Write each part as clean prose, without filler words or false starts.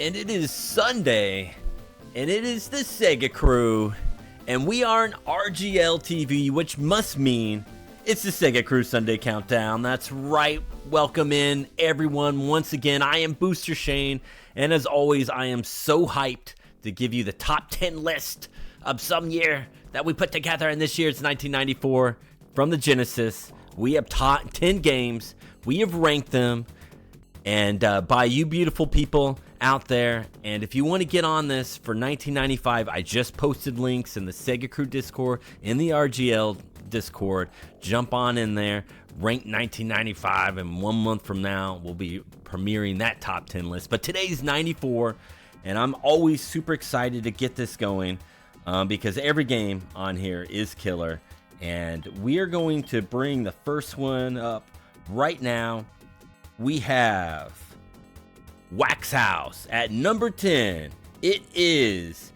and it is Sunday, and it is the SEGA crew, and we are an RGL TV, which must mean it's the SEGA Crew Sunday Countdown. That's right. Welcome in, everyone. Once again, I am Booster Shane, and as always, I am so hyped to give you the top 10 list of some year that we put together, and this year it's 1994 from the Genesis. We have 10 games. We have ranked them, and by you beautiful people out there. And if you want to get on this for 1995, I just posted links in the SEGA Crew Discord, in the RGL Discord. Jump on in there, rank 1995, and 1 month from now we'll be premiering that top 10 list. But today's 94, and I'm always super excited to get this going because every game on here is killer. And we are going to bring the first one up right now. We have Wax House at number 10. It is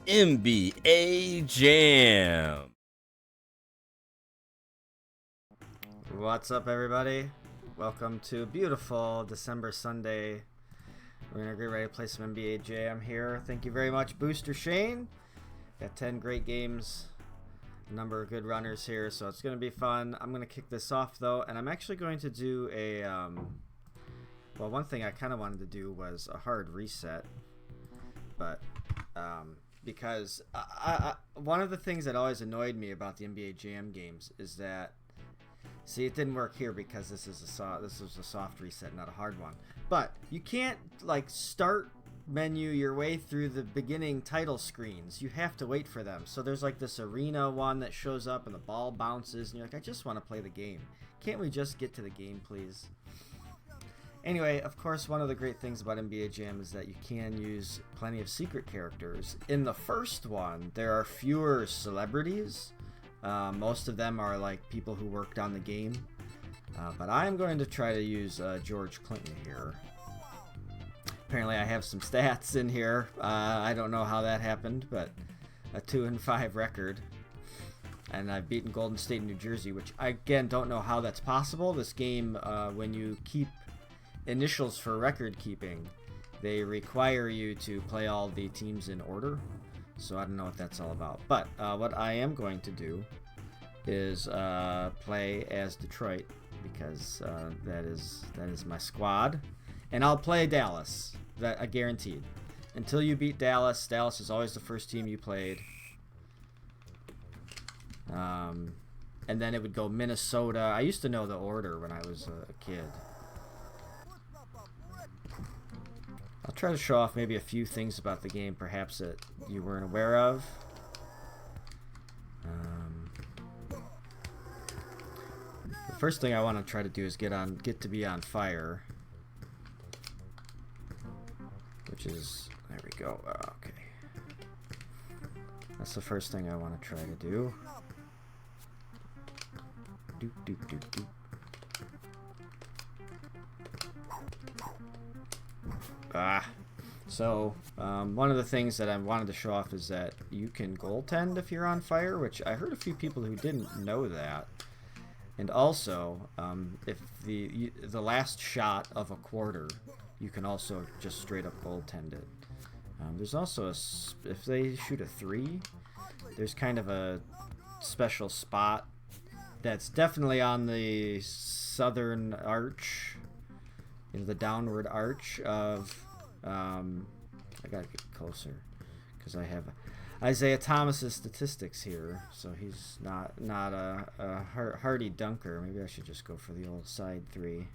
NBA Jam. What's up, everybody? Welcome to a beautiful December Sunday. We're gonna get ready to play some NBA Jam here. Thank you very much, Booster Shane. Got 10 great games, a number of good runners here, so it's gonna be fun. I'm gonna kick this off though, and I'm actually going to do a well, one thing I kind of wanted to do was a hard reset, but because one of the things that always annoyed me about the NBA Jam games is that, see, it didn't work here because this was a soft reset, not a hard one. But you can't like start menu your way through the beginning title screens. You have to wait for them. So there's like this arena one that shows up and the ball bounces and you're like, I just want to play the game. Can't we just get to the game, please? Anyway, of course, one of the great things about NBA Jam is that you can use plenty of secret characters. In the first one, there are fewer celebrities. Most of them are like people who worked on the game. But I'm going to try to use George Clinton here. Apparently I have some stats in here. I don't know how that happened, but a 2-5 record. And I've beaten Golden State and New Jersey, which I, again, don't know how that's possible. This game, when you keep initials for record keeping, they require you to play all the teams in order. So I don't know what that's all about. But what I am going to do is play as Detroit, because that is my squad. And I'll play Dallas. That I guaranteed. Until you beat Dallas, Dallas is always the first team you played. And then it would go Minnesota. I used to know the order when I was a kid. I'll try to show off maybe a few things about the game, perhaps that you weren't aware of. The first thing I want to try to do is get to be on fire, which is, there we go. Okay, that's the first thing I want to try to do. Doop doop doop doop. So one of the things that I wanted to show off is that you can goaltend if you're on fire, which I heard a few people who didn't know that. And also, if the last shot of a quarter, you can also just straight up goaltend it. There's also if they shoot a 3, there's kind of a special spot that's definitely on the southern arch, the downward arch of I gotta get closer because I have Isaiah Thomas's statistics here, so he's not a hardy dunker. Maybe I should just go for the old side 3.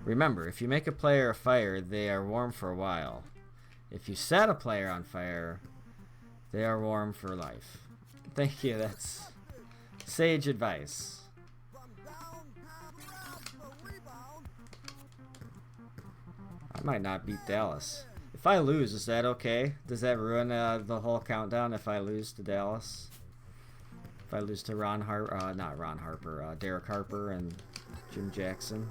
Remember, if you make a player fire, they are warm for a while. If you set a player on fire, they are warm for life. Thank you, that's sage advice. I might not beat Dallas. If I lose, is that okay? Does that ruin the whole countdown if I lose to Dallas? If I lose to Derek Harper and Jim Jackson?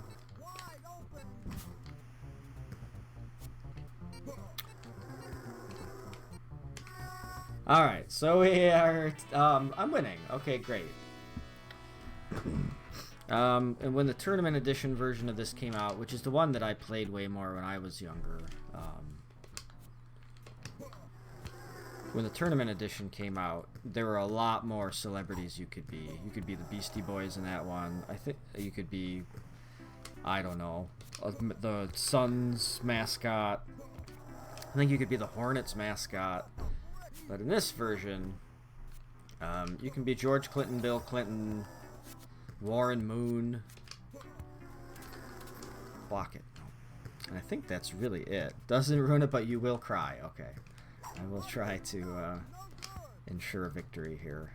Alright, so we are... I'm winning. Okay, great. And when the tournament edition version of this came out, which is the one that I played way more when I was younger, when the tournament edition came out, there were a lot more celebrities you could be. You could be the Beastie Boys in that one. I think you could be, I don't know, the Suns mascot. I think you could be the Hornets mascot. But in this version, you can be George Clinton, Bill Clinton, Warren Moon. Block it. And I think that's really it. Doesn't ruin it, but you will cry. Okay. I will try to ensure victory here.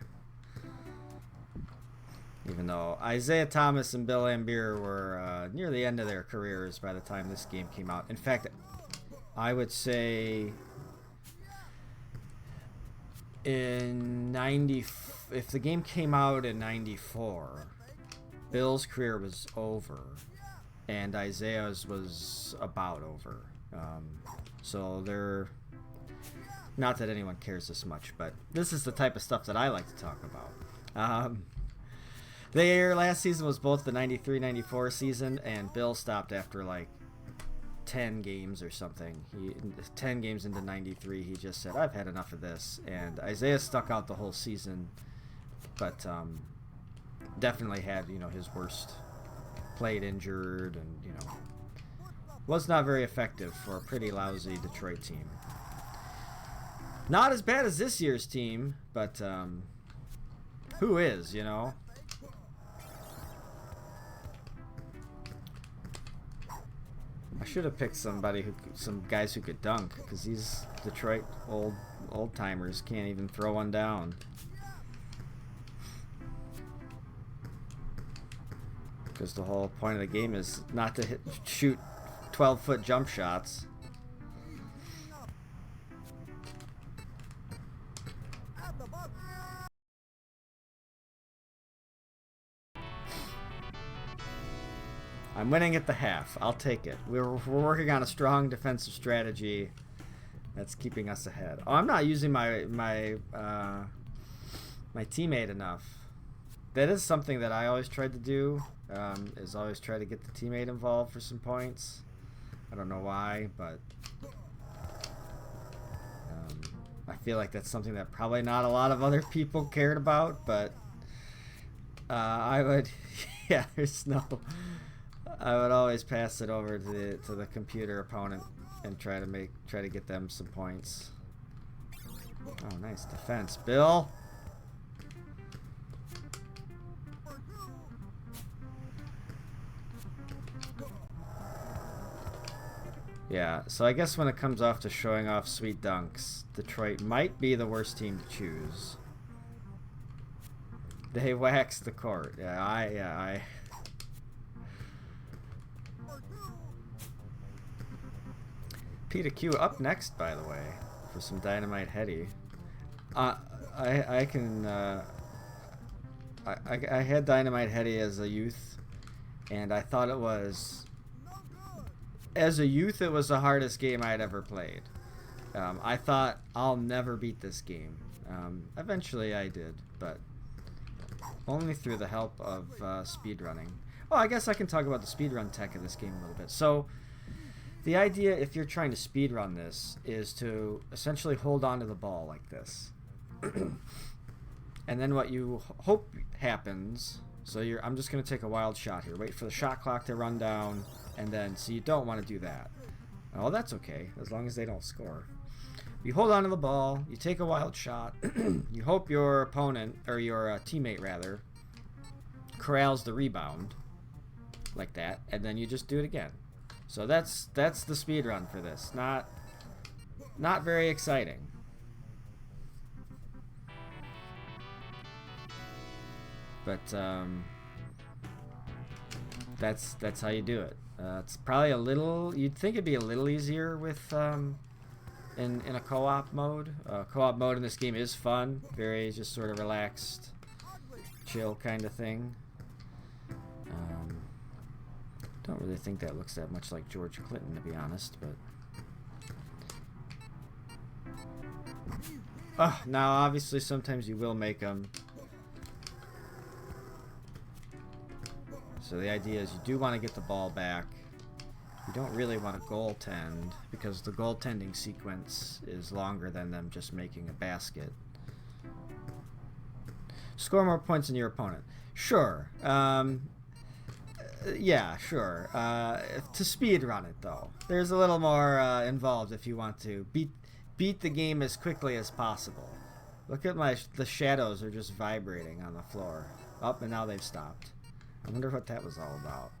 Even though Isaiah Thomas and Bill Laimbeer were near the end of their careers by the time this game came out. In fact, I would say in 90, if the game came out in 94, Bill's career was over and Isaiah's was about over. So they're, not that anyone cares this much, but this is the type of stuff that I like to talk about. Their last season was both the 93-94 season, and Bill stopped after like 10 games or something. 10 games into 93, he just said, I've had enough of this. And Isaiah stuck out the whole season, but definitely had, his worst, played injured, and, was not very effective for a pretty lousy Detroit team. Not as bad as this year's team, but who is, I should have picked some guys who could dunk, because these Detroit old timers can't even throw one down. Because the whole point of the game is not to shoot 12-foot jump shots. I'm winning at the half. I'll take it. We're working on a strong defensive strategy that's keeping us ahead. Oh, I'm not using my teammate enough. That is something that I always tried to do. Is always try to get the teammate involved for some points. I don't know why, but I feel like that's something that probably not a lot of other people cared about. But I would, yeah. I would always pass it over to the computer opponent and try to get them some points. Oh, nice defense, Bill. Yeah, so I guess when it comes off to showing off sweet dunks, Detroit might be the worst team to choose. They waxed the court. I Peter Q up next, by the way, for some Dynamite Heady. I had Dynamite Heady as a youth, and I thought it was, as a youth, it was the hardest game I'd ever played. I thought, I'll never beat this game. Eventually I did, but only through the help of speedrunning. Oh, I guess I can talk about the speedrun tech of this game a little bit. So, the idea, if you're trying to speedrun this, is to essentially hold on to the ball like this. And then what you hope happens, so I'm just going to take a wild shot here. Wait for the shot clock to run down, and then, so you don't want to do that. Oh, that's okay, as long as they don't score. You hold on to the ball, you take a wild shot, you hope your opponent, or your teammate rather, corrals the rebound, like that, and then you just do it again. So that's the speed run for this. Not very exciting. But that's how you do it. It's probably a little, you'd think it'd be a little easier with in a co-op mode. Co-op mode in this game is fun, very just sort of relaxed, chill kind of thing. Don't really think that looks that much like George Clinton, to be honest, but now obviously sometimes you will make them So the idea is you do want to get the ball back. You don't really want to goaltend because the goaltending sequence is longer than them just making a basket. Score more points than your opponent. Sure. Yeah, sure. To speed run it though, there's a little more involved if you want to beat the game as quickly as possible. Look at the shadows are just vibrating on the floor. Oh, and now they've stopped. I wonder what that was all about.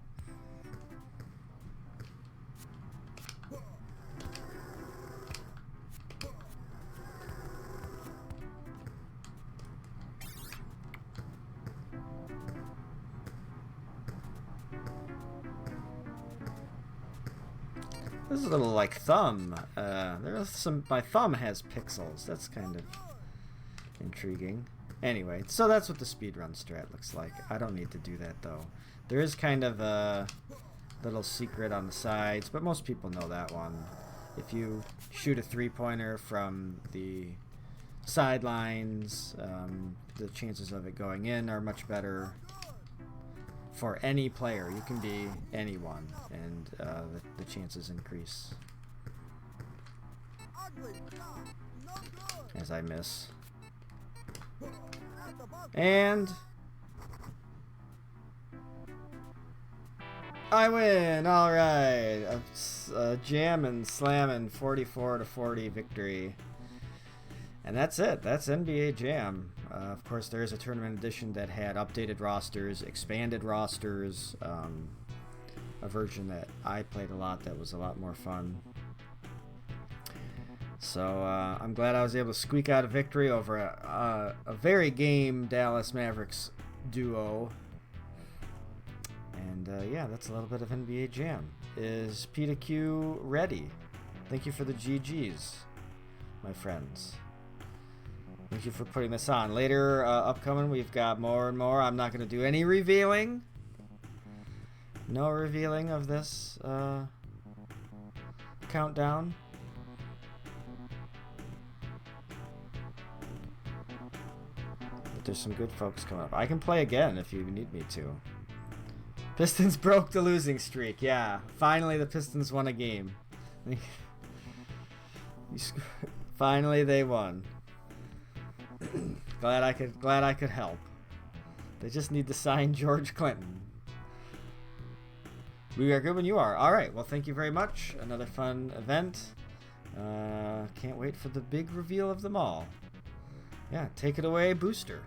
This is a little like thumb. There's some. My thumb has pixels. That's kind of intriguing. Anyway, so that's what the speedrun strat looks like. I don't need to do that though. There is kind of a little secret on the sides, but most people know that one. If you shoot a three-pointer from the sidelines, the chances of it going in are much better. For any player, you can be anyone, and the chances increase. As I miss. And I win! Alright. A jammin' slammin' 44-40 victory. And that's it. That's NBA Jam. Of course, there is a tournament edition that had updated rosters, expanded rosters, a version that I played a lot that was a lot more fun. So I'm glad I was able to squeak out a victory over a very game Dallas Mavericks duo. And yeah, that's a little bit of NBA Jam. Is Peter Q ready? Thank you for the GGs, my friends. Thank you for putting this on. Later, upcoming, we've got more and more. I'm not going to do any revealing. No revealing of this countdown. But there's some good folks coming up. I can play again if you need me to. Pistons broke the losing streak. Yeah, finally the Pistons won a game. Finally they won. Glad I could help. They just need to sign George Clinton. We are good when you are. All right. Well, thank you very much. Another fun event. Can't wait for the big reveal of them all. Yeah, take it away, Booster.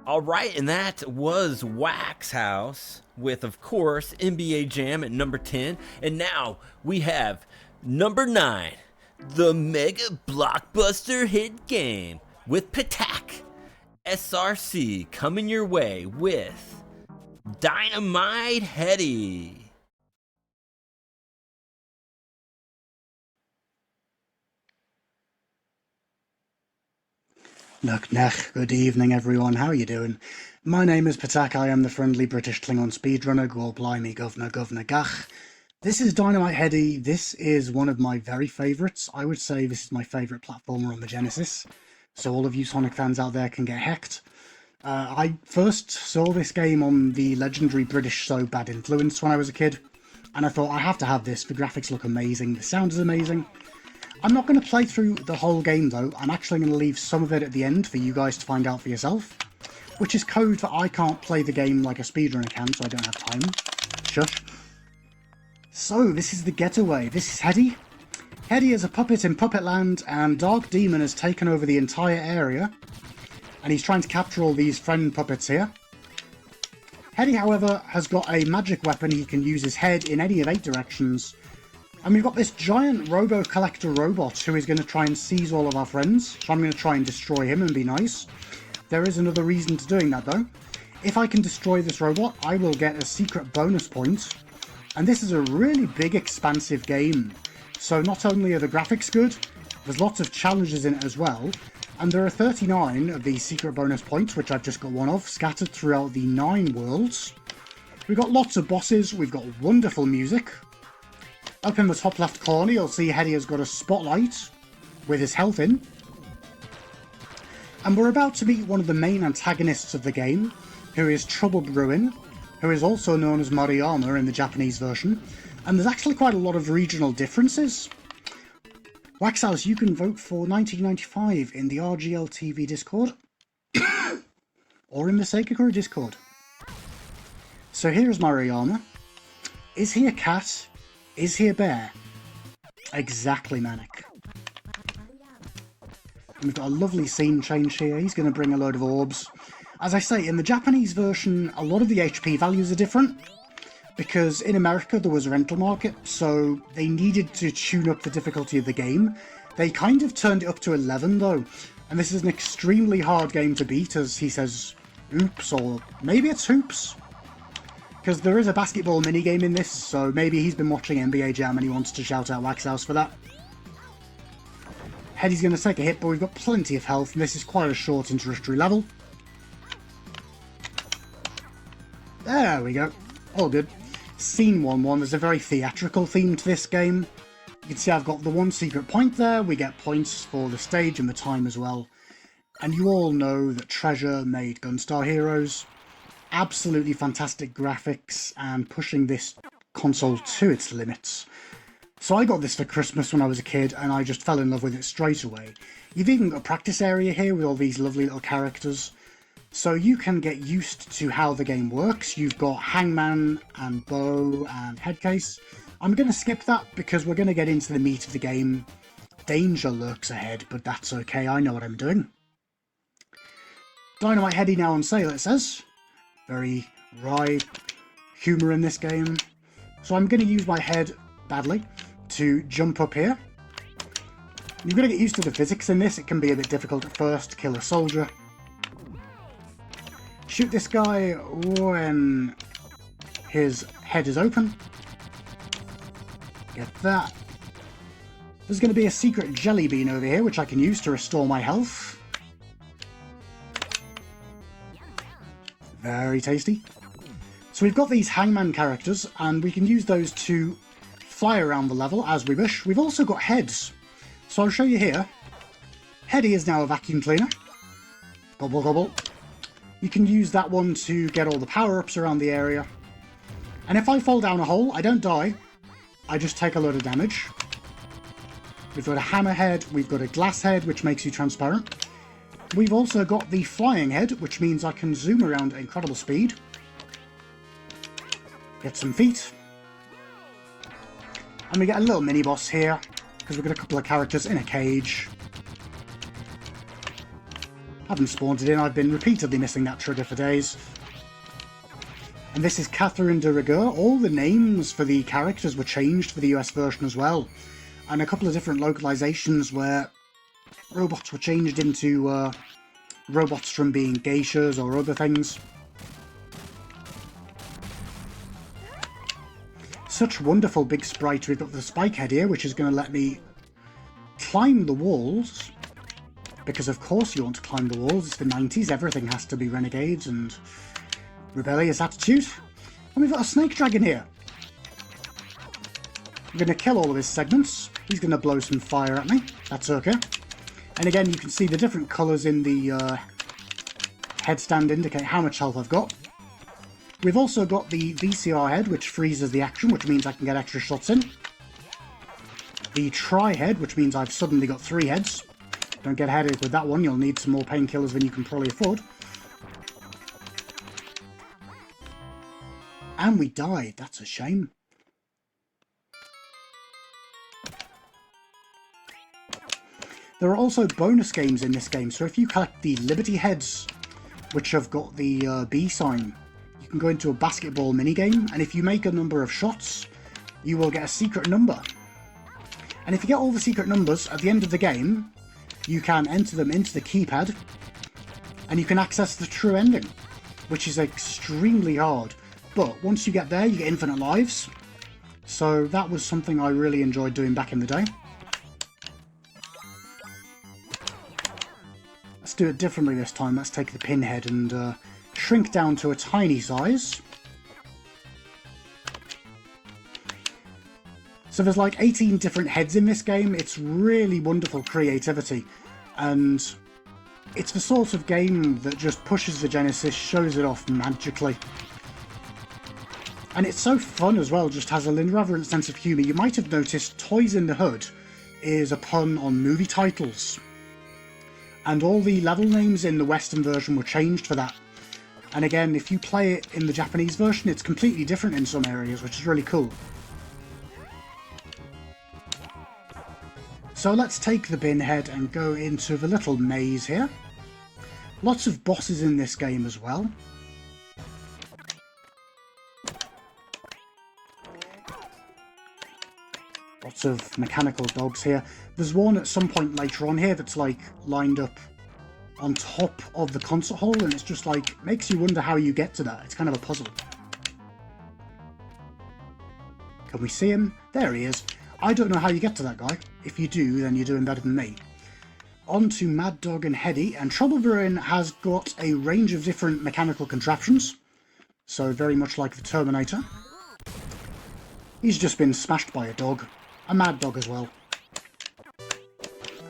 All right, and that was Wax House with, of course, NBA Jam at number 10. And now we have number 9, the mega blockbuster hit game with Patak. SRC coming your way with Dynamite Heady. Knock knock, good evening everyone, how are you doing? My name is Patak, I am the friendly British Klingon speedrunner, Gor Blimey Governor Gach. This is Dynamite Heady, this is one of my very favourites. I would say this is my favourite platformer on the Genesis, so all of you Sonic fans out there can get hecked. I first saw this game on the legendary British show Bad Influence when I was a kid, and I thought I have to have this, the graphics look amazing, the sound is amazing. I'm not going to play through the whole game though, I'm actually going to leave some of it at the end for you guys to find out for yourself. Which is code for I can't play the game like a speedrunner can, so I don't have time. Shush. So, this is the getaway. This is Heady. Heady is a puppet in Puppet Land, and Dark Demon has taken over the entire area. And he's trying to capture all these friend puppets here. Heady, however, has got a magic weapon. He can use his head in any of 8 directions. And we've got this giant robo-collector robot who is going to try and seize all of our friends. So I'm going to try and destroy him and be nice. There is another reason to doing that though. If I can destroy this robot, I will get a secret bonus point. And this is a really big, expansive game. So not only are the graphics good, there's lots of challenges in it as well. And there are 39 of these secret bonus points, which I've just got one of, scattered throughout the 9 worlds. We've got lots of bosses, we've got wonderful music. Up in the top left corner, you'll see Heady has got a spotlight with his health in. And we're about to meet one of the main antagonists of the game, who is Troubled Ruin, who is also known as Mariyama in the Japanese version. And there's actually quite a lot of regional differences. Wax House, you can vote for 1995 in the RGL TV Discord, or in the SEGA Crew Discord. So here's Mariyama. Is he a cat? Is he a bear? Exactly, Manic. And we've got a lovely scene change here. He's going to bring a load of orbs. As I say, in the Japanese version, a lot of the HP values are different. Because in America there was a rental market, so they needed to tune up the difficulty of the game. They kind of turned it up to 11 though. And this is an extremely hard game to beat, as he says, oops, or maybe it's hoops. Because there is a basketball minigame in this, so maybe he's been watching NBA Jam and he wants to shout out Wax House for that. Heady's going to take a hit, but we've got plenty of health, and this is quite a short introductory level. There we go. All good. Scene 1-1, there's a very theatrical theme to this game. You can see I've got the one secret point there, we get points for the stage and the time as well. And you all know that Treasure made Gunstar Heroes. Absolutely fantastic graphics and pushing this console to its limits. So I got this for Christmas when I was a kid and I just fell in love with it straight away. You've even got a practice area here with all these lovely little characters. So you can get used to how the game works. You've got Hangman and Bow and Headcase. I'm going to skip that because we're going to get into the meat of the game. Danger lurks ahead, but that's okay, I know what I'm doing. Dynamite Heady now on sale, it says. Very wry humour in this game. So I'm going to use my head, badly, to jump up here. You've got to get used to the physics in this. It can be a bit difficult at first to kill a soldier. Shoot this guy when His head is open. Get that. There's going to be a secret jelly bean over here, which I can use to restore my health. Very tasty. So we've got these hangman characters, and we can use those to fly around the level as we wish. We've also got heads. So I'll show you here. Heady is now a vacuum cleaner. Gobble gobble. You can use that one to get all the power-ups around the area. And if I fall down a hole, I don't die. I just take a load of damage. We've got a hammer head, we've got a glass head, which makes you transparent. We've also got the flying head, which means I can zoom around at incredible speed. Get some feet. And we get a little mini-boss here, because we've got a couple of characters in a cage. Haven't spawned it in, I've been repeatedly missing that trigger for days. And this is Catherine de Rigueur. All the names for the characters were changed for the US version as well. And a couple of different localizations where robots were changed into robots from being geishas or other things. Such wonderful big sprites. We've got the spike head here, which is going to let me climb the walls. Because of course you want to climb the walls, it's the 90s, everything has to be renegades and rebellious attitude. And we've got a snake dragon here. I'm going to kill all of his segments. He's going to blow some fire at me. That's okay. And again, you can see the different colours in the headstand indicate how much health I've got. We've also got the VCR head, which freezes the action, which means I can get extra shots in. The tri-head, which means I've suddenly got 3 heads. Don't get a headache with that one, you'll need some more painkillers than you can probably afford. And we died, that's a shame. There are also bonus games in this game, so if you collect the Liberty Heads, which have got the B sign, you can go into a basketball minigame, and if you make a number of shots, you will get a secret number. And if you get all the secret numbers, at the end of the game, you can enter them into the keypad, and you can access the true ending, which is extremely hard. But once you get there, you get infinite lives. So that was something I really enjoyed doing back in the day. Let's do it differently this time. Let's take the pinhead and shrink down to a tiny size. So there's like 18 different heads in this game. It's really wonderful creativity. And it's the sort of game that just pushes the Genesis, shows it off magically. And it's so fun as well, just has a irreverent sense of humour. You might have noticed Toys in the Hood is a pun on movie titles. And all the level names in the Western version were changed for that. And again, if you play it in the Japanese version, it's completely different in some areas, which is really cool. So let's take the bin head and go into the little maze here. Lots of bosses in this game as well. Lots of mechanical dogs here. There's one at some point later on here that's like lined up on top of the concert hall, and it's just like, makes you wonder how you get to that. It's kind of a puzzle. Can we see him? There he is. I don't know how you get to that guy. If you do, then you're doing better than me. On to Mad Dog and Heady, and Trouble Verin has got a range of different mechanical contraptions. So very much like the Terminator. He's just been smashed by a dog. A mad dog as well.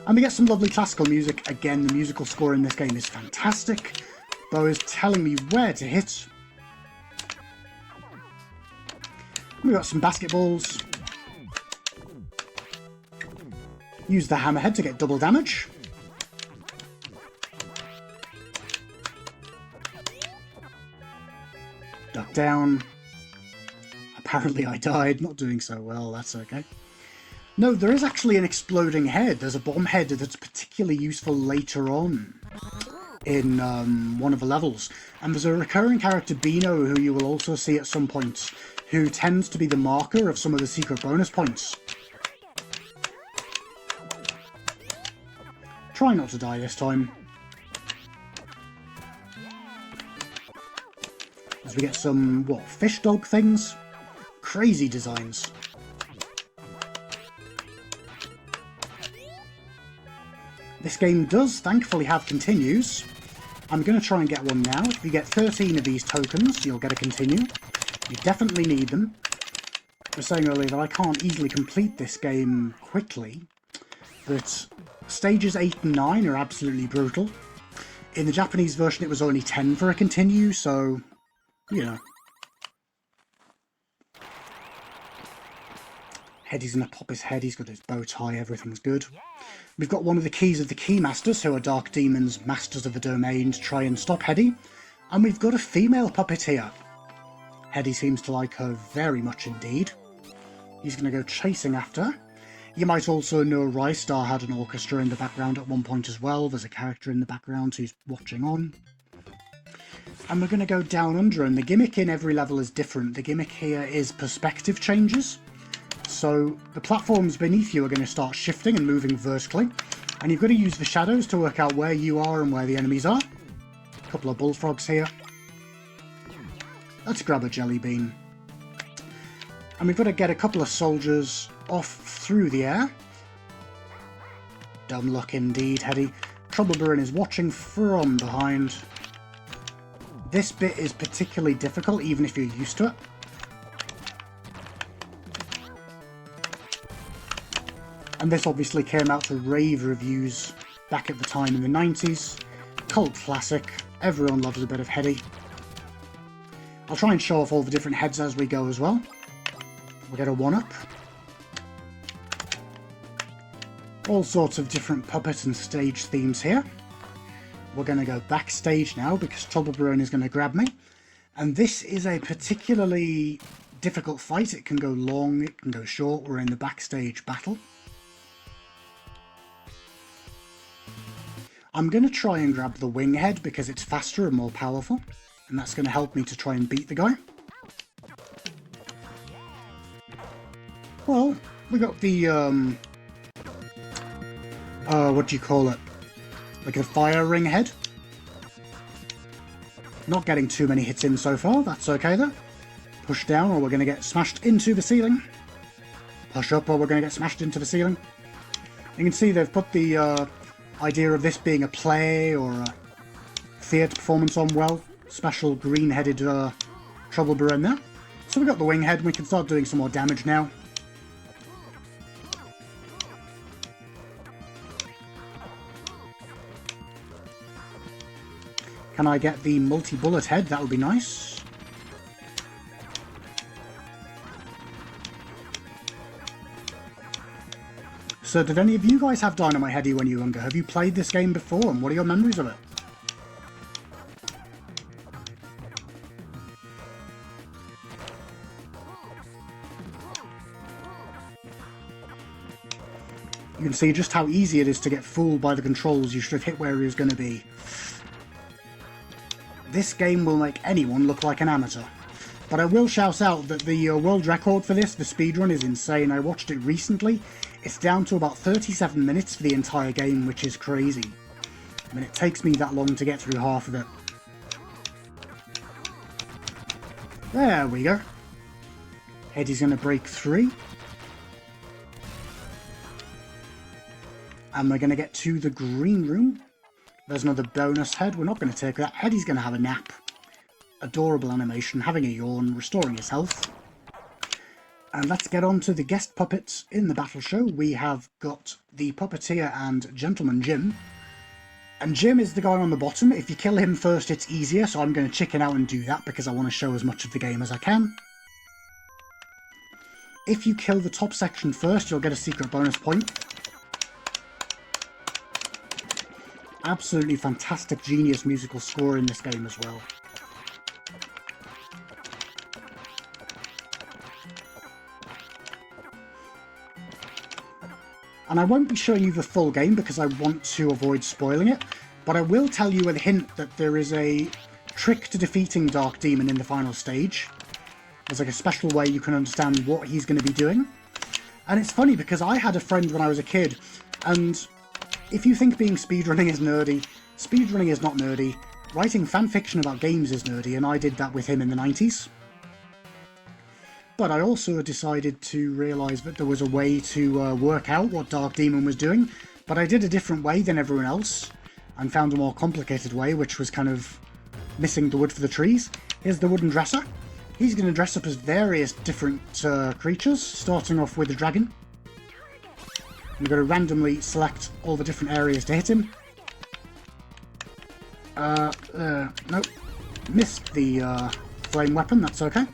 And we get some lovely classical music. Again, the musical score in this game is fantastic. Bo is telling me where to hit. We've got some basketballs. Use the hammerhead to get double damage. Duck down. Apparently I died, not doing so well, that's okay. No, there is actually an exploding head. There's a bomb head that's particularly useful later on in one of the levels. And there's a recurring character, Beano, who you will also see at some point, who tends to be the marker of some of the secret bonus points. Try not to die this time. As we get some, what, fish dog things? Crazy designs. This game does, thankfully, have continues. I'm going to try and get one now. If you get 13 of these tokens, you'll get a continue. You definitely need them. I was saying earlier that I can't easily complete this game quickly, but stages 8 and 9 are absolutely brutal. In the Japanese version, it was only 10 for a continue, so, you know. Heady's gonna pop his head, he's got his bow tie, everything's good. We've got one of the keys of the Keymasters, who are Dark Demons, masters of the domain, to try and stop Heady. And we've got a female puppeteer. Heady seems to like her very much indeed. He's gonna go chasing after her. You might also know Rystar had an orchestra in the background at one point as well. There's a character in the background who's watching on. And we're gonna go down under, and the gimmick in every level is different. The gimmick here is perspective changes. So the platforms beneath you are going to start shifting and moving vertically, and you've got to use the shadows to work out where you are and where the enemies are. A couple of bullfrogs here. Let's grab a jelly bean. And we've got to get a couple of soldiers off through the air. Dumb luck indeed, Heady. Troubleburn is watching from behind. This bit is particularly difficult, even if you're used to it. And this obviously came out to rave reviews back at the time in the 90s. Cult classic. Everyone loves a bit of Heady. I'll try and show off all the different heads as we go as well. We'll get a 1-up. All sorts of different puppet and stage themes here. We're going to go backstage now because Troubleburn is going to grab me. And this is a particularly difficult fight. It can go long, it can go short. We're in the backstage battle. I'm going to try and grab the wing head because it's faster and more powerful, and that's going to help me to try and beat the guy. Well, we got the, what do you call it? Like a fire ring head. Not getting too many hits in so far, that's okay though. Push down or we're going to get smashed into the ceiling. Push up or we're going to get smashed into the ceiling. You can see they've put the, idea of this being a play or a theatre performance on well. Special green-headed Troubleburn there. So we got the wing head and we can start doing some more damage now. Can I get the multi-bullet head? That would be nice. So did any of you guys have Dynamite Heady when you were younger? Have you played this game before, and what are your memories of it? You can see just how easy it is to get fooled by the controls. You should have hit where he was going to be. This game will make anyone look like an amateur. But I will shout out that the world record for this, the speedrun, is insane. I watched it recently. It's down to about 37 minutes for the entire game, which is crazy. I mean, it takes me that long to get through half of it. There we go. Heady's going to break 3. And we're going to get to the green room. There's another bonus head. We're not going to take that. Heady's going to have a nap. Adorable animation, having a yawn, restoring his health. And let's get on to the guest puppets in the battle show. We have got the Puppeteer and Gentleman Jim. And Jim is the guy on the bottom. If you kill him first, it's easier, so I'm going to chicken out and do that because I want to show as much of the game as I can. If you kill the top section first, you'll get a secret bonus point. Absolutely fantastic, genius musical score in this game as well. And I won't be showing you the full game because I want to avoid spoiling it, but I will tell you a hint that there is a trick to defeating Dark Demon in the final stage. There's like a special way you can understand what he's going to be doing. And it's funny because I had a friend when I was a kid, and if you think being speedrunning is nerdy, speedrunning is not nerdy. writing fan fiction about games is nerdy, and I did that with him in the 90s. But I also decided to realise that there was a way to work out what Dark Demon was doing, but I did a different way than everyone else, and found a more complicated way, which was kind of missing the wood for the trees. Here's the wooden dresser. He's going to dress up as various different creatures, starting off with the dragon. I'm going to randomly select all the different areas to hit him. Nope. Missed the flame weapon, that's okay.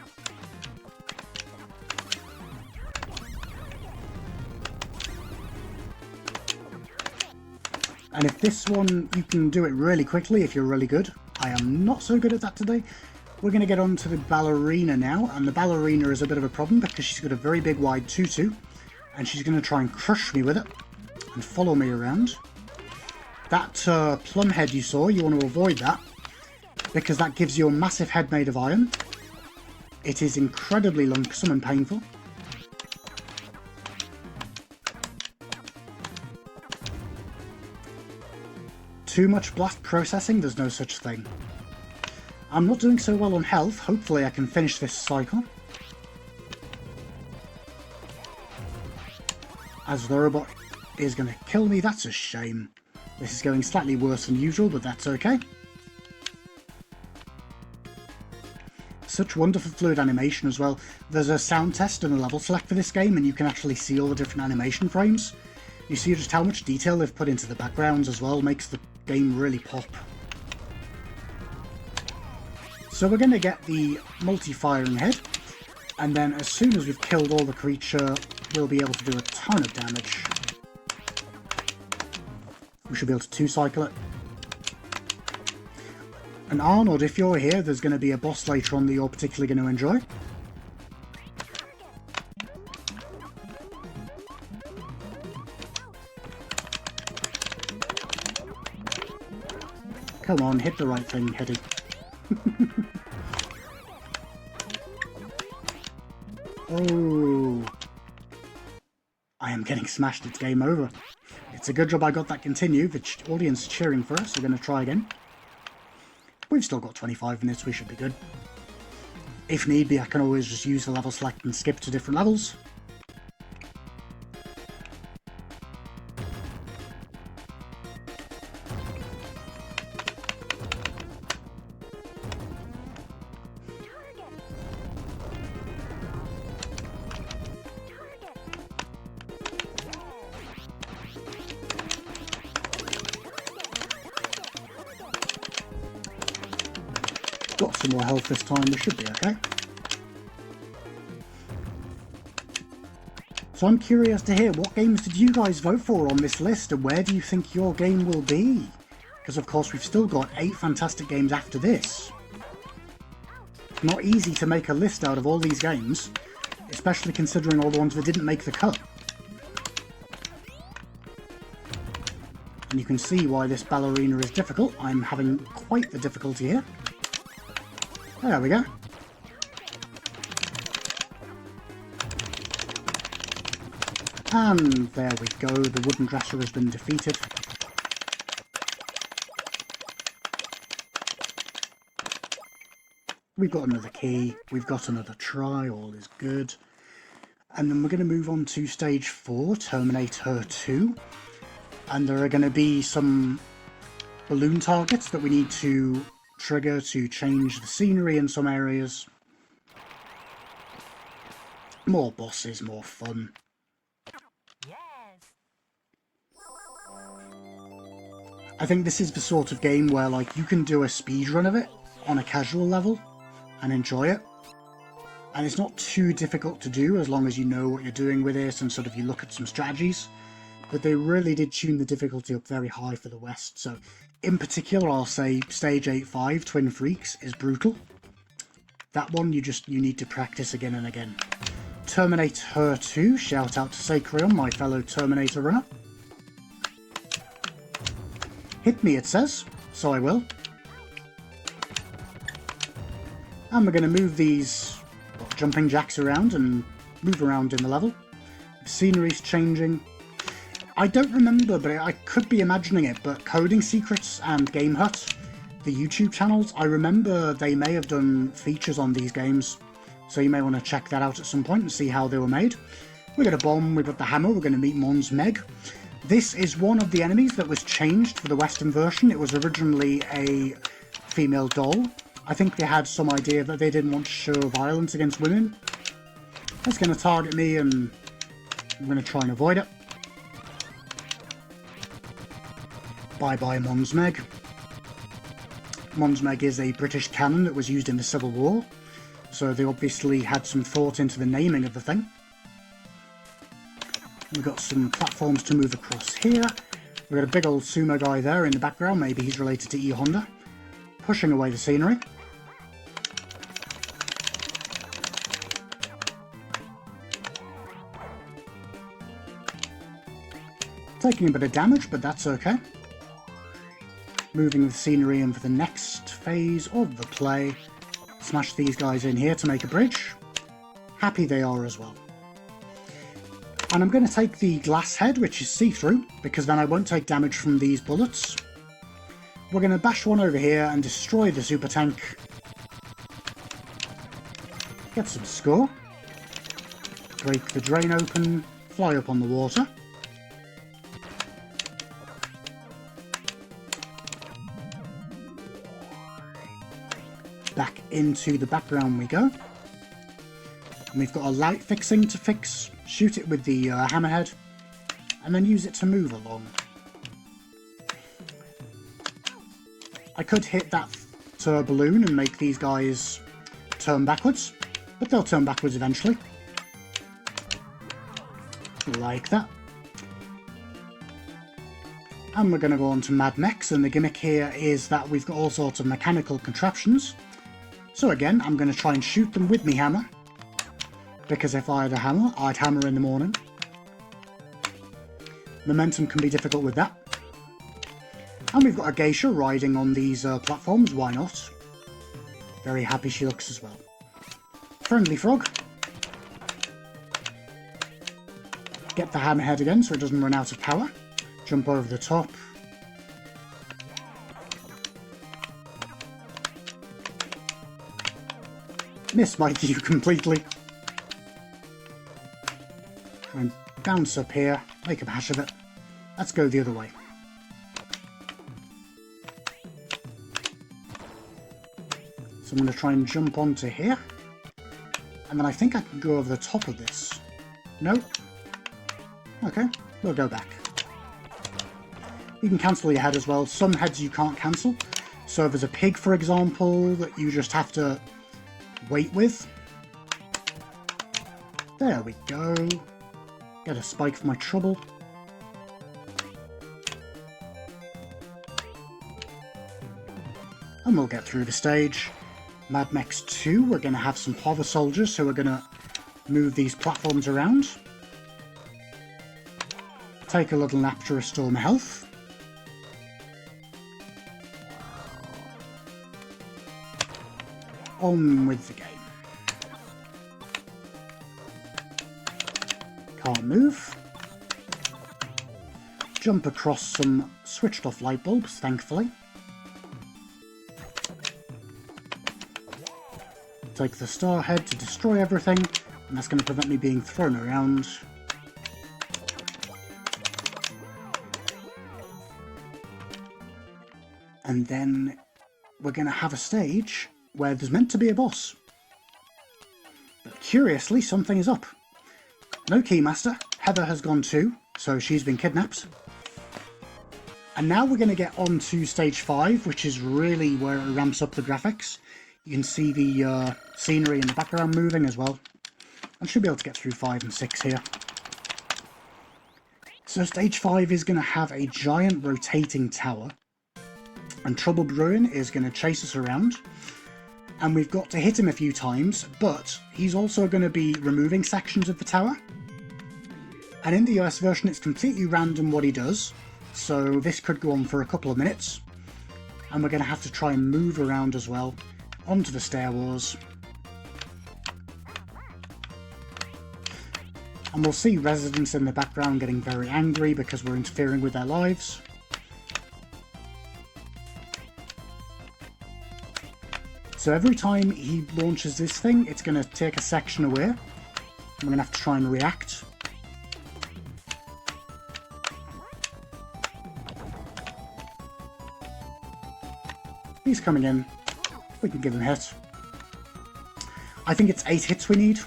And if this one, you can do it really quickly if you're really good. I am not so good at that today. We're going to get on to the ballerina now, and the ballerina is a bit of a problem because she's got a very big wide tutu, and she's going to try and crush me with it and follow me around. That plum head you saw, you want to avoid that, because that gives you a massive head made of iron. It is incredibly lumsome and painful. Too much blast processing, there's no such thing. I'm not doing so well on health, hopefully I can finish this cycle. As the robot is going to kill me, that's a shame. This is going slightly worse than usual, but that's okay. Such wonderful fluid animation as well. There's a sound test and a level select for this game, and you can actually see all the different animation frames. You see just how much detail they've put into the backgrounds as well, makes the game really pop. So we're going to get the multi-firing head, and then as soon as we've killed all the creature, we'll be able to do a ton of damage. We should be able to two-cycle it. And Arnold, if you're here, there's going to be a boss later on that you're particularly going to enjoy. Come on, hit the right thing, Hetty. Oh. I am getting smashed, it's game over. It's a good job I got that continue, the audience cheering for us, we're going to try again. We've still got 25 minutes, we should be good. If need be, I can always just use the level select and skip to different levels. Got some more health this time, we should be okay. So I'm curious to hear, what games did you guys vote for on this list, and where do you think your game will be? Because of course we've still got 8 fantastic games after this. Not easy to make a list out of all these games, especially considering all the ones that didn't make the cut. And you can see why this ballerina is difficult. I'm having quite the difficulty here. There we go. And there we go, the wooden dresser has been defeated. We've got another key, we've got another try, all is good. And then we're going to move on to stage 4, Terminator 2. And there are going to be some balloon targets that we need to trigger to change the scenery in some areas. More bosses, more fun. I think this is the sort of game where like you can do a speedrun of it on a casual level and enjoy it. And it's not too difficult to do as long as you know what you're doing with it and sort of you look at some strategies. But they really did tune the difficulty up very high for the West. So in particular, I'll say Stage 8-5, Twin Freaks, is brutal. That one you need to practice again and again. Terminator 2, shout out to Sacrion, my fellow Terminator runner. Hit me, it says, so I will. And we're going to move these jumping jacks around and move around in the level. The scenery's changing. I don't remember, but I could be imagining it, but Coding Secrets and Game Hut, the YouTube channels. I remember they may have done features on these games, so you may want to check that out at some point and see how they were made. We got a bomb, we've got the hammer, we're going to meet Mons Meg. This is one of the enemies that was changed for the Western version. It was originally a female doll. I think they had some idea that they didn't want to show violence against women. It's going to target me and I'm going to try and avoid it. Bye bye Mons Meg. Mons Meg is a British cannon that was used in the Civil War, so they obviously had some thought into the naming of the thing. We've got some platforms to move across here. We've got a big old sumo guy there in the background, maybe he's related to E Honda, pushing away the scenery. Taking a bit of damage, but that's okay. Moving the scenery in for the next phase of the play. Smash these guys in here to make a bridge. Happy they are as well. And I'm going to take the glass head, which is see-through, because then I won't take damage from these bullets. We're going to bash one over here and destroy the super tank. Get some score. Break the drain open, fly up on the water. Back into the background we go. And we've got a light fixing to fix. Shoot it with the hammerhead, and then use it to move along. I could hit that balloon and make these guys turn backwards, but they'll turn backwards eventually. Like that. And we're going to go on to Mad Mechs, and the gimmick here is that we've got all sorts of mechanical contraptions. So again, I'm going to try and shoot them with me hammer, because if I had a hammer, I'd hammer in the morning. Momentum can be difficult with that. And we've got a geisha riding on these platforms, why not? Very happy she looks as well. Friendly frog. Get the hammerhead again so it doesn't run out of power. Jump over the top. Miss my view completely. Try and bounce up here, make a hash of it. Let's go the other way. So I'm going to try and jump onto here. And then I think I can go over the top of this. No? Okay, we'll go back. You can cancel your head as well. Some heads you can't cancel. So if there's a pig, for example, that you just have to wait with. There we go. Get a spike for my trouble. And we'll get through the stage. Mad Mechs 2, we're going to have some hover soldiers who are going to move these platforms around. Take a little nap to restore my health. On with the game. Can't move. Jump across some switched off light bulbs, thankfully. Take the star head to destroy everything, and that's going to prevent me being thrown around. And then we're going to have a stage where there's meant to be a boss. But curiously, something is up. No Keymaster. Heather has gone too, so she's been kidnapped. And now we're going to get on to stage 5, which is really where it ramps up the graphics. You can see the scenery in the background moving as well. I should be able to get through 5 and 6 here. So stage 5 is going to have a giant rotating tower. And Trouble Bruin is going to chase us around. And we've got to hit him a few times, but he's also going to be removing sections of the tower. And in the US version, it's completely random what he does. So this could go on for a couple of minutes. And we're going to have to try and move around as well. Onto the stair wars. And we'll see residents in the background getting very angry because we're interfering with their lives. So every time he launches this thing, it's going to take a section away. We're going to have to try and react. He's coming in. We can give him a hit. I think it's 8 hits we need.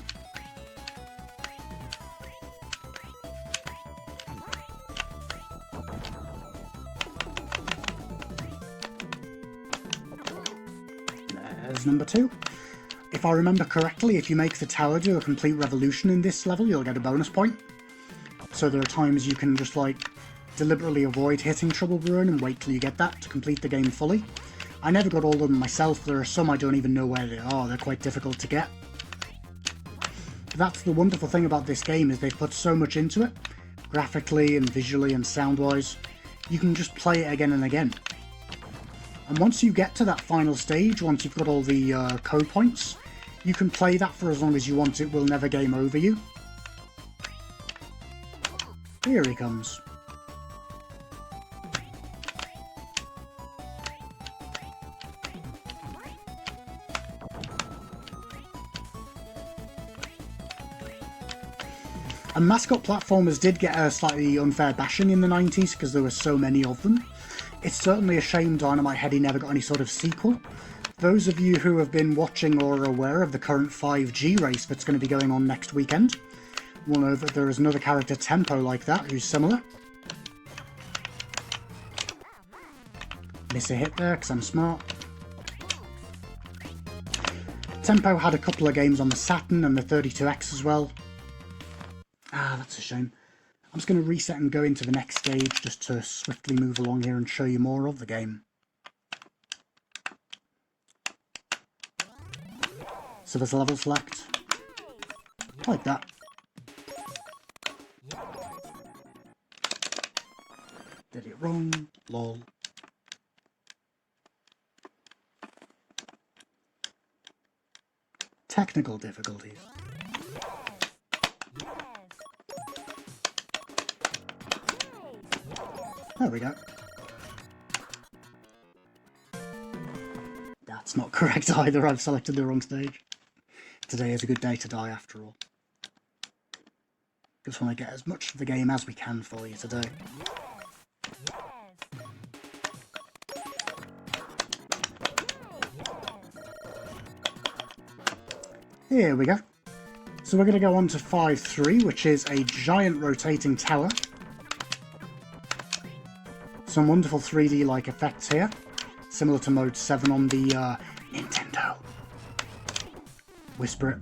There's number 2. If I remember correctly, if you make the tower do a complete revolution in this level, you'll get a bonus point. So there are times you can just, like, deliberately avoid hitting Trouble Brewing and wait till you get that to complete the game fully. I never got all of them myself. There are some I don't even know where they are. They're quite difficult to get. But that's the wonderful thing about this game, is they've put so much into it, graphically and visually and sound-wise. You can just play it again and again. And once you get to that final stage, once you've got all the code points, you can play that for as long as you want. It will never game over you. Here he comes. And mascot platformers did get a slightly unfair bashing in the 90s because there were so many of them. It's certainly a shame Dynamite Headdy never got any sort of sequel. Those of you who have been watching or are aware of the current 5G race that's going to be going on next weekend will know that there is another character, Tempo, like that, who's similar. Miss a hit there because I'm smart. Tempo had a couple of games on the Saturn and the 32X as well. Ah, that's a shame. I'm just going to reset and go into the next stage just to swiftly move along here and show you more of the game. So there's a level select. Like that. Did it wrong. Lol. Technical difficulties. There we go. That's not correct either, I've selected the wrong stage. Today is a good day to die after all. Just want to get as much of the game as we can for you today. Here we go. So we're going to go on to 5-3, which is a giant rotating tower. Some wonderful 3D-like effects here, similar to Mode 7 on the Nintendo. Whisper it.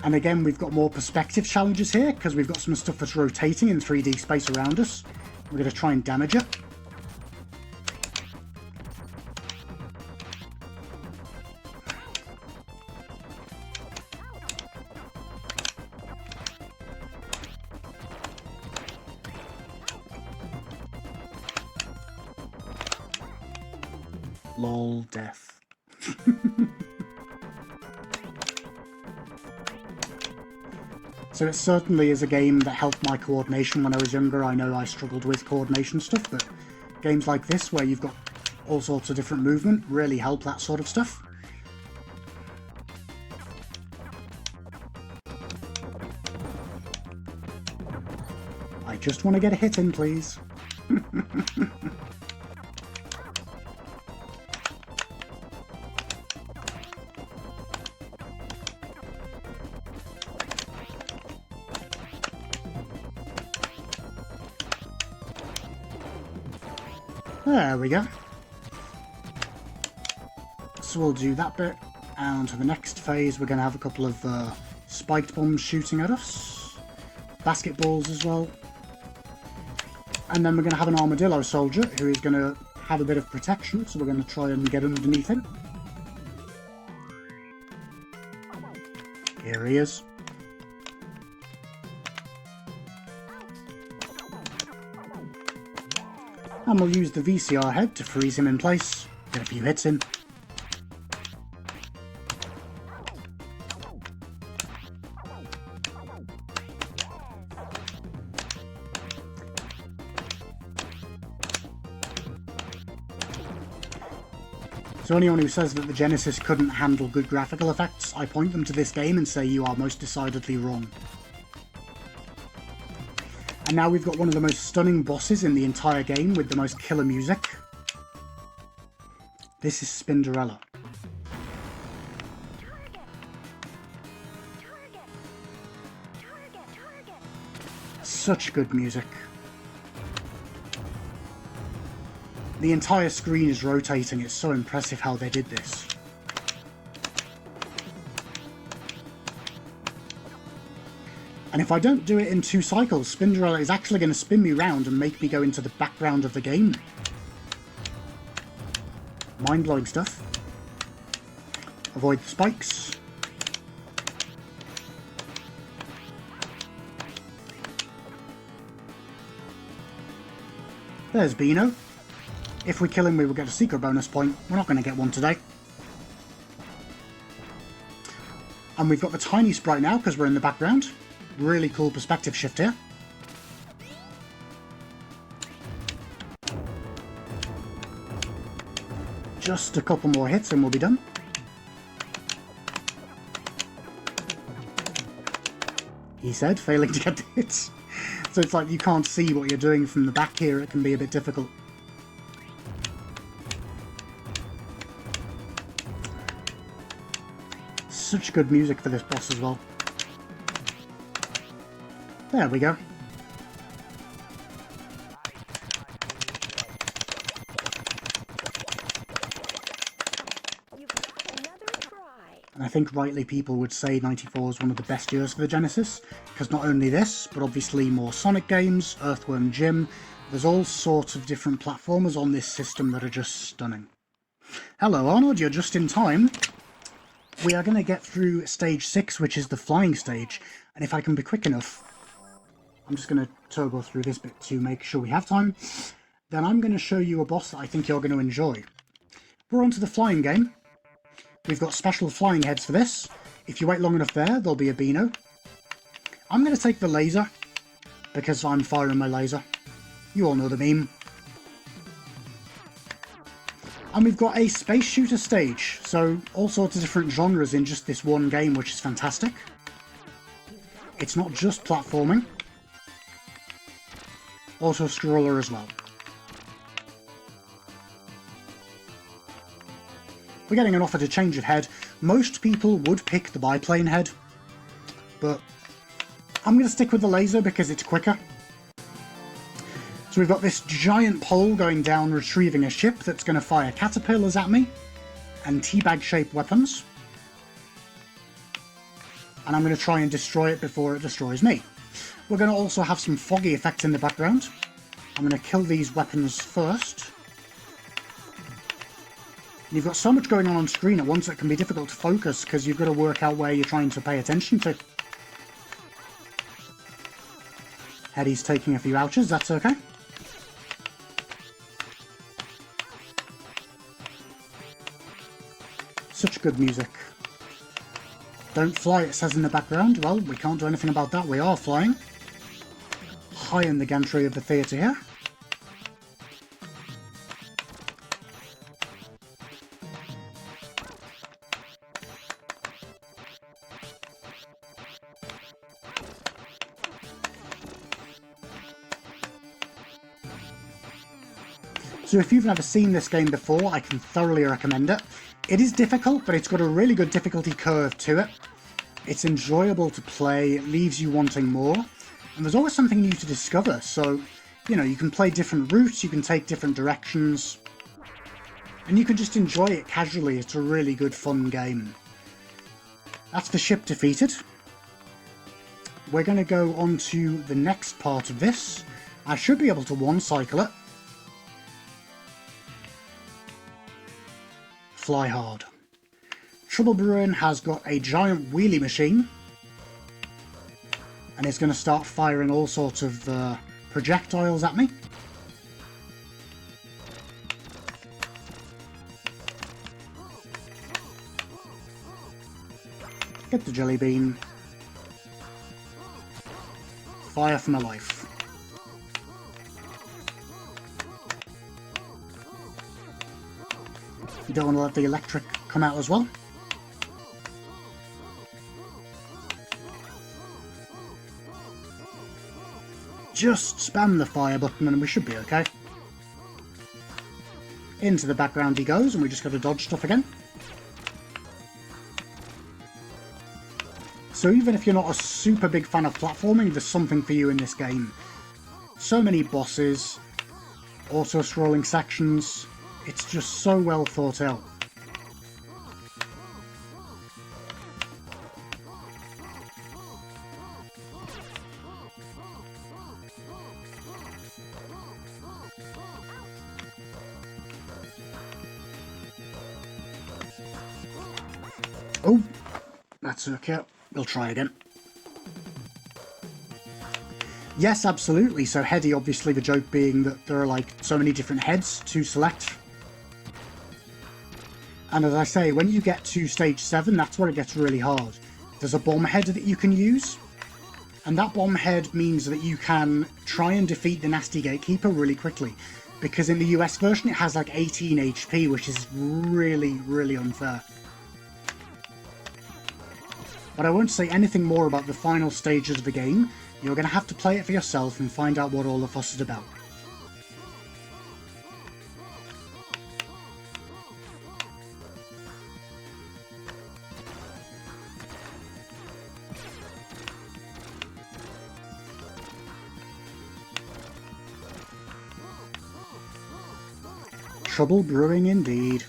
And again, we've got more perspective challenges here, because we've got some stuff that's rotating in 3D space around us. We're going to try and damage it. Lol, death. So it certainly is a game that helped my coordination when I was younger. I know I struggled with coordination stuff, but games like this, where you've got all sorts of different movement, really help that sort of stuff. I just want to get a hit in, please. There we go. So we'll do that bit, and on to the next phase we're going to have a couple of spiked bombs shooting at us, basketballs as well, and then we're going to have an armadillo soldier who is going to have a bit of protection, so we're going to try and get underneath him. Here he is. And we'll use the VCR head to freeze him in place, get a few hits in. So anyone who says that the Genesis couldn't handle good graphical effects, I point them to this game and say you are most decidedly wrong. And now we've got one of the most stunning bosses in the entire game with the most killer music. This is Spinderella. Such good music. The entire screen is rotating, it's so impressive how they did this. And if I don't do it in 2 cycles, Spinderella is actually going to spin me round and make me go into the background of the game. Mind-blowing stuff. Avoid the spikes. There's Beano. If we kill him, we will get a secret bonus point. We're not going to get one today. And we've got the tiny sprite now because we're in the background. Really cool perspective shift here. Just a couple more hits and we'll be done. He said, failing to get the hits. So it's like you can't see what you're doing from the back here. It can be a bit difficult. Such good music for this boss as well. There we go. And I think rightly people would say 94 is one of the best years for the Genesis, because not only this, but obviously more Sonic games, Earthworm Jim, there's all sorts of different platformers on this system that are just stunning. Hello Arnold, you're just in time. We are going to get through stage 6, which is the flying stage, and if I can be quick enough, I'm just going to turbo through this bit to make sure we have time, then I'm going to show you a boss that I think you're going to enjoy. We're on to the flying game. We've got special flying heads for this. If you wait long enough there, there'll be a Beano. I'm going to take the laser, because I'm firing my laser. You all know the meme. And we've got a space shooter stage, so all sorts of different genres in just this one game, which is fantastic. It's not just platforming. Also scroller as well. We're getting an offer to change of head. Most people would pick the biplane head, but I'm going to stick with the laser because it's quicker. So we've got this giant pole going down retrieving a ship that's going to fire caterpillars at me and teabag-shaped weapons. And I'm going to try and destroy it before it destroys me. We're going to also have some foggy effects in the background. I'm going to kill these weapons first. You've got so much going on screen at once it can be difficult to focus because you've got to work out where you're trying to pay attention to. Heady's taking a few ouches, that's okay. Such good music. Don't fly, it says in the background. Well, we can't do anything about that, we are flying. High in the gantry of the theatre here. So if you've never seen this game before, I can thoroughly recommend it. It is difficult, but it's got a really good difficulty curve to it. It's enjoyable to play, it leaves you wanting more, and there's always something new to discover, so, you know, you can play different routes, you can take different directions, and you can just enjoy it casually. It's a really good fun game. That's the ship defeated. We're going to go on to the next part of this. I should be able to one-cycle it. Fly hard. Trouble Bruin has got a giant wheelie machine and it's going to start firing all sorts of projectiles at me. Get the jelly bean. Fire for my life. You don't want to let the electric come out as well. Just spam the fire button and we should be okay. Into the background he goes, and we just got to dodge stuff again. So even if you're not a super big fan of platforming, there's something for you in this game. So many bosses, auto-scrolling sections, it's just so well thought out. Oh, that's okay. We'll try again. Yes, absolutely. So Heady, obviously the joke being that there are like so many different heads to select. And as I say, when you get to stage 7, that's where it gets really hard. There's a bomb head that you can use. And that bomb head means that you can try and defeat the nasty gatekeeper really quickly. Because in the US version it has like 18 HP, which is really, really unfair. But I won't say anything more about the final stages of the game. You're going to have to play it for yourself and find out what all the fuss is about. Trouble brewing indeed.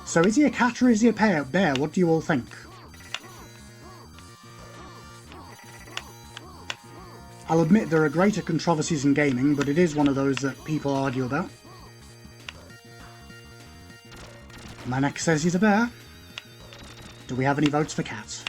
So is he a cat or is he a bear? What do you all think? I'll admit there are greater controversies in gaming, but it is one of those that people argue about. Manek says he's a bear. Do we have any votes for cats?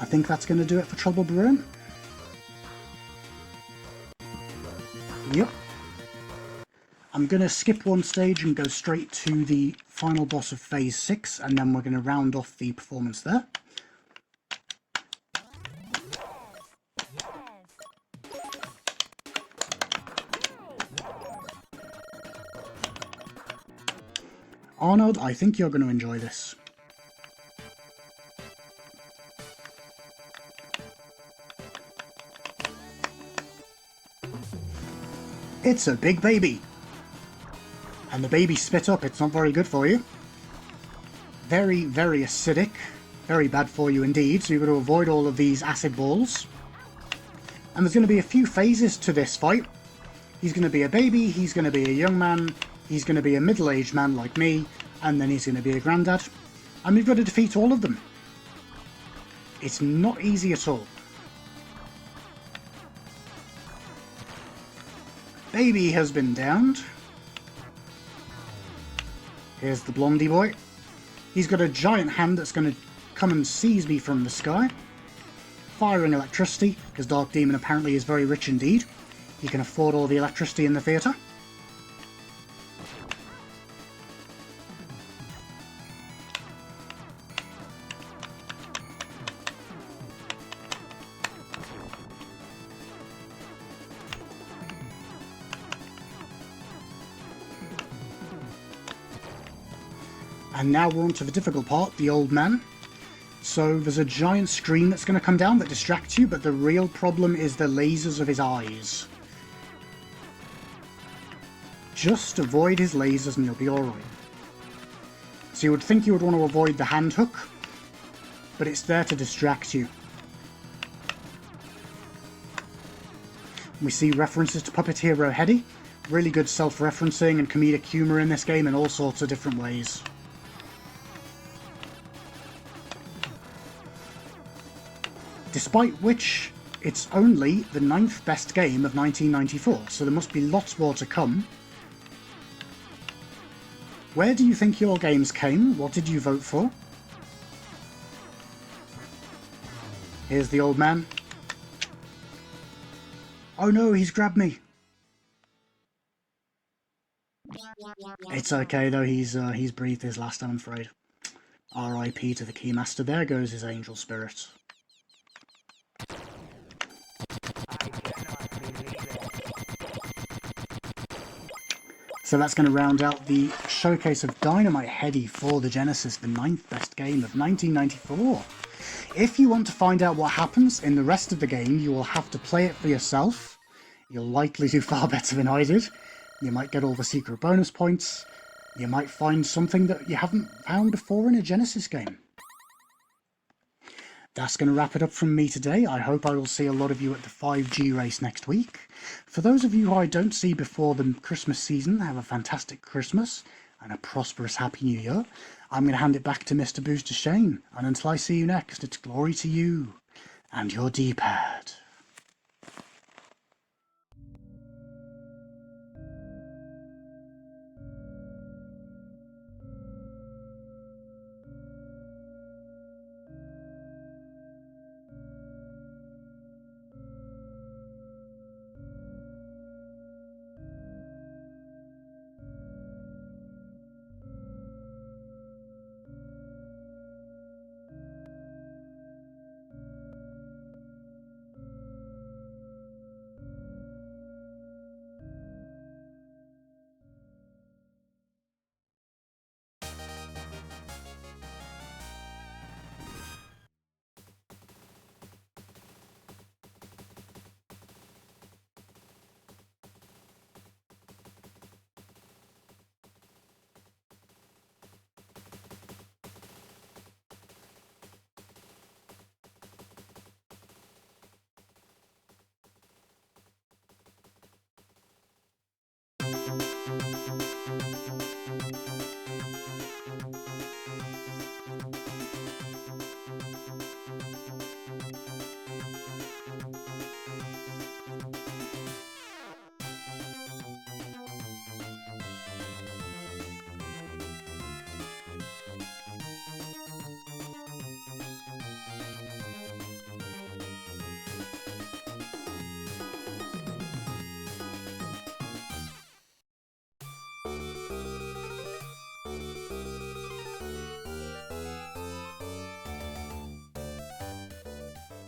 I think that's going to do it for Trouble Brewing. Yep. I'm going to skip one stage and go straight to the final boss of Phase 6, and then we're going to round off the performance there. Arnold, I think you're going to enjoy this. It's a big baby. And the baby spit up, it's not very good for you. Very, very acidic. Very bad for you indeed, so you've got to avoid all of these acid balls. And there's going to be a few phases to this fight. He's going to be a baby, he's going to be a young man, he's going to be a middle-aged man like me, and then he's going to be a granddad. And we've got to defeat all of them. It's not easy at all. Baby has been downed. Here's the blondie boy. He's got a giant hand that's going to come and seize me from the sky. Firing electricity, because Dark Demon apparently is very rich indeed. He can afford all the electricity in the theatre. And now we're on to the difficult part, the old man. So there's a giant screen that's going to come down that distracts you, but the real problem is the lasers of his eyes. Just avoid his lasers and you'll be alright. So you would think you would want to avoid the hand hook, but it's there to distract you. We see references to Puppet Hero Heady. Really good self-referencing and comedic humour in this game in all sorts of different ways. Despite which, it's only the 9th best game of 1994, so there must be lots more to come. Where do you think your games came? What did you vote for? Here's the old man. Oh no, he's grabbed me. It's okay though, he's breathed his last, I'm afraid. R.I.P. to the Keymaster. There goes his angel spirit. So that's going to round out the showcase of Dynamite Headdy for the Genesis, the 9th best game of 1994. If you want to find out what happens in the rest of the game, you will have to play it for yourself. You'll likely do far better than I did. You might get all the secret bonus points. You might find something that you haven't found before in a Genesis game. That's going to wrap it up from me today. I hope I will see a lot of you at the 5G race next week. For those of you who I don't see before the Christmas season, have a fantastic Christmas and a prosperous Happy New Year. I'm going to hand it back to Mr. Booster Shane, and until I see you next, it's glory to you and your D-pad.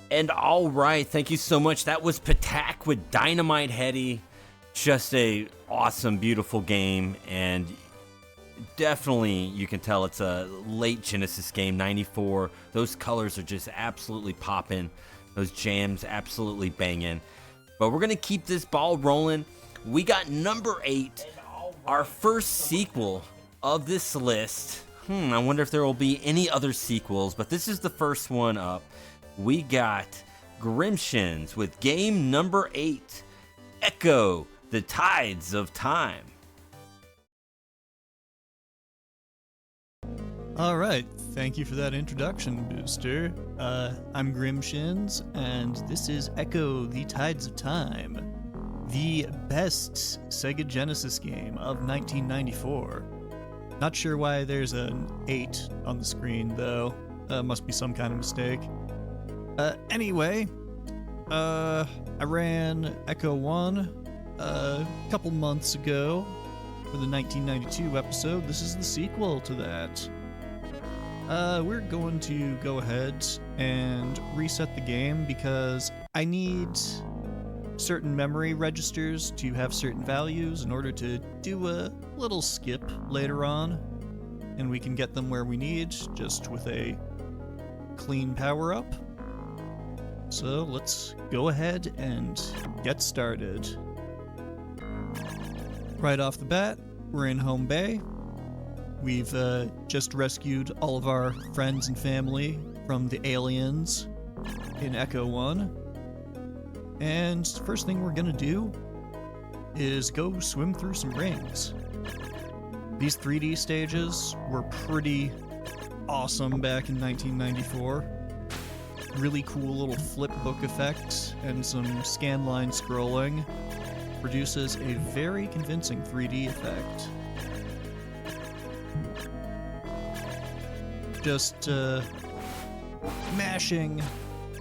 And all right, thank you so much. That was Patak with Dynamite Headdy. Just a awesome, beautiful game, and definitely you can tell it's a late Genesis game, 94. Those colors are just absolutely popping. Those jams absolutely banging. But we're going to keep this ball rolling. We got number 8, our first sequel of this list. I wonder if there will be any other sequels, but this is the first one up. We got Grimshins with game number 8, Echo, the Tides of Time. All right, thank you for that introduction, Booster. I'm Grimshins, and this is Echo, the Tides of Time, the best Sega Genesis game of 1994. Not sure why there's an 8 on the screen, though. Must be some kind of mistake. Anyway, I ran Echo 1 a couple months ago for the 1992 episode. This is the sequel to that. We're going to go ahead and reset the game because I need certain memory registers to have certain values in order to do a little skip later on, and we can get them where we need just with a clean power-up. So let's go ahead and get started. Right off the bat, we're in Home Bay. We've just rescued all of our friends and family from the aliens in Echo 1. And first thing we're gonna do is go swim through some rings. These 3D stages were pretty awesome back in 1994. Really cool little flip book effect and some scanline scrolling produces a very convincing 3D effect. Just mashing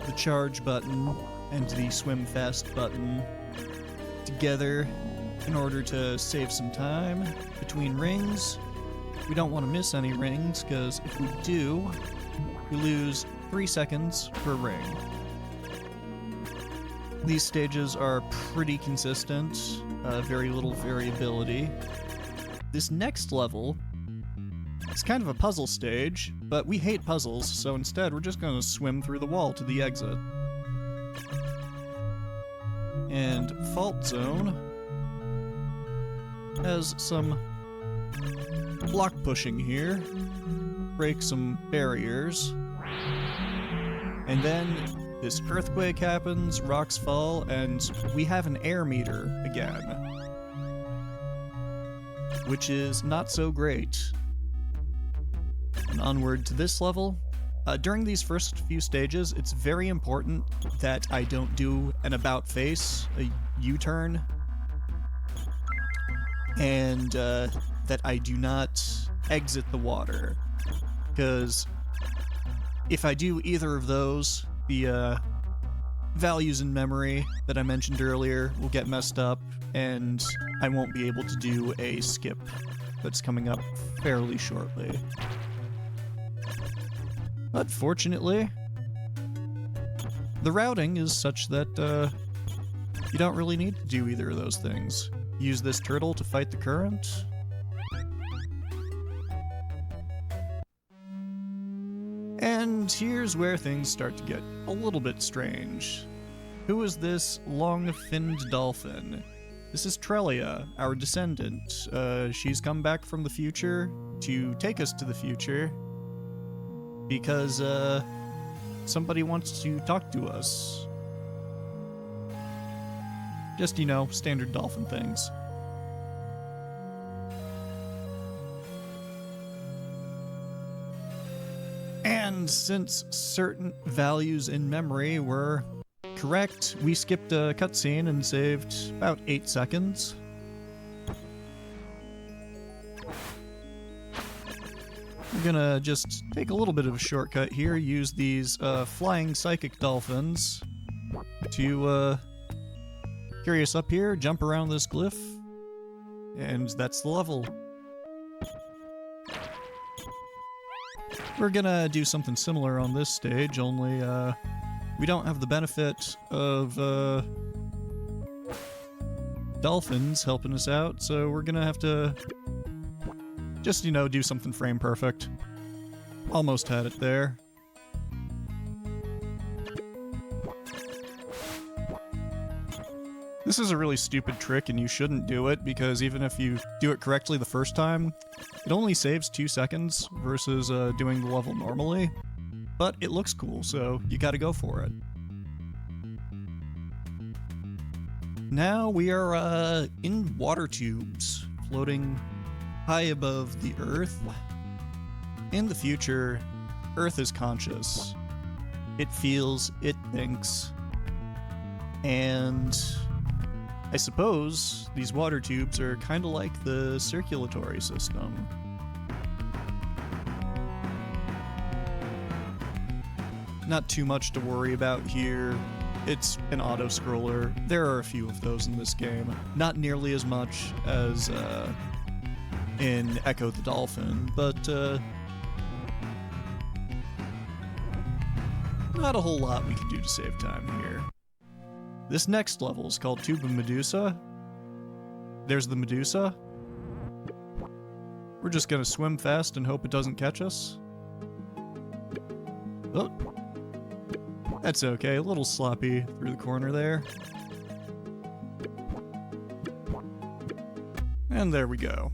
the charge button and the swim fast button together in order to save some time between rings. We don't want to miss any rings, because if we do, we lose 3 seconds per ring. These stages are pretty consistent, very little variability. This next level is kind of a puzzle stage, but we hate puzzles, so instead we're just going to swim through the wall to the exit. And Fault Zone has some block pushing here, break some barriers, and then this earthquake happens, rocks fall, and we have an air meter again, which is not so great. And onward to this level. During these first few stages, it's very important that I don't do an about face, a U-turn, and that I do not exit the water, because if I do either of those, the values in memory that I mentioned earlier will get messed up, and I won't be able to do a skip that's coming up fairly shortly. But fortunately, the routing is such that you don't really need to do either of those things. Use this turtle to fight the current. And here's where things start to get a little bit strange. Who is this long-finned dolphin? This is Trelia, our descendant. She's come back from the future to take us to the future because somebody wants to talk to us. Just, you know, standard dolphin things. And since certain values in memory were correct, we skipped a cutscene and saved about 8 seconds. We're gonna just take a little bit of a shortcut here, use these flying psychic dolphins to carry us up here, jump around this glyph, and that's the level. We're gonna do something similar on this stage, only we don't have the benefit of dolphins helping us out, so we're gonna have to just, you know, do something frame perfect. Almost had it there. This is a really stupid trick and you shouldn't do it, because even if you do it correctly the first time, it only saves 2 seconds versus doing the level normally. But it looks cool, so you gotta go for it. Now we are in water tubes, floating high above the Earth. In the future, Earth is conscious. It feels, it thinks, and I suppose these water tubes are kind of like the circulatory system. Not too much to worry about here. It's an auto-scroller. There are a few of those in this game. Not nearly as much as in Echo the Dolphin, but not a whole lot we can do to save time here. This next level is called Tube of Medusa. There's the Medusa. We're just gonna swim fast and hope it doesn't catch us. Oh. That's okay, a little sloppy through the corner there. And there we go.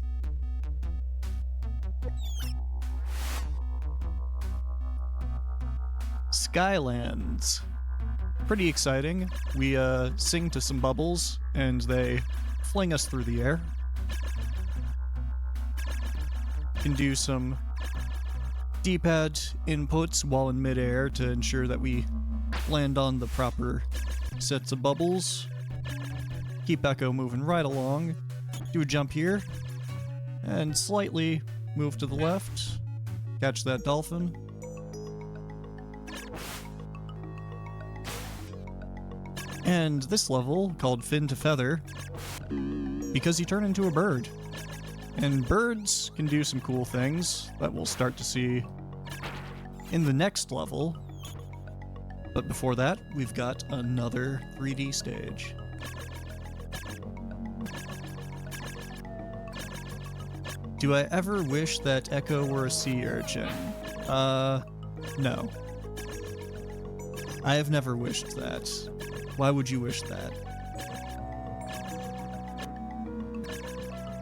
Skylands. Pretty exciting. We sing to some bubbles, and they fling us through the air. Can do some D-pad inputs while in midair to ensure that we land on the proper sets of bubbles. Keep Echo moving right along. Do a jump here, and slightly move to the left. Catch that dolphin. And this level, called Fin to Feather, because you turn into a bird. And birds can do some cool things that we'll start to see in the next level. But before that, we've got another 3D stage. Do I ever wish that Echo were a sea urchin? No. I have never wished that. Why would you wish that?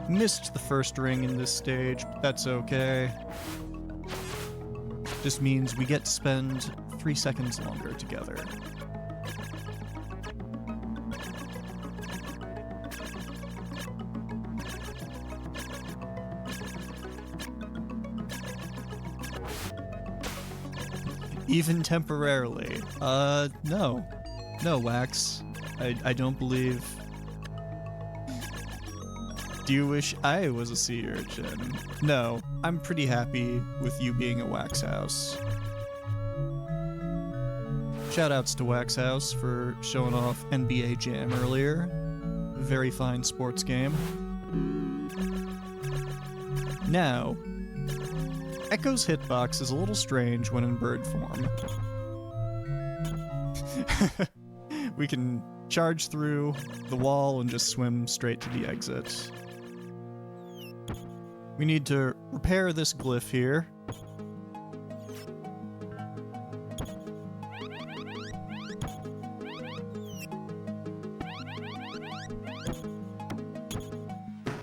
Missed the first ring in this stage, but that's okay. This means we get to spend 3 seconds longer together. Even temporarily. No. No, Wax. I don't believe... Do you wish I was a sea urchin? No, I'm pretty happy with you being a Wax House. Shoutouts to Wax House for showing off NBA Jam earlier. Very fine sports game. Now, Echo's hitbox is a little strange when in bird form. We can charge through the wall and just swim straight to the exit. We need to repair this glyph here.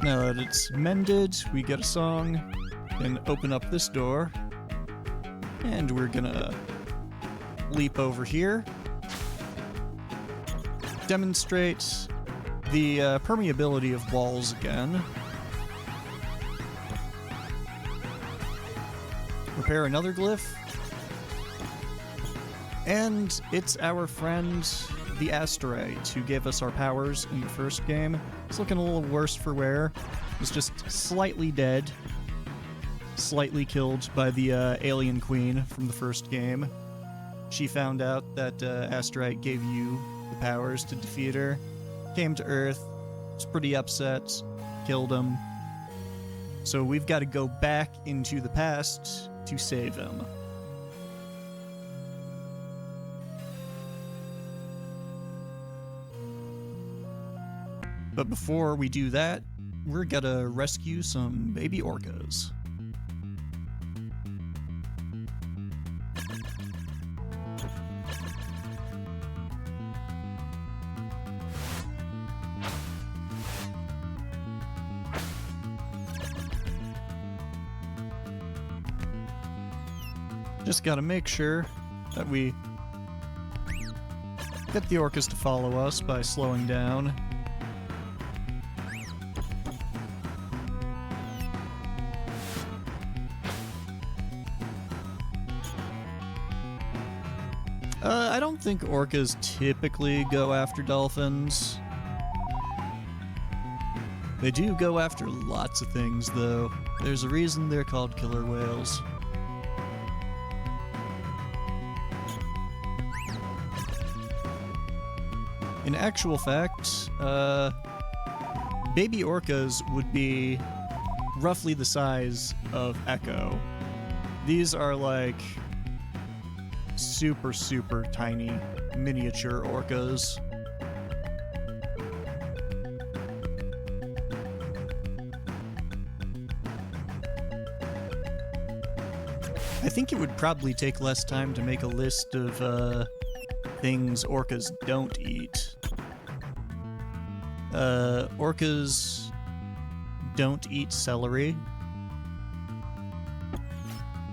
Now that it's mended, we get a song and open up this door. And we're gonna leap over here. Demonstrate the permeability of walls again. Repair another glyph. And it's our friend, the Asteroid, who gave us our powers in the first game. It's looking a little worse for wear. It's just slightly dead. Slightly killed by the alien queen from the first game. She found out that Asteroid gave you the powers to defeat her. Came to Earth. Was pretty upset. Killed him. So we've got to go back into the past to save him. But before we do that, we're gonna rescue some baby orcas. Just gotta make sure that we get the orcas to follow us by slowing down. I don't think orcas typically go after dolphins. They do go after lots of things, though. There's a reason they're called killer whales. In actual fact, baby orcas would be roughly the size of Echo. These are like super, super tiny miniature orcas. I think it would probably take less time to make a list of things orcas don't eat. Orcas don't eat celery.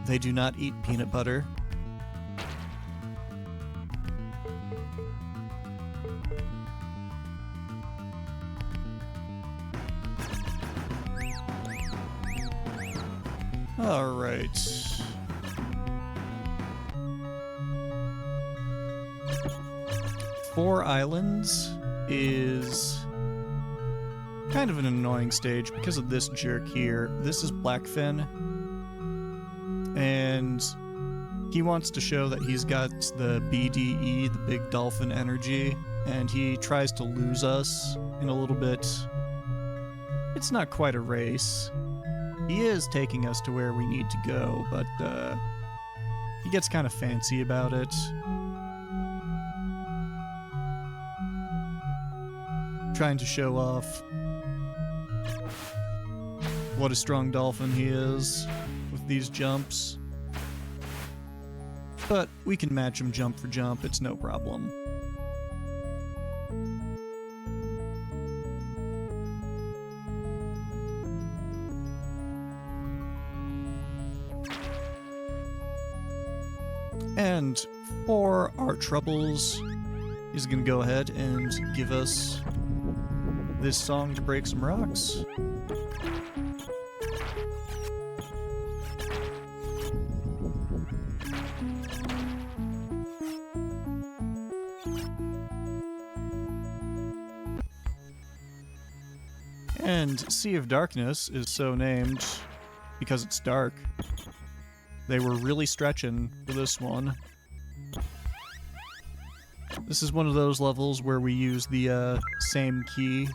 They do not eat peanut butter. All right. Four Islands is kind of an annoying stage because of this jerk here. This is Blackfin, and he wants to show that he's got the BDE, the big dolphin energy, and he tries to lose us in a little bit. It's not quite a race. He is taking us to where we need to go, but he gets kind of fancy about it. Trying to show off what a strong dolphin he is with these jumps. But we can match him jump for jump, it's no problem. And for our troubles, he's gonna go ahead and give us this song to break some rocks. And Sea of Darkness is so named because it's dark. They were really stretching for this one. This is one of those levels where we use the same key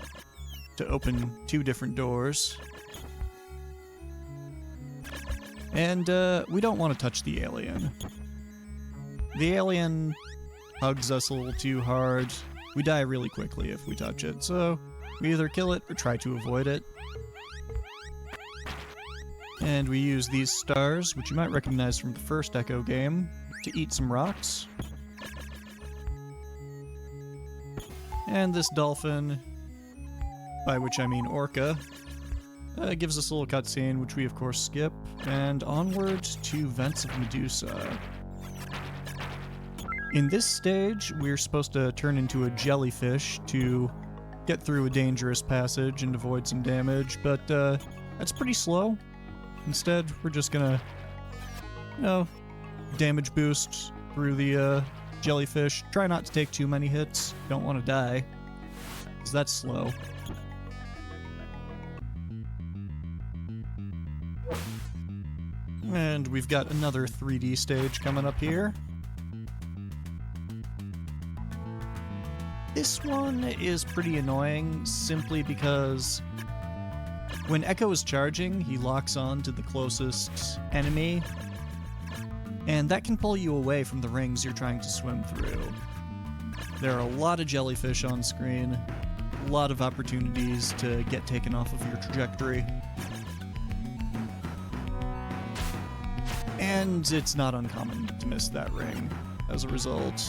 to open 2 different doors. And we don't want to touch the alien. The alien hugs us a little too hard. We die really quickly if we touch it, so we either kill it or try to avoid it. And we use these stars, which you might recognize from the first Echo game, to eat some rocks. And this dolphin, by which I mean orca, gives us a little cutscene, which we of course skip, and onward to Vents of Medusa. In this stage, we're supposed to turn into a jellyfish to get through a dangerous passage and avoid some damage, but that's pretty slow. Instead, we're just gonna, damage boost through the jellyfish. Try not to take too many hits. Don't want to die, because that's slow. And we've got another 3D stage coming up here. This one is pretty annoying simply because when Echo is charging, he locks on to the closest enemy, and that can pull you away from the rings you're trying to swim through. There are a lot of jellyfish on screen, a lot of opportunities to get taken off of your trajectory. And it's not uncommon to miss that ring as a result.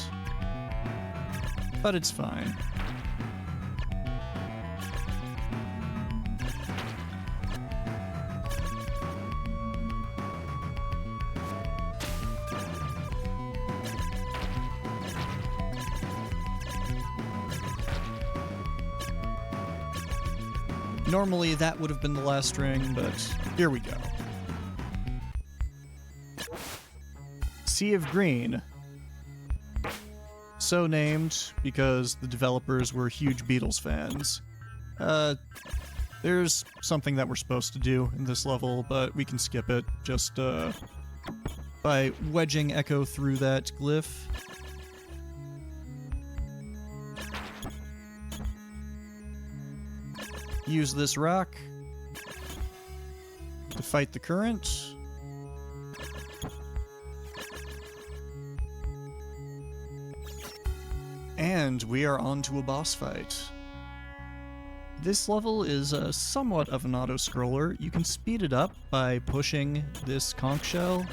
But it's fine. Normally that would have been the last ring, but here we go. Sea of Green. So named because the developers were huge Beatles fans. There's something that we're supposed to do in this level, but we can skip it just by wedging Echo through that glyph. Use this rock to fight the current. And we are on to a boss fight. This level is somewhat of an auto-scroller. You can speed it up by pushing this conch shell.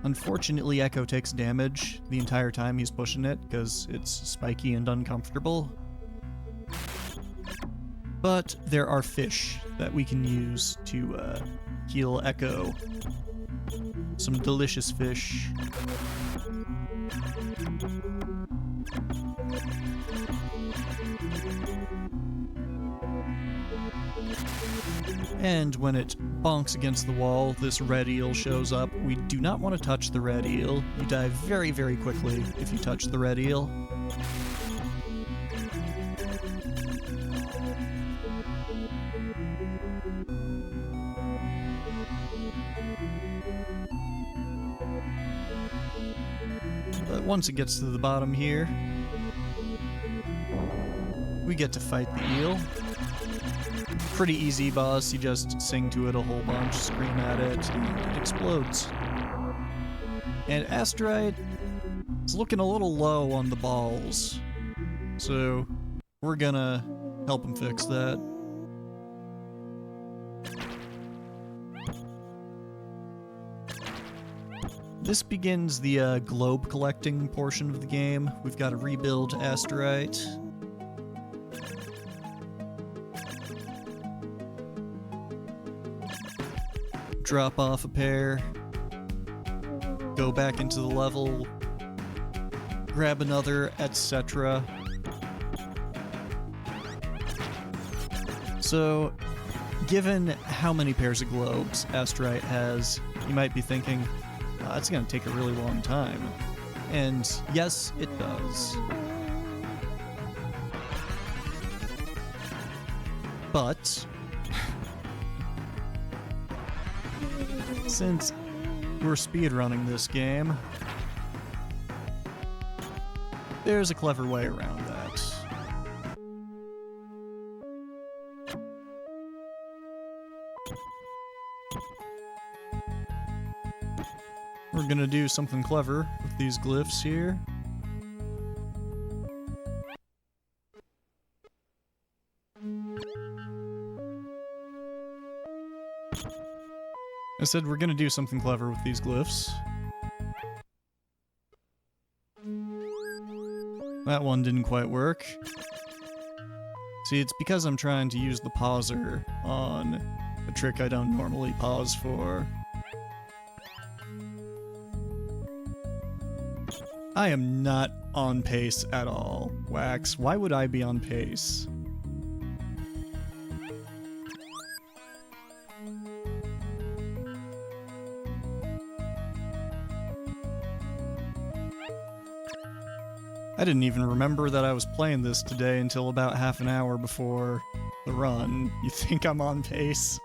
Unfortunately, Echo takes damage the entire time he's pushing it because it's spiky and uncomfortable. But there are fish that we can use to heal Echo. Some delicious fish. And when it bonks against the wall, this red eel shows up. We do not want to touch the red eel. You die very, very quickly if you touch the red eel. But once it gets to the bottom here, we get to fight the eel. Pretty easy boss, you just sing to it a whole bunch, scream at it, and it explodes. And Asterite is looking a little low on the balls, so we're gonna help him fix that. This begins the globe collecting portion of the game. We've got to rebuild Asterite. Drop off a pair. Go back into the level. Grab another, etc. So, given how many pairs of globes Asterite has, you might be thinking, it's going to take a really long time. And yes, it does. But since we're speedrunning this game, there's a clever way around that. We're gonna do something clever with these glyphs here. I said we're gonna do something clever with these glyphs. That one didn't quite work. See, it's because I'm trying to use the pauser on a trick I don't normally pause for. I am not on pace at all. Wax, why would I be on pace? I didn't even remember that I was playing this today until about half an hour before the run. You think I'm on pace?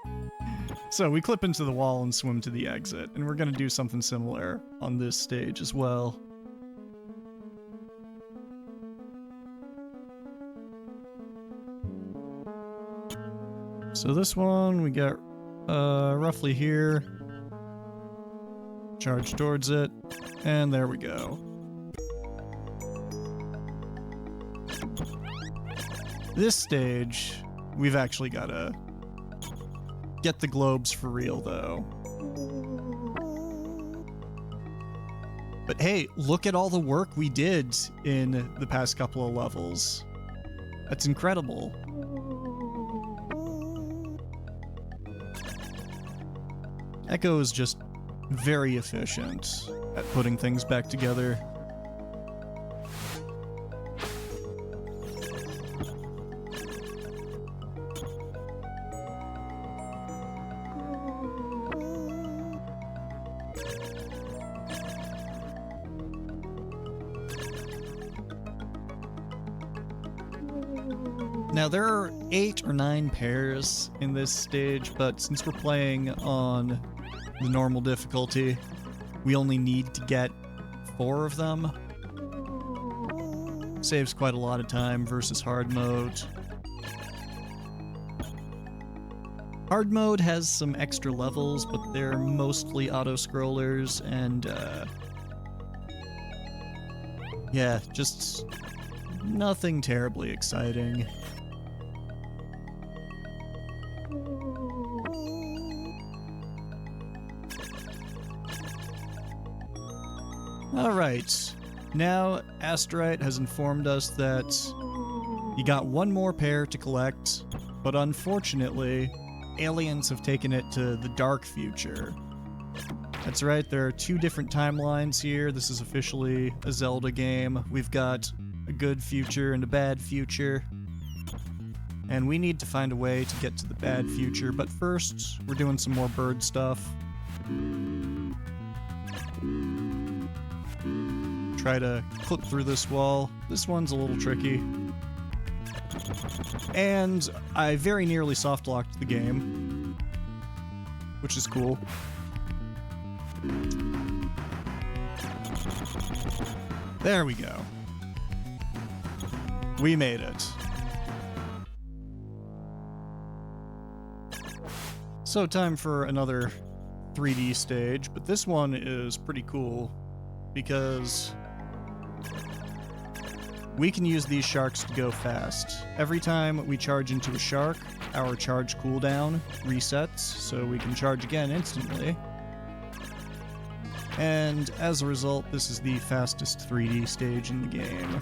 So we clip into the wall and swim to the exit, and we're gonna do something similar on this stage as well. So this one, we got roughly here. Charge towards it, and there we go. This stage, we've actually got to get the globes for real, though. But hey, look at all the work we did in the past couple of levels. That's incredible. Echo is just very efficient at putting things back together. Now, there are 8 or 9 pairs in this stage, but since we're playing on the normal difficulty, we only need to get 4 of them. Saves quite a lot of time versus hard mode. Hard mode has some extra levels, but they're mostly auto-scrollers, and yeah, just nothing terribly exciting. Alright, now Asterite has informed us that you got 1 more pair to collect, but unfortunately, aliens have taken it to the dark future. That's right, there are 2 different timelines here. This is officially a Zelda game. We've got a good future and a bad future. And we need to find a way to get to the bad future, but first, we're doing some more bird stuff. Try to clip through this wall. This one's a little tricky. And I very nearly soft-locked the game, which is cool. There we go. We made it. So time for another 3D stage, but this one is pretty cool because we can use these sharks to go fast. Every time we charge into a shark, our charge cooldown resets, so we can charge again instantly. And as a result, this is the fastest 3D stage in the game.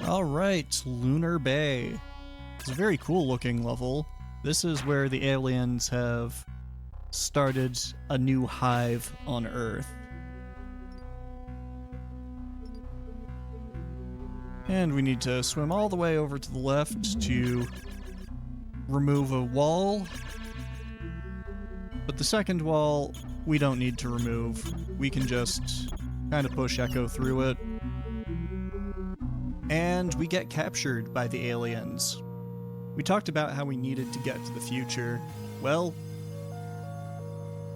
Alright, Lunar Bay. It's a very cool looking level. This is where the aliens have started a new hive on Earth. And we need to swim all the way over to the left to remove a wall. But the second wall, we don't need to remove. We can just kind of push Echo through it. And we get captured by the aliens. We talked about how we needed to get to the future. Well,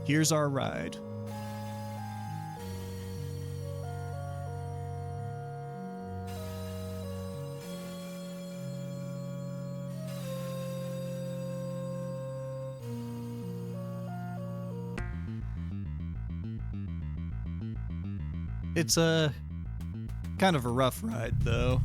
here's our ride. It's kind of a rough ride, though.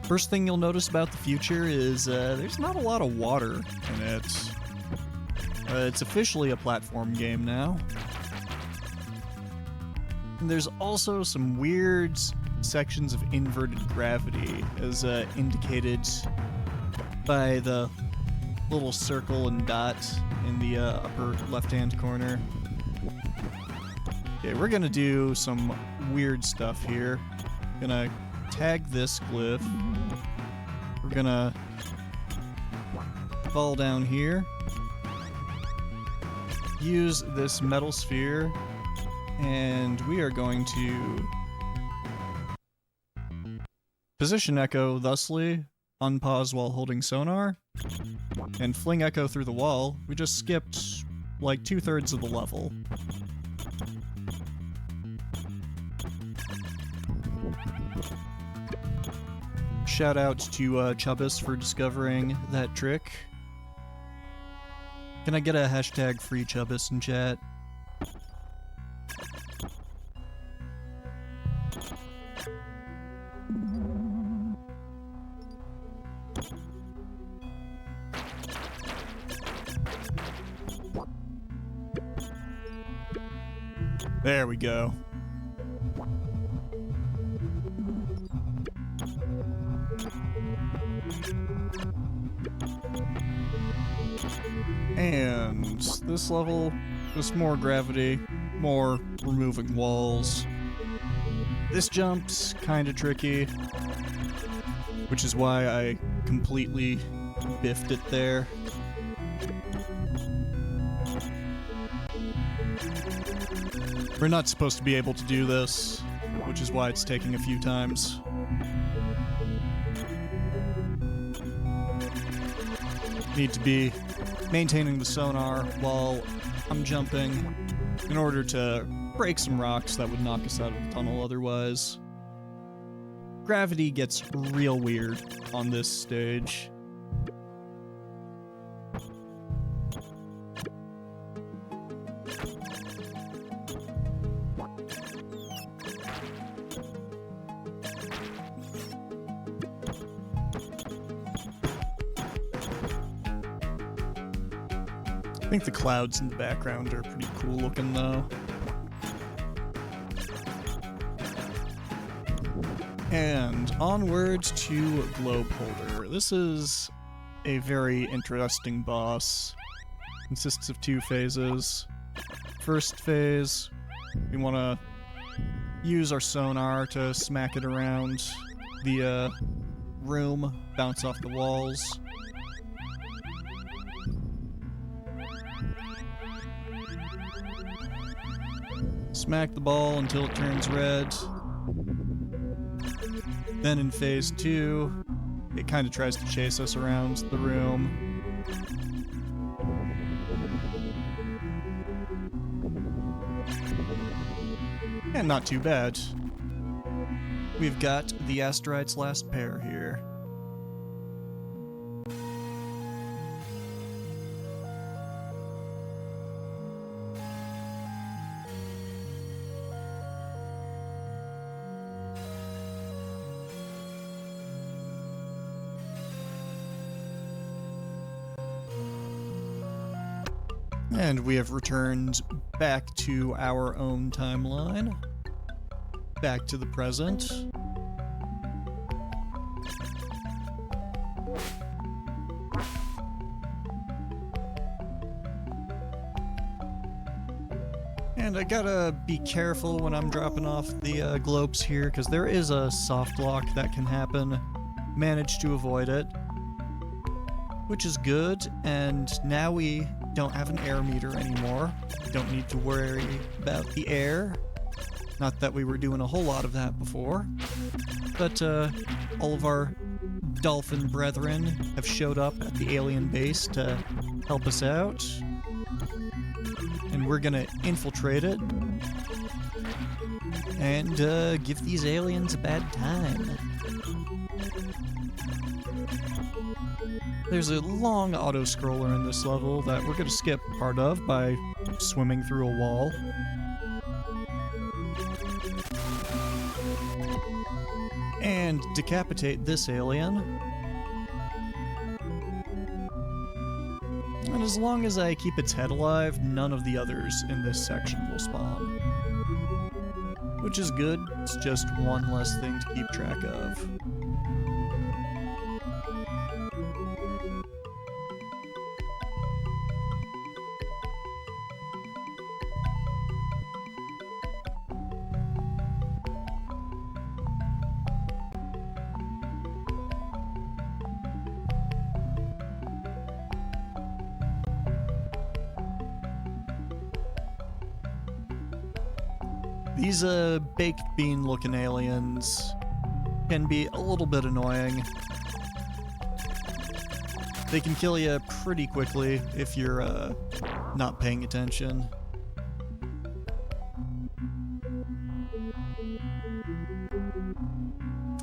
First thing you'll notice about the future is there's not a lot of water in it. It's officially a platform game now. And there's also some weird sections of inverted gravity, as indicated by the little circle and dot in the upper left-hand corner. Okay, we're gonna do some weird stuff here. Gonna tag this glyph. We're gonna fall down here. Use this metal sphere, and we are going to position Echo thusly, unpause while holding sonar, and fling Echo through the wall. We just skipped like 2/3 of the level. Shout out to Chubbis for discovering that trick. Can I get a hashtag free Chubbis in chat? There we go. And this level, just more gravity, more removing walls. This jump's kinda tricky, which is why I completely biffed it there. We're not supposed to be able to do this, which is why it's taking a few times. Need to be maintaining the sonar while I'm jumping in order to break some rocks that would knock us out of the tunnel otherwise. Gravity gets real weird on this stage. I think the clouds in the background are pretty cool looking though. And onwards to Globe Holder. This is a very interesting boss. Consists of 2 phases. First phase, we want to use our sonar to smack it around the room, bounce off the walls. Smack the ball until it turns red. Then in phase 2, it kind of tries to chase us around the room. And not too bad. We've got the asteroid's last pair here. And we have returned back to our own timeline. Back to the present. And I gotta be careful when I'm dropping off the globes here, because there is a soft lock that can happen. Managed to avoid it, which is good, and now we don't have an air meter anymore. Don't need to worry about the air. Not that we were doing a whole lot of that before, but all of our dolphin brethren have showed up at the alien base to help us out, and we're gonna infiltrate it and give these aliens a bad time. There's a long auto-scroller in this level that we're gonna skip part of by swimming through a wall. And decapitate this alien. And as long as I keep its head alive, none of the others in this section will spawn. Which is good, it's just one less thing to keep track of. These baked bean looking aliens can be a little bit annoying. They can kill you pretty quickly if you're not paying attention.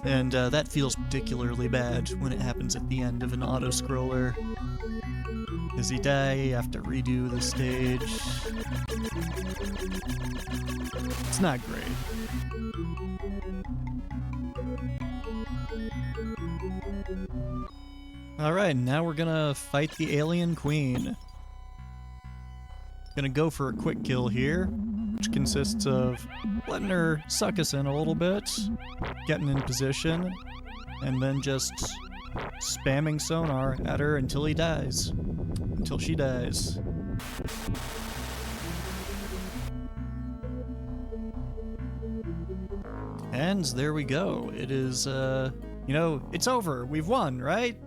And that feels particularly bad when it happens at the end of an auto-scroller. As you die, you have to redo the stage. It's not great. Alright, now we're gonna fight the alien queen. Gonna go for a quick kill here, which consists of letting her suck us in a little bit, getting in position, and then just spamming sonar at her until he dies. Until she dies. And there we go. It is, it's over. We've won, right?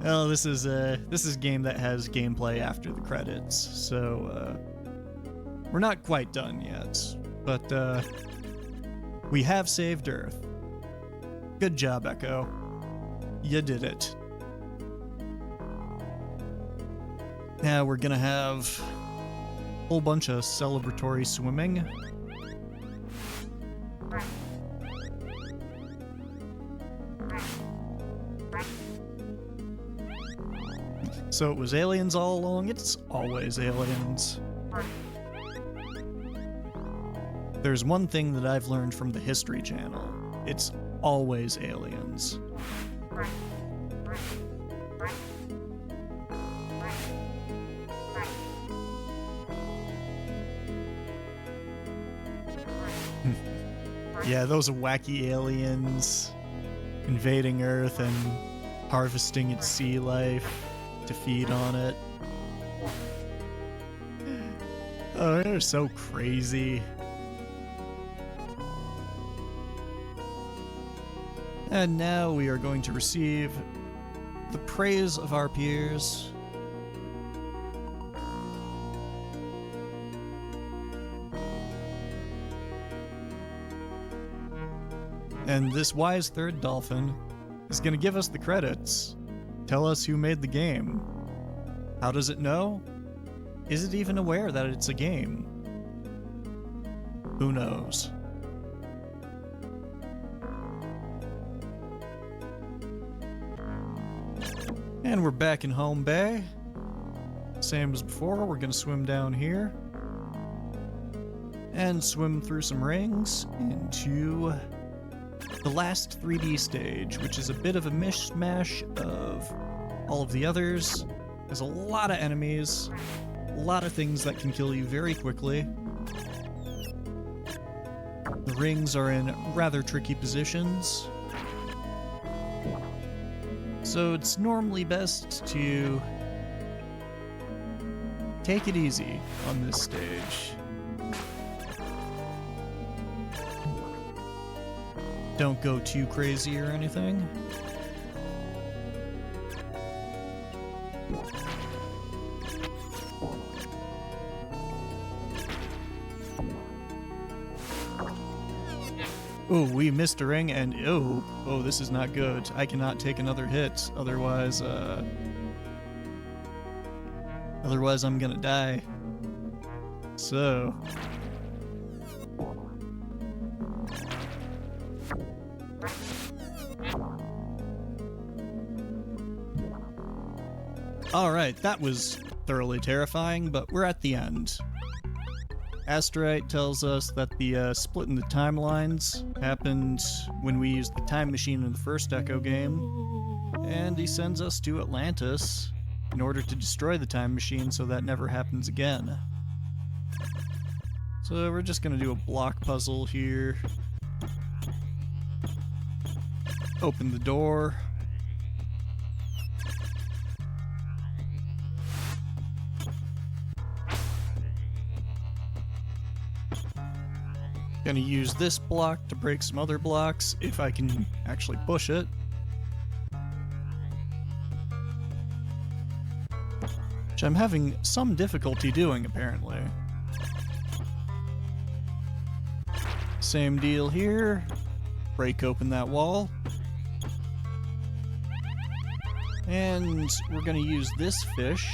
Well, this is a game that has gameplay after the credits, so we're not quite done yet. But we have saved Earth. Good job, Echo. You did it. Now we're gonna have a whole bunch of celebratory swimming. So it was aliens all along. It's always aliens. There's one thing that I've learned from the History Channel. It's always aliens. Yeah, those wacky aliens invading Earth and harvesting its sea life to feed on it. Oh, they're so crazy. And now we are going to receive the praise of our peers. And this wise third dolphin is going to give us the credits, tell us who made the game. How does it know? Is it even aware that it's a game? Who knows? And we're back in home bay. Same as before, we're gonna swim down here. And swim through some rings into the last 3D stage, which is a bit of a mishmash of all of the others. There's a lot of enemies, a lot of things that can kill you very quickly. The rings are in rather tricky positions, so it's normally best to take it easy on this stage. Don't go too crazy or anything. Oh, we missed a ring, and oh, this is not good. I cannot take another hit, otherwise I'm gonna die. So, alright, that was thoroughly terrifying, but we're at the end. Asterite tells us that the split in the timelines happened when we used the time machine in the first Echo game, and he sends us to Atlantis in order to destroy the time machine so that never happens again. So we're just gonna do a block puzzle here. Open the door. Gonna use this block to break some other blocks, if I can actually push it. Which I'm having some difficulty doing, apparently. Same deal here. Break open that wall. And we're gonna use this fish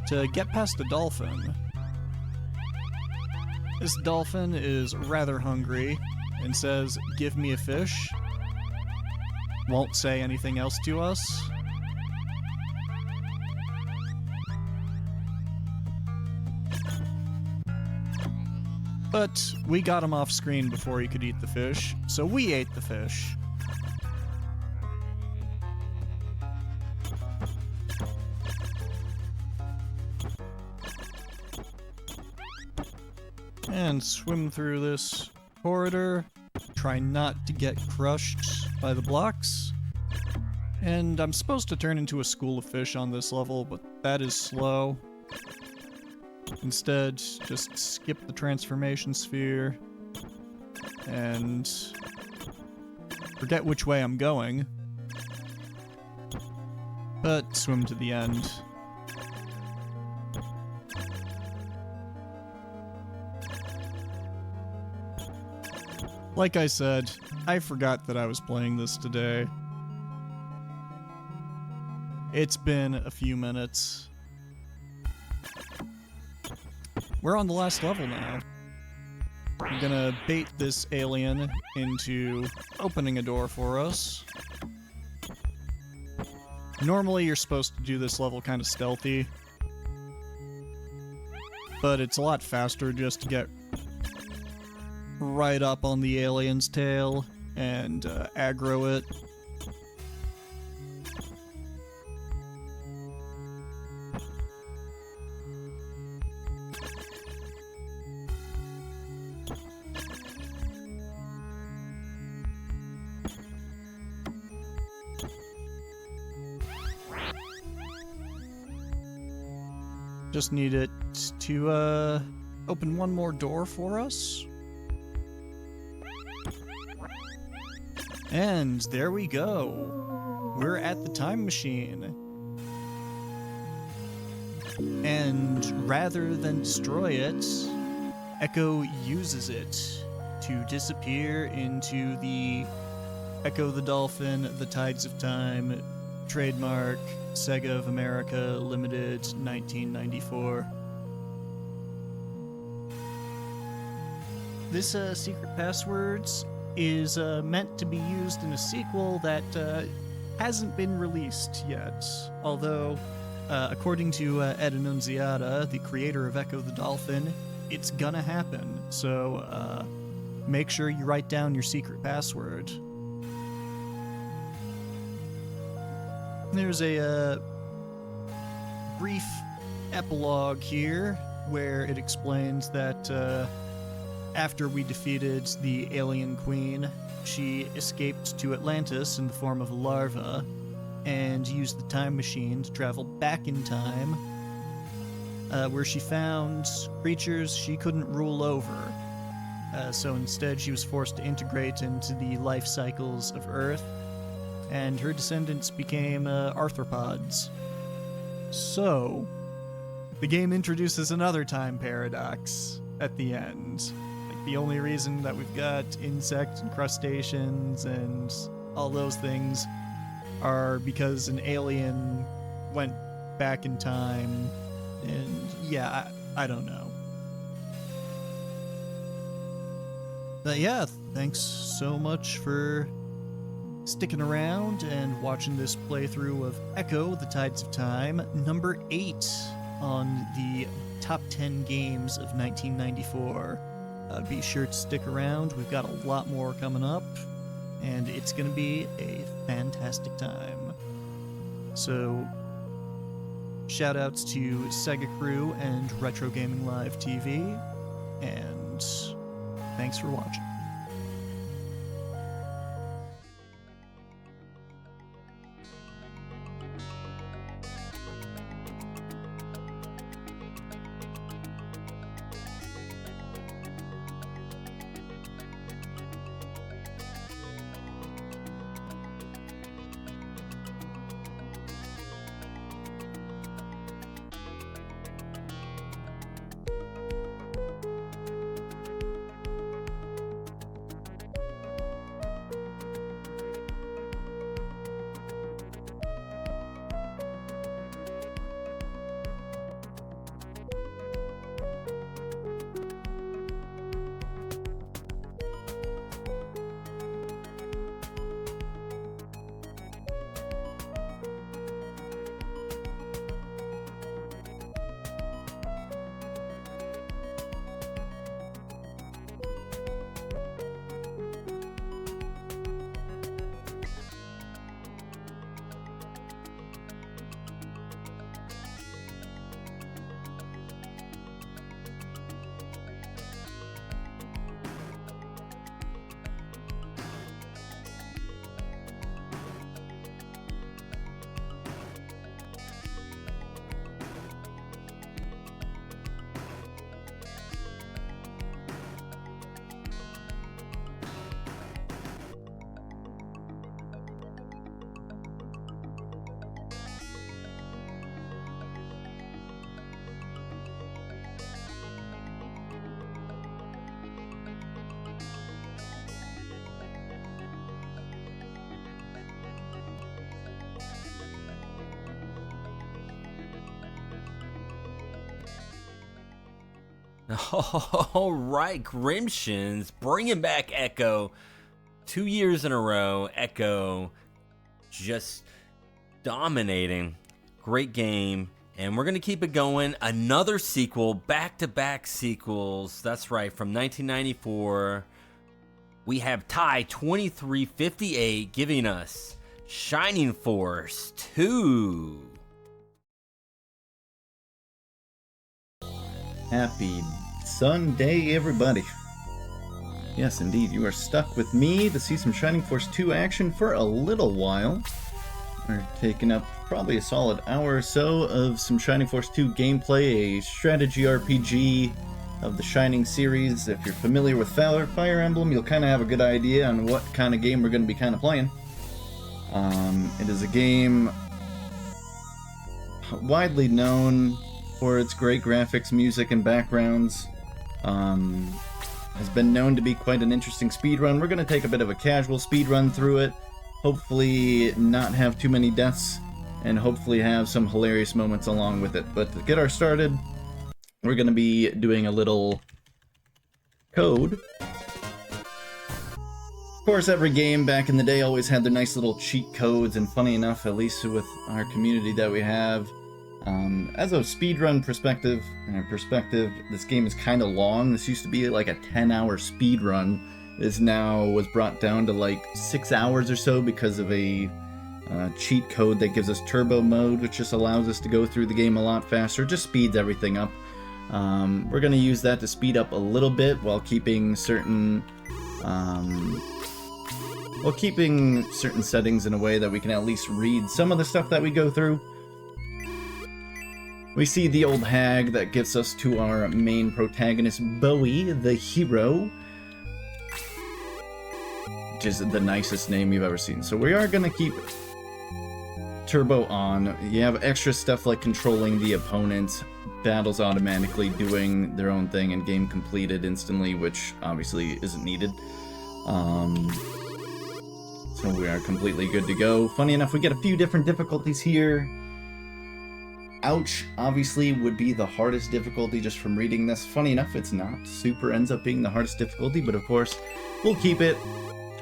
to get past the dolphin. This dolphin is rather hungry and says, "Give me a fish." Won't say anything else to us. But we got him off screen before he could eat the fish, so we ate the fish. And swim through this corridor. Try not to get crushed by the blocks. And I'm supposed to turn into a school of fish on this level, but that is slow. Instead, just skip the transformation sphere and forget which way I'm going. But swim to the end. Like I said, I forgot that I was playing this today. It's been a few minutes. We're on the last level now. I'm gonna bait this alien into opening a door for us. Normally you're supposed to do this level kind of stealthy, but it's a lot faster just to get right up on the alien's tail and aggro it. Just need it to open one more door for us. And there we go. We're at the time machine. And rather than destroy it, Echo uses it to disappear into the Echo the Dolphin, The Tides of Time, trademark, Sega of America, Limited, 1994. This secret passwords is meant to be used in a sequel that hasn't been released yet, although according to Ed Annunziata, the creator of Echo the Dolphin, it's gonna happen, so make sure you write down your secret password. There's a brief epilogue here where it explains that after we defeated the alien queen, she escaped to Atlantis in the form of a larva and used the time machine to travel back in time, where she found creatures she couldn't rule over. So instead, she was forced to integrate into the life cycles of Earth, and her descendants became arthropods. So, the game introduces another time paradox at the end. Like, the only reason that we've got insects and crustaceans and all those things are because an alien went back in time, and yeah, I don't know. But yeah, thanks so much for sticking around and watching this playthrough of Echo, The Tides of Time, number 8 on the top 10 games of 1994. Be sure to stick around, we've got a lot more coming up, and it's going to be a fantastic time. So, shoutouts to Sega Crew and Retro Gaming Live TV, and thanks for watching. All right, Grimshins, bringing back Echo 2 years in a row. Echo just dominating. Great game. And we're going to keep it going. Another sequel, back-to-back sequels. That's right, from 1994. We have Ty 2358 giving us Shining Force 2. Happy Sunday, everybody. Yes, indeed, you are stuck with me to see some Shining Force 2 action for a little while. We're taking up probably a solid hour or so of some Shining Force 2 gameplay, a strategy RPG of the Shining series. If you're familiar with Fire Emblem, you'll kind of have a good idea on what kind of game we're going to be kind of playing. It is a game widely known for its great graphics, music, and backgrounds. has been known to be quite an interesting speedrun. We're going to take a bit of a casual speedrun through it, hopefully not have too many deaths, and hopefully have some hilarious moments along with it. But to get our started, we're going to be doing a little code. Of course, every game back in the day always had their nice little cheat codes, and funny enough, at least with our community that we have, as a speedrun perspective, this game is kind of long. This used to be like a 10-hour speedrun. This now was brought down to like 6 hours or so because of a cheat code that gives us turbo mode, which just allows us to go through the game a lot faster, just speeds everything up. We're going to use that to speed up a little bit while keeping certain settings in a way that we can at least read some of the stuff that we go through. We see the old hag that gets us to our main protagonist, Bowie, the hero, which is the nicest name you've ever seen. So we are going to keep turbo on. You have extra stuff like controlling the opponents, battles automatically doing their own thing, and game completed instantly, which obviously isn't needed. So we are completely good to go. Funny enough, we get a few different difficulties here. Ouch, obviously, would be the hardest difficulty just from reading this. Funny enough, it's not. Super ends up being the hardest difficulty, but of course, we'll keep it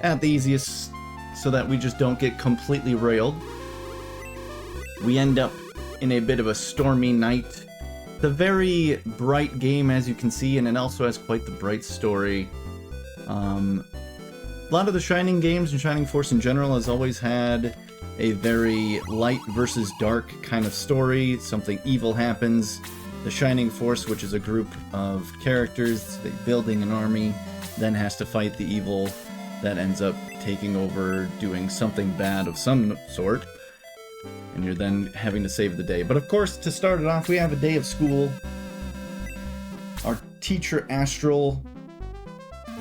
at the easiest so that we just don't get completely railed. We end up in a bit of a stormy night. It's a very bright game, as you can see, and it also has quite the bright story. A lot of the Shining games and Shining Force in general has always had a very light versus dark kind of story. Something evil happens. The Shining Force, which is a group of characters, building an army, then has to fight the evil that ends up taking over, doing something bad of some sort. And you're then having to save the day. But of course, to start it off, we have a day of school. Our teacher, Astral,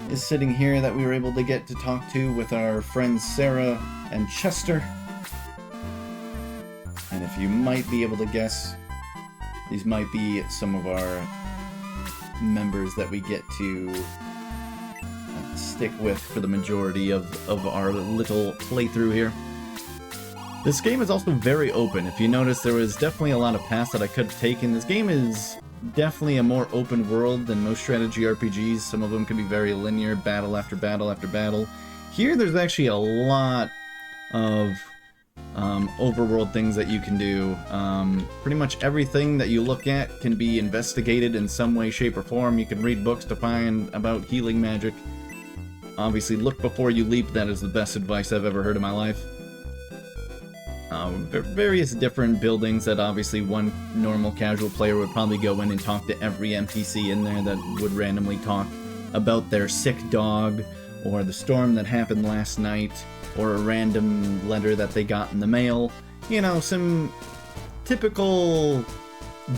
is sitting here that we were able to get to talk to with our friends Sarah and Chester. And if you might be able to guess, these might be some of our members that we get to stick with for the majority of our little playthrough here. This game is also very open. If you notice, there was definitely a lot of paths that I could have taken. This game is definitely a more open world than most strategy RPGs. Some of them can be very linear, battle after battle after battle. Here, there's actually a lot of overworld things that you can do. Pretty much everything that you look at can be investigated in some way, shape, or form. You can read books to find about healing magic. Obviously, look before you leap. That is the best advice I've ever heard in my life. Various different buildings that obviously one normal casual player would probably go in and talk to every NPC in there that would randomly talk about their sick dog, or the storm that happened last night, or a random letter that they got in the mail. You know, some typical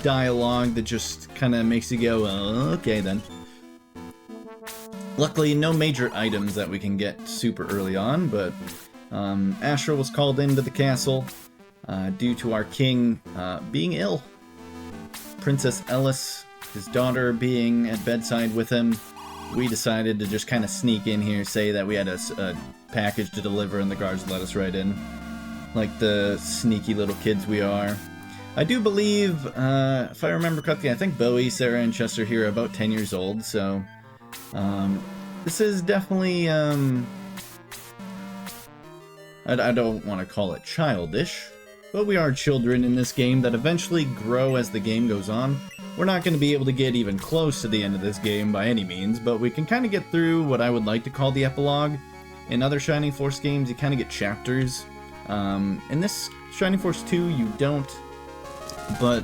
dialogue that just kind of makes you go, okay then. Luckily, no major items that we can get super early on, but Asher was called into the castle due to our king being ill. Princess Ellis, his daughter, being at bedside with him. We decided to just kind of sneak in here, say that we had a package to deliver, and the guards let us right in. Like the sneaky little kids we are. I do believe, if I remember correctly, I think Bowie, Sarah, and Chester here are about 10 years old, so this is definitely, I don't want to call it childish, but we are children in this game that eventually grow as the game goes on. We're not going to be able to get even close to the end of this game by any means, but we can kind of get through what I would like to call the epilogue. In other Shining Force games, you kind of get chapters. In this Shining Force 2, you don't, but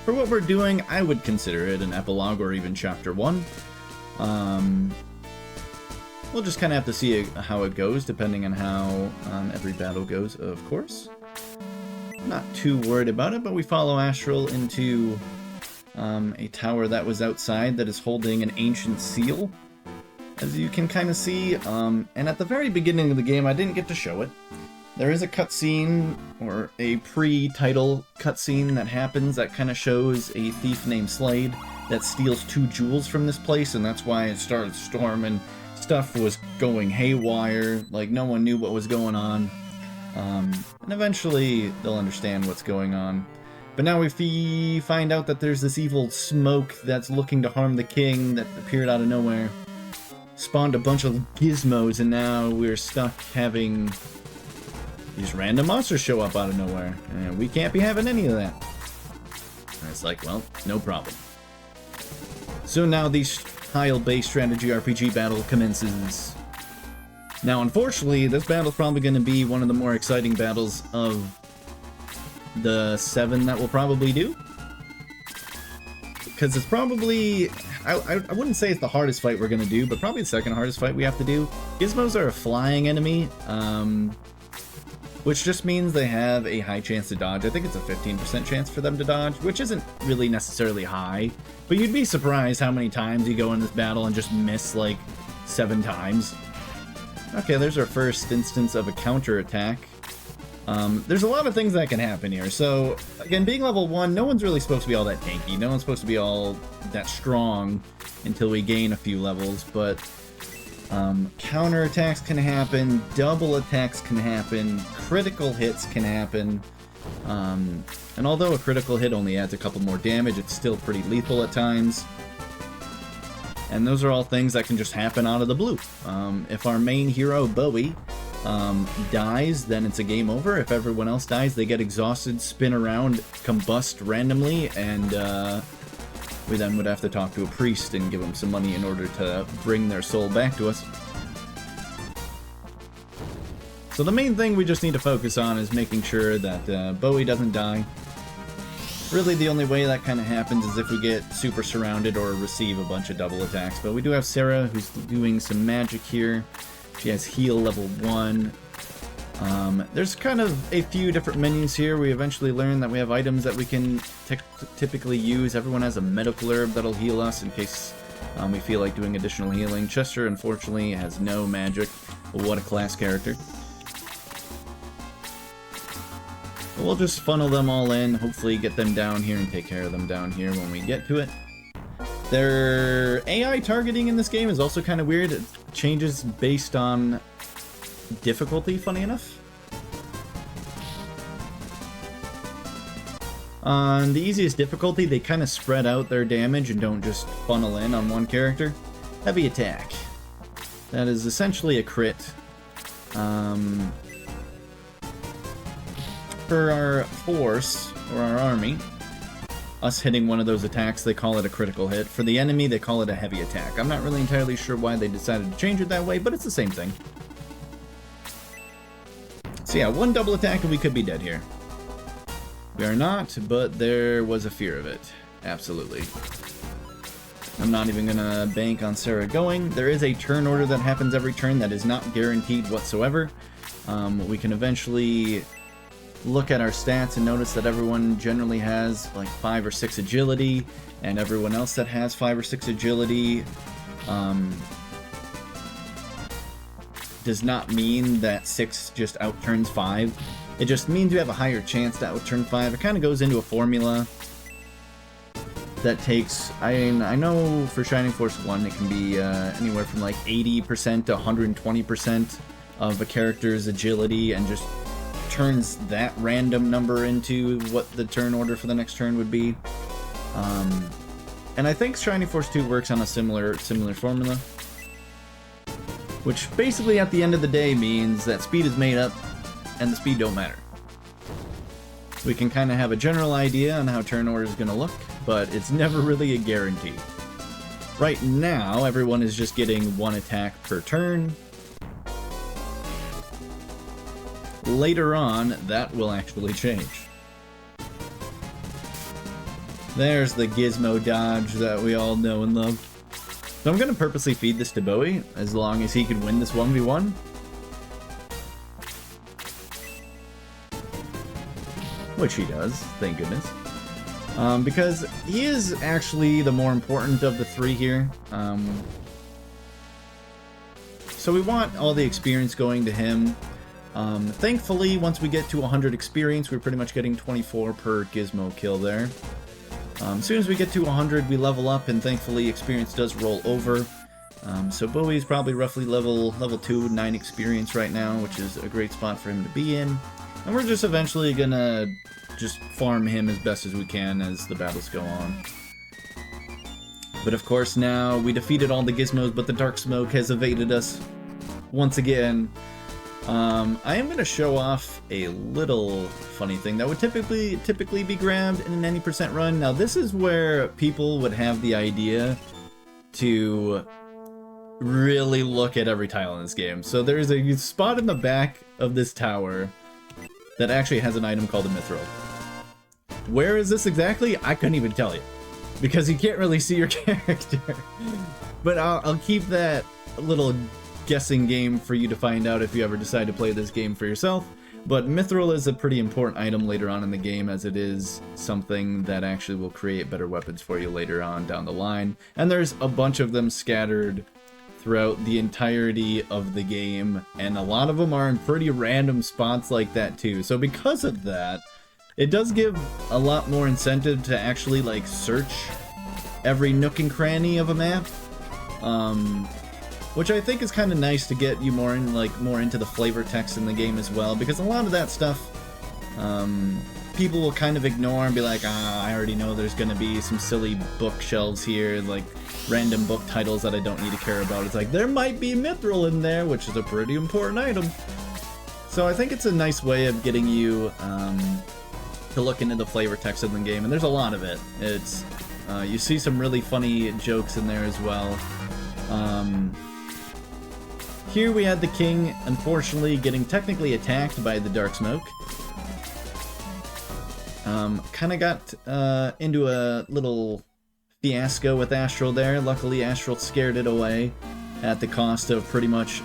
for what we're doing, I would consider it an epilogue or even chapter 1. We'll just kind of have to see how it goes, depending on how every battle goes, of course. Not too worried about it, but we follow Astral into a tower that was outside that is holding an ancient seal, as you can kind of see. And at the very beginning of the game, I didn't get to show it. There is a cutscene, or a pre-title cutscene that happens that kind of shows a thief named Slade that steals 2 jewels from this place, and that's why it started storming. Stuff was going haywire, like no one knew what was going on. And eventually they'll understand what's going on. But now we find out that there's this evil smoke that's looking to harm the king that appeared out of nowhere. Spawned a bunch of gizmos, and now we're stuck having these random monsters show up out of nowhere. And we can't be having any of that. And it's like, well, no problem. So now the tile-based strategy RPG battle commences. Now, unfortunately, this battle's probably going to be one of the more exciting battles of the 7 that we'll probably do. Because it's probably... I wouldn't say it's the hardest fight we're going to do, but probably the second hardest fight we have to do. Gizmos are a flying enemy, which just means they have a high chance to dodge. I think it's a 15% chance for them to dodge, which isn't really necessarily high. But you'd be surprised how many times you go in this battle and just miss, like, 7 times. Okay, there's our first instance of a counterattack. There's a lot of things that can happen here. So, again, being level 1, no one's really supposed to be all that tanky. No one's supposed to be all that strong until we gain a few levels, but counterattacks can happen, double attacks can happen, critical hits can happen. And although a critical hit only adds a couple more damage, it's still pretty lethal at times. And those are all things that can just happen out of the blue. If our main hero, Bowie, dies, then it's a game over. If everyone else dies, they get exhausted, spin around, combust randomly, and we then would have to talk to a priest and give them some money in order to bring their soul back to us. So the main thing we just need to focus on is making sure that Bowie doesn't die. Really, the only way that kind of happens is if we get super surrounded or receive a bunch of double attacks. But we do have Sarah, who's doing some magic here. She has heal level 1. There's kind of a few different menus here. We eventually learn that we have items that we can typically use. Everyone has a medical herb that'll heal us in case we feel like doing additional healing. Chester, unfortunately, has no magic. But what a class character. We'll just funnel them all in, hopefully get them down here and take care of them down here when we get to it. Their AI targeting in this game is also kind of weird. It changes based on difficulty, funny enough. On the easiest difficulty, they kind of spread out their damage and don't just funnel in on one character. Heavy attack. That is essentially a crit. For our force, or our army, us hitting one of those attacks, they call it a critical hit. For the enemy, they call it a heavy attack. I'm not really entirely sure why they decided to change it that way, but it's the same thing. So yeah, one double attack and we could be dead here. We are not, but there was a fear of it. Absolutely. I'm not even gonna bank on Sarah going. There is a turn order that happens every turn that is not guaranteed whatsoever. We can eventually look at our stats and notice that everyone generally has like 5 or 6 agility, and everyone else that has 5 or 6 agility does not mean that 6 just outturns 5. It just means you have a higher chance to outturn 5. It kind of goes into a formula that takes, I know for Shining Force 1 it can be anywhere from like 80% to 120% of a character's agility, and just turns that random number into what the turn order for the next turn would be. And I think Shining Force 2 works on a similar formula, which basically at the end of the day means that speed is made up and the speed don't matter. We can kind of have a general idea on how turn order is going to look, but it's never really a guarantee. Right now, everyone is just getting 1 attack per turn. Later on, that will actually change. There's the gizmo dodge that we all know and love. So I'm going to purposely feed this to Bowie, as long as he can win this 1v1. Which he does, thank goodness. Because he is actually the more important of the 3 here. So we want all the experience going to him. Thankfully, once we get to 100 experience, we're pretty much getting 24 per gizmo kill there. As soon as we get to 100, we level up, and thankfully experience does roll over. So Bowie's probably roughly level 2, 9 experience right now, which is a great spot for him to be in. And we're just eventually gonna just farm him as best as we can as the battles go on. But of course now, we defeated all the gizmos, but the dark smoke has evaded us once again. I am going to show off a little funny thing that would typically be grabbed in an any percent run. Now this is where people would have the idea to really look at every tile in this game. So there's a spot in the back of this tower that actually has an item called a mithril. Where is this exactly? I couldn't even tell you, because you can't really see your character. But I'll keep that little guessing game for you to find out if you ever decide to play this game for yourself. But mithril is a pretty important item later on in the game, as it is something that actually will create better weapons for you later on down the line. And there's a bunch of them scattered throughout the entirety of the game, and a lot of them are in pretty random spots like that too. So because of that, it does give a lot more incentive to actually like search every nook and cranny of a map, which I think is kind of nice to get you more into the flavor text in the game as well, because a lot of that stuff people will kind of ignore and be like, I already know there's gonna be some silly bookshelves here, like random book titles that I don't need to care about. It's like, there might be mithril in there, which is a pretty important item. So I think it's a nice way of getting you to look into the flavor text of the game, and there's a lot of it. It's you see some really funny jokes in there as well. Here we had the king, unfortunately, getting technically attacked by the dark smoke. Kind of got into a little fiasco with Astral there. Luckily, Astral scared it away at the cost of pretty much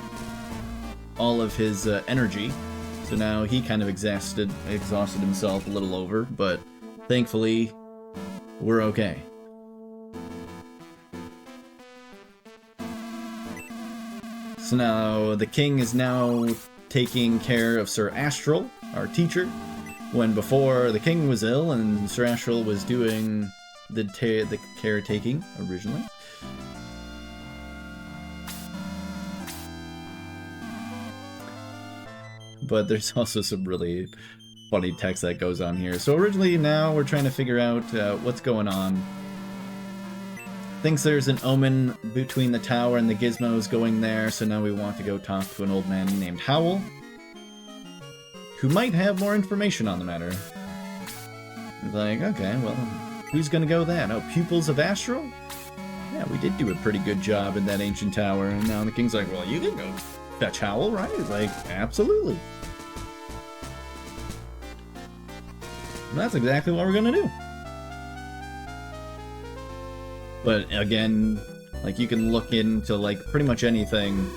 all of his energy. So now he kind of exhausted himself a little over, but thankfully, we're okay. So now the king is now taking care of Sir Astral, our teacher, when before the king was ill and Sir Astral was doing the caretaking originally. But there's also some really funny text that goes on here. So originally now we're trying to figure out what's going on. Thinks there's an omen between the tower and the gizmos going there, so now we want to go talk to an old man named Howl, who might have more information on the matter. It's like, okay, well, who's gonna go then? Oh, pupils of Astral? Yeah, we did do a pretty good job in that ancient tower, and now the king's like, well, you can go fetch Howl, right? It's like, absolutely. And that's exactly what we're gonna do. But again, like, you can look into like pretty much anything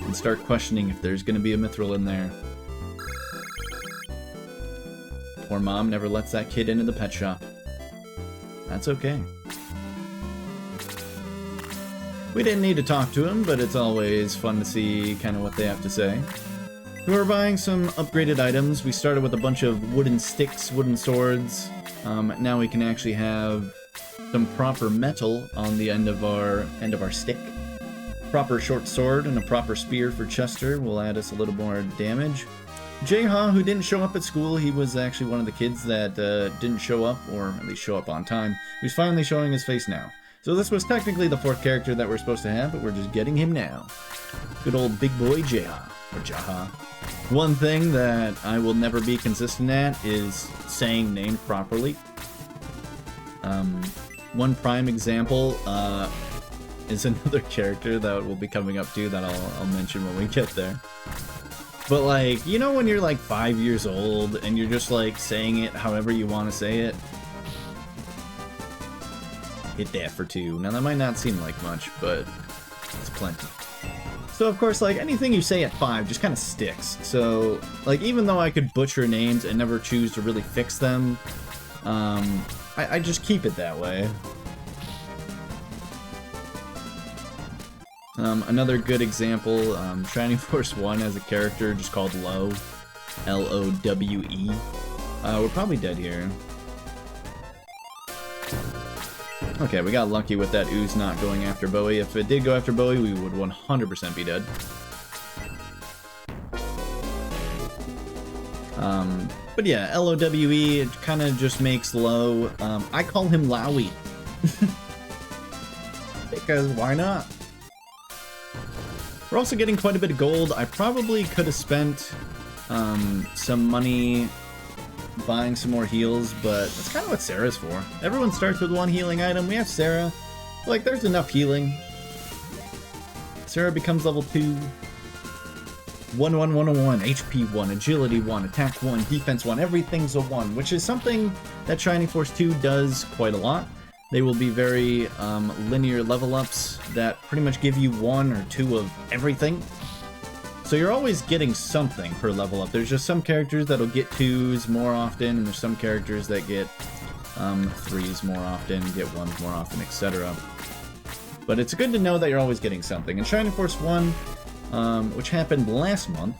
and start questioning if there's gonna be a mithril in there. Poor mom never lets that kid into the pet shop. That's okay. We didn't need to talk to him, but it's always fun to see kind of what they have to say. We were buying some upgraded items. We started with a bunch of wooden sticks, wooden swords. Now we can actually have some proper metal on the end of our stick. Proper short sword and a proper spear for Chester will add us a little more damage. Jaha, who didn't show up at school, he was actually one of the kids that didn't show up, or at least show up on time. He's finally showing his face now. So this was technically the fourth character that we're supposed to have, but we're just getting him now. Good old big boy Jaha, or Jaha. One thing that I will never be consistent at is saying names properly. One prime example is another character that will be coming up too that I'll mention when we get there. But like, you know when you're like 5 years old and you're just like saying it however you want to say it? Hit that for 2. Now that might not seem like much, but it's plenty. So of course, like, anything you say at 5 just kind of sticks. So like, even though I could butcher names and never choose to really fix them, I just keep it that way. Another good example, Shining Force 1 has a character just called Lowe. L-O-W-E. We're probably dead here. Okay, we got lucky with that ooze not going after Bowie. If it did go after Bowie, we would 100% be dead. But yeah, LOWE, it kind of just makes low. I call him Lowy. Because why not? We're also getting quite a bit of gold. I probably could have spent some money buying some more heals, but that's kind of what Sarah's for. Everyone starts with one healing item. We have Sarah. Like, there's enough healing. Sarah becomes level 2. 1, 1, 1, 1, HP 1, Agility 1, Attack 1, Defense 1. Everything's a 1, which is something that Shining Force 2 does quite a lot. They will be very linear level ups that pretty much give you 1 or 2 of everything. So you're always getting something per level up. There's just some characters that'll get 2s more often, and there's some characters that get 3s more often, get 1s more often, etc. But it's good to know that you're always getting something. In Shining Force 1, which happened last month,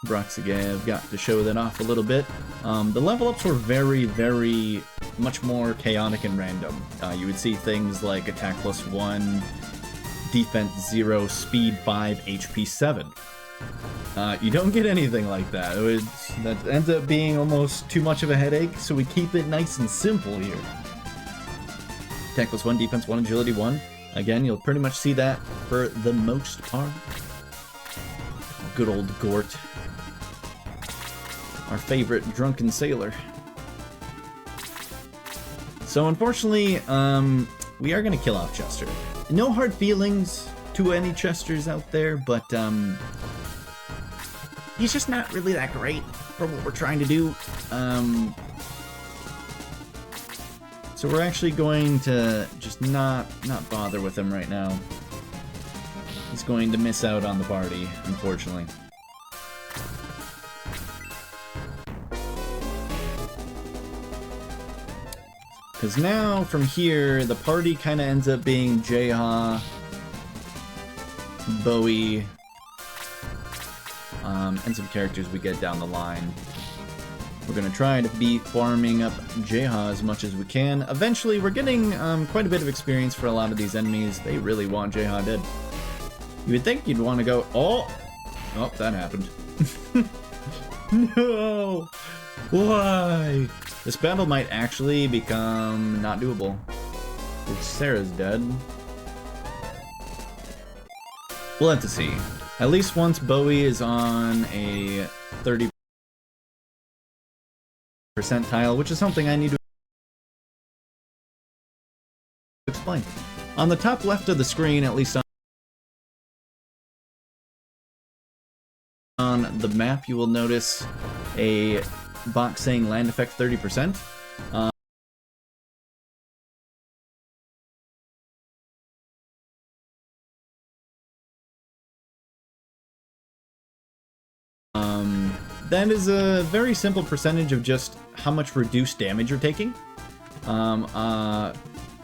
Broxagav got to show that off a little bit. The level ups were very, very much more chaotic and random. You would see things like attack plus 1, defense 0, speed 5, HP 7. You don't get anything like that. That ends up being almost too much of a headache, so we keep it nice and simple here. Attack plus 1, defense 1, agility 1. Again, you'll pretty much see that for the most part. Good old Gort. Our favorite drunken sailor. So unfortunately, we are going to kill off Chester. No hard feelings to any Chesters out there, but he's just not really that great for what we're trying to do. So we're actually going to just not bother with him right now. He's going to miss out on the party, unfortunately. Because now, from here, the party kind of ends up being Jeha, Bowie, and some characters we get down the line. We're going to try to be farming up Jeha as much as we can. Eventually, we're getting quite a bit of experience for a lot of these enemies. They really want Jeha dead. You would think you'd want to go... Oh, that happened. No! Why? This battle might actually become not doable. If Sarah's dead. We'll have to see. At least once Bowie is on a 30 percentile, which is something I need to explain. On the top left of the screen, at least on the map, you will notice a box saying land effect 30%. That is a very simple percentage of just how much reduced damage you're taking.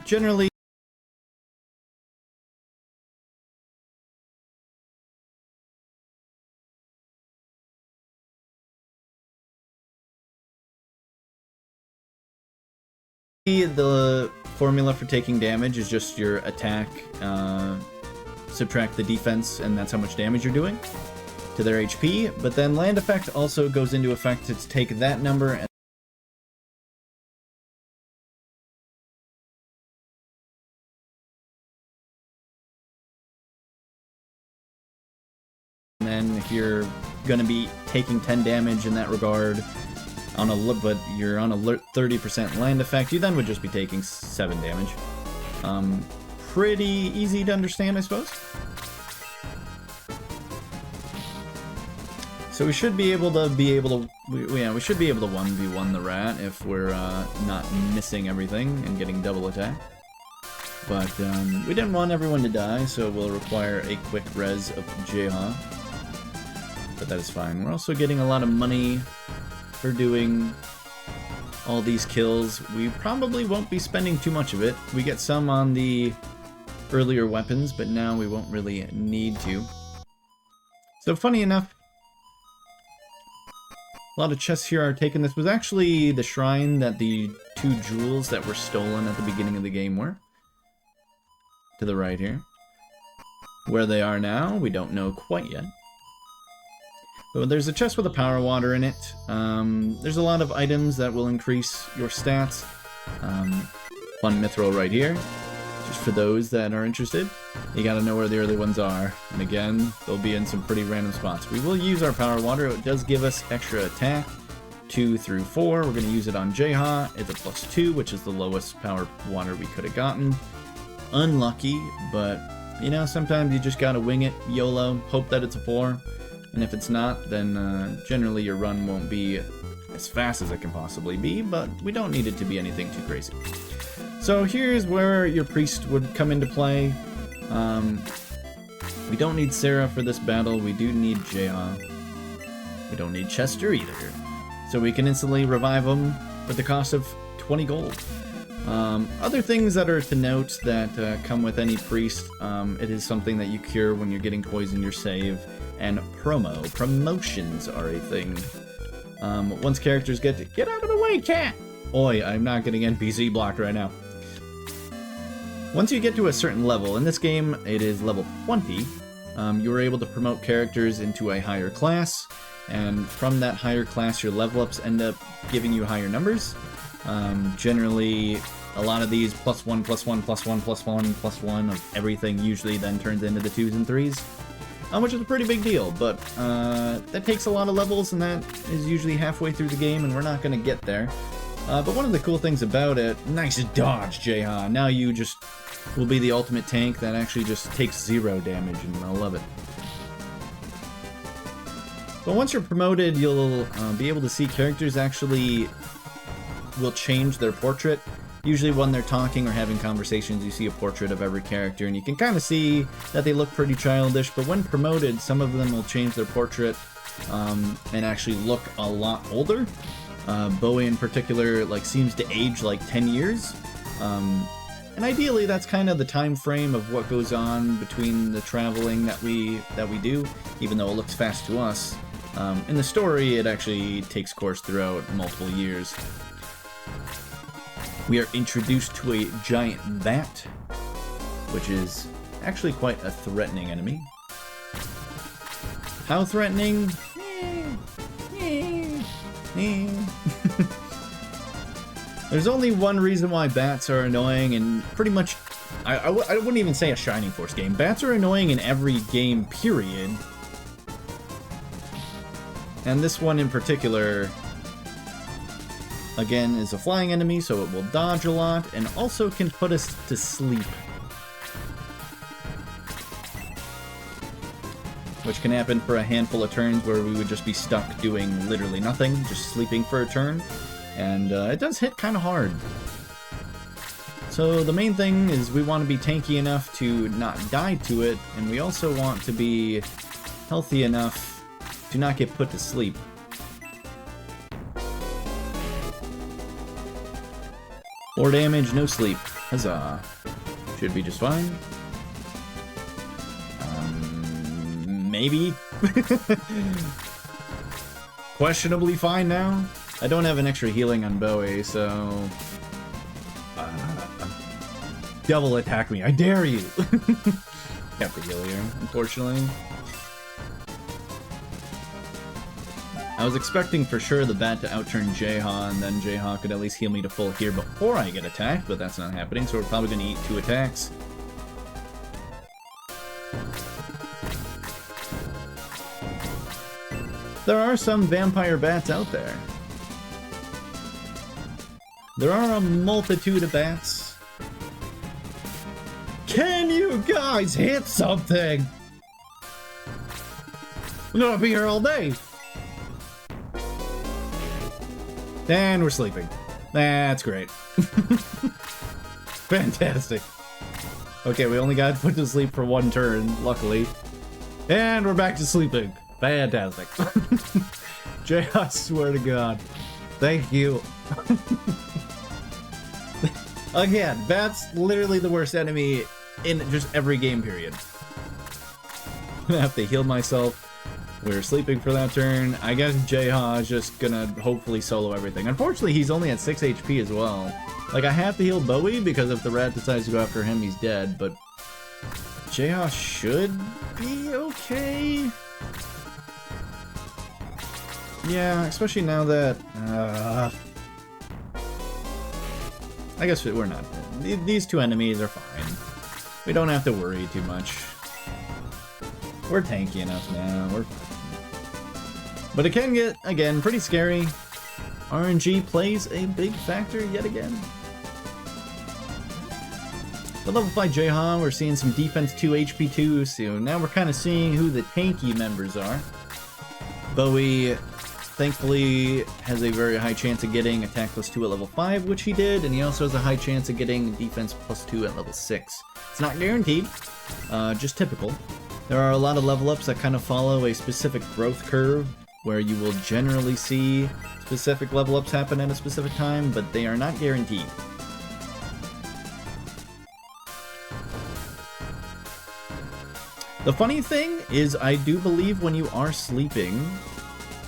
Generally, the formula for taking damage is just your attack, subtract the defense, and that's how much damage you're doing to their HP. But then land effect also goes into effect to take that number and then if you're going to be taking 10 damage in that regard, but you're on a 30% land effect, you then would just be taking 7 damage. Pretty easy to understand, I suppose. So we should be able to we should be able to 1v1 the rat if we're not missing everything and getting double attack. But we didn't want everyone to die, so we'll require a quick res of Jeha. But that is fine. We're also getting a lot of money for doing all these kills. We probably won't be spending too much of it. We get some on the earlier weapons, but now we won't really need to. So funny enough, a lot of chests here are taken. This was actually the shrine that the 2 jewels that were stolen at the beginning of the game were. to the right here. Where they are now, we don't know quite yet. But there's a chest with a power water in it. There's a lot of items that will increase your stats. Fun mithril right here. Just for those that are interested. You gotta know where the early ones are. And again, they'll be in some pretty random spots. We will use our power water. It does give us extra attack. 2 through 4. We're going to use it on Jayha. It's a +2, which is the lowest power water we could have gotten. Unlucky, but, you know, sometimes you just gotta wing it, YOLO, hope that it's a 4. And if it's not, then generally your run won't be as fast as it can possibly be, but we don't need it to be anything too crazy. So here's where your priest would come into play. We don't need Sarah for this battle, we do need Jayha. We don't need Chester either. So we can instantly revive him at the cost of 20 gold. Other things that are to note that come with any priest, it is something that you cure when you're getting poisoned your save, and promotions are a thing. Once characters get out of the way, cat! Oi, I'm not getting NPC blocked right now. Once you get to a certain level, in this game it is level 20, you are able to promote characters into a higher class, and from that higher class your level ups end up giving you higher numbers. Generally, a lot of these +1, +1, +1, +1, +1 of everything usually then turns into the 2s and 3s, which is a pretty big deal, but that takes a lot of levels, and that is usually halfway through the game, and we're not going to get there. But one of the cool things about it, nice dodge, Jayha. Now you just will be the ultimate tank that actually just takes 0 damage, and I love it. But once you're promoted, you'll be able to see characters actually will change their portrait. Usually when they're talking or having conversations, you see a portrait of every character, and you can kind of see that they look pretty childish, but when promoted, some of them will change their portrait and actually look a lot older. Bowie in particular seems to age like 10 years. And ideally, that's kind of the time frame of what goes on between the traveling that we do, even though it looks fast to us. In the story, it actually takes course throughout multiple years. We are introduced to a giant bat, which is actually quite a threatening enemy. How threatening? There's only one reason why bats are annoying, and pretty much, I wouldn't even say a Shining Force game. Bats are annoying in every game, period. And this one in particular, again, is a flying enemy, so it will dodge a lot, and also can put us to sleep. Which can happen for a handful of turns where we would just be stuck doing literally nothing, just sleeping for a turn. And it does hit kind of hard. So the main thing is we want to be tanky enough to not die to it, and we also want to be healthy enough to not get put to sleep. More damage, no sleep. Huzzah. Should be just fine. Maybe. Questionably fine now. I don't have an extra healing on Bowie, so... double attack me, I dare you! Have to heal here, unfortunately. I was expecting for sure the bat to outturn Jayha, and then Jayha could at least heal me to full here before I get attacked, but that's not happening, so we're probably going to eat 2 attacks. There are some vampire bats out there. There are a multitude of bats. Can you guys hit something? I'm gonna be here all day. And we're sleeping. That's great. Fantastic. Okay, we only got put to sleep for 1 turn, luckily. And we're back to sleeping. Fantastic. Jay, I swear to God. Thank you. Again, that's literally the worst enemy in just every game period. I'm gonna have to heal myself. We were sleeping for that turn. I guess Jayha is just gonna hopefully solo everything. Unfortunately, he's only at 6 HP as well. I have to heal Bowie because if the rat decides to go after him, he's dead, but Jayha should be okay. Yeah, especially now that... I guess we're not. These two enemies are fine. We don't have to worry too much. We're tanky enough now. We're fine. But it can get, again, pretty scary. RNG plays a big factor yet again. The level 5 Jayha, we're seeing some defense 2, HP 2, so now we're kind of seeing who the tanky members are. Bowie, thankfully, has a very high chance of getting attack plus 2 at level 5, which he did, and he also has a high chance of getting defense plus 2 at level 6. It's not guaranteed, just typical. There are a lot of level ups that kind of follow a specific growth curve, where you will generally see specific level ups happen at a specific time, but they are not guaranteed. The funny thing is, I do believe when you are sleeping,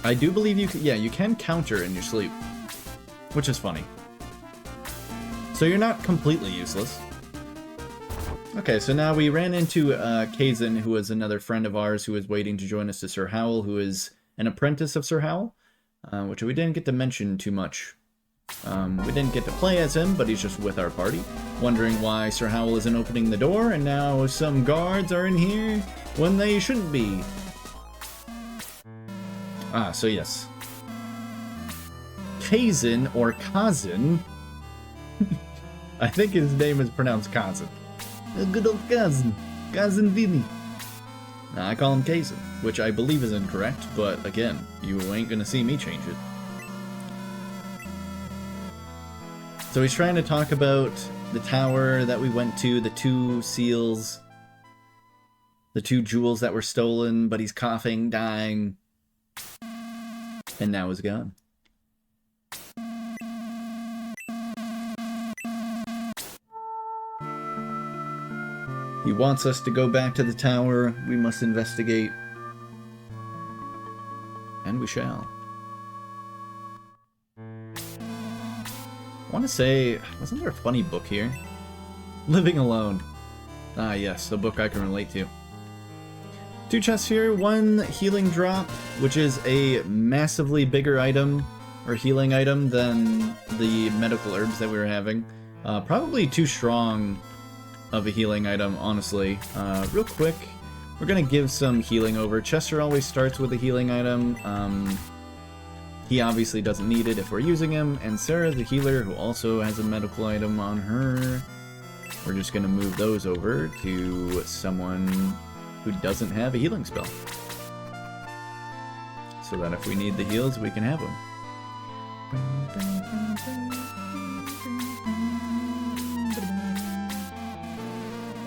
I do believe you can counter in your sleep, which is funny. So you're not completely useless. Okay, so now we ran into Kazin, who is another friend of ours who is waiting to join us to Sir Howell, who is an apprentice of Sir Howell, which we didn't get to mention too much. We didn't get to play as him, but he's just with our party, wondering why Sir Howell isn't opening the door, and now some guards are in here when they shouldn't be. Ah, so yes. Kazin, or Kazin, I think his name is pronounced Kazin. A good old Kazin. Kazin Vini. I call him Kazin, which I believe is incorrect, but again, you ain't gonna see me change it. So he's trying to talk about the tower that we went to, the 2 seals, the 2 jewels that were stolen, but he's coughing, dying, and now he's gone. He wants us to go back to the tower. We must investigate. And we shall. I want to say, wasn't there a funny book here? Living Alone. Ah yes, the book I can relate to. 2 chests here, 1 healing drop, which is a massively bigger item, or healing item, than the medical herbs that we were having. Probably too strong of a healing item, honestly. Real quick, we're gonna give some healing over. Chester always starts with a healing item. He obviously doesn't need it if we're using him, and Sarah, the healer, who also has a medical item on her, we're just going to move those over to someone who doesn't have a healing spell. So that if we need the heals, we can have them.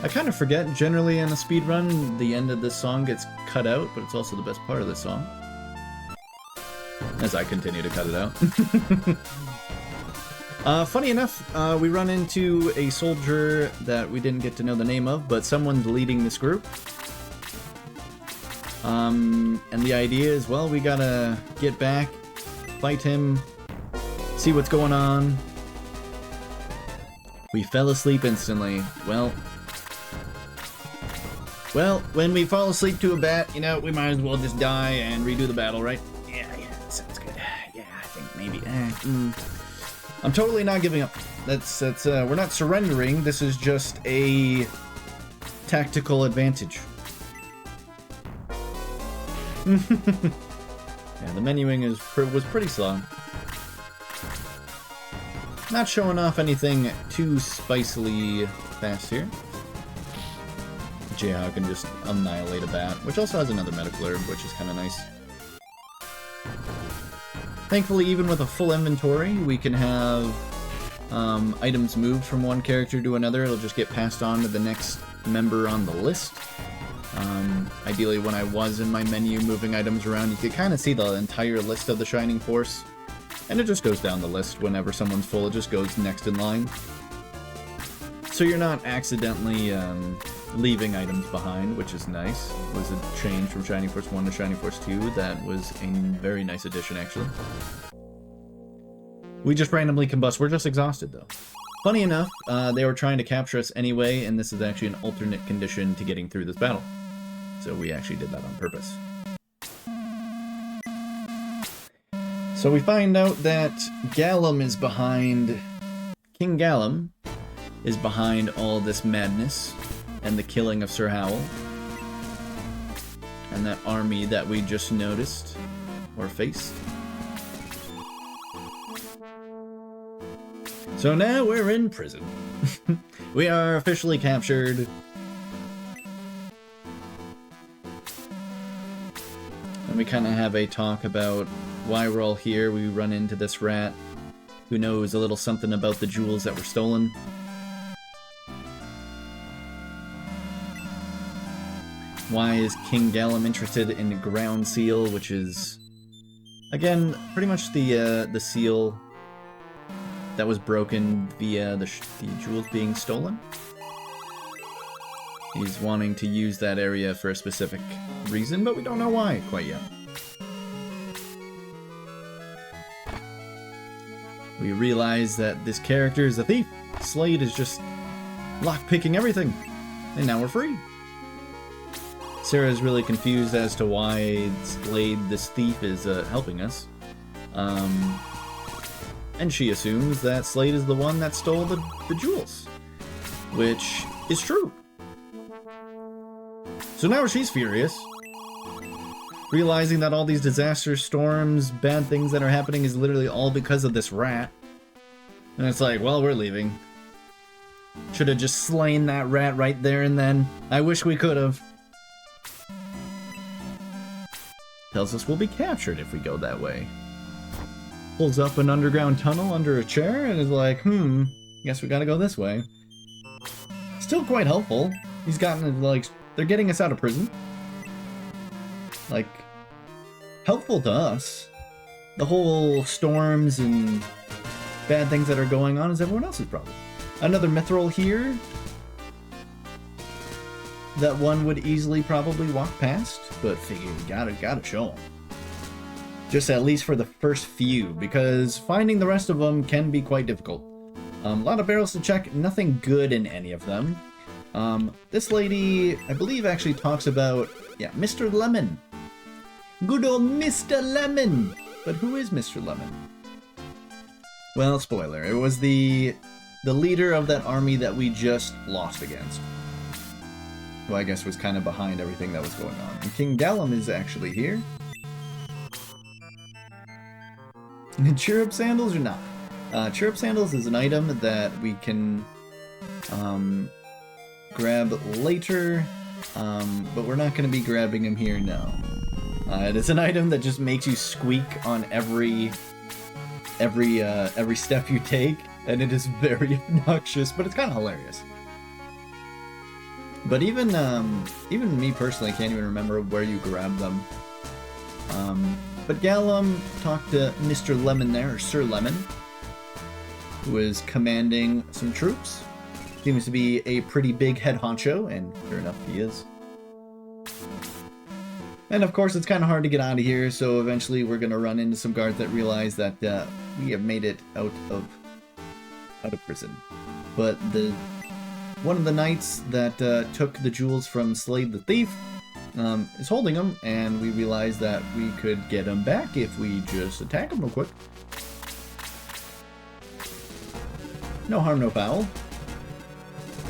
I kind of forget, generally in a speedrun, the end of this song gets cut out, but it's also the best part of the song. As I continue to cut it out. Funny enough, we run into a soldier that we didn't get to know the name of, but someone's leading this group. And the idea is, well, we gotta get back, fight him, see what's going on. We fell asleep instantly. Well, when we fall asleep to a bat, you know, we might as well just die and redo the battle, right? Yeah, sounds good. Yeah, I think maybe. I'm totally not giving up. That's we're not surrendering. This is just a tactical advantage. Yeah, the menuing was pretty slow. Not showing off anything too spicily fast here. Jayha can just annihilate a bat, which also has another medical herb, which is kind of nice. Thankfully, even with a full inventory, we can have items moved from one character to another. It'll just get passed on to the next member on the list. Ideally, when I was in my menu moving items around, you could kind of see the entire list of the Shining Force. And it just goes down the list whenever someone's full, it just goes next in line. So you're not accidentally leaving items behind, which is nice. It was a change from Shining Force 1 to Shining Force 2. That was a very nice addition, actually. We just randomly combust. We're just exhausted, though. Funny enough, they were trying to capture us anyway, and this is actually an alternate condition to getting through this battle. So we actually did that on purpose. So we find out that Gallum is behind... King Gallum is behind all this madness and the killing of Sir Howell. And that army that we just noticed, or faced. So now we're in prison. We are officially captured. And we kind of have a talk about why we're all here. We run into this rat who knows a little something about the jewels that were stolen. Why is King Gallum interested in the ground seal, which is, again, pretty much the seal that was broken via the jewels being stolen? He's wanting to use that area for a specific reason, but we don't know why quite yet. We realize that this character is a thief. Slade is just lockpicking everything, and now we're free. Sarah's really confused as to why Slade, this thief, is helping us. And she assumes that Slade is the one that stole the jewels, which is true. So now she's furious, realizing that all these disasters, storms, bad things that are happening is literally all because of this rat. And it's like, well, we're leaving. Should have just slain that rat right there and then. I wish we could have. Tells us we'll be captured if we go that way. Pulls up an underground tunnel under a chair and is like, guess we gotta go this way. Still quite helpful. He's gotten, like, they're getting us out of prison. Like, helpful to us. The whole storms and bad things that are going on is everyone else's problem. Another mithril here that one would easily probably walk past, but figure you gotta show them. Just at least for the first few, because finding the rest of them can be quite difficult. A lot of barrels to check, nothing good in any of them. This lady, I believe, actually talks about, yeah, Mr. Lemon. Good old Mr. Lemon! But who is Mr. Lemon? Well, spoiler, it was the leader of that army that we just lost against. Who I guess was kind of behind everything that was going on. And King Gallum is actually here. And chirrup sandals or not? Chirrup sandals is an item that we can grab later, but we're not going to be grabbing them here now. It is an item that just makes you squeak on every step you take, and it is very obnoxious, but it's kind of hilarious. But even me personally can't even remember where you grab them. But Gallum talked to Mr. Lemon there, or Sir Lemon, who is commanding some troops. Seems to be a pretty big head honcho, and sure enough, he is. And of course, it's kind of hard to get out of here, so eventually we're going to run into some guards that realize that we have made it out of prison. But one of the knights that took the jewels from Slade the Thief is holding them, and we realize that we could get them back if we just attack them real quick. No harm, no foul.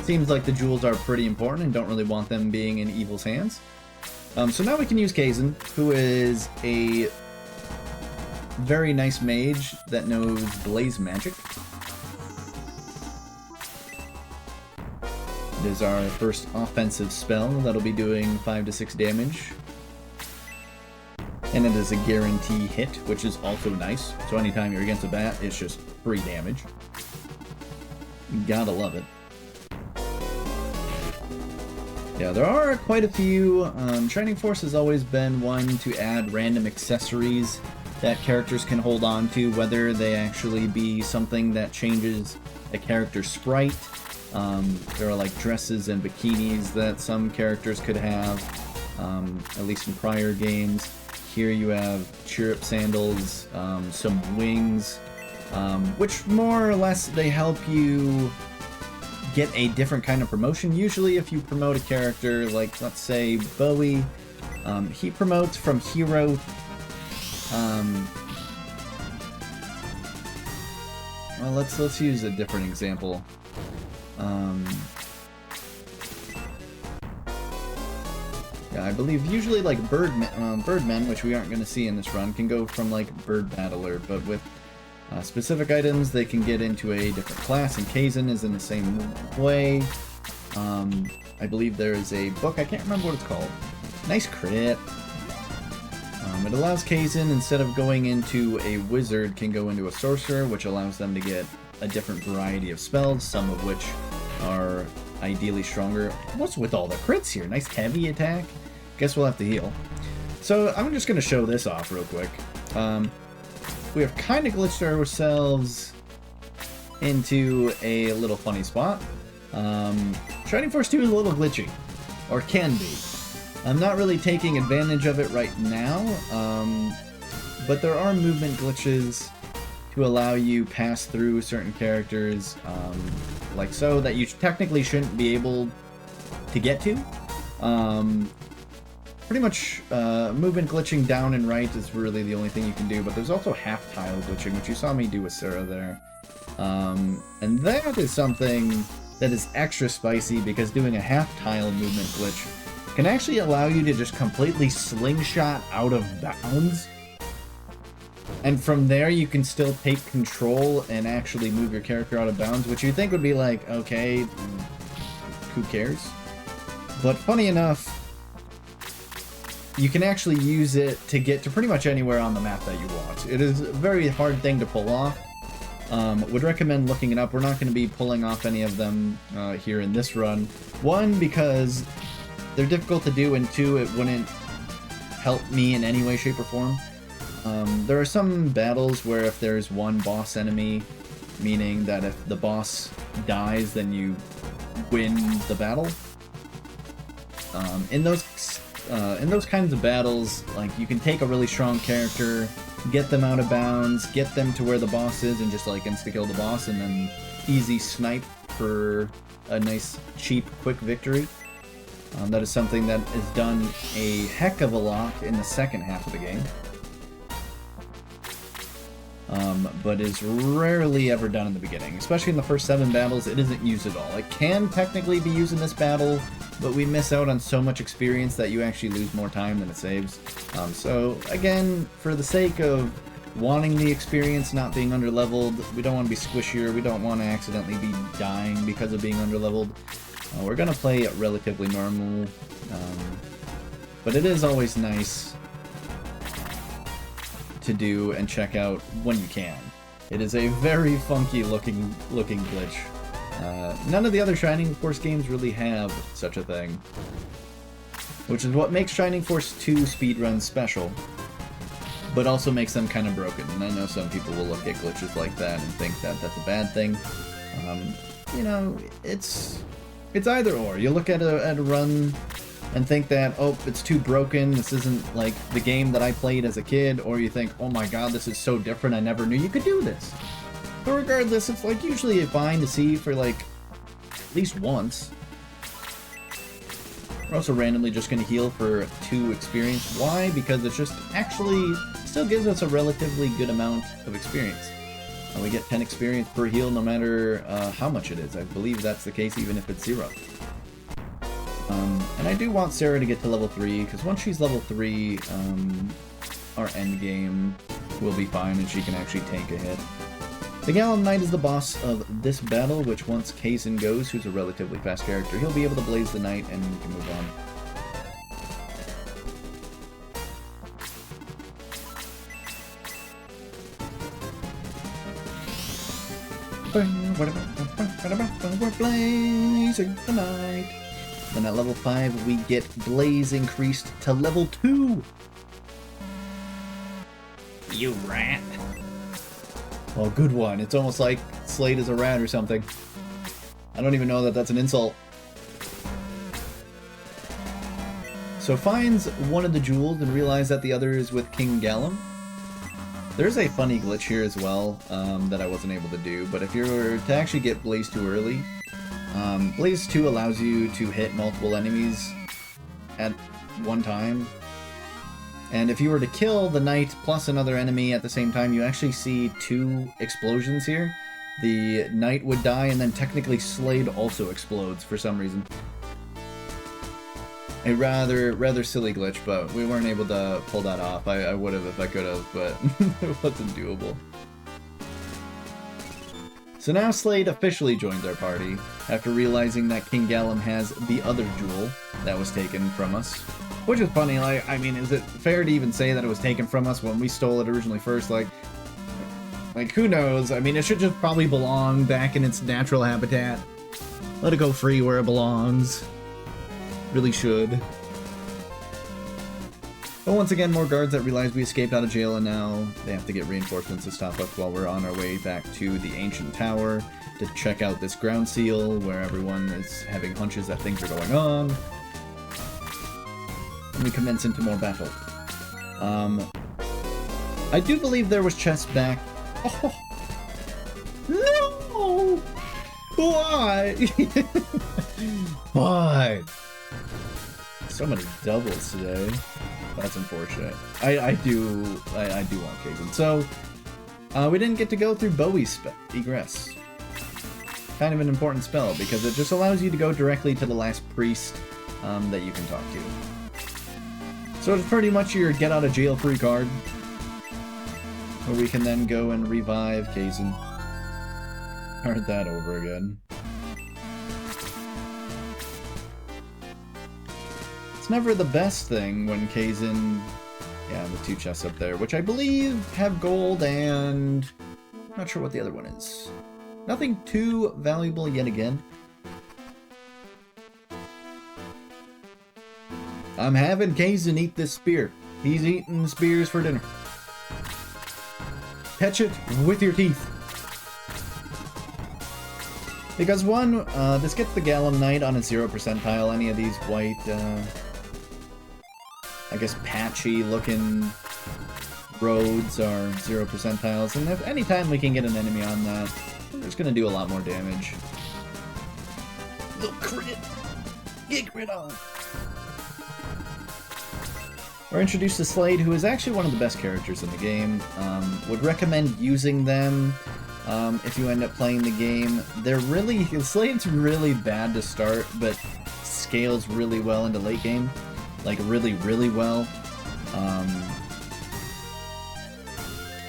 Seems like the jewels are pretty important and don't really want them being in evil's hands. So now we can use Kazan, who is a very nice mage that knows blaze magic. It is our first offensive spell that'll be doing 5 to 6 damage. And it is a guarantee hit, which is also nice. So anytime you're against a bat, it's just free damage. You gotta love it. Yeah, there are quite a few. Shining Force has always been one to add random accessories that characters can hold on to, whether they actually be something that changes a character's sprite. There are like dresses and bikinis that some characters could have, at least in prior games. Here you have chirrup sandals, some wings, which more or less they help you get a different kind of promotion. Usually if you promote a character like, let's say, Bowie, he promotes from hero. Well, let's use a different example. Yeah, I believe usually like Birdmen, which we aren't going to see in this run, can go from like Bird Battler, but with specific items they can get into a different class, and Kaizen is in the same way. I believe there is a book, I can't remember what it's called. Nice crit. It allows Kaizen, instead of going into a wizard, can go into a sorcerer, which allows them to get a different variety of spells, some of which are ideally stronger. What's with all the crits here? Nice heavy attack. Guess we'll have to heal. So I'm just going to show this off real quick. We have kind of glitched ourselves into a little funny spot. Shining Force 2 is a little glitchy, or can be. I'm not really taking advantage of it right now, but there are movement glitches to allow you pass through certain characters, like so, that you technically shouldn't be able to get to. Pretty much movement glitching down and right is really the only thing you can do, but there's also half tile glitching, which you saw me do with Sarah there. And that is something that is extra spicy, because doing a half tile movement glitch can actually allow you to just completely slingshot out of bounds. And from there you can still take control and actually move your character out of bounds, which you think would be like, okay, who cares? But funny enough, you can actually use it to get to pretty much anywhere on the map that you want. It is a very hard thing to pull off. Would recommend looking it up. We're not going to be pulling off any of them here in this run. One, because they're difficult to do, and two, it wouldn't help me in any way, shape, or form. There are some battles where if there's one boss enemy, meaning that if the boss dies, then you win the battle. In those kinds of battles, like, you can take a really strong character, get them out of bounds, get them to where the boss is, and just like insta-kill the boss, and then easy snipe for a nice, cheap, quick victory. That is something that is done a heck of a lot in the second half of the game. But is rarely ever done in the beginning. Especially in the first 7 battles, it isn't used at all. It can technically be used in this battle, but we miss out on so much experience that you actually lose more time than it saves. So again, for the sake of wanting the experience, not being underleveled, we don't want to be squishier, we don't want to accidentally be dying because of being underleveled. We're going to play it relatively normal, but it is always nice to do and check out when you can. It is a very funky looking glitch. None of the other Shining Force games really have such a thing, which is what makes Shining Force 2 speedruns special, but also makes them kind of broken. And I know some people will look at glitches like that and think that that's a bad thing. You know, it's either or. You look at a run and think that, oh, it's too broken, this isn't like the game that I played as a kid, or you think, oh my god, this is so different, I never knew you could do this. But regardless, it's like usually fine to see for like at least once. We're also randomly just going to heal for 2 experience. Why? Because it's just actually still gives us a relatively good amount of experience. We get 10 experience per heal no matter how much it is. I believe that's the case even if it's 0. And I do want Sarah to get to level 3, because once she's level 3, our end game will be fine and she can actually tank a hit. The Gallant Knight is the boss of this battle, which once Kaizen goes, who's a relatively fast character, he'll be able to blaze the knight and we can move on. We're blazing the night. Then at level 5 we get Blaze increased to level 2. You rat. Well, good one. It's almost like Slade is a rat or something. I don't even know that that's an insult. So finds one of the jewels and realizes that the other is with King Gallum. There's a funny glitch here as well that I wasn't able to do, but if you were to actually get Blaze 2 early, Blaze 2 allows you to hit multiple enemies at one time. And if you were to kill the knight plus another enemy at the same time, you actually see 2 explosions here. The knight would die, and then technically Slade also explodes for some reason. A rather silly glitch, but we weren't able to pull that off. I would have if I could have, but it wasn't doable. So now Slade officially joins our party, after realizing that King Gallum has the other jewel that was taken from us. Which is funny, like, I mean, is it fair to even say that it was taken from us when we stole it originally first? Like, who knows? I mean, it should just probably belong back in its natural habitat. Let it go free where it belongs. Really should. But once again, more guards that realize we escaped out of jail, and now they have to get reinforcements to stop us while we're on our way back to the ancient tower to check out this ground seal where everyone is having hunches that things are going on. And we commence into more battle. I do believe there was chests back. Oh. No! Why? Why? So many doubles today. That's unfortunate. I do want Kagan. So, we didn't get to go through Bowie's egress. Kind of an important spell, because it just allows you to go directly to the last priest that you can talk to. So it's pretty much your get out of jail free card, where we can then go and revive Kazin. Start that over again. It's never the best thing when Kazin... Yeah, the 2 chests up there, which I believe have gold and... Not sure what the other one is. Nothing too valuable yet again. I'm having Kazin eat this spear. He's eating spears for dinner. Catch it with your teeth. Because one, this gets the Gallum Knight on a 0 percentile. Any of these white, I guess patchy looking roads are 0 percentiles. And if any time we can get an enemy on that, it's gonna do a lot more damage. Little crit! Get crit on! We're introduced to Slade, who is actually one of the best characters in the game. Would recommend using them if you end up playing the game. Slade's really bad to start, but scales really well into late game. Like, really, really well.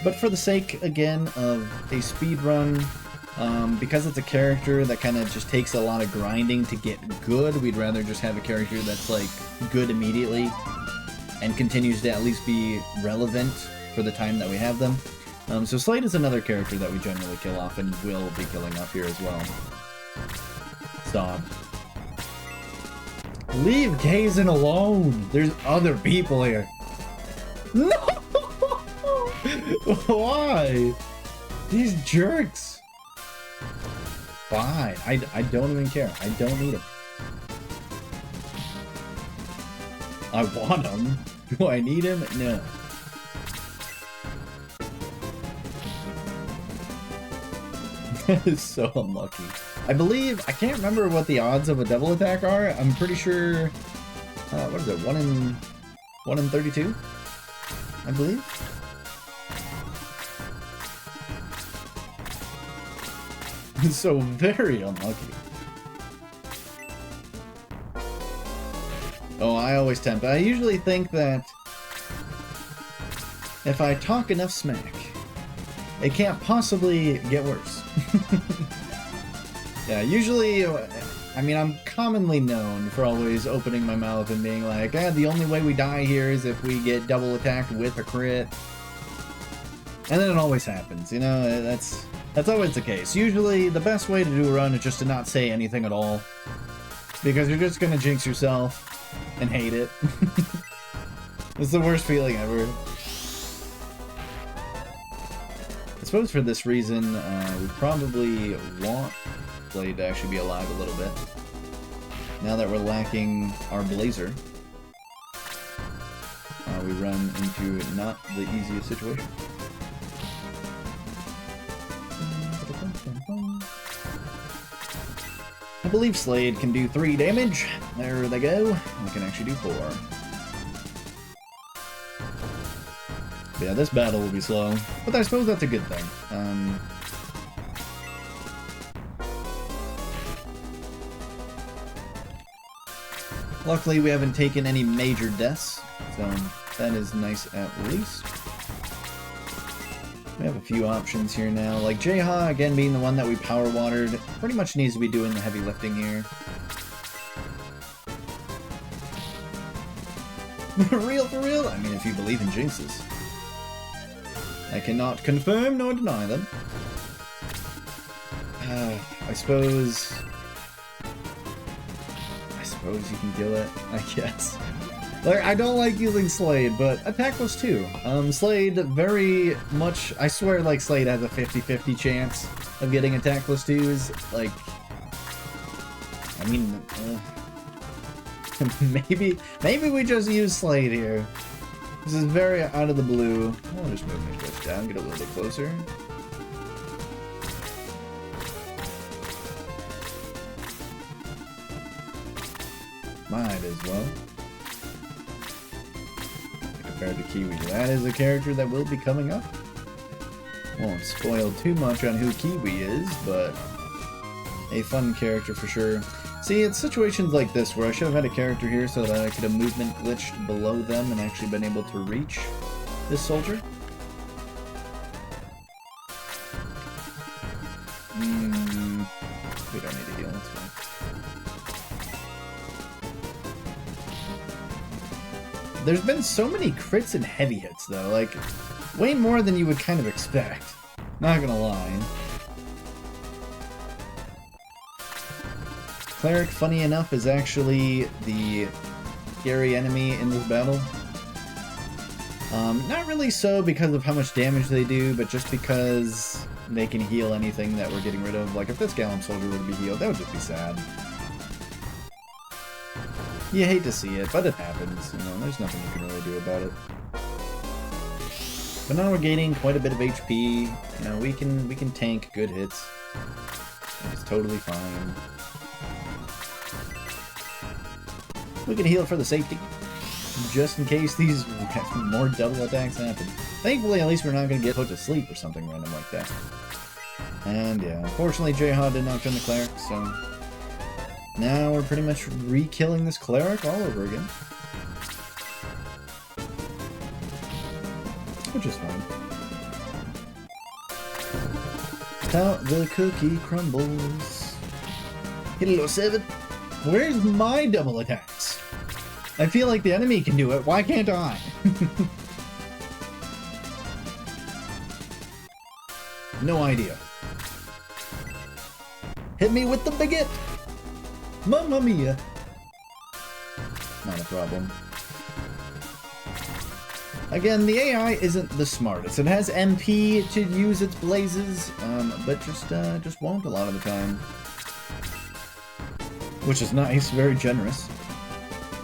But for the sake, again, of a speedrun, because it's a character that kind of just takes a lot of grinding to get good, we'd rather just have a character that's, like, good immediately and continues to at least be relevant for the time that we have them. So Slade is another character that we generally kill off and will be killing off here as well. Stop. Leave Kazin alone! There's other people here. No! Why? These jerks! Fine. I don't even care. I don't need him. I want him. Do I need him? No. That is so unlucky. I can't remember what the odds of a double attack are. I'm pretty sure, what is it, 1 in 32? I believe? So very unlucky. Oh, I always tempt. I usually think that if I talk enough smack, it can't possibly get worse. Yeah, usually, I mean, I'm commonly known for always opening my mouth and being like, the only way we die here is if we get double attacked with a crit. And then it always happens, you know, that's always the case. Usually, the best way to do a run is just to not say anything at all. Because you're just gonna jinx yourself and hate it. It's the worst feeling ever. I suppose for this reason, we probably want Blade to actually be alive a little bit. Now that we're lacking our Blazer, we run into not the easiest situation. I believe Slade can do 3 damage. There they go. We can actually do 4. Yeah, this battle will be slow, but I suppose that's a good thing. Luckily, we haven't taken any major deaths, so that is nice at least. We have a few options here now, like Jayha, again being the one that we power watered, pretty much needs to be doing the heavy lifting here. For real? I mean, if you believe in jinxes. I cannot confirm nor deny them. I suppose you can kill it, I guess. Like, I don't like using Slade, but attack plus 2. Slade very much, I swear, like, Slade has a 50-50 chance of getting attack plus 2s. Like, I mean, maybe we just use Slade here. This is very out of the blue. I'll just move my switch down, get a little bit closer. Might as well. Compared to Kiwi, that is a character that will be coming up. Won't spoil too much on who Kiwi is, but a fun character for sure. See, it's situations like this where I should have had a character here so that I could have movement glitched below them and actually been able to reach this soldier. We don't need to heal, that's fine. There's been so many crits and heavy hits though, like, way more than you would kind of expect. Not gonna lie. Cleric, funny enough, is actually the scary enemy in this battle. Not really so because of how much damage they do, but just because they can heal anything that we're getting rid of. Like, if this Gallum soldier were to be healed, that would just be sad. You hate to see it, but it happens. You know, there's nothing you can really do about it. But now we're gaining quite a bit of HP. You know, we can tank good hits. It's totally fine. We can heal for the safety, just in case these more double attacks happen. Thankfully, at least we're not going to get put to sleep or something random like that. And yeah, unfortunately, Jayha did not turn the cleric, so now we're pretty much re-killing this cleric all over again. Which is fine. How the cookie crumbles. Hello, 7. Where's my double attacks? I feel like the enemy can do it. Why can't I? No idea. Hit me with the baguette. Mamma mia. Not a problem. Again, the AI isn't the smartest. It has MP to use its blazes, but just won't a lot of the time. Which is nice, very generous.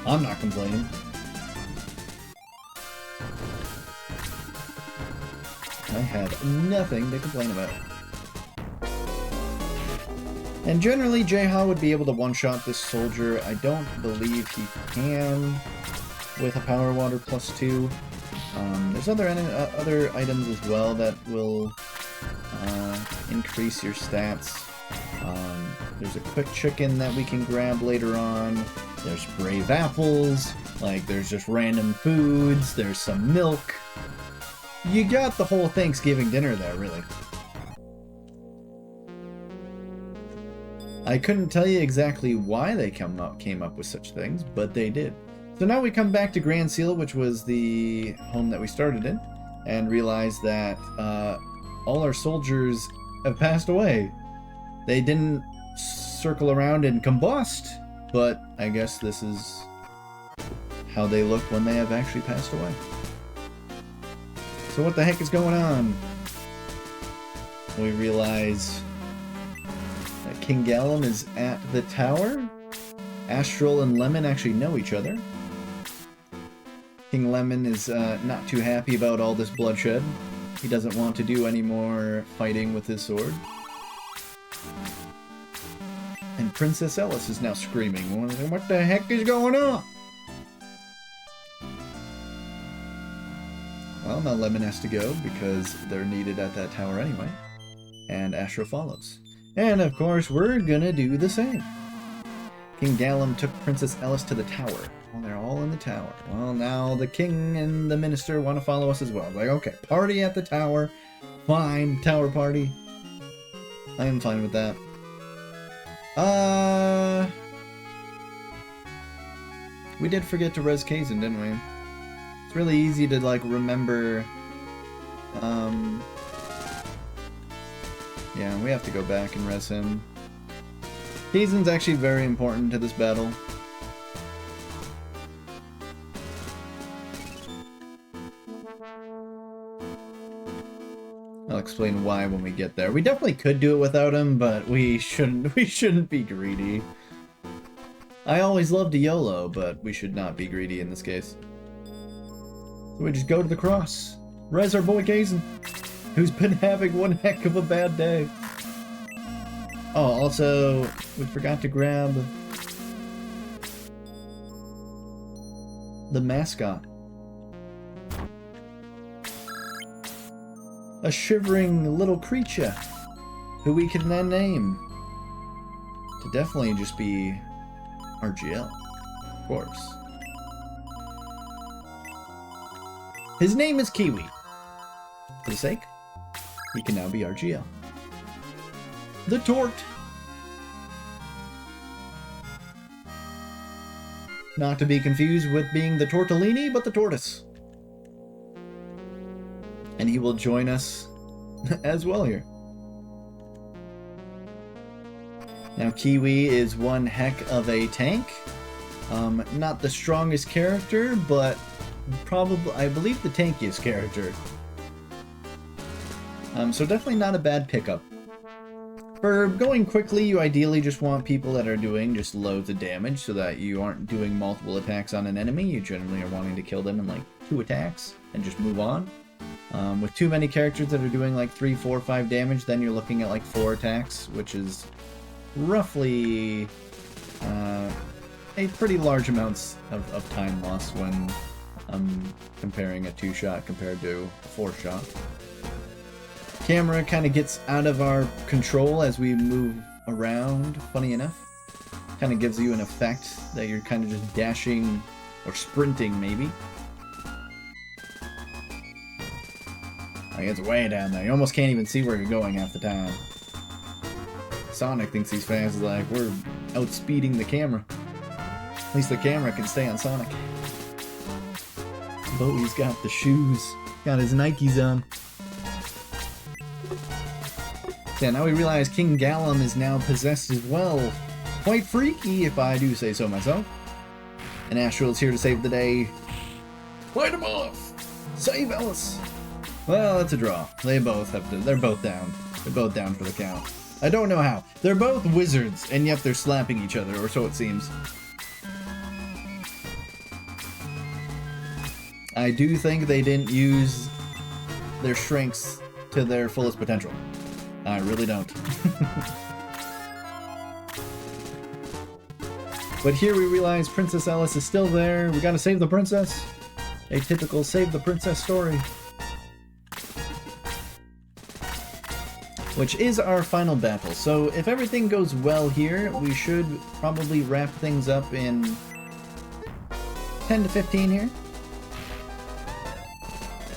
I'm not complaining. I had nothing to complain about. And generally, Jayha would be able to one-shot this soldier. I don't believe he can with a Power Water plus 2. There's other items as well that will increase your stats. There's a quick chicken that we can grab later on. There's brave apples. Like, there's just random foods. There's some milk. You got the whole Thanksgiving dinner there, really. I couldn't tell you exactly why they came up with such things, but they did. So now we come back to Grand Seal, which was the home that we started in, and realize that all our soldiers have passed away. They didn't circle around and combust, but I guess this is how they look when they have actually passed away. So what the heck is going on? We realize that King Gallum is at the tower. Astral and Lemon actually know each other. King Lemon is not too happy about all this bloodshed. He doesn't want to do any more fighting with his sword. And and Princess Ellis is now screaming. What the heck is going on? Well, now Lemon has to go because they're needed at that tower anyway. And Astro follows. And of course, we're gonna do the same. King Gallum took Princess Ellis to the tower. Well, they're all in the tower. Well, now the king and the minister want to follow us as well. Like, okay, party at the tower. Fine, tower party. I am fine with that. We did forget to res Kazin, didn't we? It's really easy to, like, remember... Yeah, we have to go back and res him. Kazin's actually very important to this battle. I'll explain why when we get there. We definitely could do it without him, but we shouldn't be greedy. I always loved a YOLO, but we should not be greedy in this case. So we just go to the cross. Res our boy Kazin, who's been having one heck of a bad day. Oh, also, we forgot to grab the mascot. A shivering little creature who we can then name to definitely just be RGL, of course. His name is Kiwi. For the sake, he can now be RGL. The Tort. Not to be confused with being the Tortellini, but the Tortoise. And he will join us as well here. Now Kiwi is one heck of a tank. Not the strongest character, but probably, I believe, the tankiest character. So definitely not a bad pickup. For going quickly, you ideally just want people that are doing just loads of damage so that you aren't doing multiple attacks on an enemy. You generally are wanting to kill them in like 2 attacks and just move on. With too many characters that are doing like 3, 4, 5 damage, then you're looking at like 4 attacks, which is roughly a pretty large amounts of time loss when comparing a 2-shot compared to a 4-shot. Camera kind of gets out of our control as we move around, funny enough. Kind of gives you an effect that you're kind of just dashing or sprinting, maybe. Like, it's way down there. You almost can't even see where you're going half the time. Sonic thinks he's fast, like, we're outspeeding the camera. At least the camera can stay on Sonic. Bowie's got the shoes. Got his Nikes on. Yeah, now we realize King Gallum is now possessed as well. Quite freaky, if I do say so myself. And Astral is here to save the day. Fight him off! Save Ellis! Well, that's a draw. They both have to. They're both down. They're both down for the count. I don't know how. They're both wizards, and yet they're slapping each other, or so it seems. I do think they didn't use their strengths to their fullest potential. I really don't. But here we realize Princess Ellis is still there. We gotta save the princess. A typical save the princess story. Which is our final battle. So if everything goes well here, we should probably wrap things up in 10 to 15 here.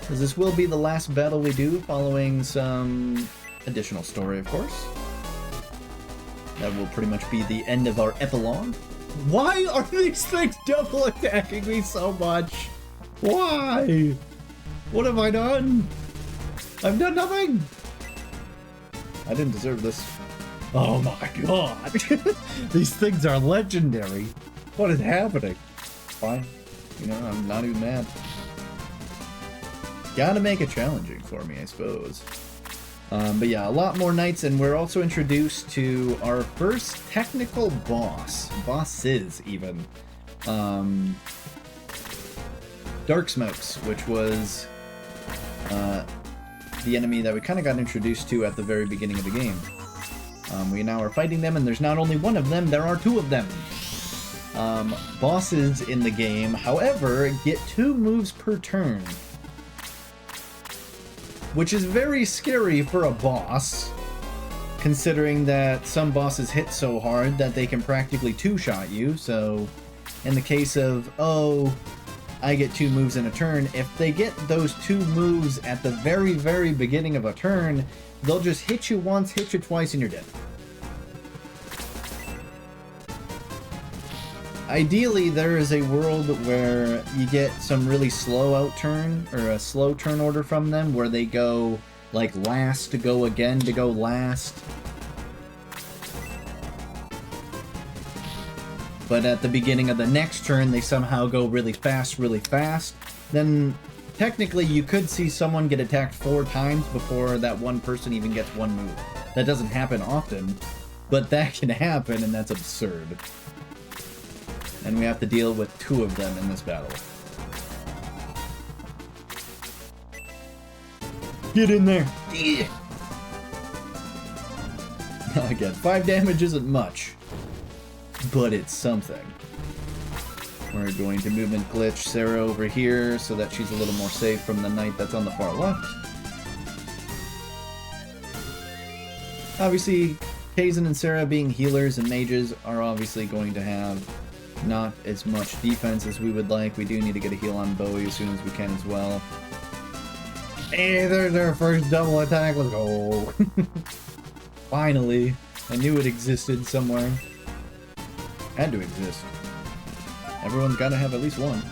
Because this will be the last battle we do, following some additional story, of course. That will pretty much be the end of our epilogue. Why are these things double attacking me so much? Why? What have I done? I've done nothing! I didn't deserve this. Oh my god! These things are legendary. What is happening? Fine. You know, I'm not even mad. Gotta make it challenging for me, I suppose. But yeah, a lot more knights, and we're also introduced to our first technical boss. Bosses, even. Dark Smokes, which was the enemy that we kind of got introduced to at the very beginning of the game. We now are fighting them, and there's not only one of them, there are two of them. Bosses in the game, however, get 2 moves per turn, which is very scary for a boss, considering that some bosses hit so hard that they can practically two-shot you. So in the case of, oh, I get 2 moves in a turn, if they get those 2 moves at the very, very beginning of a turn, they'll just hit you once, hit you twice, and you're dead. Ideally, there is a world where you get some really slow out turn, or a slow turn order from them, where they go, like, last to go again to go last. But at the beginning of the next turn, they somehow go really fast, then technically you could see someone get attacked 4 times before that one person even gets 1 move. That doesn't happen often, but that can happen, and that's absurd. And we have to deal with 2 of them in this battle. Get in there! Yeah. Again, 5 damage isn't much, but it's something. We're going to movement glitch Sarah over here so that she's a little more safe from the knight that's on the far left. Obviously, Kaizen and Sarah being healers and mages are obviously going to have not as much defense as we would like. We do need to get a heal on Bowie as soon as we can as well. Hey, there's our first double attack. Let's go. Finally. I knew it existed somewhere. Had to exist. Everyone's got to have at least one.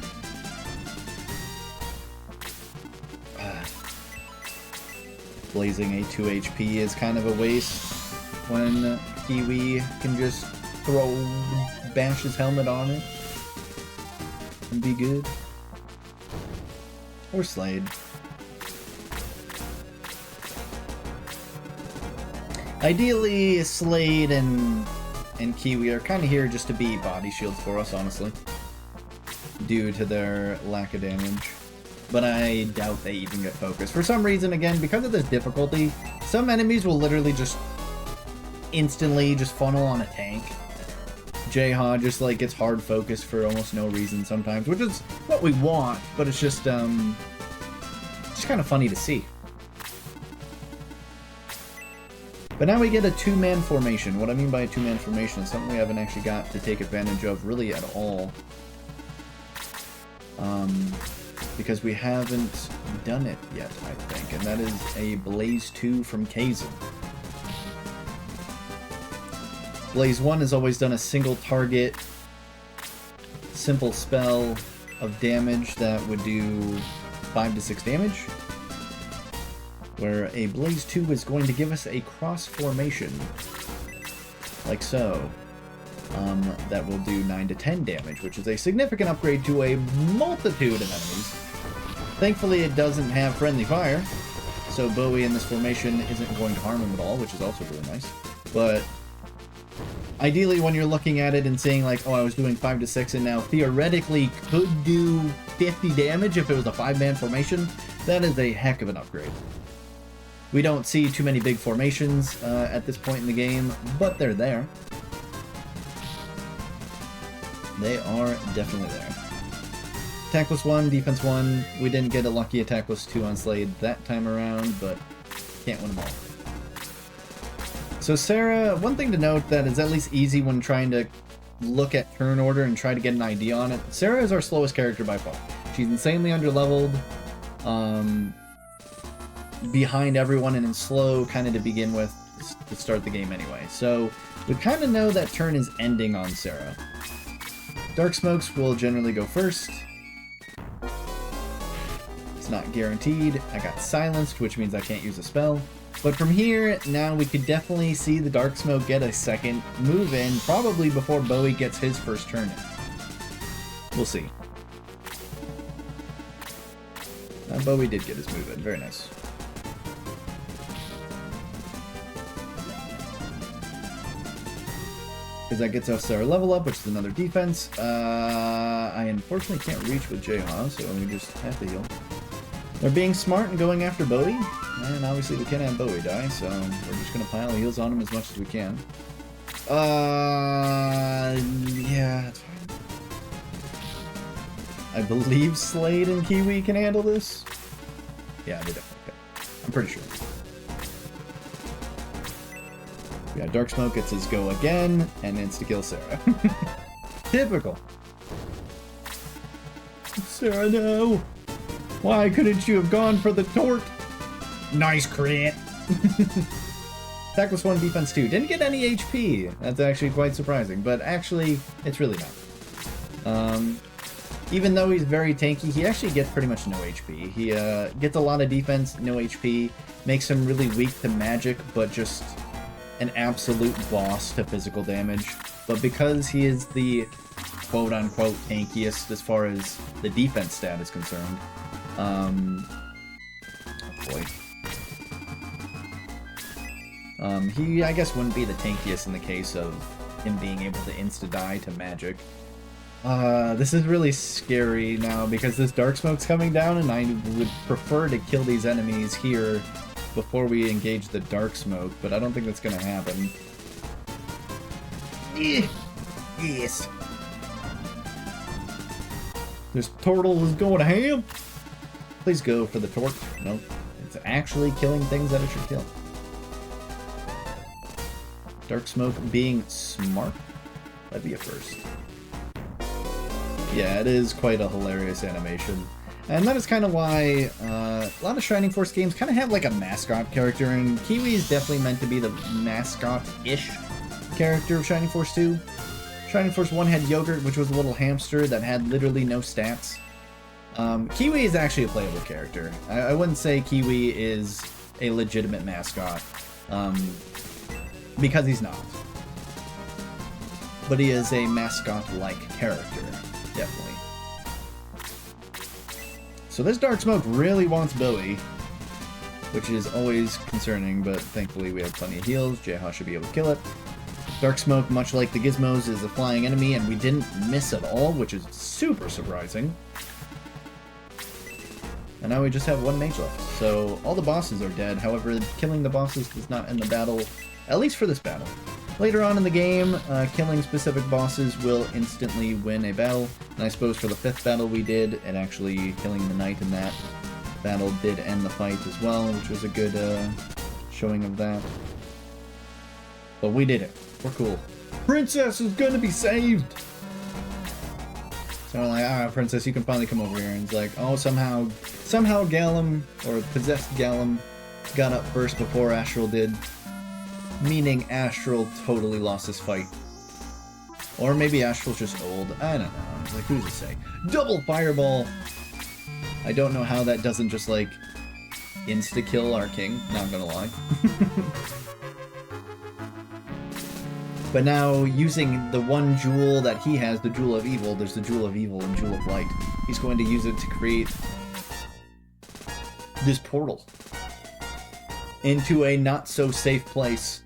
Blazing a 2 HP is kind of a waste when Kiwi can just bash his helmet on it and be good. Or Slade. Ideally, Slade and Kiwi are kind of here just to be body shields for us, honestly, due to their lack of damage. But I doubt they even get focused. For some reason, again, because of this difficulty, some enemies will literally just instantly just funnel on a tank. J-Ha just like gets hard focused for almost no reason sometimes, which is what we want, but it's just kind of funny to see. But now we get a 2-man formation. What I mean by a 2-man formation is something we haven't actually got to take advantage of really at all. Because we haven't done it yet, I think, and that is a Blaze 2 from Kaizen. Blaze 1 has always done a single target, simple spell of damage that would do 5 to 6 damage, where a Blaze 2 is going to give us a cross formation, like so, that will do 9 to 10 damage, which is a significant upgrade to a multitude of enemies. Thankfully, it doesn't have friendly fire, so Bowie in this formation isn't going to harm him at all, which is also really nice. But ideally, when you're looking at it and saying like, oh, I was doing 5 to 6 and now theoretically could do 50 damage if it was a 5-man formation, that is a heck of an upgrade. We don't see too many big formations at this point in the game, but they're there. They are definitely there. Attackless 1, defense 1. We didn't get a lucky attackless 2 on Slade that time around, but can't win them all. So Sarah, one thing to note that is at least easy when trying to look at turn order and try to get an idea on it. Sarah is our slowest character by far. She's insanely underleveled, behind everyone, and in slow kind of to begin with to start the game anyway. So we kind of know that turn is ending on Sarah. Dark Smokes will generally go first. It's not guaranteed. I got silenced, which means I can't use a spell. But from here, now we could definitely see the Dark Smoke get a second move in, probably before Bowie gets his first turn in. We'll see. Bowie did get his move in. Very nice. Because that gets us our level up, which is another defense. I unfortunately can't reach with J-Ha, so we just have to heal. They're being smart and going after Bowie. And obviously we can't have Bowie die, so we're just gonna pile heals on him as much as we can. Yeah, that's fine. I believe Slade and Kiwi can handle this. Yeah, they definitely can. I'm pretty sure. Yeah, Dark Smoke gets his go again, and insta-kill Sarah. Typical. Sarah, no! Why couldn't you have gone for the tort? Nice crit! Attack was 1, defense 2. Didn't get any HP. That's actually quite surprising, but actually, it's really not. Even though he's very tanky, he actually gets pretty much no HP. He gets a lot of defense, no HP, makes him really weak to magic, but just an absolute boss to physical damage. But because he is the quote-unquote tankiest as far as the defense stat is concerned, oh boy. He, I guess, wouldn't be the tankiest in the case of him being able to insta-die to magic. This is really scary now because this Dark Smoke's coming down, and I would prefer to kill these enemies here before we engage the Dark Smoke, but I don't think that's gonna happen. Yes. This turtle is going ham. Please go for the torch. Nope. It's actually killing things that it should kill. Dark Smoke being smart? That'd be a first. Yeah, it is quite a hilarious animation. And that is kind of why a lot of Shining Force games kind of have like a mascot character, and Kiwi is definitely meant to be the mascot-ish character of Shining Force 2. Shining Force 1 had Yogurt, which was a little hamster that had literally no stats. Kiwi is actually a playable character. I wouldn't say Kiwi is a legitimate mascot, because he's not. But he is a mascot-like character, definitely. So this Dark Smoke really wants Bowie, which is always concerning, but thankfully we have plenty of heals. Jayha should be able to kill it. Dark Smoke, much like the Gizmos, is a flying enemy, and we didn't miss at all, which is super surprising. And now we just have one mage left. So all the bosses are dead. However, killing the bosses does not end the battle, at least for this battle. Later on in the game, killing specific bosses will instantly win a battle. And I suppose for the 5th battle we did, and actually killing the knight in that battle did end the fight as well, which was a good showing of that. But we did it. We're cool. Princess is gonna be saved! So I'm like, Princess, you can finally come over here. And it's like, oh, somehow Gallum, or possessed Gallum, got up first before Astral did. Meaning Astral totally lost this fight. Or maybe Astral's just old. I don't know. It's like, who's to say? Double Fireball! I don't know how that doesn't just, like, insta-kill our king. Not gonna lie. But now, using the one jewel that he has, the Jewel of Evil, there's the Jewel of Evil and Jewel of Light. He's going to use it to create this portal into a not-so-safe place.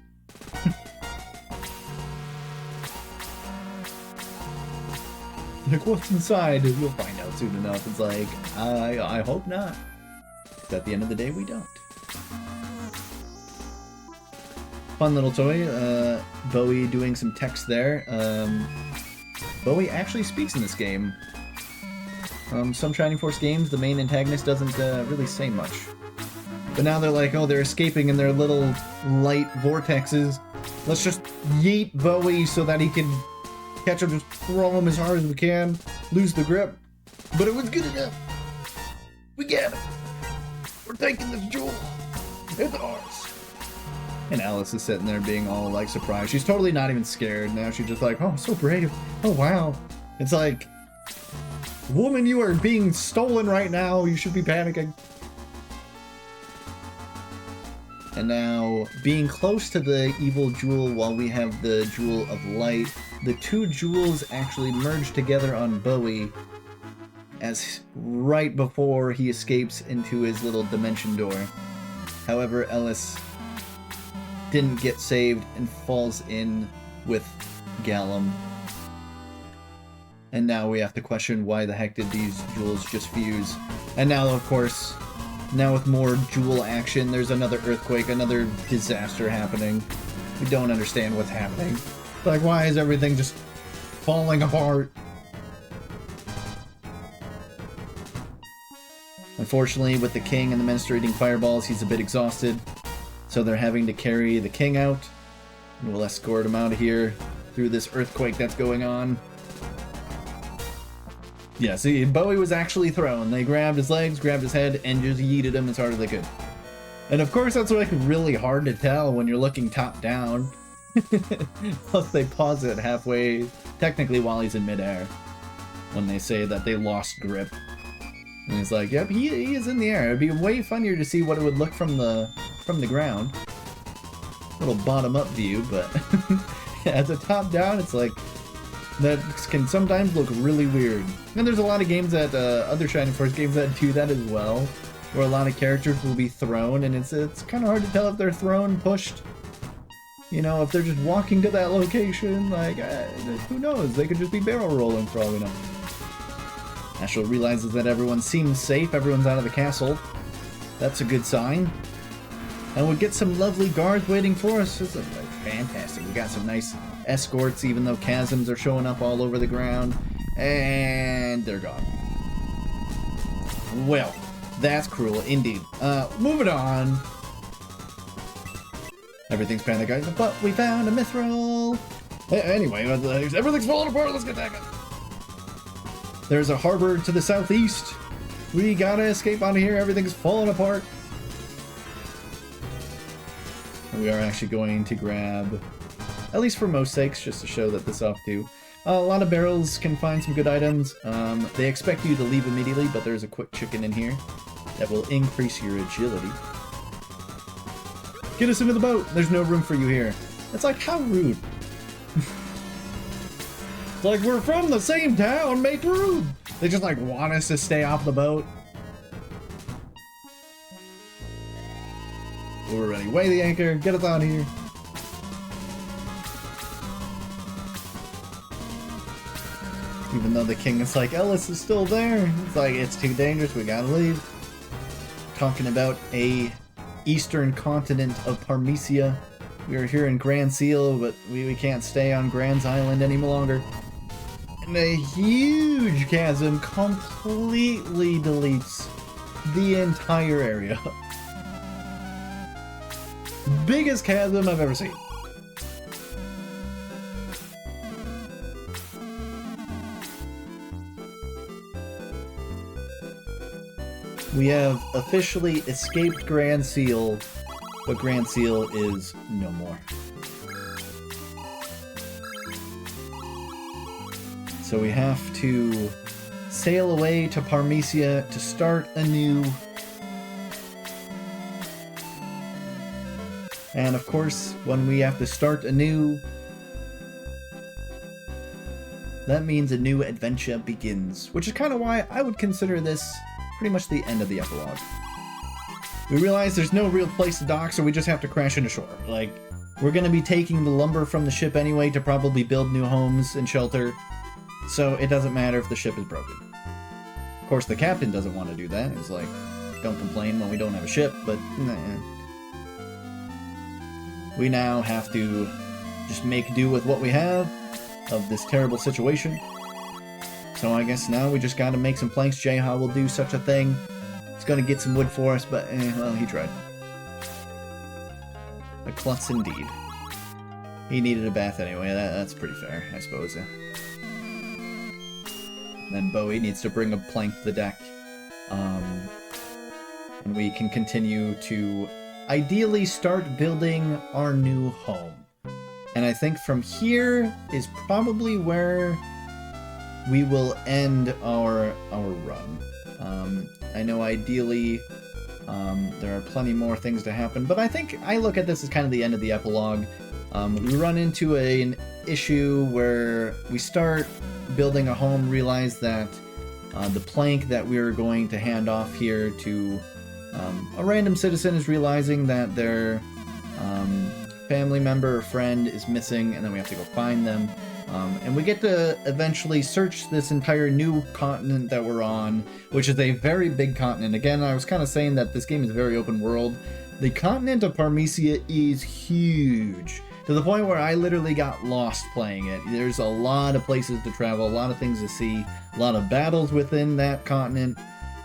Like, what's inside? We'll find out soon enough. It's like, I hope not. But at the end of the day, we don't. Fun little toy. Bowie doing some text there. Bowie actually speaks in this game. Some Shining Force games, the main antagonist doesn't really say much. But now they're like, oh, they're escaping in their little light vortexes. Let's just yeet Bowie so that he can catch him, just throw him as hard as we can, lose the grip. But it was good enough. We get it. We're taking this jewel. It's ours. And Alice is sitting there being all, like, surprised. She's totally not even scared. Now she's just like, oh, so brave. Oh, wow. It's like, woman, you are being stolen right now. You should be panicking. And now, being close to the evil jewel while we have the Jewel of Light, the two jewels actually merge together on Bowie as right before he escapes into his little dimension door. However, Ellis didn't get saved and falls in with Gallum. And now we have to question why the heck did these jewels just fuse. And now, of course, Now with more dual action, there's another earthquake, another disaster happening. We don't understand what's happening. Like, why is everything just falling apart? Unfortunately, with the king and the menstruating fireballs, he's a bit exhausted. So they're having to carry the king out. And we'll escort him out of here through this earthquake that's going on. Yeah, see, Bowie was actually thrown. They grabbed his legs, grabbed his head, and just yeeted him as hard as they could. And of course, that's like really hard to tell when you're looking top down. Plus, they pause it halfway, technically while he's in midair, when they say that they lost grip. And he's like, yep, he is in the air. It'd be way funnier to see what it would look from the ground. Little bottom-up view, but as a top-down, it's like, that can sometimes look really weird. And there's a lot of games that, other Shining Force games that do that as well, where a lot of characters will be thrown, and it's kind of hard to tell if they're thrown, pushed. You know, if they're just walking to that location, like, who knows? They could just be barrel rolling for all we know. Ashel realizes that everyone seems safe, everyone's out of the castle. That's a good sign. And we'll get some lovely guards waiting for us. This is fantastic. We got some nice escorts, even though chasms are showing up all over the ground. And they're gone. Well, that's cruel indeed. Moving on. Everything's panic, guys, but we found a mithril. Anyway, everything's falling apart. Let's get back up. There's a harbor to the southeast. We gotta escape out of here. Everything's falling apart. And we are actually going to grab, at least for most sakes, just to show that this off too. A lot of barrels can find some good items. They expect you to leave immediately, but there's a quick chicken in here that will increase your agility. Get us into the boat. There's no room for you here. It's like, how rude. It's like, we're from the same town, make room. They just like want us to stay off the boat. We're ready. Weigh the anchor. Get us out of here. Even though the king is like, Ellis is still there. It's like, it's too dangerous. We gotta leave. Talking about a eastern continent of Parmesia. We are here in Grand Seal, but we can't stay on Grand's Island any longer. And a huge chasm completely deletes the entire area. Biggest chasm I've ever seen. We have officially escaped Grand Seal, but Grand Seal is no more. So we have to sail away to Parmesia to start anew. And of course, when we have to start anew, that means a new adventure begins, which is kind of why I would consider this pretty much the end of the epilogue. We realize there's no real place to dock, so we just have to crash into shore. Like, we're going to be taking the lumber from the ship anyway to probably build new homes and shelter, so it doesn't matter if the ship is broken. Of course, the captain doesn't want to do that. He's like, don't complain when we don't have a ship, but nah. We now have to just make do with what we have of this terrible situation. So I guess now we just gotta make some planks. Jayha will do such a thing. He's gonna get some wood for us, but well, he tried. A klutz indeed. He needed a bath anyway, that's pretty fair, I suppose. Then Bowie needs to bring a plank to the deck. And we can continue to ideally start building our new home. And I think from here is probably where we will end our run. I know ideally there are plenty more things to happen, but I think I look at this as kind of the end of the epilogue. We run into an issue where we start building a home, realize that the plank that we're going to hand off here to a random citizen is realizing that their family member or friend is missing, and then we have to go find them. And we get to eventually search this entire new continent that we're on, which is a very big continent. Again, I was kind of saying that this game is very open world. The continent of Parmesia is huge, to the point where I literally got lost playing it. There's a lot of places to travel, a lot of things to see, a lot of battles within that continent,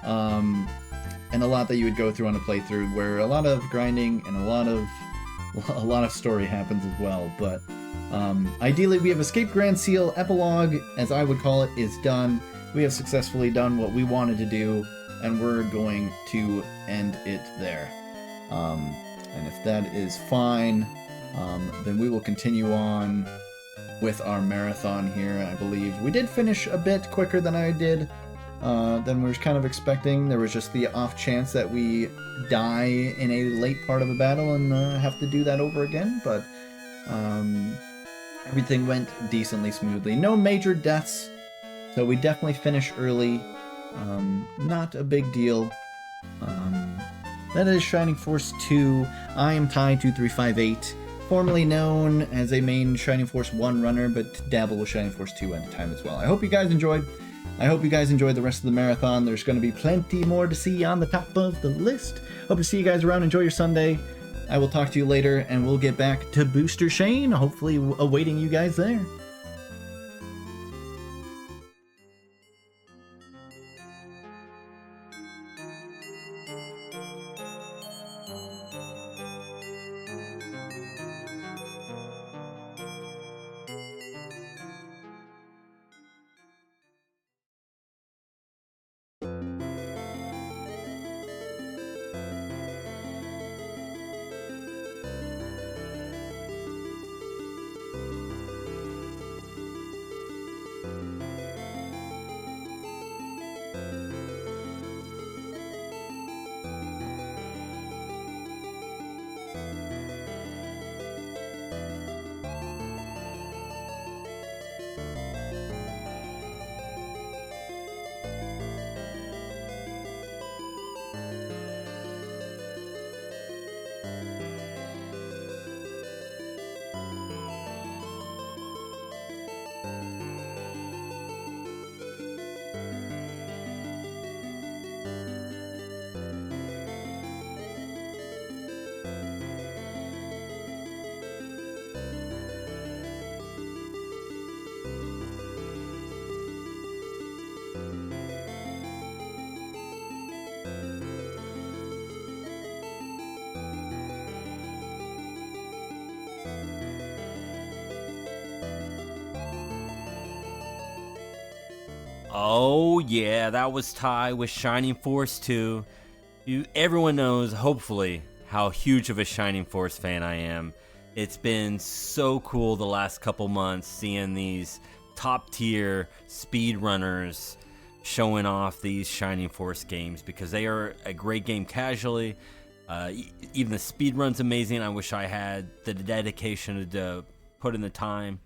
and a lot that you would go through on a playthrough, where a lot of grinding and a lot of story happens as well. But ideally, we have escaped Grand Seal. Epilogue, as I would call it, is done. We have successfully done what we wanted to do, and we're going to end it there. And if that is fine, then we will continue on with our marathon here. I believe we did finish a bit quicker than I did, than we were kind of expecting. There was just the off chance that we die in a late part of a battle and have to do that over again, but everything went decently smoothly. No major deaths, so we definitely finished early. Not a big deal. That is Shining Force 2. I am Ty2358, formerly known as a main Shining Force 1 runner, but dabble with Shining Force 2 at the time as well. I hope you guys enjoyed. I hope you guys enjoyed the rest of the marathon. There's going to be plenty more to see on the top of the list. Hope to see you guys around. Enjoy your Sunday. I will talk to you later, and we'll get back to Booster Shane, hopefully awaiting you guys there. Oh yeah, that was Ty with Shining Force 2. Everyone knows, hopefully, how huge of a Shining Force fan I am. It's been so cool the last couple months seeing these top tier speedrunners showing off these Shining Force games, because they are a great game casually. Even the speed run's amazing. I wish I had the dedication to put in the time.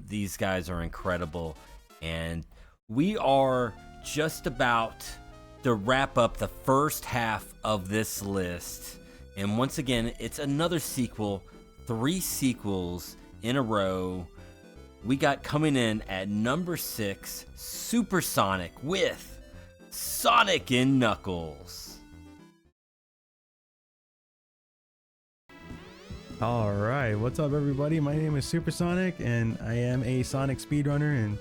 These guys are incredible, and we are just about to wrap up the first half of this list. And once again, it's another sequel, 3 sequels in a row. We got coming in at number 6, Supersonic with Sonic and Knuckles. All right, what's up everybody? My name is Supersonic and I am a Sonic speedrunner, and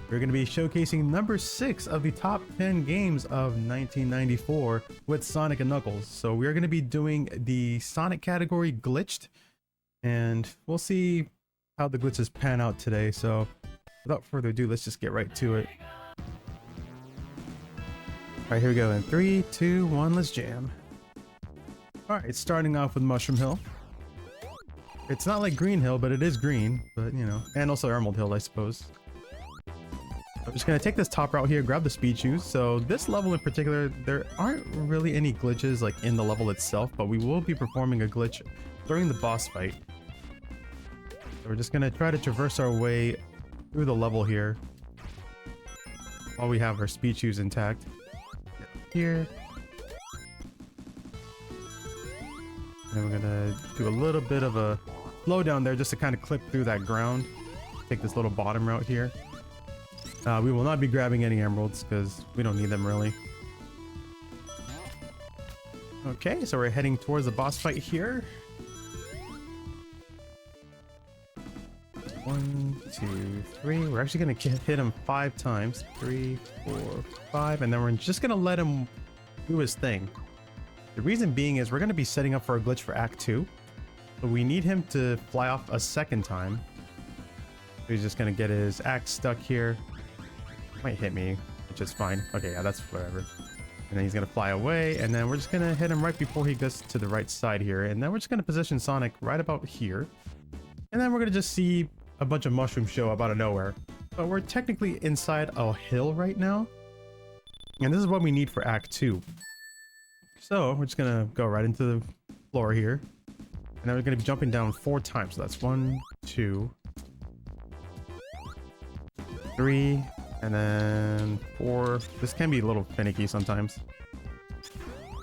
we're going to be showcasing number 6 of the top 10 games of 1994 with Sonic and Knuckles. So we're going to be doing the Sonic category glitched, and we'll see how the glitches pan out today. So without further ado, let's just get right to it. All right, here we go. In 3, 2, 1, let's jam. All right, starting off with Mushroom Hill. It's not like Green Hill, but it is green, but you know, and also Emerald Hill, I suppose. I'm just gonna take this top route here, grab the speed shoes. So this level in particular, there aren't really any glitches like in the level itself, but we will be performing a glitch during the boss fight. So we're just gonna try to traverse our way through the level here while we have our speed shoes intact. Here. And we're gonna do a little bit of a slow down there just to kind of clip through that ground. take this little bottom route here. We will not be grabbing any emeralds because we don't need them really. Okay, so we're heading towards the boss fight here. 1, 2, 3. We're actually gonna hit him 5 times. 3, 4, 5, and then we're just gonna let him do his thing. The reason being is we're gonna be setting up for a glitch for Act 2. So we need him to fly off a second time. So he's just gonna get his axe stuck here. Might hit me, which is fine. Okay, yeah, that's whatever. And then he's gonna fly away, and then we're just gonna hit him right before he gets to the right side here. And then we're just gonna position Sonic right about here. And then we're gonna just see a bunch of mushrooms show up out of nowhere. But we're technically inside a hill right now. And this is what we need for Act 2. So we're just gonna go right into the floor here. And then we're gonna be jumping down 4 times. So that's 1, 2, 3, and then 4. This can be a little finicky sometimes.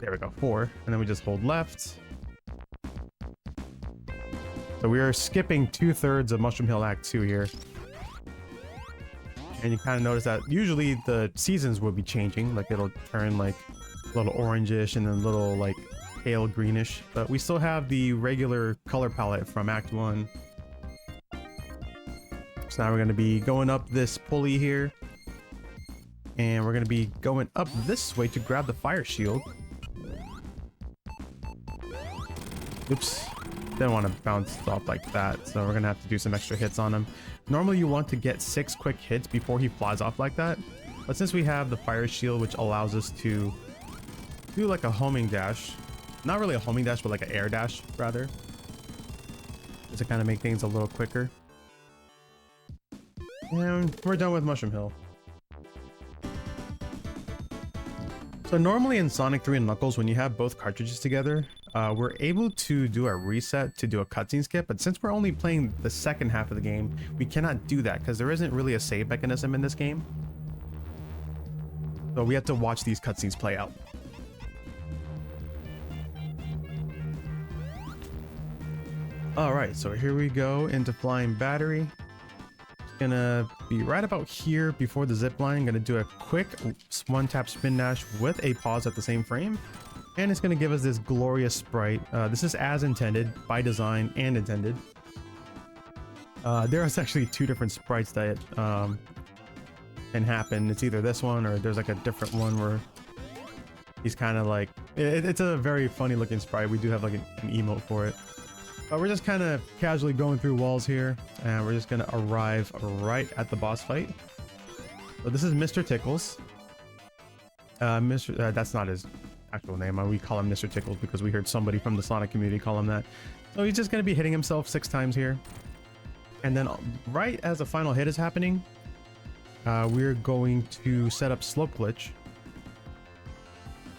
There we go, 4. And then we just hold left. So we are skipping 2/3 of Mushroom Hill Act 2 here. And you kind of notice that usually the seasons will be changing. Like it'll turn like a little orangish and then a little like pale greenish. But we still have the regular color palette from Act 1. So now we're going to be going up this pulley here. And we're going to be going up this way to grab the fire shield. Oops. Didn't want to bounce off like that, so we're gonna have to do some extra hits on him. Normally you want to get 6 quick hits before he flies off like that, but since we have the fire shield, which allows us to do like a homing dash, not really a homing dash, but like an air dash rather, just to kind of make things a little quicker. And we're done with Mushroom Hill. So normally in Sonic 3 and Knuckles, when you have both cartridges together, we're able to do a reset to do a cutscene skip, but since we're only playing the second half of the game, we cannot do that because there isn't really a save mechanism in this game. So we have to watch these cutscenes play out. Alright, so here we go into Flying Battery. Gonna be right about here before the zip line. Gonna do a quick 1-tap spin dash with a pause at the same frame, and it's gonna give us this glorious sprite. This is as intended by design and intended. There is actually 2 different sprites that can happen. It's either this one or there's like a different one where he's kind of like it's a very funny looking sprite. We do have like an emote for it. But we're just kind of casually going through walls here, and we're just going to arrive right at the boss fight. So this is Mr. Tickles. That's not his actual name. We call him Mr. Tickles because we heard somebody from the Sonic community call him that. So he's just going to be hitting himself 6 times here. And then right as the final hit is happening, we're going to set up Slope Glitch.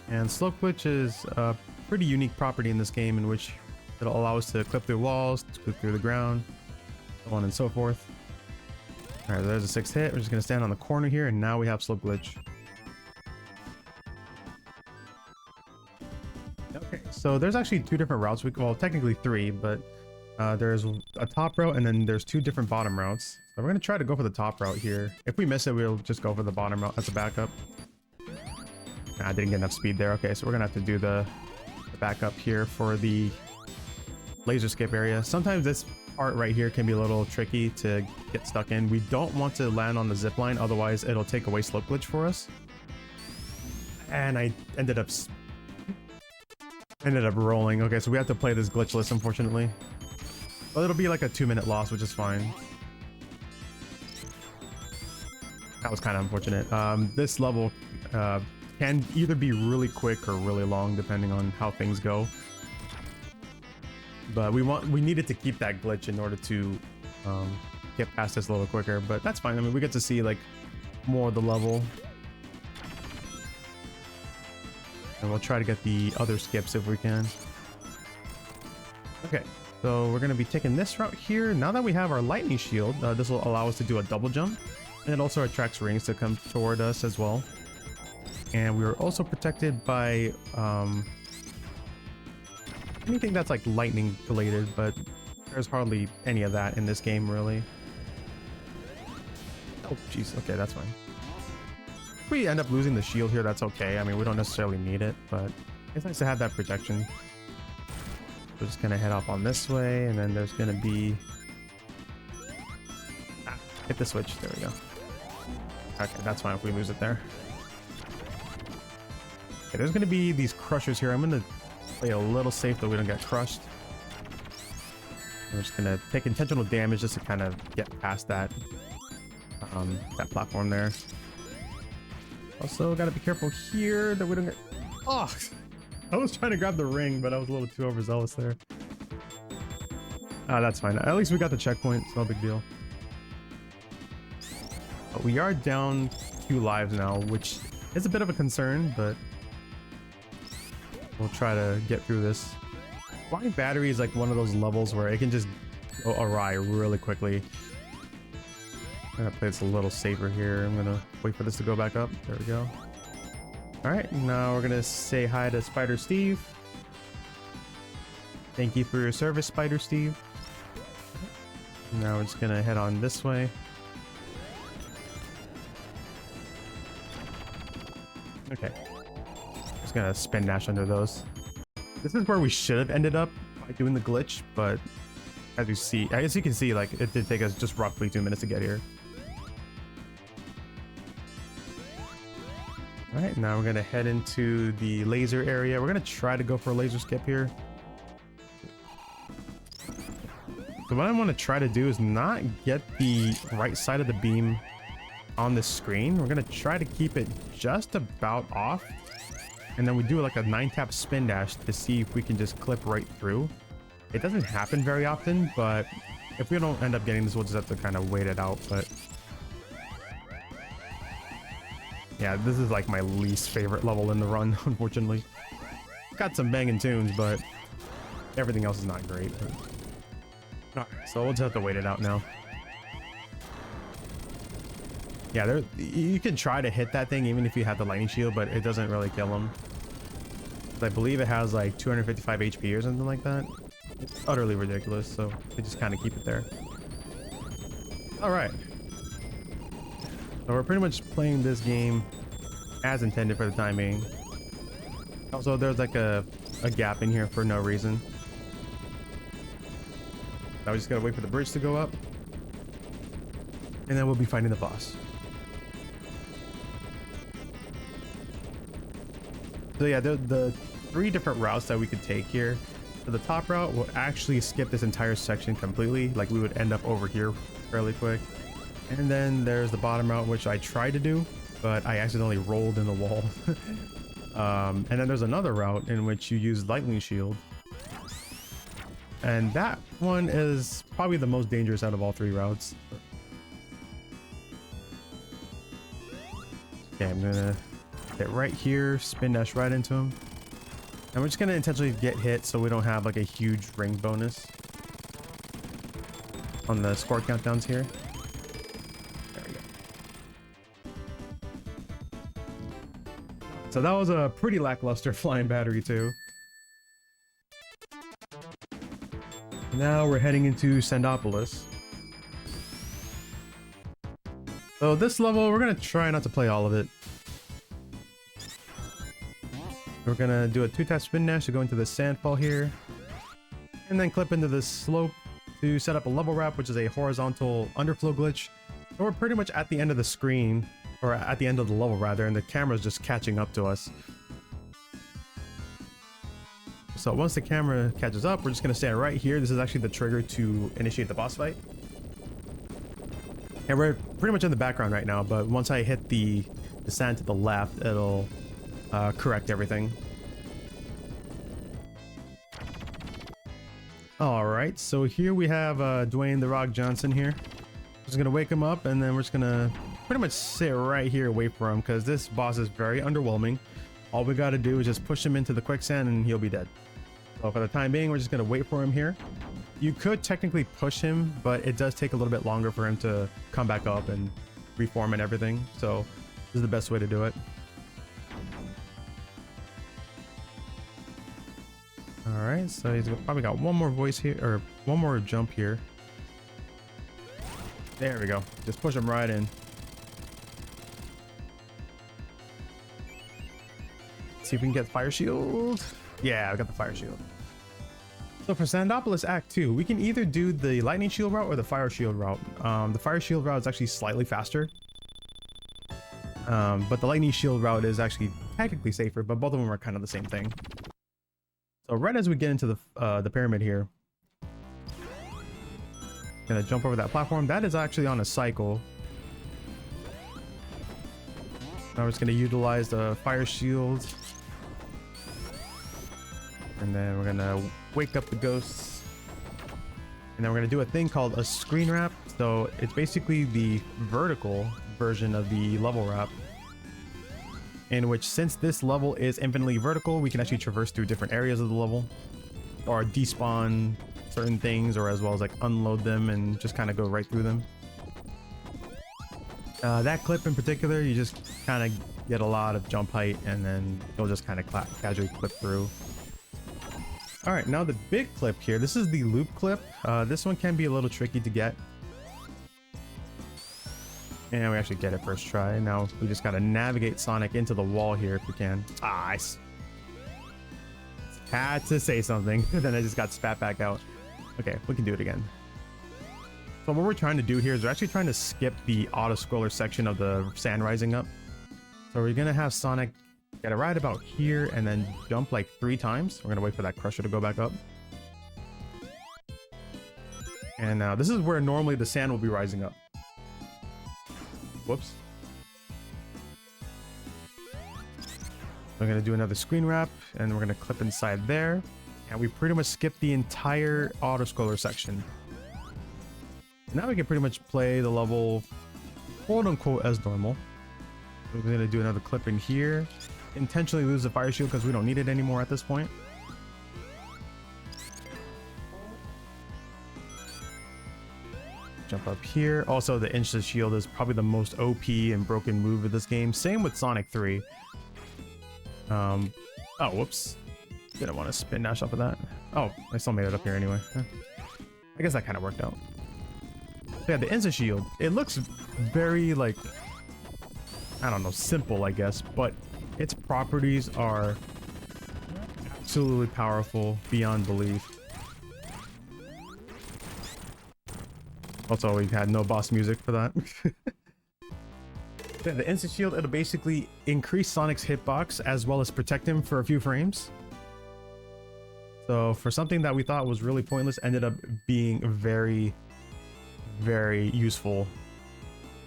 And Slope Glitch is a pretty unique property in this game in which it'll allow us to clip through walls, to clip through the ground, so on and so forth. Alright, there's a 6th hit. We're just going to stand on the corner here, and now we have Slope Glitch. Okay, so there's actually 2 different routes. Well, technically 3, but there's a top route, and then there's 2 different bottom routes. So we're going to try to go for the top route here. If we miss it, we'll just go for the bottom route as a backup. Nah, I didn't get enough speed there. Okay, so we're going to have to do the backup here for the laser skip area. Sometimes this part right here can be a little tricky to get stuck in. We don't want to land on the zip line, otherwise it'll take away Slope Glitch for us. And I ended up rolling. Okay, so we have to play this glitchless, unfortunately. But it'll be like a 2-minute loss, which is fine. That was kind of unfortunate. This level can either be really quick or really long, depending on how things go. But we needed to keep that glitch in order to get past this a little quicker, but that's fine. I mean, we get to see like more of the level, and we'll try to get the other skips if we can. Okay, so we're gonna be taking this route here. Now that we have our lightning shield, this will allow us to do a double jump, and it also attracts rings to come toward us as well. And we are also protected by anything that's like lightning related, but there's hardly any of that in this game really. Oh, jeez. Okay, that's fine. If we end up losing the shield here, that's okay. I mean, we don't necessarily need it, but it's nice to have that protection. We're just gonna head off on this way, and then there's gonna be... hit the switch. There we go. Okay, that's fine if we lose it there. Okay, there's gonna be these crushers here. I'm gonna play a little safe that we don't get crushed. I'm just gonna take intentional damage just to kind of get past that that platform there. Also, gotta be careful here that we don't get... Oh! I was trying to grab the ring, but I was a little too overzealous there. That's fine. At least we got the checkpoint. It's no big deal. But we are down 2 lives now, which is a bit of a concern, but we'll try to get through this. Flying battery is like one of those levels where it can just go awry really quickly. I'm gonna play this a little safer here. I'm gonna wait for this to go back up. There we go. All right, now we're gonna say hi to Spider Steve. Thank you for your service, Spider Steve. Now we're just gonna head on this way. Okay. Just gonna spin dash under those. This is where we should have ended up by doing the glitch, but as you can see, like it did take us just roughly 2 minutes to get here. All right, now we're gonna head into the laser area. We're gonna try to go for a laser skip here. So what I want to try to do is not get the right side of the beam on the screen. We're gonna try to keep it just about off, and then we do like a 9-tap spin dash to see if we can just clip right through. It doesn't happen very often, but if we don't end up getting this, we'll just have to kind of wait it out. But yeah, this is like my least favorite level in the run, unfortunately. Got some banging tunes, but everything else is not great. Alright, so we'll just have to wait it out now. Yeah, you can try to hit that thing even if you have the lightning shield, but it doesn't really kill him. I believe it has like 255 HP or something like that. It's utterly ridiculous, so they just kind of keep it there. Alright. So we're pretty much playing this game as intended for the time being. Also, there's like a gap in here for no reason. Now we just gotta wait for the bridge to go up. And then we'll be fighting the boss. So yeah, the 3 different routes that we could take here. So the top route will actually skip this entire section completely. Like we would end up over here fairly quick. And then there's the bottom route, which I tried to do, but I accidentally rolled in the wall. And then there's another route in which you use lightning shield. And that one is probably the most dangerous out of all 3 routes. Okay, I'm gonna get right here, spin dash right into him. And we're just gonna intentionally get hit so we don't have like a huge ring bonus on the score countdowns here. There we go. So that was a pretty lackluster flying battery too. Now we're heading into Sandopolis. So this level, we're gonna try not to play all of it. We're gonna do a 2-tap spin dash to go into the sandfall here, and then clip into this slope to set up a level wrap, which is a horizontal underflow glitch. So we're pretty much at the end of the screen, or at the end of the level rather, and the camera's just catching up to us. So once the camera catches up, we're just gonna stand right here. This is actually the trigger to initiate the boss fight. And we're pretty much in the background right now, but once I hit the sand to the left, it'll correct everything. Alright, so here we have Dwayne "The Rock" Johnson here. Just gonna wake him up, and then we're just gonna pretty much sit right here, wait for him, because this boss is very underwhelming. All we gotta do is just push him into the quicksand and he'll be dead. So for the time being, we're just gonna wait for him here. You could technically push him, but it does take a little bit longer for him to come back up and reform and everything. So this is the best way to do it. Alright, so he's probably got one more voice here, or one more jump here. There we go. Just push him right in. see if we can get fire shield. Yeah, I got the fire shield. So for Sandopolis Act 2, we can either do the lightning shield route or the fire shield route. The fire shield route is actually slightly faster. But the lightning shield route is actually technically safer, but both of them are kind of the same thing. So right as we get into the pyramid here, gonna jump over that platform. That is actually on a cycle. Now we're just gonna utilize the fire shield. And then we're gonna wake up the ghosts. And then we're gonna do a thing called a screen wrap. So it's basically the vertical version of the level wrap, in which, since this level is infinitely vertical, we can actually traverse through different areas of the level, or despawn certain things, or as well as like unload them and just kind of go right through them. That clip in particular, you just kind of get a lot of jump height, and then you'll just kind of casually clip through. All right, now the big clip here. This is the loop clip. This one can be a little tricky to get. And we actually get it first try. Now we just gotta navigate Sonic into the wall here if we can. Ah, I had to say something. Then I just got spat back out. Okay, we can do it again. So what we're trying to do here is we're actually trying to skip the auto-scroller section of the sand rising up. So we're gonna have Sonic get it right about here and then jump like 3 times. We're gonna wait for that crusher to go back up. And now this is where normally the sand will be rising up. Whoops. We're gonna do another screen wrap, and we're gonna clip inside there. And we pretty much skip the entire auto-scroller section. Now we can pretty much play the level quote-unquote as normal. We're gonna do another clip in here. Intentionally lose the fire shield because we don't need it anymore at this point. Jump up here. Also, the Insta Shield is probably the most OP and broken move of this game. Same with Sonic 3. Oh, whoops. Didn't want to spin dash off of that. Oh, I still made it up here anyway. I guess that kind of worked out. So yeah, the Insta Shield. It looks very, like, I don't know, simple, I guess, but its properties are absolutely powerful beyond belief. Also, we had no boss music for that. Yeah, the Instant Shield, it'll basically increase Sonic's hitbox as well as protect him for a few frames. So for something that we thought was really pointless, ended up being very, very useful.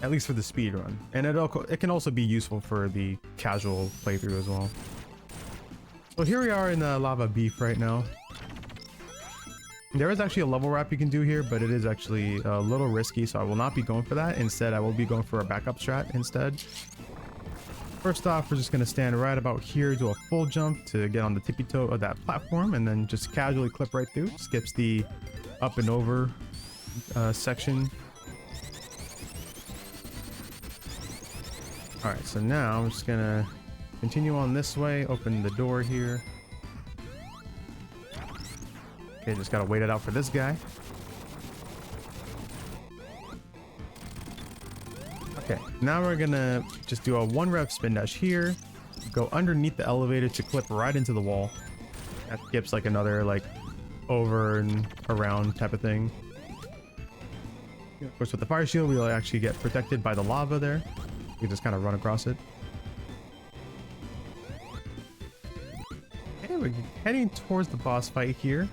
At least for the speed run. And it can also be useful for the casual playthrough as well. So here we are in Lava Beef right now. There is actually a level wrap you can do here, but it is actually a little risky, so I will not be going for that. Instead, I will be going for a backup strat instead. First off, we're just going to stand right about here, do a full jump to get on the tippy toe of that platform, and then just casually clip right through. Skips the up and over section. Alright, so now I'm just going to continue on this way, open the door here. Okay, just gotta wait it out for this guy. Okay, now we're gonna just do a 1-rev spin dash here, go underneath the elevator to clip right into the wall. That skips like another like over and around type of thing. Of course, with the fire shield, we'll actually get protected by the lava there. We just kind of run across it. Okay, we're heading towards the boss fight here.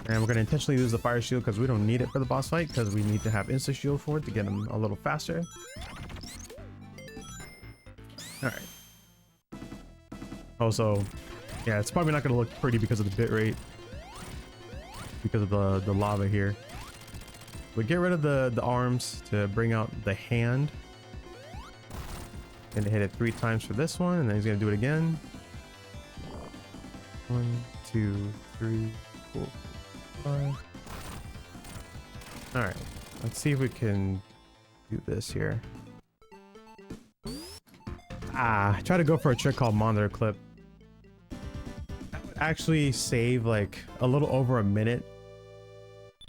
And we're going to intentionally use the fire shield because we don't need it for the boss fight, because we need to have insta shield for it to get him a little faster. Alright. Also, yeah, it's probably not going to look pretty because of the bitrate. Because of the lava here. We get rid of the arms to bring out the hand. Gonna hit it 3 times for this one, and then he's going to do it again. 1, 2, 3, 4. Alright, let's see if we can do this here. Try to go for a trick called Monitor Clip. That would actually save like a little over a minute,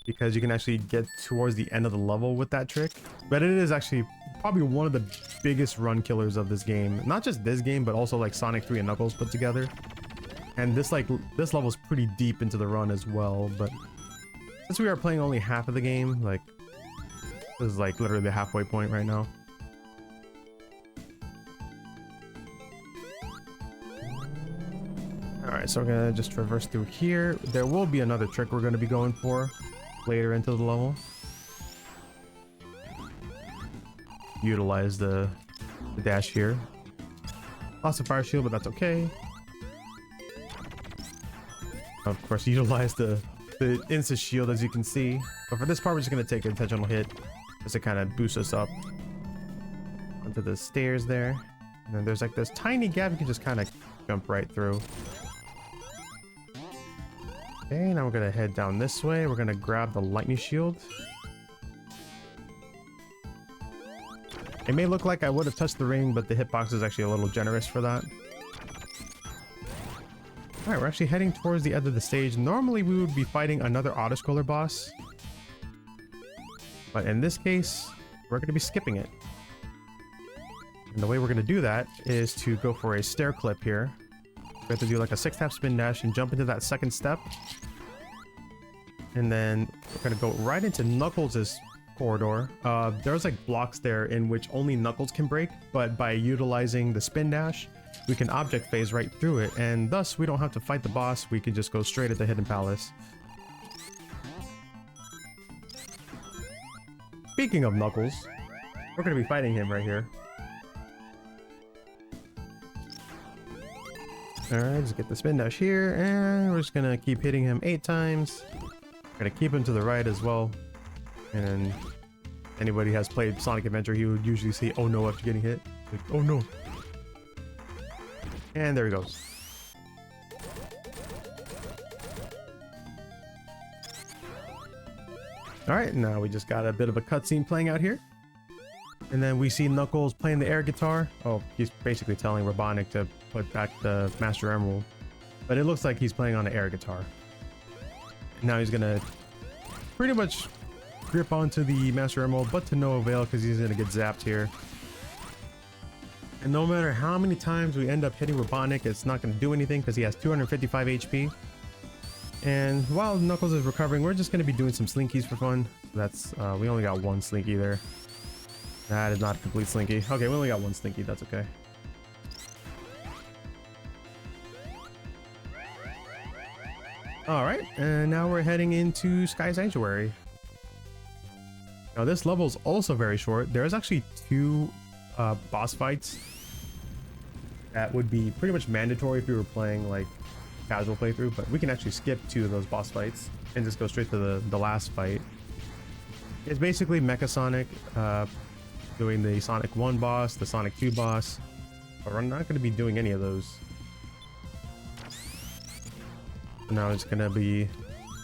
because you can actually get towards the end of the level with that trick. But it is actually probably one of the biggest run killers of this game. Not just this game, but also like Sonic 3 and Knuckles put together. And this level's pretty deep into the run as well, but since we are playing only half of the game, like this is like literally the halfway point right now. Alright, so we're gonna just traverse through here. There will be another trick we're gonna be going for later into the level. Utilize the dash here. Lost a fire shield, but that's okay. Of course, utilize the insta shield, as you can see. But for this part, we're just gonna take an intentional hit just to kind of boost us up onto the stairs there. And then there's like this tiny gap you can just kind of jump right through. Okay, now we're gonna head down this way. We're gonna grab the lightning shield. It may look like I would have touched the ring, but the hitbox is actually a little generous for that. Alright, we're actually heading towards the end of the stage. Normally we would be fighting another auto-scroller boss, but in this case, we're going to be skipping it. And the way we're going to do that is to go for a stair clip here. We have to do like a 6-tap spin dash and jump into that second step. And then we're going to go right into Knuckles' corridor. There's like blocks there in which only Knuckles can break, but by utilizing the spin dash, we can object phase right through it, and thus we don't have to fight the boss. We can just go straight at the Hidden Palace. Speaking of Knuckles, we're going to be fighting him right here. Alright, just get the spin dash here, and we're just going to keep hitting him 8 times. We're going to keep him to the right as well. And then anybody has played Sonic Adventure, he would usually say, "Oh no," after getting hit. Like, oh no. And there he goes. Alright, now we just got a bit of a cutscene playing out here. And then we see Knuckles playing the air guitar. Oh, he's basically telling Robotnik to put back the Master Emerald. But it looks like he's playing on the air guitar. Now he's gonna pretty much grip onto the Master Emerald, but to no avail because he's gonna get zapped here. And no matter how many times we end up hitting Robotnik, it's not going to do anything because he has 255 HP. And while Knuckles is recovering, we're just going to be doing some slinkies for fun. That's, we only got 1 slinky there. That is not a complete slinky. Okay, we only got 1 slinky, that's okay. Alright, and now we're heading into Sky Sanctuary. Now this level is also very short. There's actually 2 boss fights that would be pretty much mandatory if we were playing like casual playthrough, but we can actually skip 2 of those boss fights and just go straight to the last fight. It's basically Mecha Sonic doing the Sonic 1 boss, the Sonic 2 boss, but we're not going to be doing any of those. Now it's going to be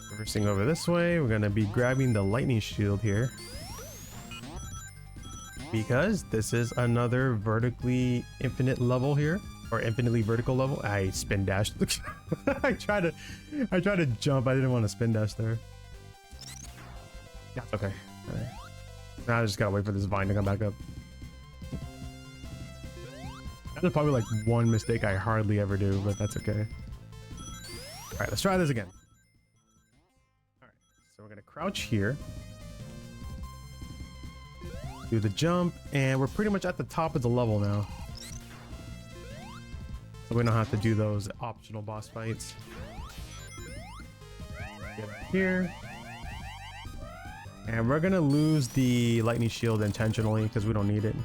reversing over this way. We're going to be grabbing the lightning shield here, because this is another vertically infinite level here, or infinitely vertical level. I spin dashed. I tried to jump. I didn't want to spin dash there. That's okay. All right. Now I just gotta wait for this vine to come back up. That is probably like one mistake I hardly ever do, but that's okay. All right, let's try this again. All right, so we're gonna crouch here. Do the jump, and we're pretty much at the top of the level now. So we don't have to do those optional boss fights. Get here. And we're gonna lose the lightning shield intentionally because we don't need it.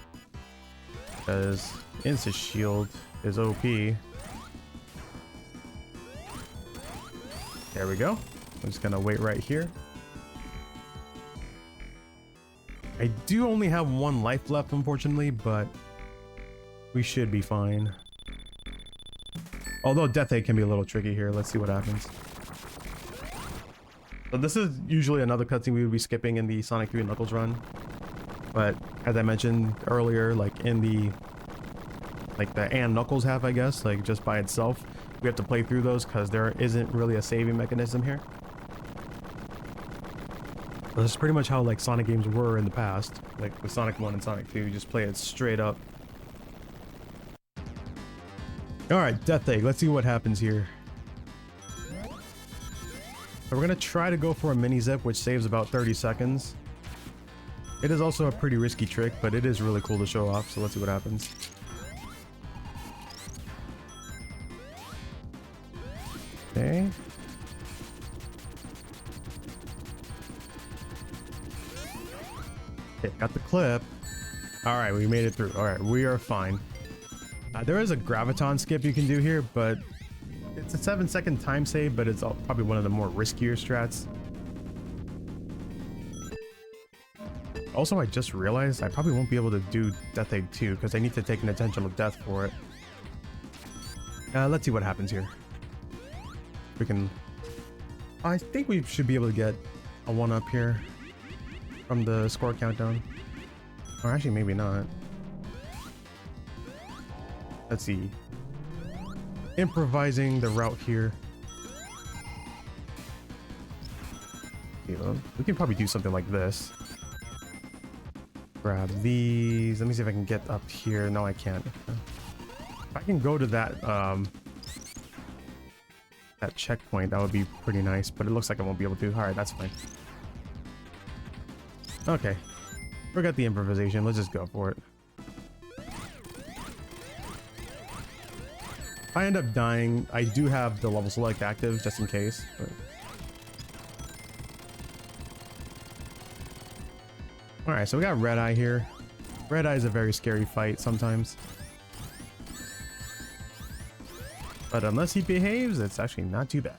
Because Insta Shield is OP. There we go. I'm just gonna wait right here. I do only have 1 life left, unfortunately, but we should be fine. Although Death Egg can be a little tricky here. Let's see what happens. So this is usually another cutscene we would be skipping in the Sonic 3 and Knuckles run. But as I mentioned earlier, like in the and Knuckles have, I guess, like just by itself, we have to play through those because there isn't really a saving mechanism here. This is pretty much how like Sonic games were in the past. Like with Sonic 1 and Sonic 2, you just play it straight up. Alright, Death Egg. Let's see what happens here. So we're gonna try to go for a mini zip, which saves about 30 seconds. It is also a pretty risky trick, but it is really cool to show off, so let's see what happens. Okay. Okay, got the clip. Alright, we made it through. Alright, we are fine. There is a graviton skip you can do here, but it's a 7-second time save, but it's probably one of the more riskier strats. Also, I just realized I probably won't be able to do Death Egg 2 because I need to take an intentional death for it. Let's see what happens here. We can... I think we should be able to get a 1-up here from the score countdown. Or actually, maybe not. Let's see. Improvising the route here. Okay, well, we can probably do something like this. Grab these. Let me see if I can get up here. No, I can't. If I can go to that that checkpoint, that would be pretty nice, but it looks like I won't be able to. Alright, that's fine. Okay. Forget the improvisation. Let's just go for it. If I end up dying, I do have the level select active just in case. But... Alright, so we got Red Eye here. Red Eye is a very scary fight sometimes. But unless he behaves, it's actually not too bad.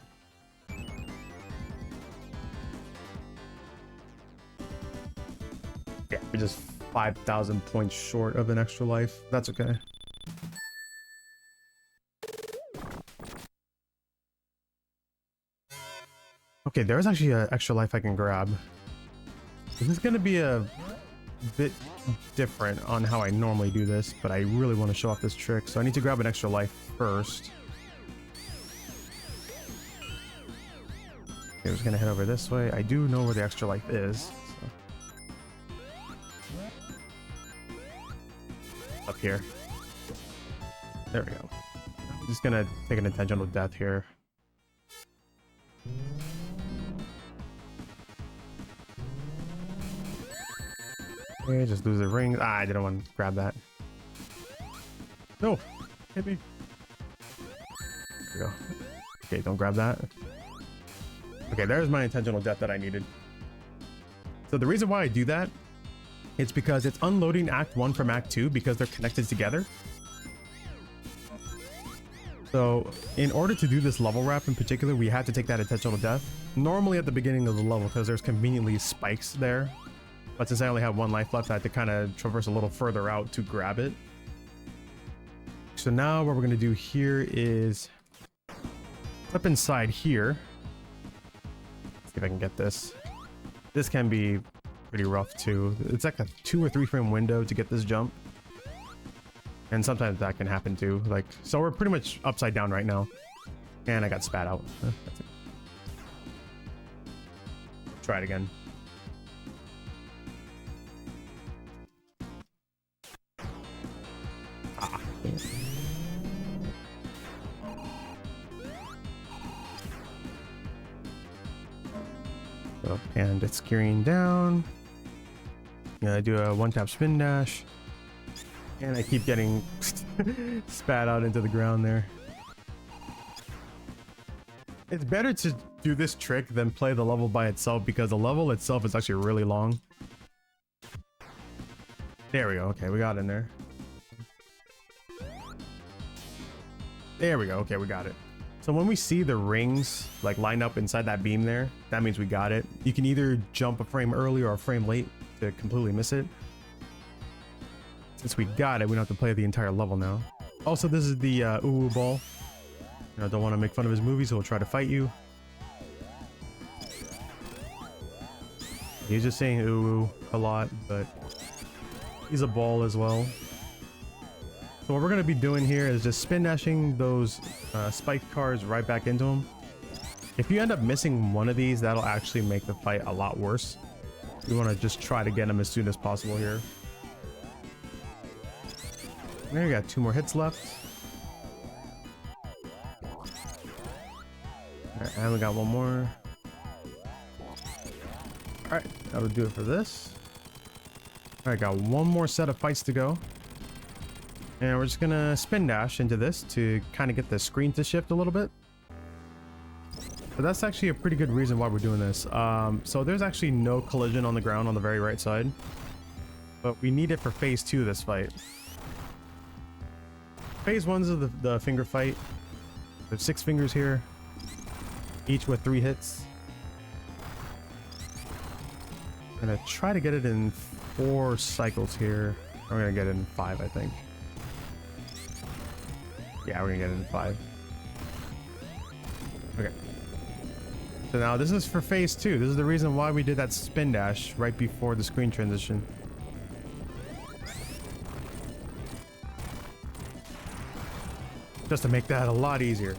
Yeah, we're just 5,000 points short of an extra life. That's okay. Okay, there's actually an extra life I can grab. This is going to be a bit different on how I normally do this, but I really want to show off this trick, so I need to grab an extra life first. Okay, we're just going to head over this way. I do know where the extra life is. So. Up here. There we go. I'm just going to take an intentional death here. Okay, just lose the ring. Ah, I didn't want to grab that. No! Hit me. There we go. Okay, don't grab that. Okay, there's my intentional death that I needed. So the reason why I do that, it's because it's unloading Act 1 from Act 2 because they're connected together. So in order to do this level wrap in particular, we had to take that intentional death. Normally at the beginning of the level because there's conveniently spikes there. But since I only have 1 life left, I had to kind of traverse a little further out to grab it. So now what we're going to do here is flip inside here. Let's see if I can get this. This can be pretty rough too. It's like a 2 or 3 frame window to get this jump. And sometimes that can happen too. Like, so we're pretty much upside down right now. And I got spat out. That's it. Try it again. So, and it's gearing down. I do a 1-tap spin dash. And I keep getting spat out into the ground there. It's better to do this trick than play the level by itself because the level itself is actually really long. There we go. Okay, we got in there. There we go. Okay, we got it. So when we see the rings like line up inside that beam there, that means we got it. You can either jump a frame early or a frame late to completely miss it. Since we got it, we don't have to play the entire level now. Also, this is the Uwu ball. You know, don't want to make fun of his movie, so he'll try to fight you. He's just saying Uwu a lot, but he's a ball as well. So what we're going to be doing here is just spin dashing those spiked cars right back into him. If you end up missing one of these, that'll actually make the fight a lot worse. We want to just try to get him as soon as possible here. There, we got 2 more hits left. Alright, and we got 1 more. Alright, that'll do it for this. Alright, got 1 more set of fights to go. And we're just gonna spin dash into this to kind of get the screen to shift a little bit. But that's actually a pretty good reason why we're doing this. So there's actually no collision on the ground on the very right side. But we need it for phase 2 of this fight. Phase 1 is the finger fight. There's 6 fingers here, each with 3 hits. I'm gonna try to get it in 4 cycles here. We're gonna get it in 5, I think. Yeah, we're gonna get it in 5. Okay. So now this is for phase 2. This is the reason why we did that spin dash right before the screen transition. Just to make that a lot easier.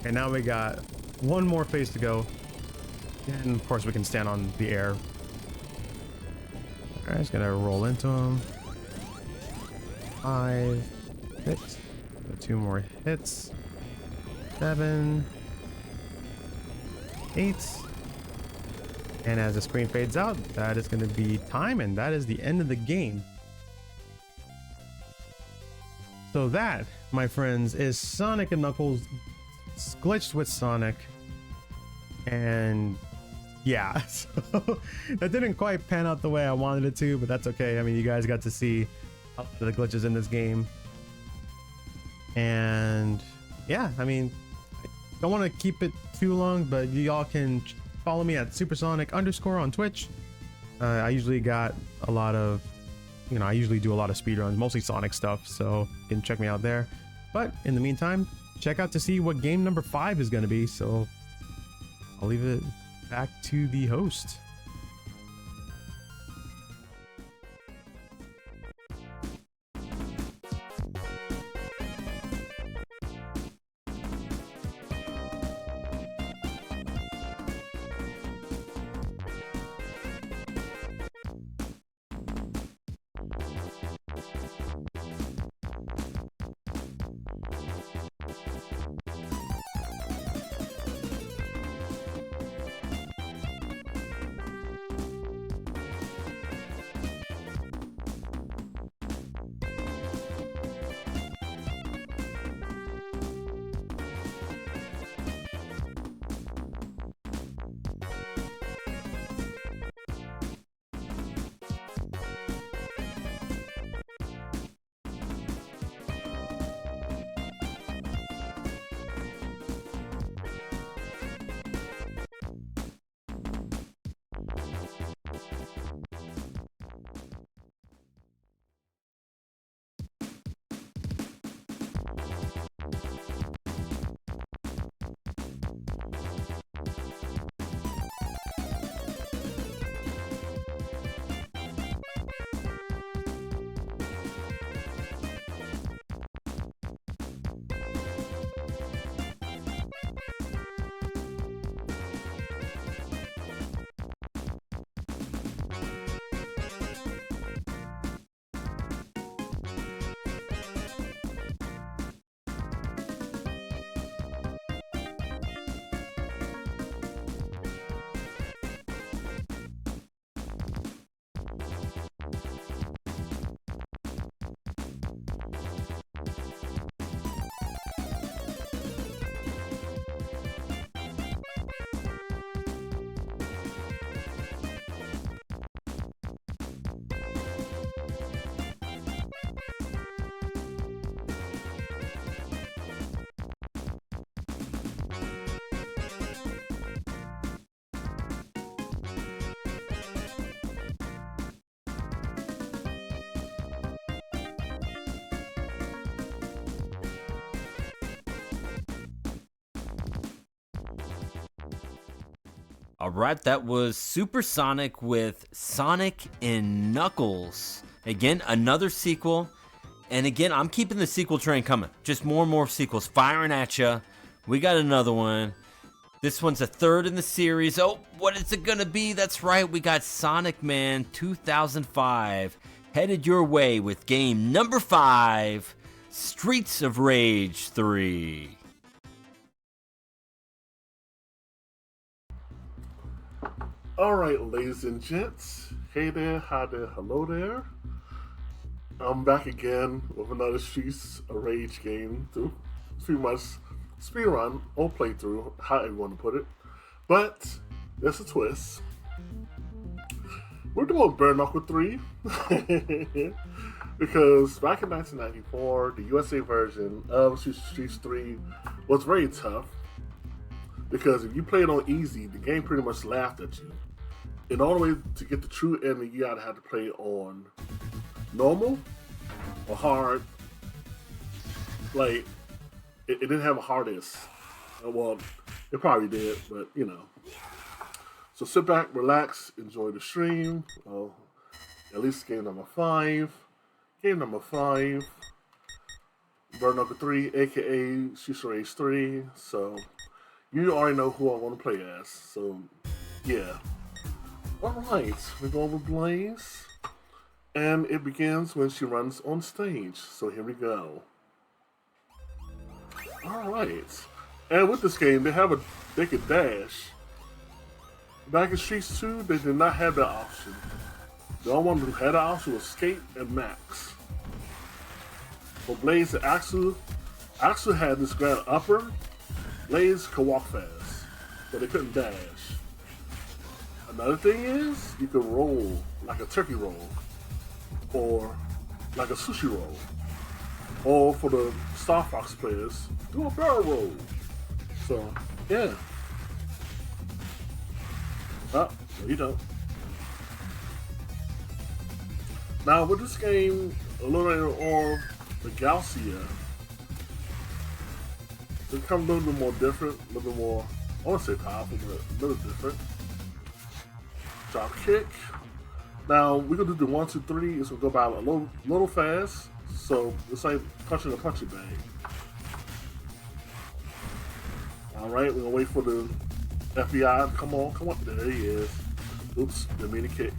And now we got 1 more phase to go. And of course we can stand on the air. Alright, just gonna roll into him. 5 hits. 2 more hits. 7. 8. And as the screen fades out, that is going to be time, and that is the end of the game. So that, my friends, is Sonic and Knuckles glitched with Sonic. And yeah, so that didn't quite pan out the way I wanted it to, but that's okay. I mean, you guys got to see the glitches in this game. And yeah, I mean, don't want to keep it too long, but y'all can follow me at supersonic_ on Twitch. I usually got a lot of, I usually do a lot of speedruns, mostly Sonic stuff, so you can check me out there. But in the meantime, check out to see what game number 5 is going to be, so I'll leave it back to the host. Alright, that was Supersonic with Sonic and Knuckles. Again, another sequel. And again, I'm keeping the sequel train coming. Just more and more sequels firing at ya. We got another one. This one's a third in the series. Oh, what is it gonna be? That's right, we got Sonic Man 2005 headed your way with game number 5, Streets of Rage 3. Alright, ladies and gents. Hey there, hi there, hello there. I'm back again with another Streets of Rage game to pretty much speedrun or playthrough, however you want to put it. But there's a twist. We're doing Bare Knuckle 3 because back in 1994, the USA version of Streets 3 was very tough because if you play it on easy, the game pretty much laughed at you. In order to get the true ending, you gotta have to play on normal or hard. Like, it didn't have a hardest. Well, it probably did, but you know. So sit back, relax, enjoy the stream. Well, at least game number 5. Game number 5. Bare Knuckle 3, aka Streets of Rage 3. So, you already know who I want to play as. So, yeah. Alright, we're going with Blaze. And it begins when she runs on stage. So here we go. Alright. And with this game, they could dash. Back in Streets 2, they did not have that option. The only one who had that option was Skate and Max. For Blaze and Axel had this grand upper. Blaze could walk fast, but they couldn't dash. Another thing is, you could roll like a turkey roll, or like a sushi roll, or for the Star Fox players, do a barrel roll. So, yeah. Oh, no you don't. Now with this game, a little later on, the Gausia, it becomes a little bit more different, a little bit more, I want to say powerful, but a little different. Drop kick. Now we're gonna do the 1, 2, 3. It's gonna go by a little fast, so it's like punching a punching bag. All right, we're gonna wait for the FBI. Come on. There he is. Oops, didn't mean to kick.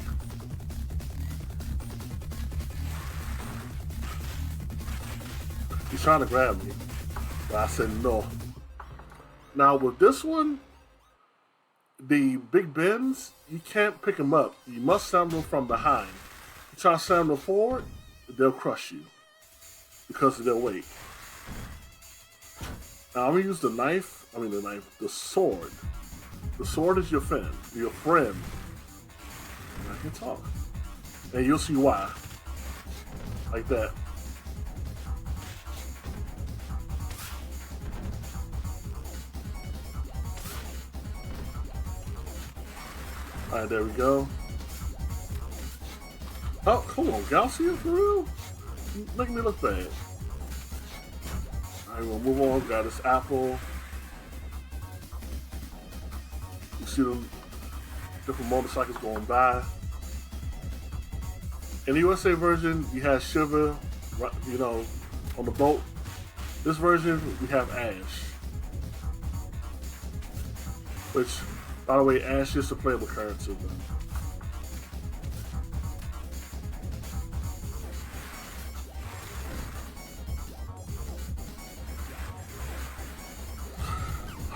He's trying to grab me, but I said no. Now with this one, the Big Bens, you can't pick them up. You must slam them from behind. You try to slam them forward, they'll crush you because of their weight. Now I'm gonna use the sword. The sword is your friend. I can talk. And you'll see why. Like that. Alright, there we go. Oh, come on, Gausia, for real? Making me look bad. Alright, we'll move on. Got this apple. You see them different motorcycles going by. In the USA version, you have Shiva, on the boat. This version, we have Ash. Which, by the way, Ash is a playable character.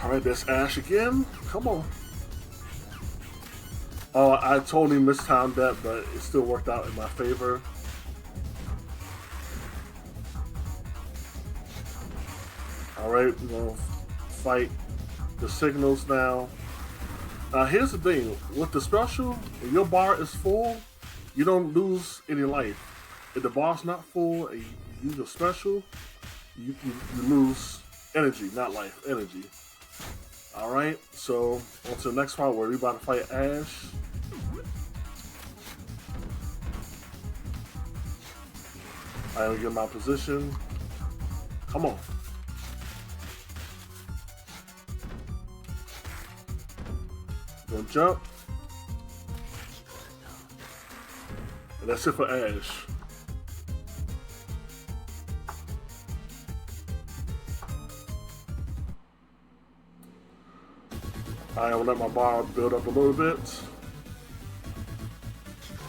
Alright, there's Ash again. Come on. Oh, I totally mistimed that, but it still worked out in my favor. Alright, we're going to fight the signals now. Now here's the thing, with the special, when your bar is full, you don't lose any life. If the bar's not full and you use a special, you lose energy, not life, energy. Alright, so on to the next part where we're about to fight Ash. Alright, we get my position. Come on. Gonna jump. And that's it for Ash. I will let my bar build up a little bit.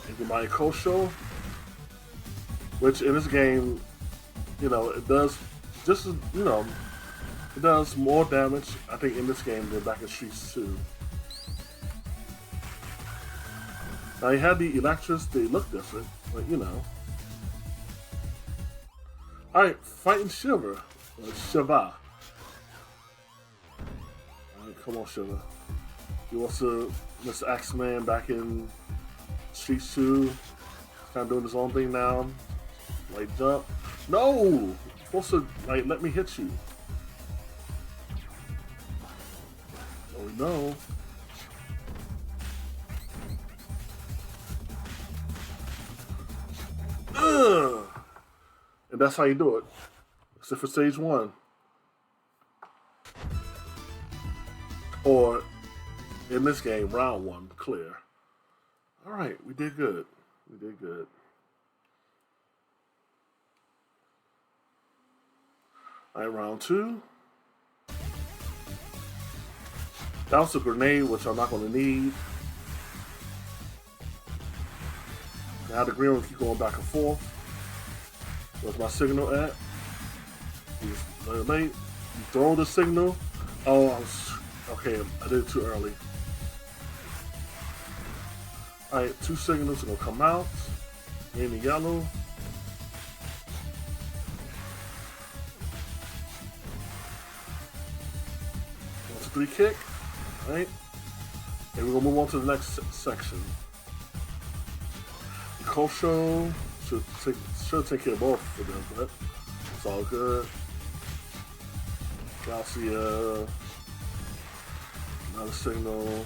Into my Kosho, which in this game, you know, it does just, you know, it does more damage, I think, in this game than back in Streets 2. Now you had the Electras, they look different, but you know. Alright, fighting Shiva. Shiva. Alright, come on, Shiva. You want to Mr. Axeman back in Streets 2. Kind of doing his own thing now. Like jump. No! You're supposed to like let me hit you. Oh no. Ugh. And that's how you do it. Except for stage 1. Or in this game, round 1, clear. Alright, we did good. We did good. Alright, round 2. That was a grenade, which I'm not going to need. Now the green one keep going back and forth. Where's my signal at? Late. You throw the signal. Oh, okay, I did it too early. Alright, 2 signals are going to come out. Green and yellow. 1, 2, 3 kick. Right? And we're going to move on to the next section. Kosho should take care of both of them, but it's all good. Garcia, another signal.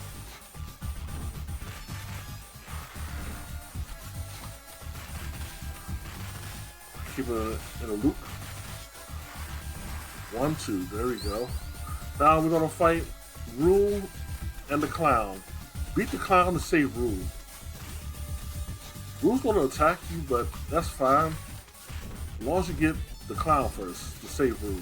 Keep it in a loop. 1, 2, there we go. Now we're gonna fight Rule and the Clown. Beat the Clown to save Rule. Rule's gonna attack you, but that's fine. As long as you get the Clown first to save Rule.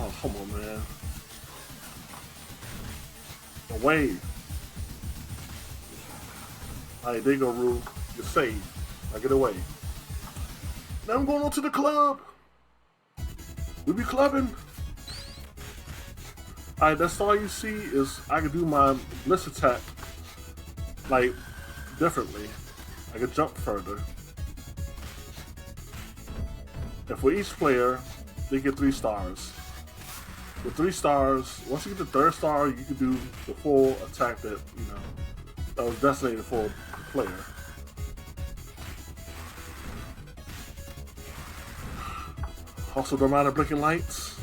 Oh, come on, man. Away. Alright, there you go, Rule. You're saved. Now get away. Now I'm going on to the club. We be clubbing. Alright, that's all you see is I can do my Bliss attack like differently. I can jump further. And for each player, they get 3 stars. With 3 stars, once you get the 3rd star, you can do the full attack that, you know, that was designated for the player. Also, the amount of blinking lights.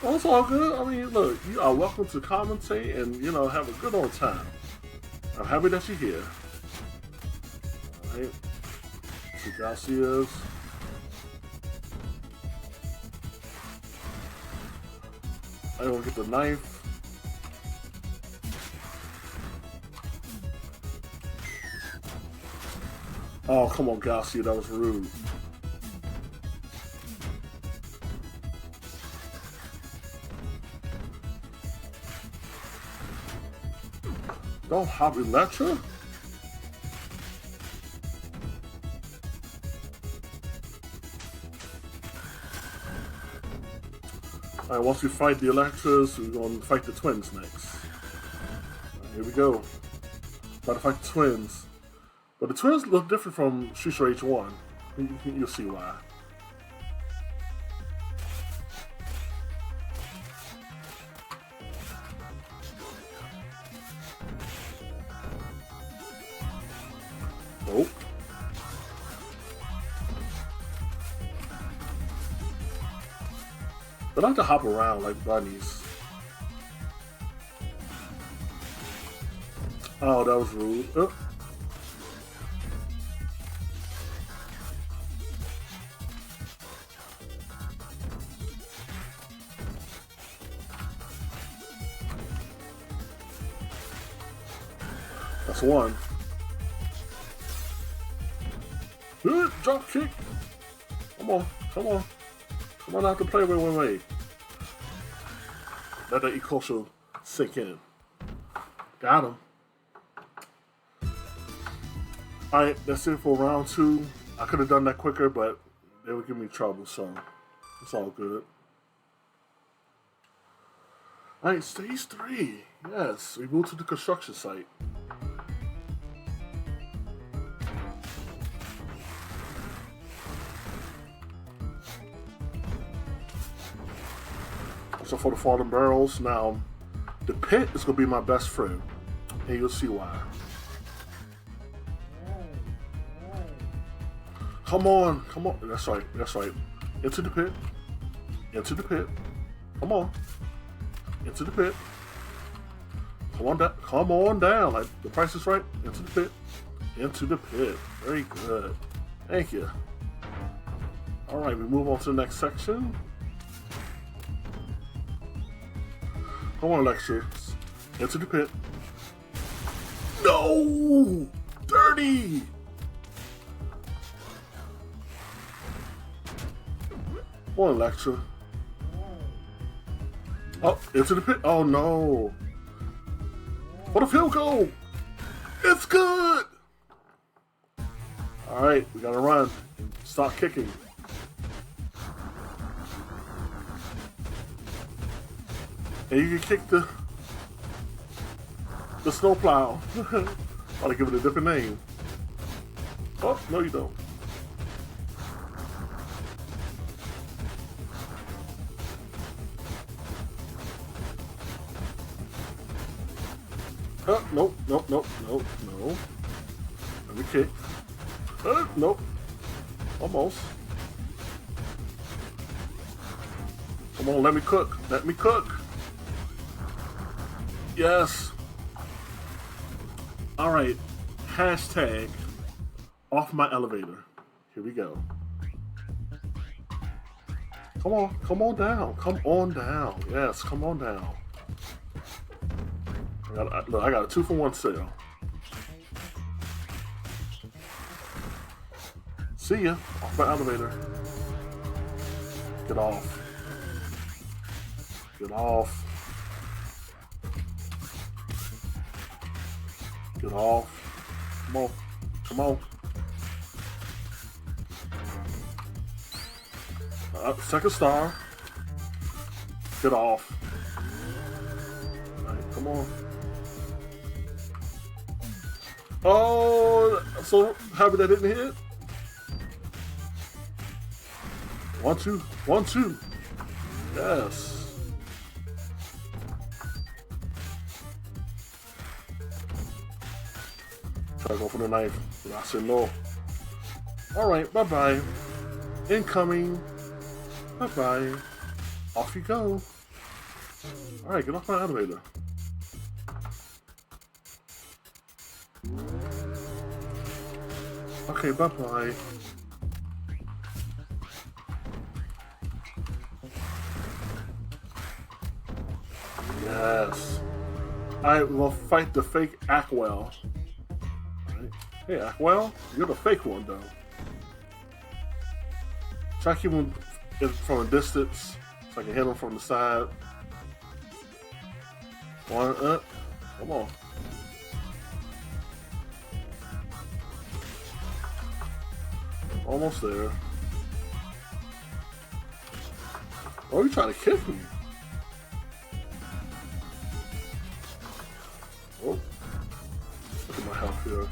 Well, it's all good. I mean, look, you are welcome to commentate and, you know, have a good old time. I'm happy that you're here. Alright. 2 Garcias. I'm gonna get the knife. Oh, come on, Garcia, that was rude. Don't hop Electra? Alright, once we fight the Electras, we're going to fight the twins next. Right, here we go. About to fight the twins. But the twins look different from Street Fighter H1. You'll see why. Nope. They like to hop around like bunnies. Oh, that was rude. Oh. That's one. Good drop kick. Come on, come on. Come on out to play. Wait. Let that E-Culture sink in. Got him. Alright, that's it for round 2. I could have done that quicker, but they would give me trouble, so it's all good. Alright, stage 3. Yes, we moved to the construction site. So for the fallen barrels, now the pit is going to be my best friend, and you'll see why. Come on. That's right. Into the pit. Come on. Into the pit. Come on down. Like the price is right. Into the pit. Very good. Thank you. All right, we move on to the next section. Come on, lectures. Into the pit. No! Dirty! Come on, lecture. Oh, into the pit. Oh, no. What a field goal! It's good! Alright, we gotta run. Stop kicking. And you can kick the snowplow. Ought to give it a different name. Oh, no you don't. Nope. Let me kick. Nope. Almost. Come on, let me cook. Yes. All right. Hashtag off my elevator. Here we go. Come on down. Yes, come on down. I got a 2-for-1 sale. See ya. Off my elevator. Get off. Get off. Come on. Second star. Get off. All right, come on. Oh, so happy that didn't hit. 1, 2. Yes. Try to go for the knife, but I said no. Alright, bye-bye. Incoming. Bye-bye. Off you go. Alright, get off my elevator. Okay, bye-bye. Yes. Alright, we'll fight the fake Ackwell. Hey, Ackwell, you're the fake one, though. Try to keep him from a distance so I can hit him from the side. One up. Come on. Almost there. Oh, you trying to kick me? Oh. Look at my health here.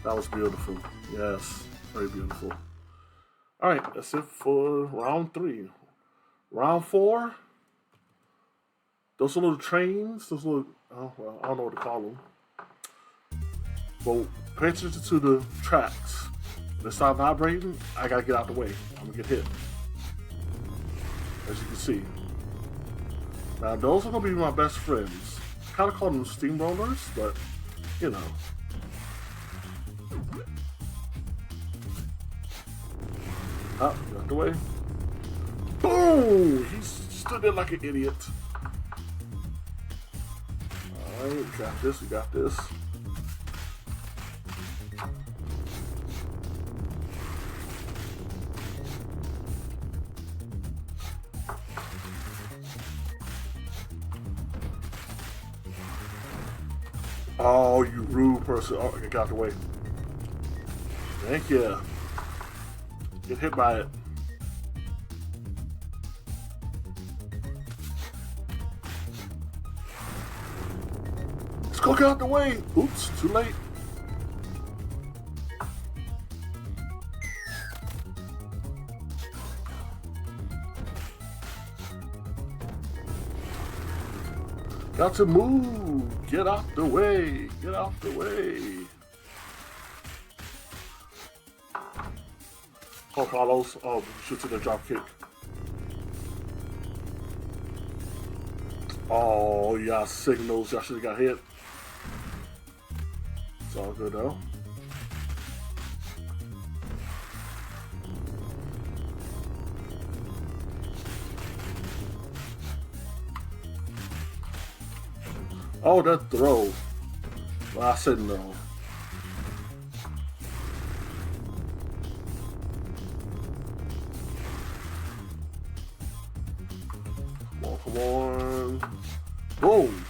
That was beautiful. Yes, very beautiful. Alright, that's it for round 3. Round 4. Those little trains, I don't know what to call them. But pay attention to the tracks. When they start vibrating, I gotta get out the way. I'm gonna get hit. As you can see. Now, those are gonna be my best friends. I kinda call them steamrollers, but, you know. Up, out the way. Boom! He stood there like an idiot. Alright, we got this, we got this. Oh, you rude person. Oh, I got the way. Thank you. Get hit by it. Let's go get out the way. Oops, too late. Got to move. Get out the way. Get out the way. Oh, Carlos. Oh, shoots in the drop kick. Oh, yeah, signals. Y'all should have got hit. It's all good, though. Oh, that throw. Well, I said no. Come on. Boom.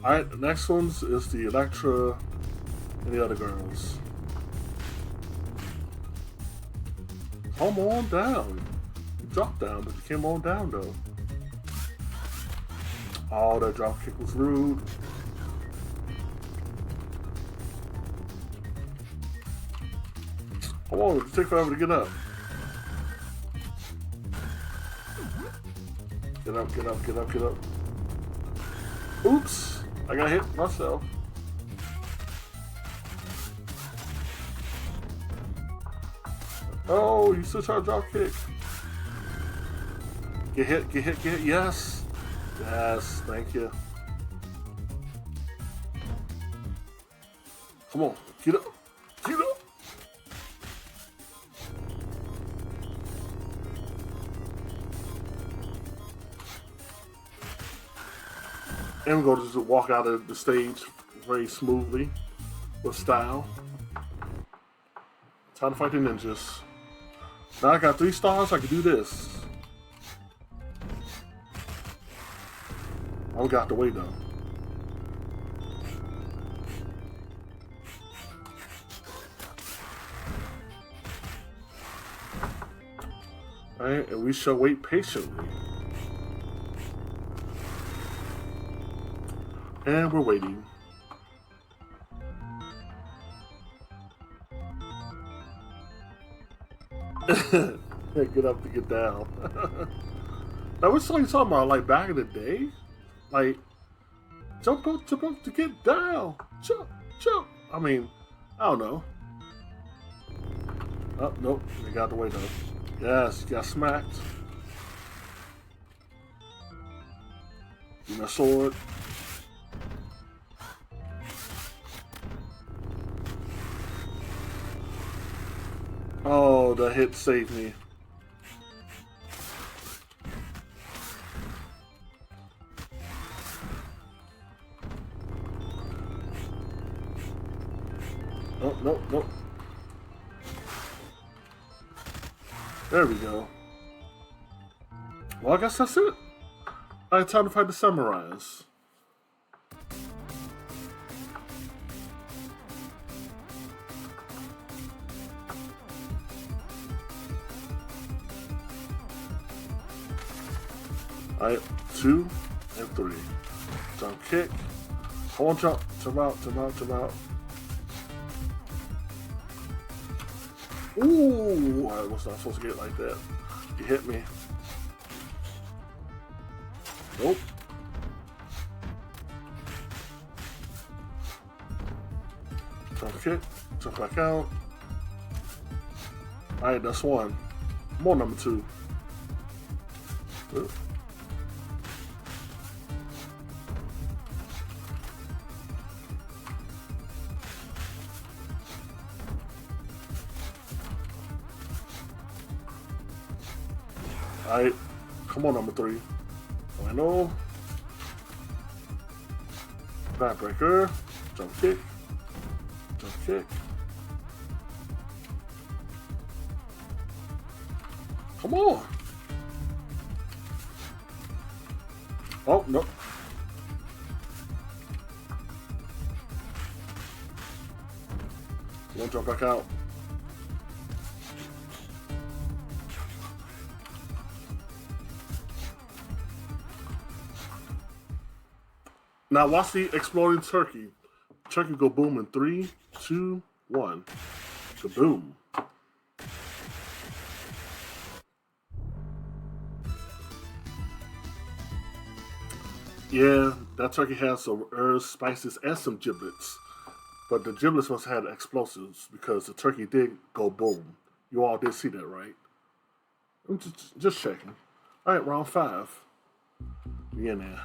Alright, the next ones is the Electra and the other girls. Come on down. You dropped down, but you came on down though. Oh, that drop kick was rude. Come on, it take forever to get up. Get up, get up, get up, get up. Oops! I got hit myself. Oh, you still try to drop kick. Get hit, get hit, get hit. Yes! Yes, thank you. Come on, get up, get up. And we're going to just walk out of the stage very smoothly, with style. Time to fight the ninjas. Now I got 3 stars, I can do this. I got the way though. Alright, and we shall wait patiently. And we're waiting. Get up to get down. Now, what's something talking about? Like back in the day? Like, jump up to get down. Jump, jump. I mean, I don't know. Oh, nope. They got the way though. Yes, you got smacked. Give me a sword. Oh, the hit saved me. Oh, nope, nope. There we go. Well, I guess that's it. Alright, time to fight the samurais. Alright, 2 and 3. Jump kick. Come on, jump. Jump out, jump out, jump out. Ooh, I was not supposed to get like that. You hit me. Nope. Jump kick. Jump back out. Alright, that's 1. More number 2. Good. Alright, come on, number 3. Final. Backbreaker. Jump kick. Jump kick. Come on. Oh, no. Won't jump back out. Now watch the exploding turkey. Turkey go boom in 3, 2, 1. Kaboom. Yeah, that turkey has some herbs, spices, and some giblets. But the giblets must have had explosives because the turkey did go boom. You all did see that, right? I'm just checking. All right, round 5. We in there.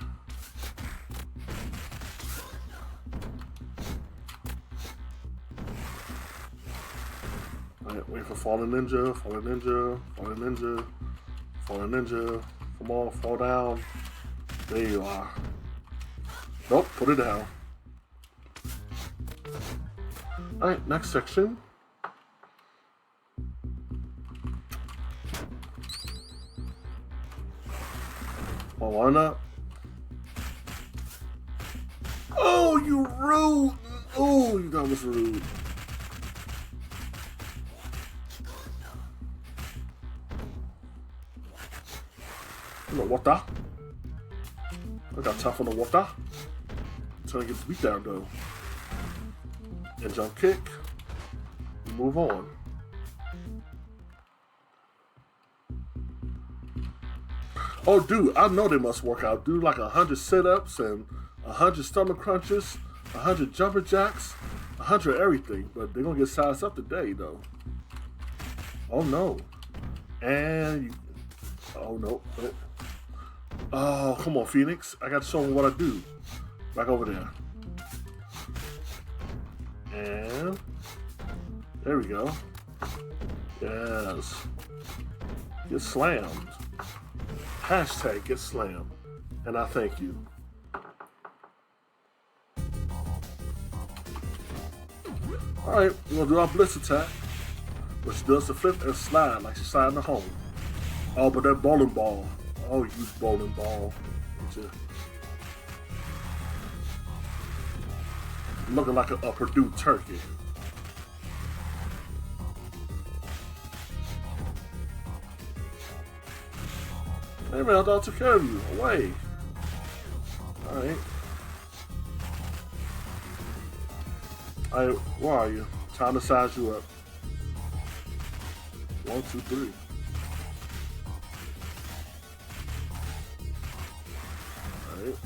Alright, wait for Fallen Ninja, Fallen Ninja, Fallen Ninja, Fallen Ninja. Come on, fall down. There you are. Nope, put it down. Alright, next section. Oh, why not? Oh, you rude! Oh, that was rude. The water. I got tough on the water. Until he gets beat down though. And jump kick. Move on. Oh, dude, I know they must work out. Do like 100 sit-ups and 100 stomach crunches, 100 jumper jacks, 100 everything. But they're gonna get sized up today though. Oh no. And you, oh no. Oh, come on, Phoenix. I got to show them what I do. Back over there. And there we go. Yes. Get slammed. Hashtag get slammed. And I thank you. Alright, we're going to do our blitz attack. Which does the flip and slide like she's sliding the home. Oh, but that bowling ball. Oh, you bowling ball. Looking like a Purdue turkey. Hey man, I thought I took care of you. Away. Alright. Alright, where are you? Time to size you up. 1, 2, 3. Alright.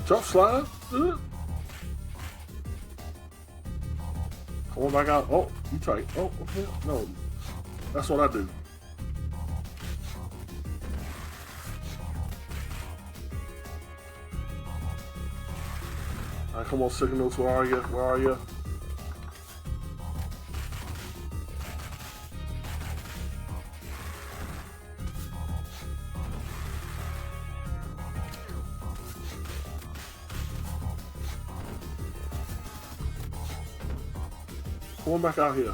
Jump slide. Come on back out. Oh, you tight. Oh, okay. No. That's what I do. Alright, come on, Signals. Where are you? Where are you? Come on back out here.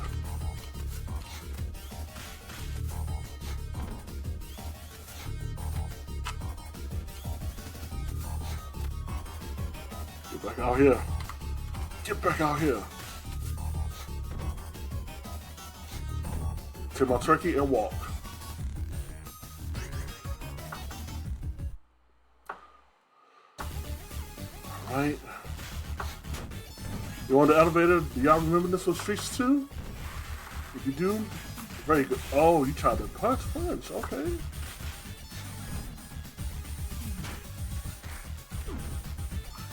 Get back out here. Get back out here. Take my turkey and walk. All right. You on the elevator? Do y'all remember this was Streets 2? If you do, very good. Oh, you tried to punch. Okay.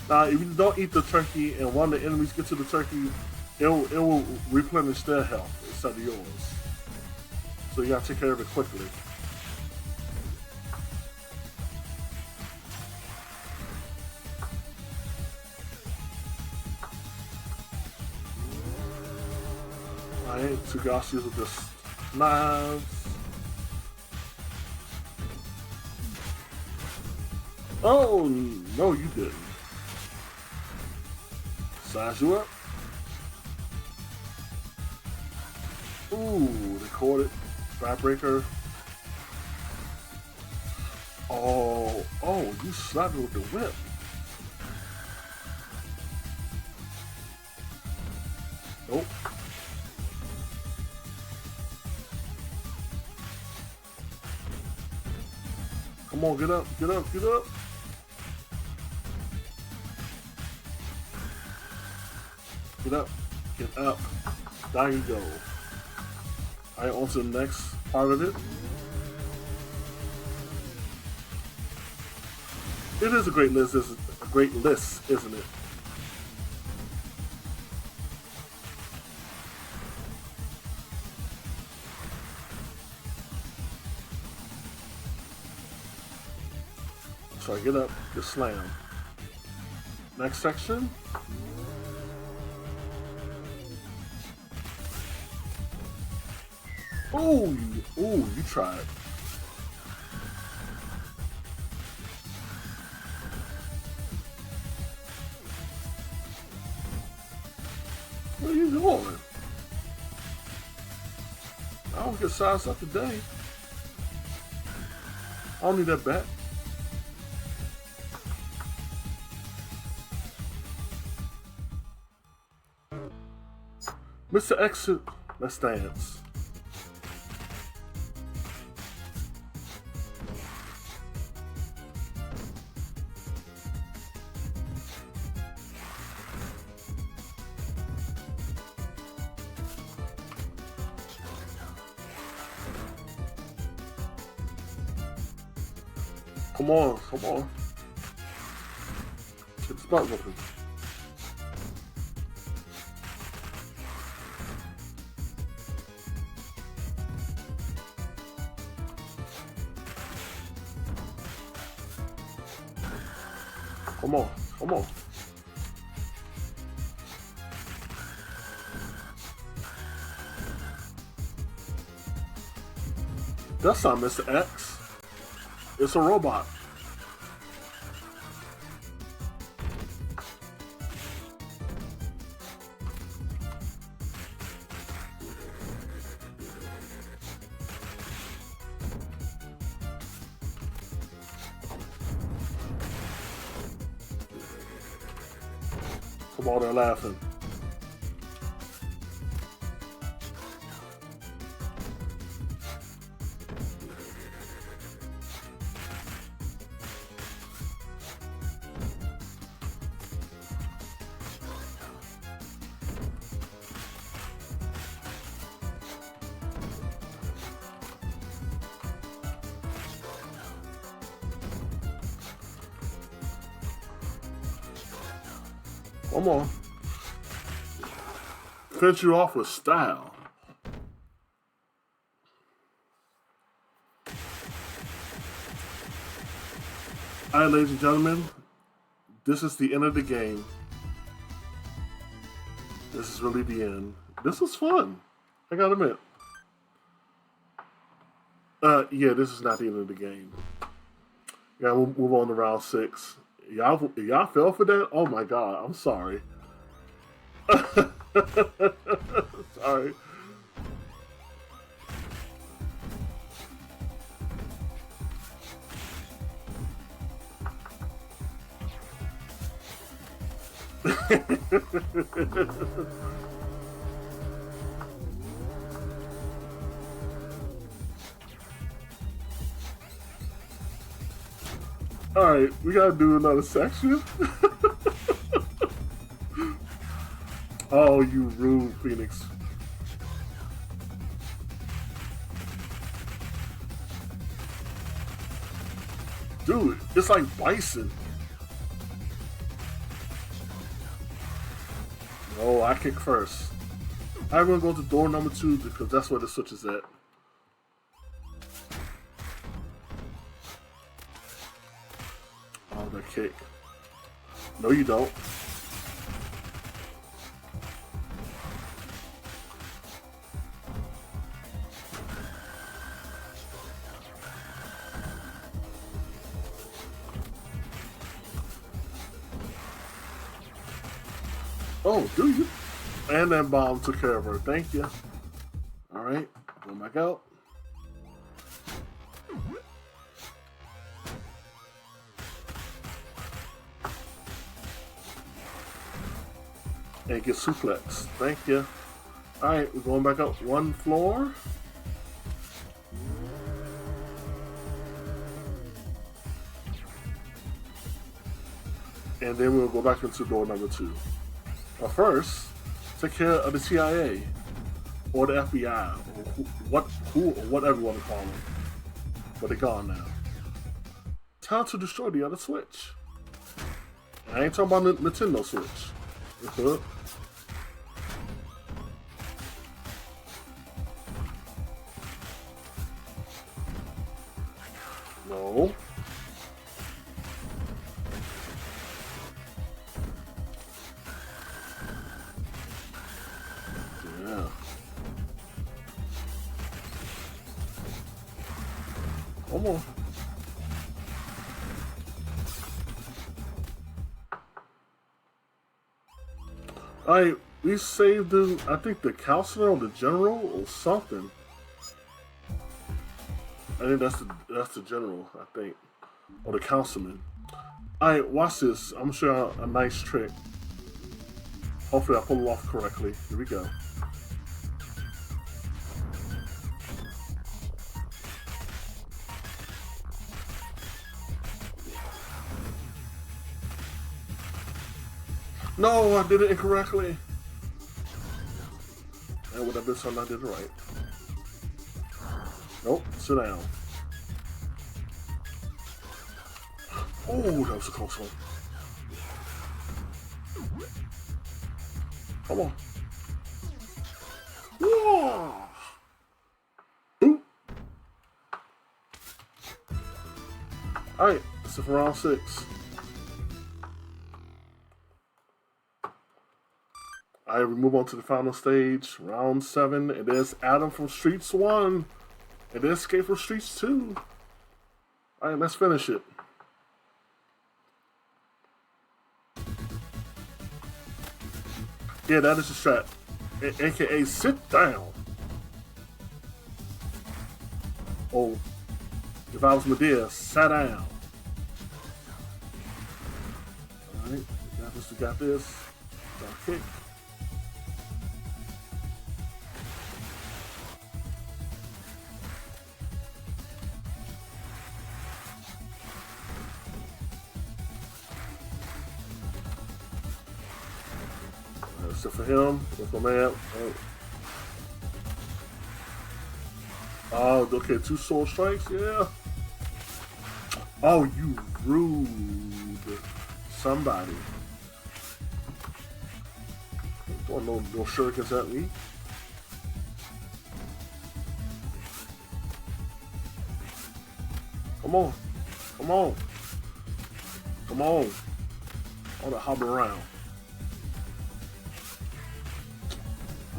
Now, if you don't eat the turkey and one of the enemies get to the turkey, it will replenish their health instead of yours. So you gotta take care of it quickly. Alright, Tsugashi's with this knives. Oh, no, you didn't. Size you up. Ooh, they caught it. Firebreaker. Oh, you slapped it with the whip. Nope. Come on, get up, get up, get up. Get up, get up. There you go. Alright, on to the next part of it. It is a great list, isn't it? So get up, get slam. Next section. Ooh, you tried. Where are you going? I don't get sized up today. I don't need that back. Mr. Exit, let's dance. Come on, come on. Get the spot looking. Come on, come on. That's not Mr. X. It's a robot. Come on, they're laughing. Come on. Finish you off with style. Alright, ladies and gentlemen, this is the end of the game. This is really the end. This was fun, I gotta admit. Yeah, this is not the end of the game. Yeah, we'll move on to round 6. Y'all fell for that? Oh my god, I'm sorry. Sorry. Alright, we gotta do another section. Oh, you rude, Phoenix. Dude, it's like Bison. No, I kick first. I'm gonna go to door number 2 because that's where the switch is at. Oh, the kick. No, you don't. Oh, do you? And that bomb took care of her. Thank you. Alright, going back out. And get suplex. Thank you. Alright, we're going back up one floor. And then we'll go back into door number 2. But first, take care of the CIA or the FBI, or whatever you want to call them. But they're gone now. Time to destroy the other Switch. I ain't talking about the Nintendo Switch. No. Yeah. Come on. We saved the, I think the counselor or the general or something. I think that's the general, I think. Or the councilman. Alright, watch this. I'm sure a nice trick. Hopefully I pull it off correctly. Here we go. No, I did it incorrectly. And would have been something I did right. Nope, sit down. Oh, that was a close one. Come on. Whoa! Boop. Alright, this is for round 6. Alright, we move on to the final stage, round 7. It is Adam from Streets 1. It is Escape from Streets 2. Alright, let's finish it. Yeah, that is the strat. AKA sit down. Oh, if I was Medea, sat down. Alright, we got this. Got a kick. Except for him, that's my man. Oh, okay, 2 sword strikes, yeah. Oh, you rude somebody. Don't no shurikens at me. Come on, come on, come on. I want to hop around.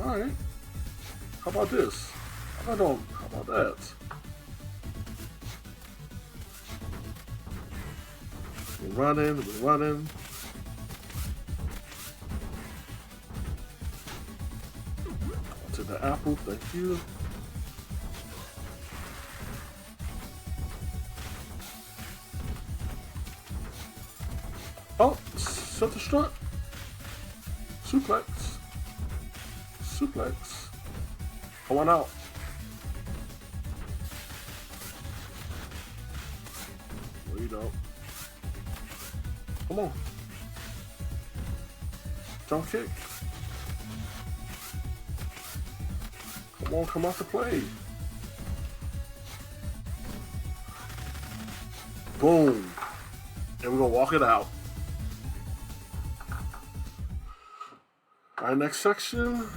Alright. How about this? How about that? We're running. To the apple, thank you. Oh, set the strut. Suplex. Come on out. Well, you don't. Come on. Jump kick. Come on, come out to play. Boom. And we're gonna walk it out. Alright, next section.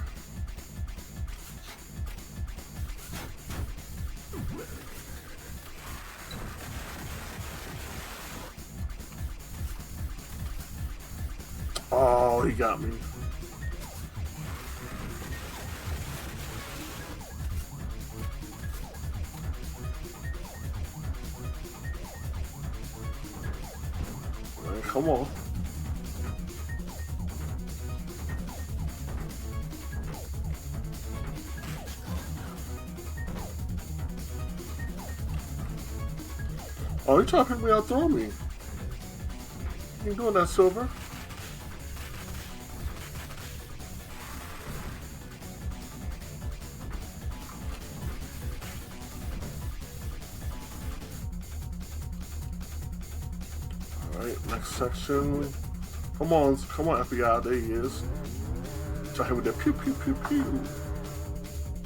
Oh, he got me. All right, come on. Oh, you trying to pick me up, throw me. You ain't doing that, Silver. Alright, next section. Come on, FBI, there he is. Try him with that pew pew pew pew.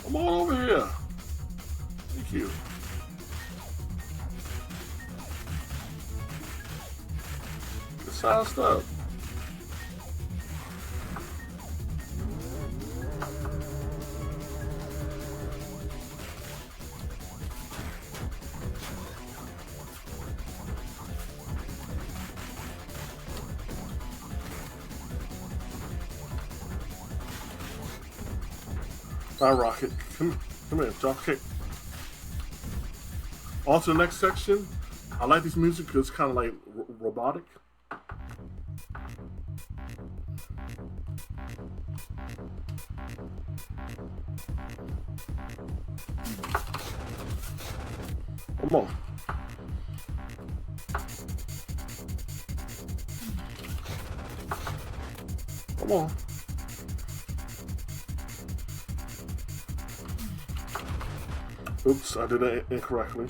Come on over here. Thank you. Get sized up. Bye, Rocket. Come here, drop kick. On to the next section. I like this music because it's kind of like robotic. Come on. Come on. Oops, I did it incorrectly.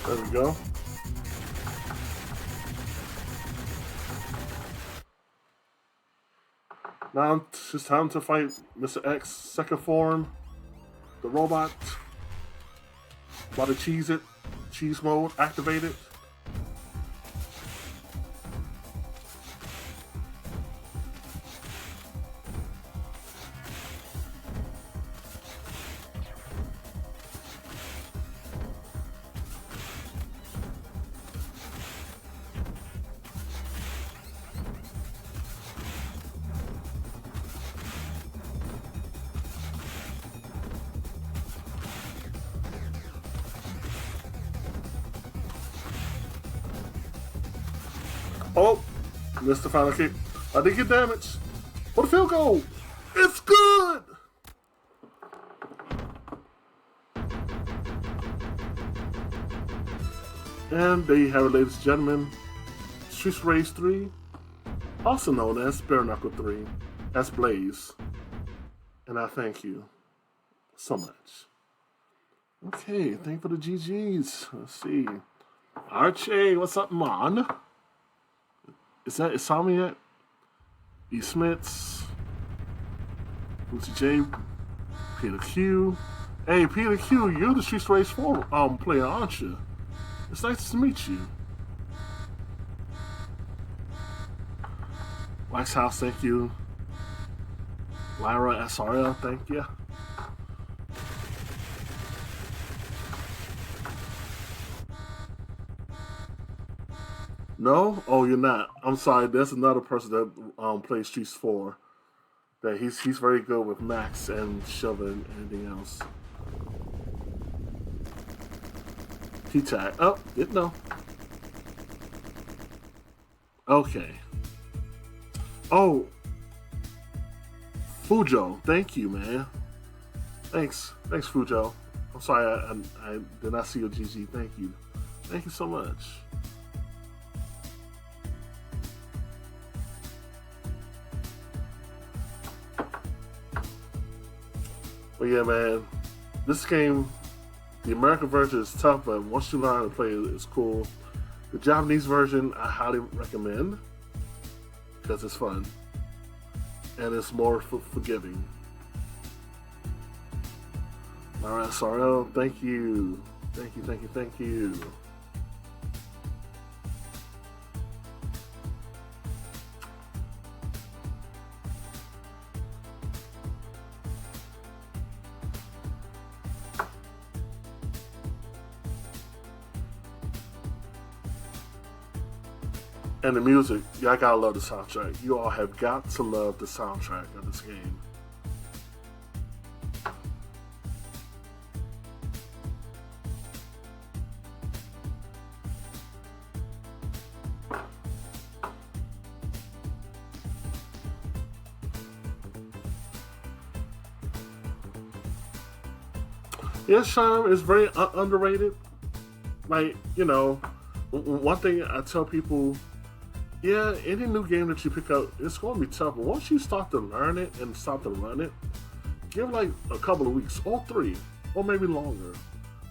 There we go. Now it's time to fight Mr. X, second form, the robot. About to cheese it. Cheese mode activated. Oh, missed the final kick. I did get damaged. What a field goal. It's good. And there you have it, ladies and gentlemen. Streets Race 3, also known as Bare Knuckle 3, as Blaze. And I thank you so much. Okay, thank you for the GGs. Let's see. Archie, what's up, man? Is that Insomniac? E. Smiths, Lucy J, Peter Q. Hey, Peter Q, you're the Streets Race 4 player, aren't you? It's nice to meet you. Wax House, thank you. Lyra SRL, thank you. No? Oh, you're not. I'm sorry. There's another person that plays Streets 4. That he's very good with Max and Shiva and anything else. T-Tag. Oh, didn't know. Okay. Oh. Fujo. Thank you, man. Thanks, Fujo. I'm sorry I did not see your GG. Thank you. Thank you so much. But yeah, man, this game, the American version is tough, but once you learn how to play it, it's cool. The Japanese version, I highly recommend because it's fun and it's more forgiving. Alright, SRL, thank you. Thank you. And the music, y'all gotta love the soundtrack. You all have got to love the soundtrack of this game. Yes, charm is very underrated. Like, one thing I tell people, yeah, any new game that you pick up, it's going to be tough. But once you start to learn it and start to run it, give like a couple of weeks, or 3, or maybe longer.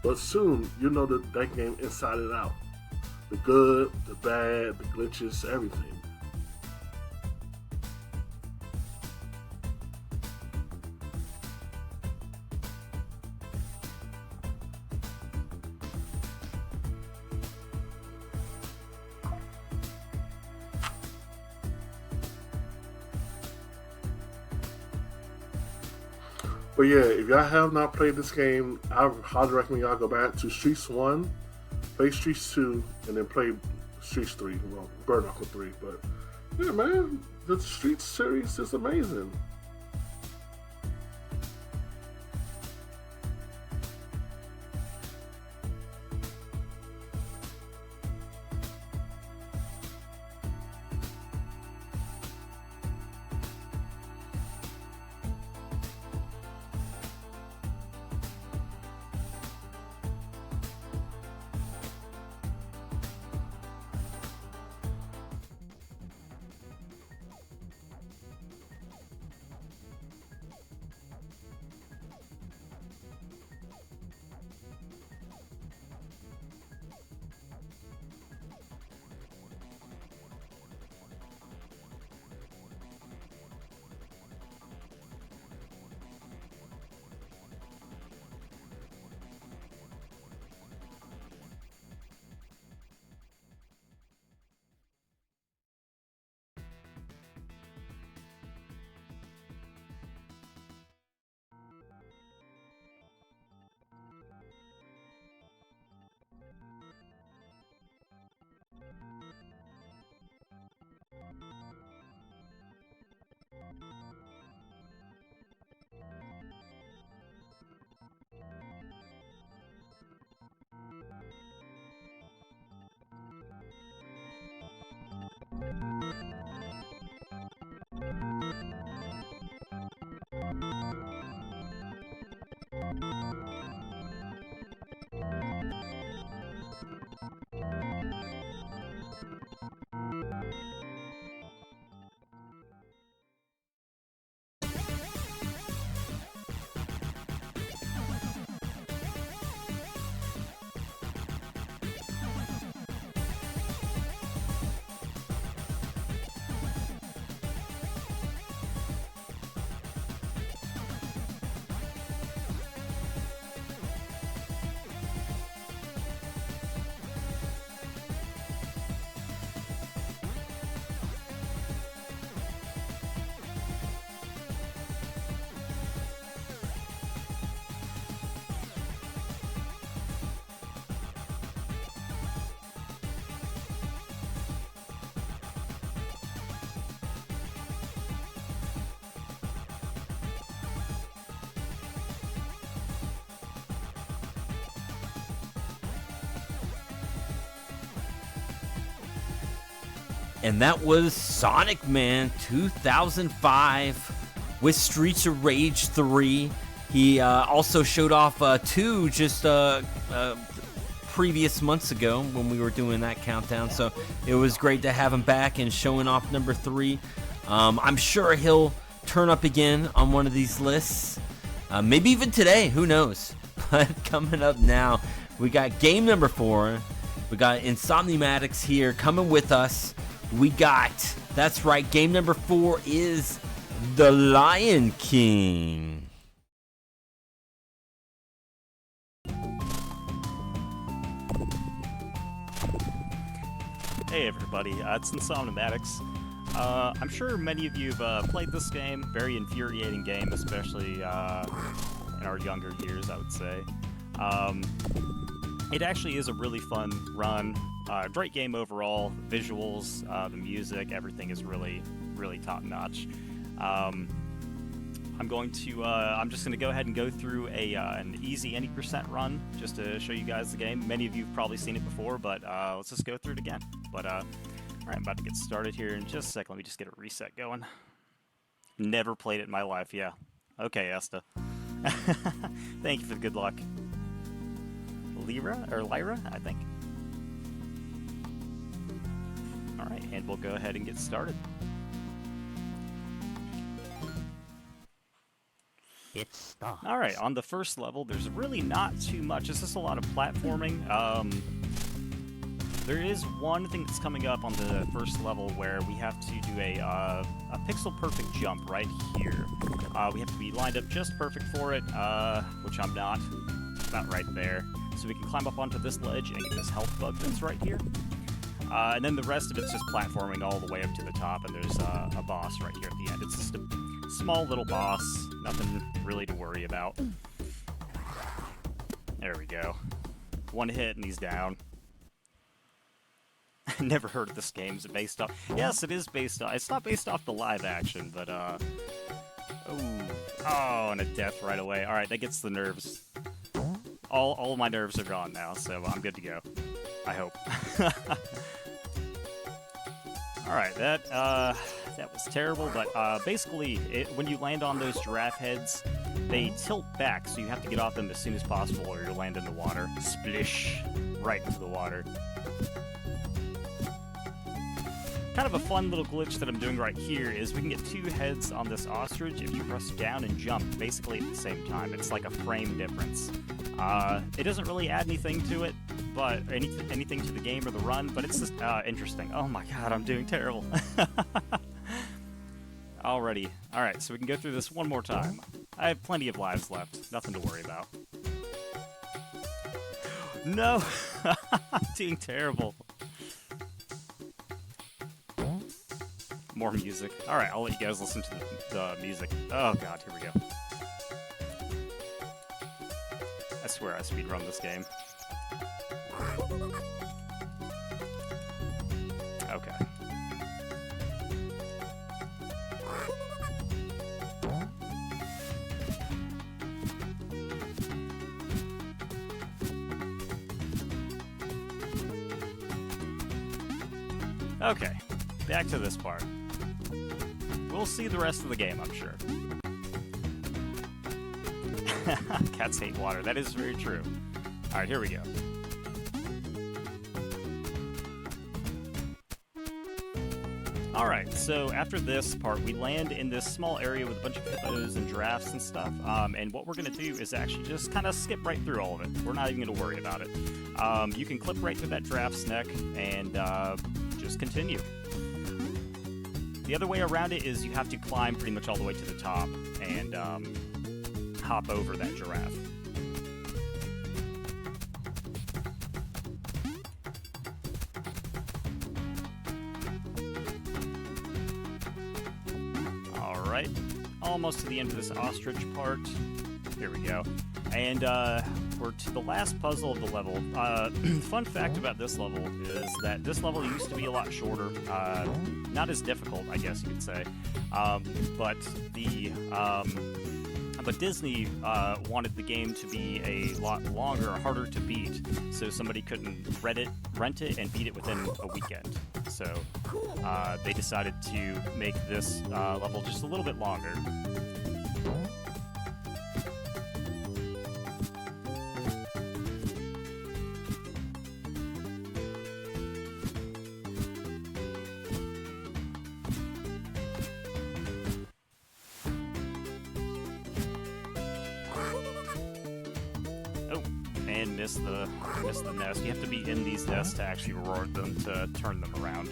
But soon, you know that game inside and out. The good, the bad, the glitches, everything. But yeah, if y'all have not played this game, I highly recommend y'all go back to Streets 1, play Streets 2, and then play Streets 3. Well, Burn Knuckle 3. But yeah, man, the Streets series is amazing. And that was Sonic Man 2005 with Streets of Rage 3. He also showed off 2 just previous months ago when we were doing that countdown. So it was great to have him back and showing off number 3. I'm sure he'll turn up again on one of these lists. Maybe even today, who knows? But coming up now, we got game number 4. We got Insomniatics here coming with us. We got, that's right, game number 4 is The Lion King. Hey everybody, it's Insomniatics. I'm sure many of you have played this game. Very infuriating game, especially in our younger years, I would say. It actually is a really fun run. Great game overall. Visuals, the music, everything is really, really top notch. I'm just going to go ahead and go through an easy any percent run just to show you guys the game. Many of you have probably seen it before, but let's just go through it again. But all right, I'm about to get started here in just a second. Let me just get a reset going. Never played it in my life. Yeah. Okay, Esta. Thank you for the good luck. Lyra, I think. All right, and we'll go ahead and get started. All right, on the first level, there's really not too much. It's just a lot of platforming. There is one thing that's coming up on the first level where we have to do a pixel-perfect jump right here. We have to be lined up just perfect for it, which I'm not. About right there. So we can climb up onto this ledge and get this health bug that's right here. And then the rest of it's just platforming all the way up to the top, and there's a boss right here at the end. It's just a small little boss, nothing really to worry about. There we go. One hit and he's down. Never heard of this game. Is it based off? Yes, it is based off. It's not based off the live action, but oh, and a death right away. All right, that gets the nerves. All of my nerves are gone now, so I'm good to go. I hope. All right, that was terrible, but basically, when you land on those giraffe heads, they tilt back, so you have to get off them as soon as possible, or you'll land in the water. Splish! Right into the water. Kind of a fun little glitch that I'm doing right here is we can get 2 heads on this ostrich if you press down and jump basically at the same time. It's like a frame difference. It doesn't really add anything to it, but anything to the game or the run, but it's just interesting. Oh my god, I'm doing terrible. Alrighty. Alright, so we can go through this one more time. I have plenty of lives left. Nothing to worry about. No! I'm doing terrible. More music. Alright, I'll let you guys listen to the music. Oh god, here we go. I swear I speedrun this game. Okay. Okay, back to this part. We'll see the rest of the game, I'm sure. Cats hate water. That is very true. Alright, here we go. Alright, so after this part, we land in this small area with a bunch of hippos and giraffes and stuff, and what we're going to do is actually just kind of skip right through all of it. We're not even going to worry about it. You can clip right through that giraffe's neck and just continue. The other way around it is you have to climb pretty much all the way to the top and hop over that giraffe. Alright, almost to the end of this ostrich part. Here we go. And we're to the last puzzle of the level. Fun fact about this level is that this level used to be a lot shorter. Not as difficult, I guess you could say. But Disney wanted the game to be a lot longer, harder to beat, so somebody couldn't rent it and beat it within a weekend. So they decided to make this level just a little bit longer. And miss the nest. You have to be in these nests to actually roar them to turn them around.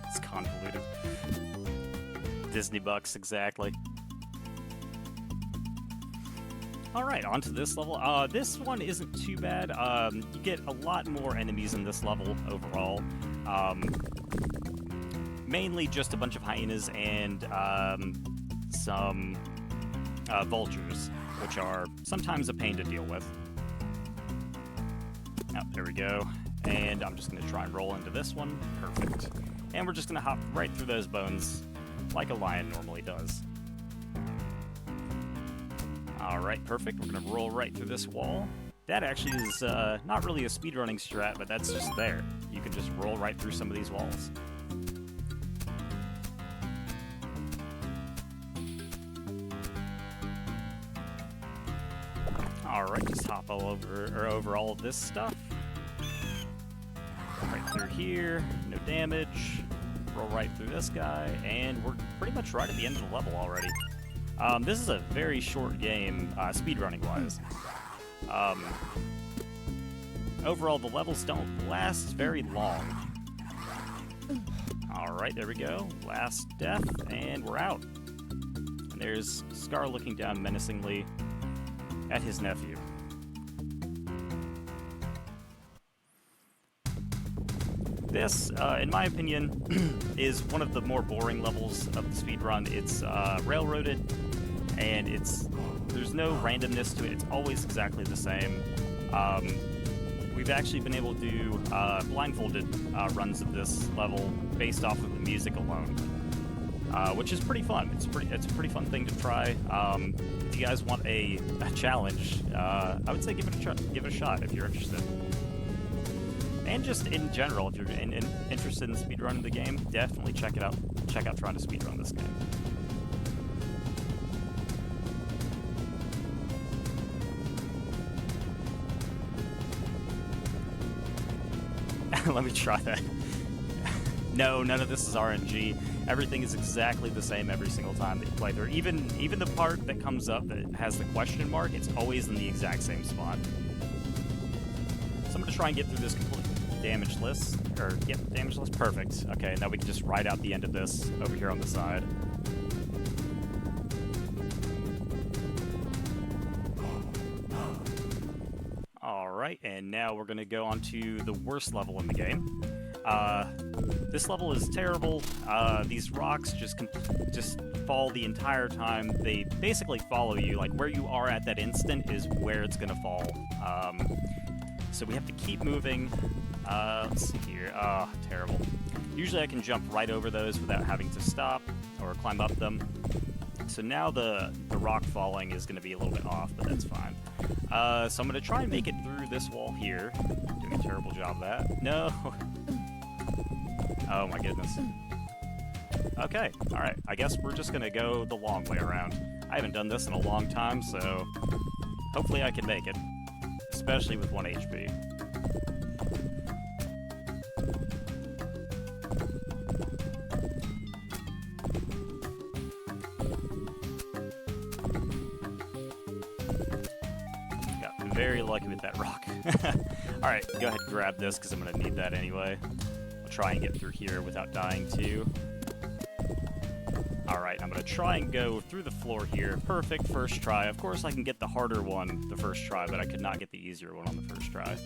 It's convoluted. Disney bucks, exactly. Alright, on to this level. This one isn't too bad. You get a lot more enemies in this level overall. Mainly just a bunch of hyenas and some vultures, which are sometimes a pain to deal with. Oh, there we go. And I'm just going to try and roll into this one. Perfect. And we're just going to hop right through those bones like a lion normally does. Alright, perfect. We're going to roll right through this wall. That actually is not really a speedrunning strat, but that's just there. You can just roll right through some of these walls. Alright, just hop all over all of this stuff. Right through here, no damage. Roll right through this guy, and we're pretty much right at the end of the level already. This is a very short game, speedrunning-wise. Overall, the levels don't last very long. Alright, there we go. Last death, and we're out. And there's Scar looking down menacingly at his nephew. This, in my opinion, is one of the more boring levels of the speedrun. It's railroaded, and there's no randomness to it. It's always exactly the same. We've actually been able to do blindfolded runs of this level based off of the music alone, which is pretty fun. It's a pretty fun thing to try. If you guys want a challenge, I would say give it a shot if you're interested. And just in general, if you're interested in speedrunning the game, definitely check it out. Check out trying to speedrun this game. Let me try that. No, none of this is RNG. Everything is exactly the same every single time that you play through. Even the part that comes up that has the question mark, it's always in the exact same spot. So I'm going to try and get through this completely damageless. Damageless? Perfect. Okay, now we can just ride out the end of this over here on the side. Alright, and now we're going to go on to the worst level in the game. This level is terrible. These rocks just fall the entire time. They basically follow you. Like, where you are at that instant is where it's going to fall. So we have to keep moving. Let's see here. Oh, terrible. Usually I can jump right over those without having to stop or climb up them. So now the rock falling is going to be a little bit off, but that's fine. So I'm going to try and make it through this wall here. Doing a terrible job of that. No! Oh my goodness. Okay, alright. I guess we're just going to go the long way around. I haven't done this in a long time, so hopefully I can make it. Especially with 1 HP. Very lucky with that rock. Alright, go ahead and grab this because I'm going to need that anyway. I'll try and get through here without dying too. Alright, I'm going to try and go through the floor here. Perfect, first try. Of course I can get the harder one the first try, but I could not get the easier one on the first try.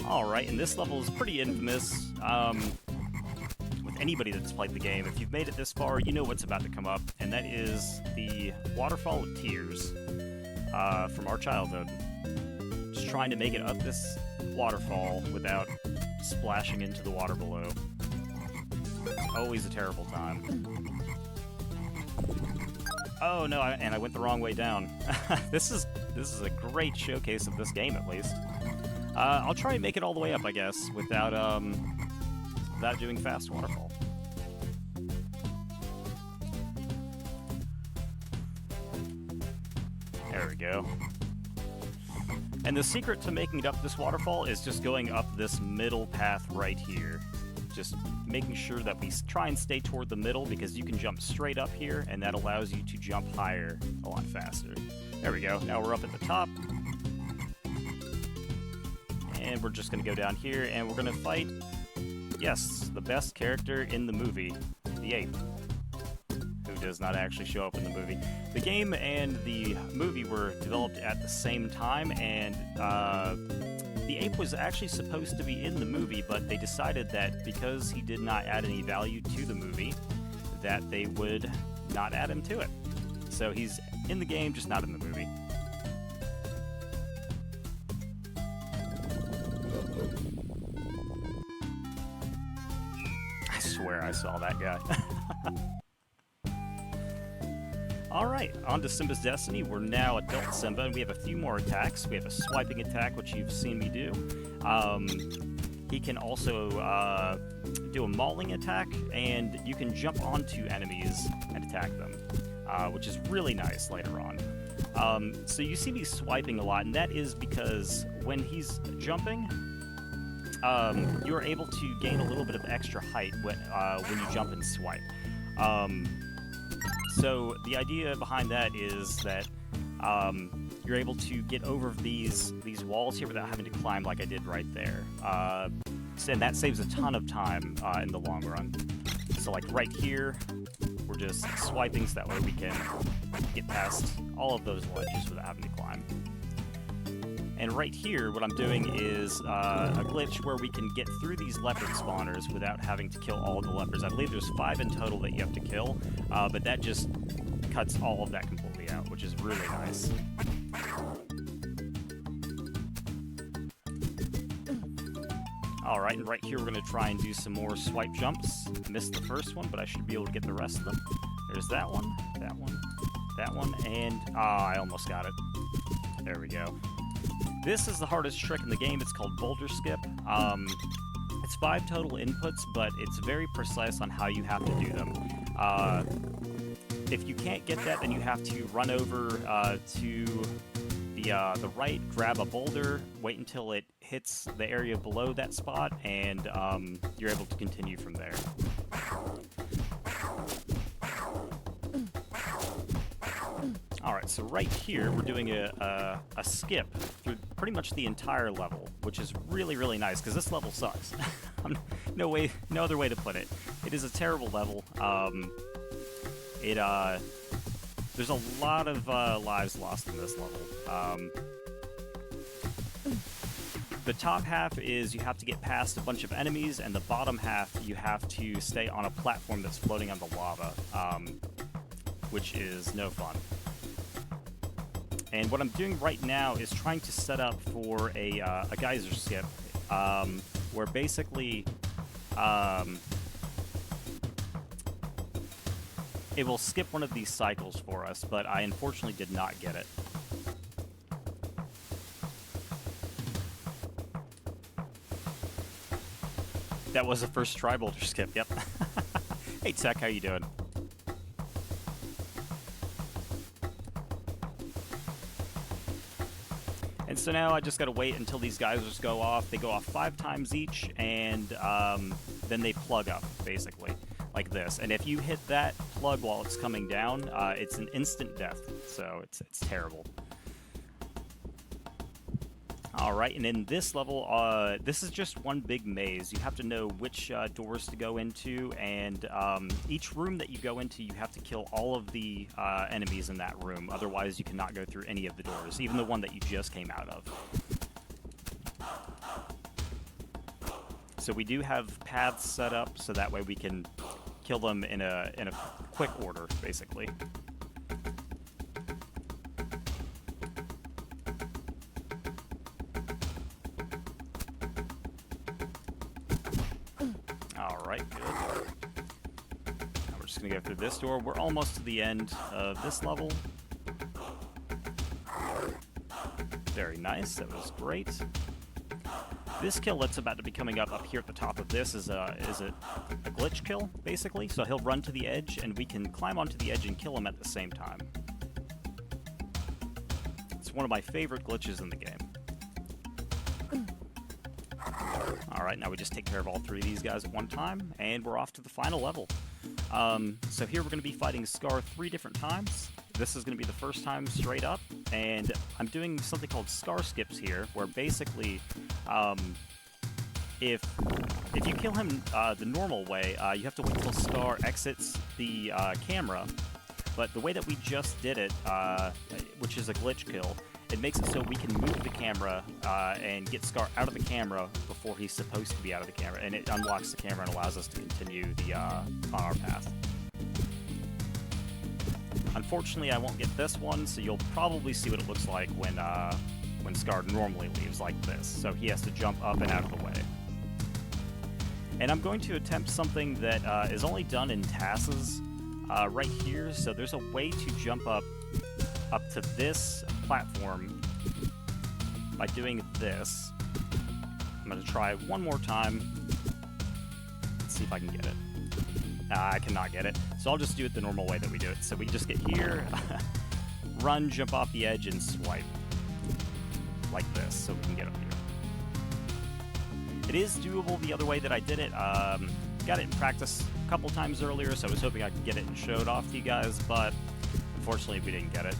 Alright, and this level is pretty infamous. Anybody that's played the game, if you've made it this far, you know what's about to come up, and that is the Waterfall of Tears from our childhood. Just trying to make it up this waterfall without splashing into the water below. Always a terrible time. Oh no, and I went the wrong way down. This is a great showcase of this game, at least. I'll try and make it all the way up, I guess, without doing fast waterfall. There we go. And the secret to making it up this waterfall is just going up this middle path right here. Just making sure that we try and stay toward the middle, because you can jump straight up here, and that allows you to jump higher a lot faster. There we go. Now we're up at the top. And we're just going to go down here, and we're going to fight, yes, the best character in the movie, the ape, who does not actually show up in the movie. The game and the movie were developed at the same time, and the ape was actually supposed to be in the movie, but they decided that because he did not add any value to the movie, that they would not add him to it. So he's in the game, just not in the movie. I swear I saw that guy. Alright, on to Simba's Destiny. We're now adult Simba, and we have a few more attacks. We have a swiping attack, which you've seen me do. he can also do a mauling attack, and you can jump onto enemies and attack them, which is really nice later on. So you see me swiping a lot, and that is because when he's jumping, you're able to gain a little bit of extra height when you jump and swipe. So the idea behind that is that you're able to get over these walls here without having to climb like I did right there. And that saves a ton of time in the long run. So like right here, we're just swiping so that way we can get past all of those ledges without having to climb. And right here, what I'm doing is a glitch where we can get through these leopard spawners without having to kill all of the leopards. I believe there's 5 in total that you have to kill, but that just cuts all of that completely out, which is really nice. Alright, and right here we're going to try and do some more swipe jumps. Missed the first one, but I should be able to get the rest of them. There's that one, that one, that one, and I almost got it. There we go. This is the hardest trick in the game. It's called boulder skip. It's 5 total inputs, but it's very precise on how you have to do them. If you can't get that, then you have to run over to the right, grab a boulder, wait until it hits the area below that spot, and you're able to continue from there. Alright, so right here we're doing a skip through pretty much the entire level, which is really, really nice, because this level sucks. No other way to put it. It is a terrible level. There's a lot of lives lost in this level. The top half is you have to get past a bunch of enemies, and the bottom half you have to stay on a platform that's floating on the lava, which is no fun. And what I'm doing right now is trying to set up for a geyser skip, where basically it will skip one of these cycles for us, but I unfortunately did not get it. That was the first try boulder skip, yep. Hey Tech, how you doing? And so now I just gotta wait until these geysers go off. They go off 5 times each, and then they plug up, basically, like this. And if you hit that plug while it's coming down, it's an instant death, so it's terrible. Alright, and in this level, this is just one big maze. You have to know which doors to go into, and each room that you go into, you have to kill all of the enemies in that room. Otherwise, you cannot go through any of the doors, even the one that you just came out of. So we do have paths set up, so that way we can kill them in a quick order, basically. Alright, good. Now we're just going to go through this door. We're almost to the end of this level. Very nice, that was great. This kill that's about to be coming up here at the top of this is a glitch kill, basically. So he'll run to the edge, and we can climb onto the edge and kill him at the same time. It's one of my favorite glitches in the game. Alright, now we just take care of all 3 of these guys at one time, and we're off to the final level. So here we're going to be fighting Scar 3 different times. This is going to be the first time straight up, and I'm doing something called Scar skips here, where basically, if you kill him the normal way, you have to wait until Scar exits the camera, but the way that we just did it, which is a glitch kill, it makes it so we can move the camera and get Scar out of the camera before he's supposed to be out of the camera, and it unlocks the camera and allows us to continue on our path. Unfortunately, I won't get this one, so you'll probably see what it looks like when Scar normally leaves like this. So he has to jump up and out of the way. And I'm going to attempt something that is only done in TASes right here. So there's a way to jump up to this platform by doing this. I'm going to try one more time. Let's see if I can get it. I cannot get it. So I'll just do it the normal way that we do it. So we just get here, run, jump off the edge, and swipe. Like this, so we can get up here. It is doable the other way that I did it. Got it in practice a couple times earlier, so I was hoping I could get it and show it off to you guys, but unfortunately we didn't get it.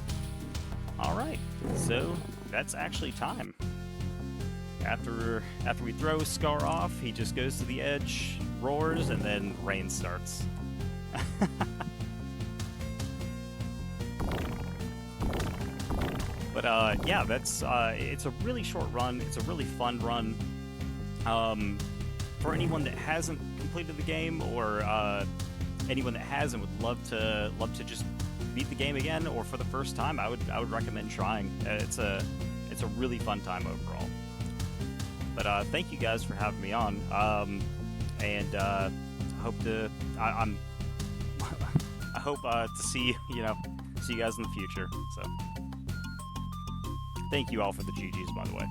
Alright, so that's actually time. After we throw Scar off, he just goes to the edge, roars, and then rain starts. But yeah, that's it's a really short run. It's a really fun run. For anyone that hasn't completed the game, or anyone that has and would love to just beat the game again, or for the first time, I would recommend trying. It's a really fun time overall. But thank you guys for having me on, and I hope to see you guys in the future. So thank you all for the GGs, by the way.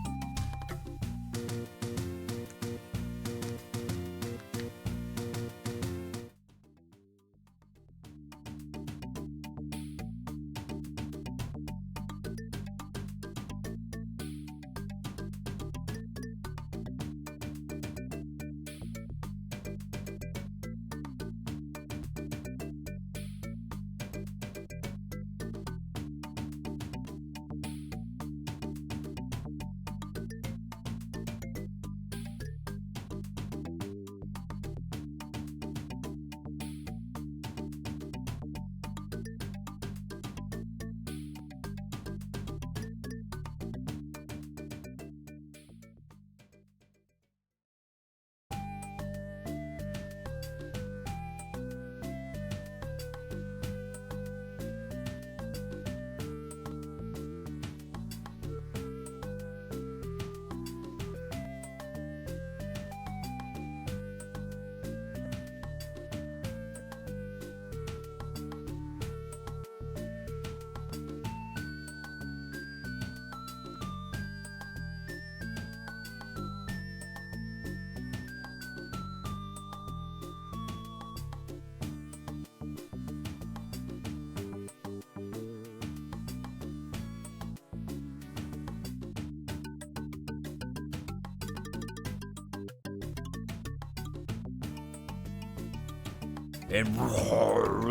And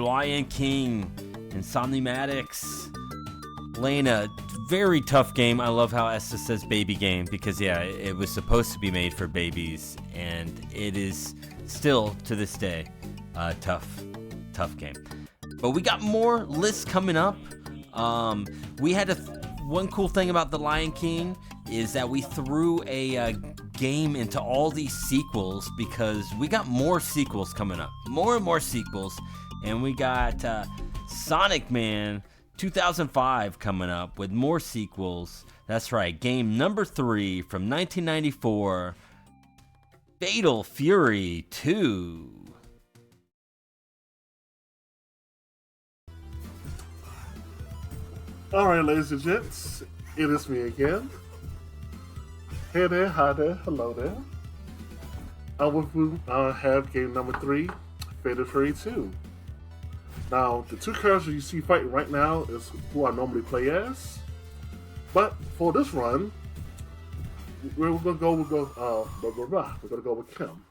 Lion King and Somnimatics. Lena, very tough game. I love how Esta says baby game because, yeah, it was supposed to be made for babies, and it is still, to this day, a tough game. But we got more lists coming up. We had one cool thing about the Lion King is that we threw a game into all these sequels because we got more sequels coming up. More and more sequels. And we got Sonic Man 2005 coming up with more sequels. That's right, game number 3 from 1994, Fatal Fury 2. Alright, ladies and gents, it is me again. Hey there, hi there, hello there. I will have game number 3, Fatal Fury 2. Now, the two characters you see fighting right now is who I normally play as. But for this run, we're gonna go with Kim.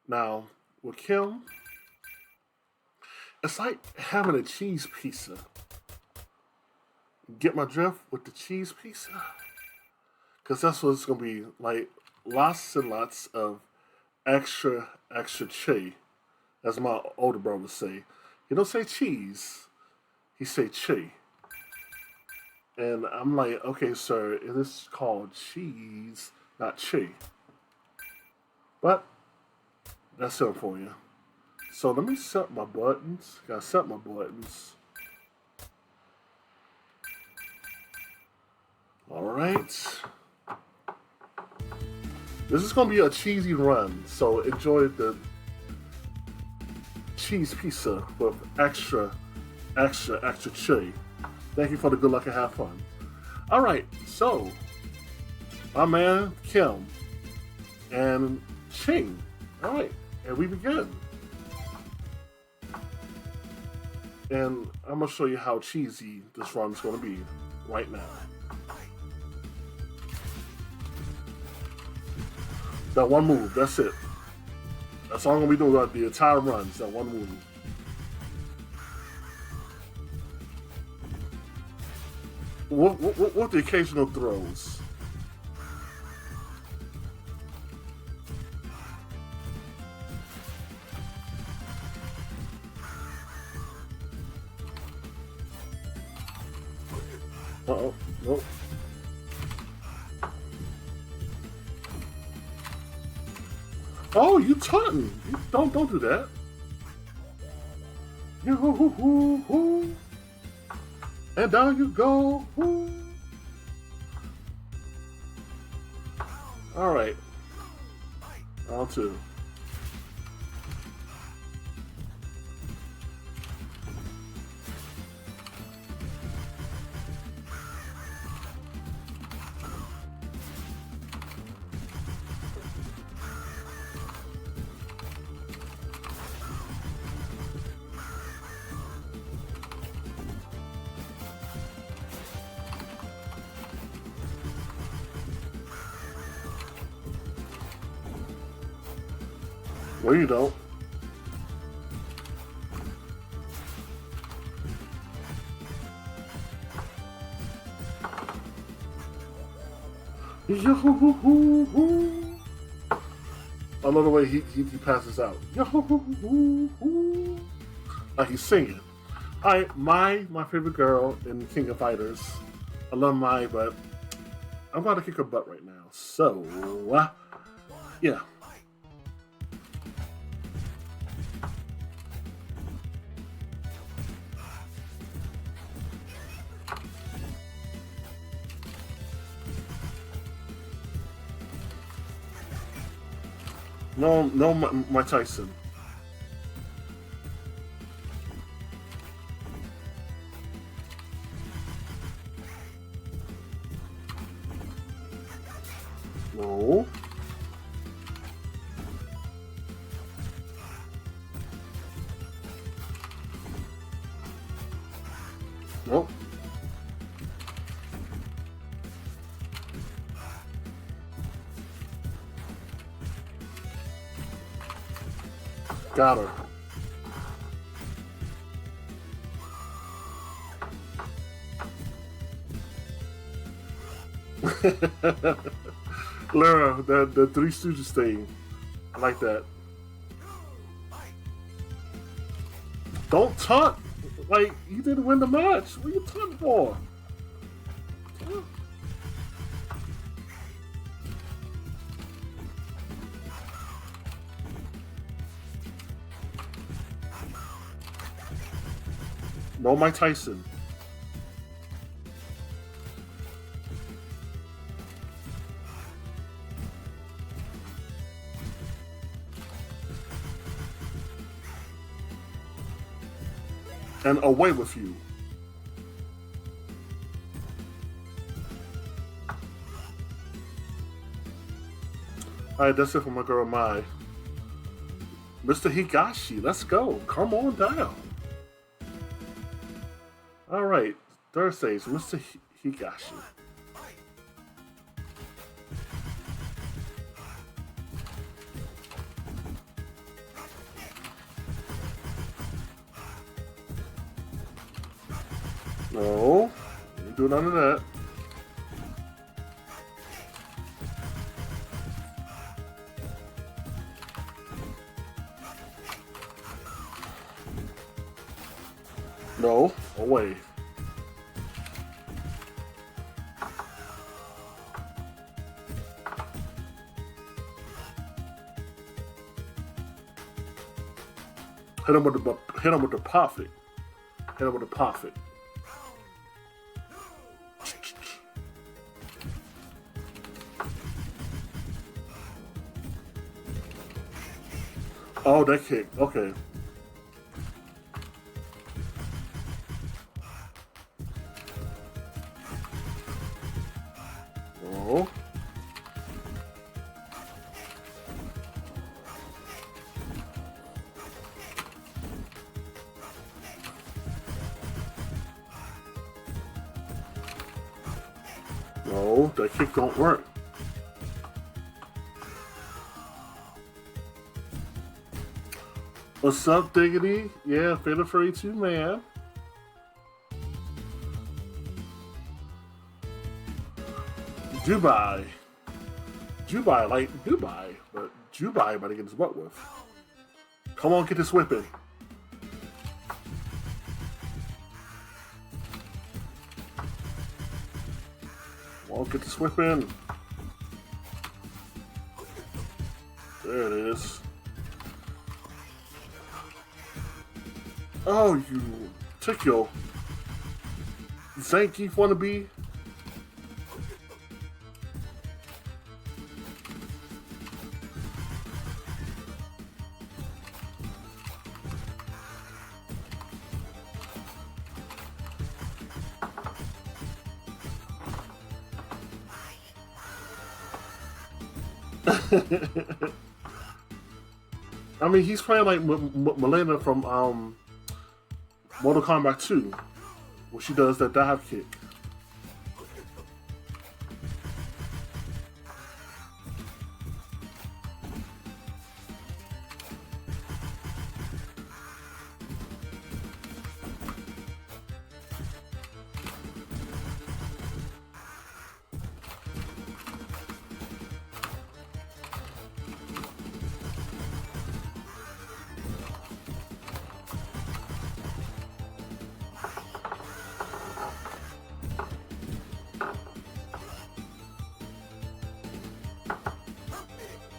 Now, with Kim, it's like having a cheese pizza. Get my drift with the cheese pizza? Because that's what it's going to be, like lots and lots of extra cheese, as my older brother would say. He don't say cheese, he say cheese. And I'm like, okay, sir, it is called cheese, not cheese. But that's it for you. So let me set my buttons. Gotta set my buttons. Alright. This is going to be a cheesy run, so enjoy the cheese pizza with extra cheese. Thank you for the good luck and have fun. Alright, so, my man, Kim, and Ching. All right, and we begin. And I'm gonna show you how cheesy this run is gonna be right now. That one move, that's it. That's all I'm gonna be doing throughout the entire run, is that one move. What the occasional throws? Uh-oh, nope. Oh, you taunting. You don't do that. Yoo-hoo-hoo-hoo. And down you go. Woo. All right. Round two. Well, you don't. Yo-hoo-hoo-hoo. I love the way he passes out. Yo-hoo-hoo-hoo. Like he's singing. Alright, my favorite girl in King of Fighters. I love Mai, but I'm about to kick her butt right now. So, yeah. No, my Tyson. No. Nope. Got her. Lara, the Three Stooges thing. I like that. Don't taunt. Like, you didn't win the match. What are you taunting for? No Mike Tyson. And away with you. Alright, that's it for my girl Mai. Mr. Higashi, let's go. Come on down. Alright, third stage, Mr. Higashi. No, don't do none of that. No, away. Hit him with the profit. Hit him with the profit. Oh, that kick. Okay. Oh. No, that kick don't work. What's up, Diggity? Yeah, Fatal Fury 2, man. Dubai, like Dubai, but Dubai about to get his butt with. Come on, get this whipping. Come on, get this whipping. There it is. Oh, you took your Zangief wannabe. I mean, he's playing like Milena from Mortal Kombat 2, where she does that dive kick.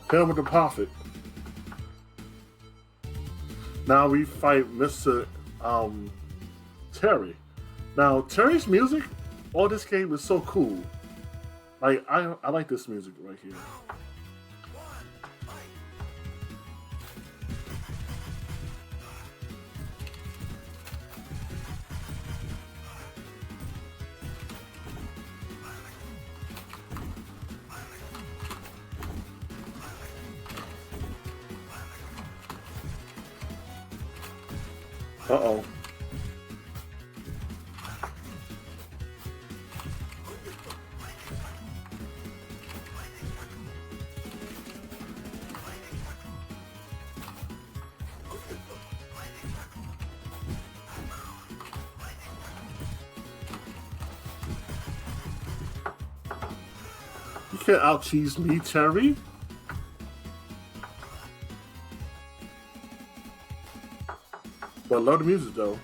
Him with the profit. Now we fight Mr. Terry. Now Terry's music on this game is so cool. Like I like this music right here. Uh-oh. You can't out-cheese me, Terry. But I love the music though.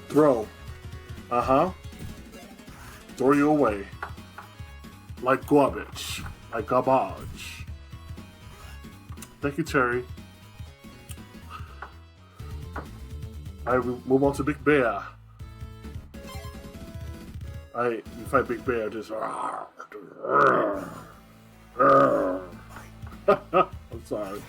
Throw. Uh-huh. Throw you away. Like garbage. Like garbage. Thank you, Terry. Alright, we move on to Big Bear. Alright, you fight Big Bear, just I'm sorry.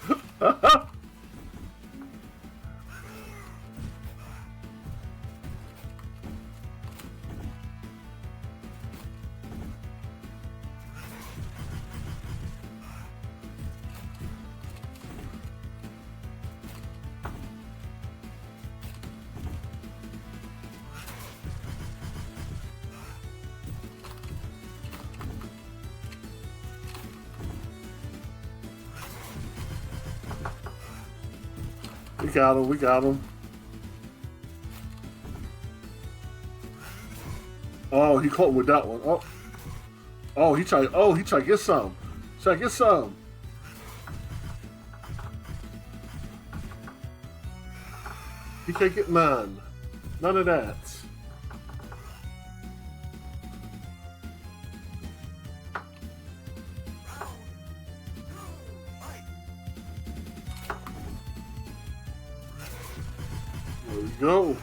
We got him. Oh, he caught with that one. Oh, he tried to get some. Try to get some. He can't get none. None of that. There we go.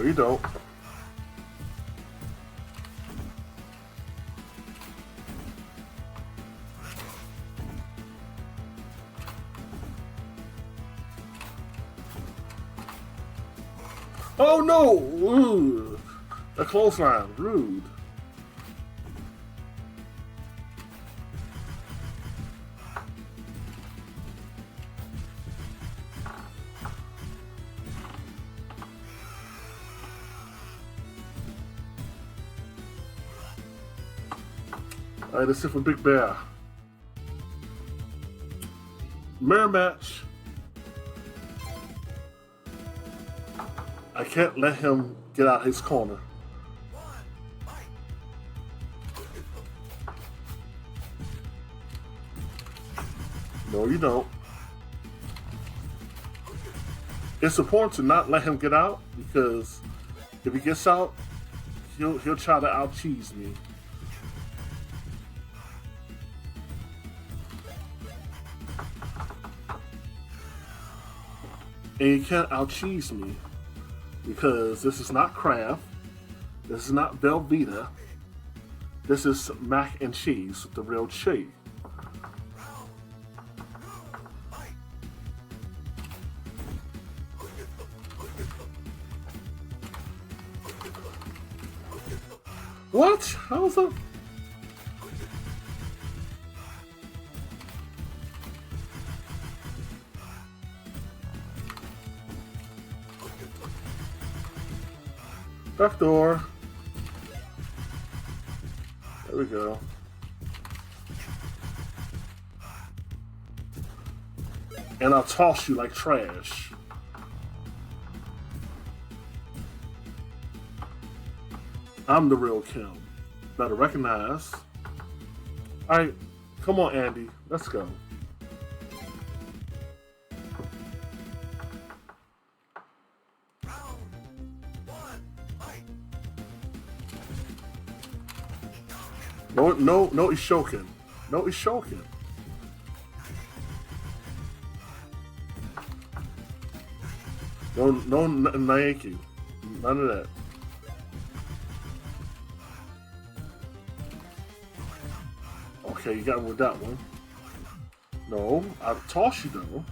No, you don't. Oh no! Ooh. A clothesline. Rude. Alright, let's see for Big Bear. Mirror match. I can't let him get out his corner. No, you don't. It's important to not let him get out because if he gets out, he'll try to out cheese me. And you can't out cheese me because this is not Kraft, this is not Velveeta, this is mac and cheese with the real cheese. What? How's that? Back door. There we go. And I'll toss you like trash. I'm the real Kim. Better recognize. Alright, come on, Andy. Let's go. No, he's choking. No, he's choking. No, Nike. None of that. Okay, you got him with that one. No, I'll toss you though.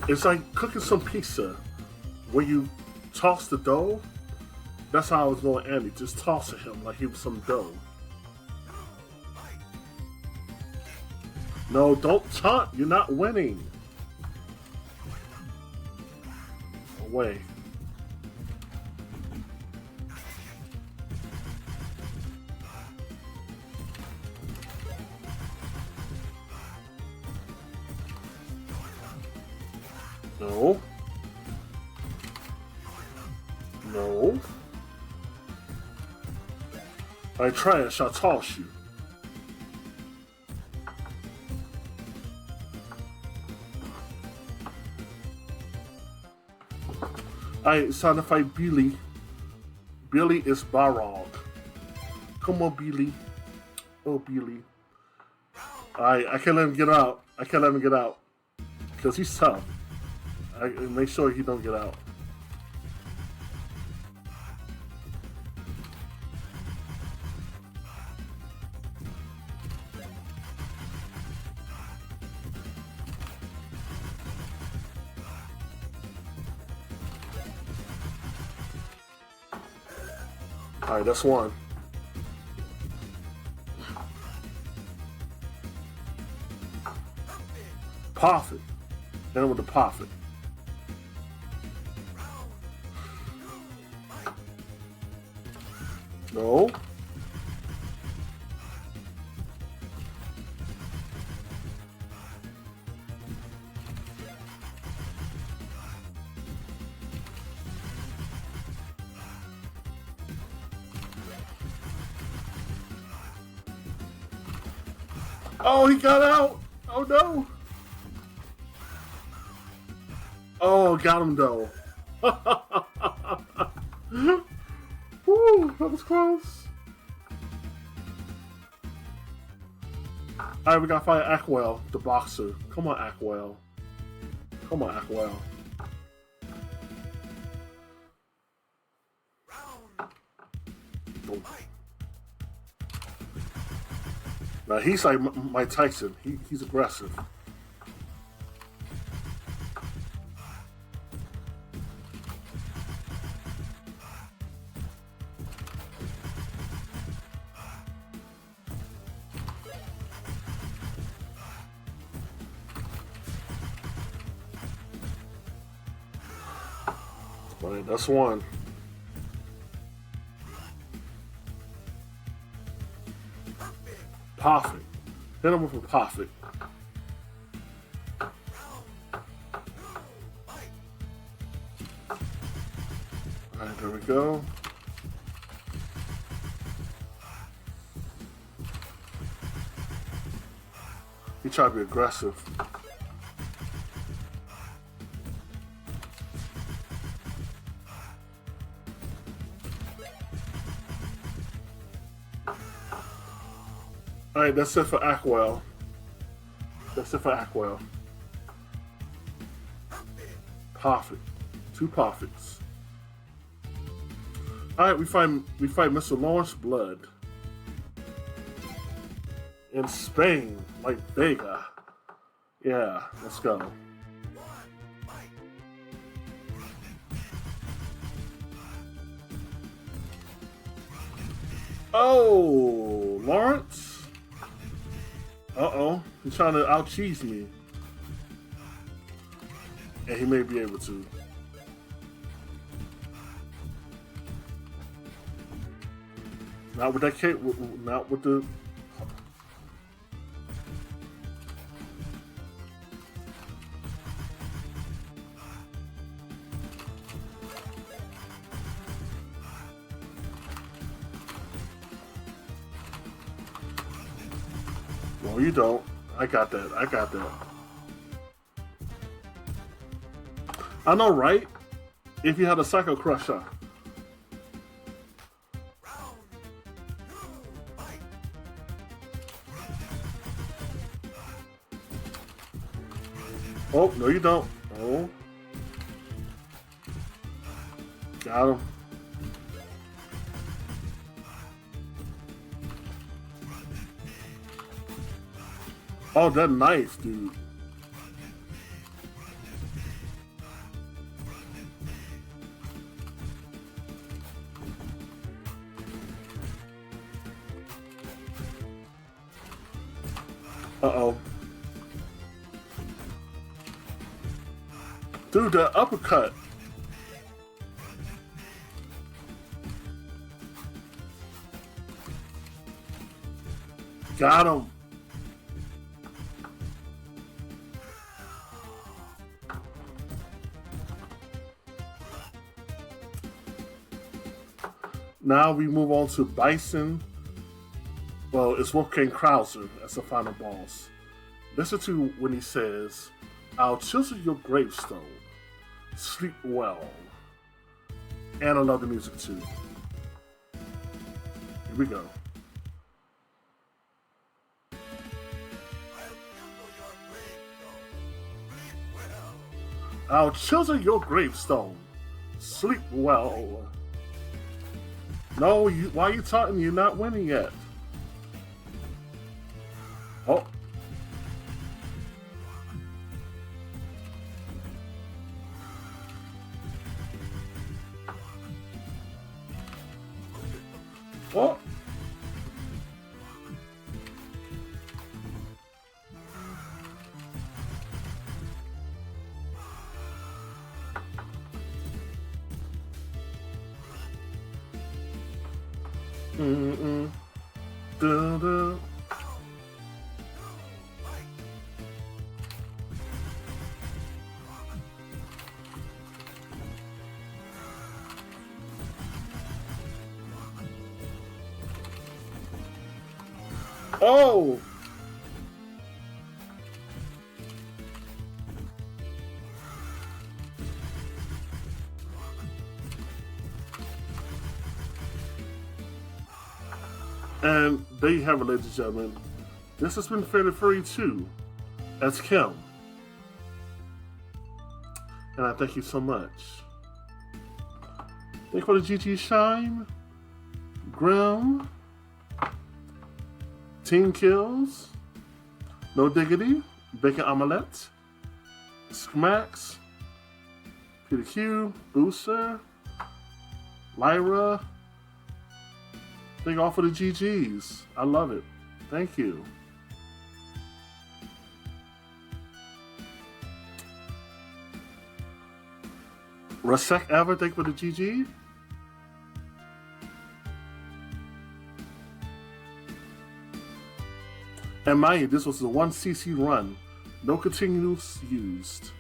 It's like cooking some pizza. When you toss the dough, that's how I was doing Andy. Just tossing him like he was some dough. No, don't taunt. You're not winning. Away. No. No. I trash, I'll toss you. Alright, it's time to fight Billy. Billy is Barog. Come on, Billy. Oh, Billy. Alright, I can't let him get out. I can't let him get out. Because he's tough. I make sure he don't get out. Alright, that's one. Profit. Then with the profit. No. Oh, he got out. Oh, no. Oh, got him, though. Woo, that was close. Alright, we gotta fight Ackwell, the boxer. Come on, Ackwell. Come on, Ackwell. Oh. Now he's like Mike Tyson. He's aggressive. Right, that's one. Perfect. Hit him with a perfect. Alright, there we go. He tried to be aggressive. Alright, that's it for Ackwell. That's it for Ackwell. Perfect. 2 perfects. Alright, we fight Mr. Lawrence Blood. In Spain, like Vega. Yeah, let's go. Oh, Lawrence? Uh-oh, he's trying to out-cheese me. And he may be able to. Not with that cape, not with the... No, you don't. I got that. I got that. I know, right? If you had a Psycho Crusher. Oh, no you don't. Oh. Got him. Oh, that knife, dude. Uh-oh. Dude, that uppercut. Got him. Now we move on to Bison. Well, it's Wolfgang Krauser as the final boss. Listen to when he says, "I'll chisel your gravestone. Sleep well." And I love the music too. Here we go. I'll chisel your gravestone. Sleep well. No, why are you talking? You're not winning yet. Oh. Oh. Mm-mm. Da-da. Oh! And there you have it, ladies and gentlemen. This has been Fairly Furry 2 as Kim. And I thank you so much. Thank you for the GG Shine, Grim, Team Kills, No Diggity, Bacon Omelette, Smax, Peter Q, Booster, Lyra. Thank you all for the GGs. I love it. Thank you. Rasek Ever, thank you for the GG. And mind you, this was a 1cc run. No continues used.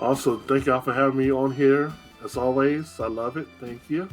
Also, thank y'all for having me on here. As always, I love it. Thank you.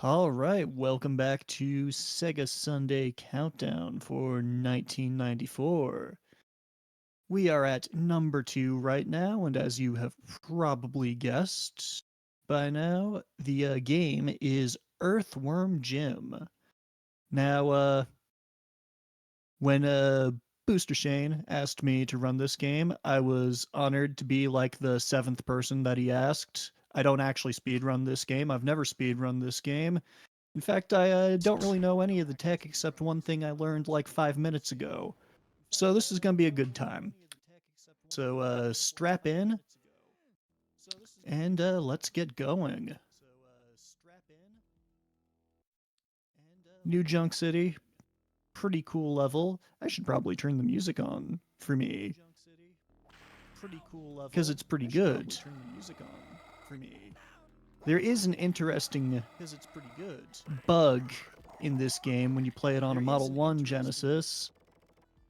All right, welcome back to Sega Sunday Countdown for 1994. We are at number 2 right now, and as you have probably guessed by now, the game is Earthworm Jim. Now, when Booster Shane asked me to run this game, I was honored to be like the 7th person that he asked. I don't actually speedrun this game. I've never speedrun this game. In fact, I don't really know any of the tech except one thing I learned like 5 minutes ago. So this is going to be a good time. So strap in and let's get going. New Junk City, pretty cool level. I should probably turn the music on for me. Because it's pretty good. There is an interesting bug in this game when you play it on a Model 1 Genesis.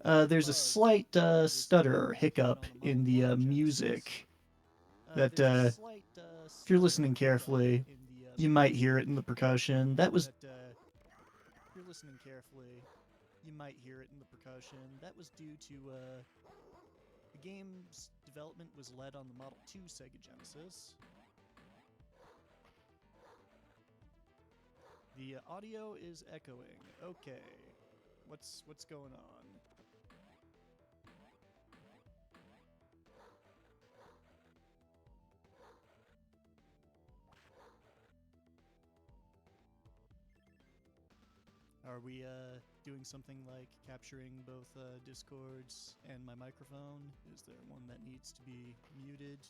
There's a slight stutter or hiccup in the music that, if you're listening carefully, you might hear it in the percussion. That was due to the game's development was led on the Model 2 Sega Genesis. The audio is echoing. Okay. What's going on? Are we doing something like capturing both Discords and my microphone? Is there one that needs to be muted?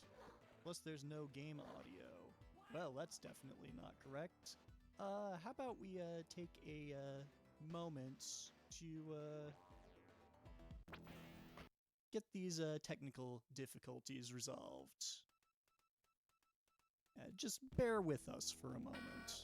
Plus there's no game audio. Well, that's definitely not correct. How about we take a moment to get these technical difficulties resolved. Just bear with us for a moment.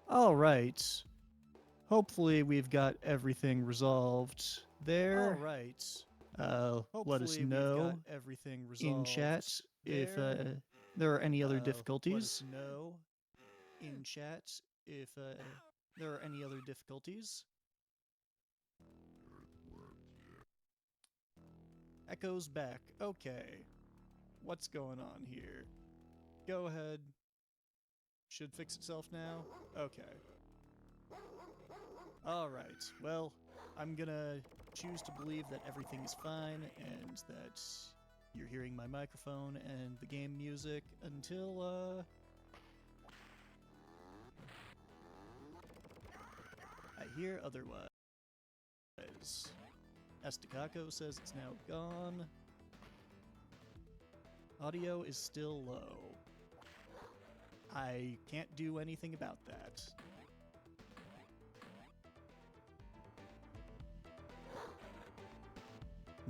All right. Hopefully we've got everything resolved there. All right. Let us know in chat if there are any other difficulties. Let us know in chat if there are any other difficulties. Echo's back. Okay. What's going on here? Go ahead. Should fix itself now? Okay. Alright, well, I'm gonna choose to believe that everything is fine and that you're hearing my microphone and the game music until, I hear otherwise. Estacako says it's now gone. Audio is still low. I can't do anything about that.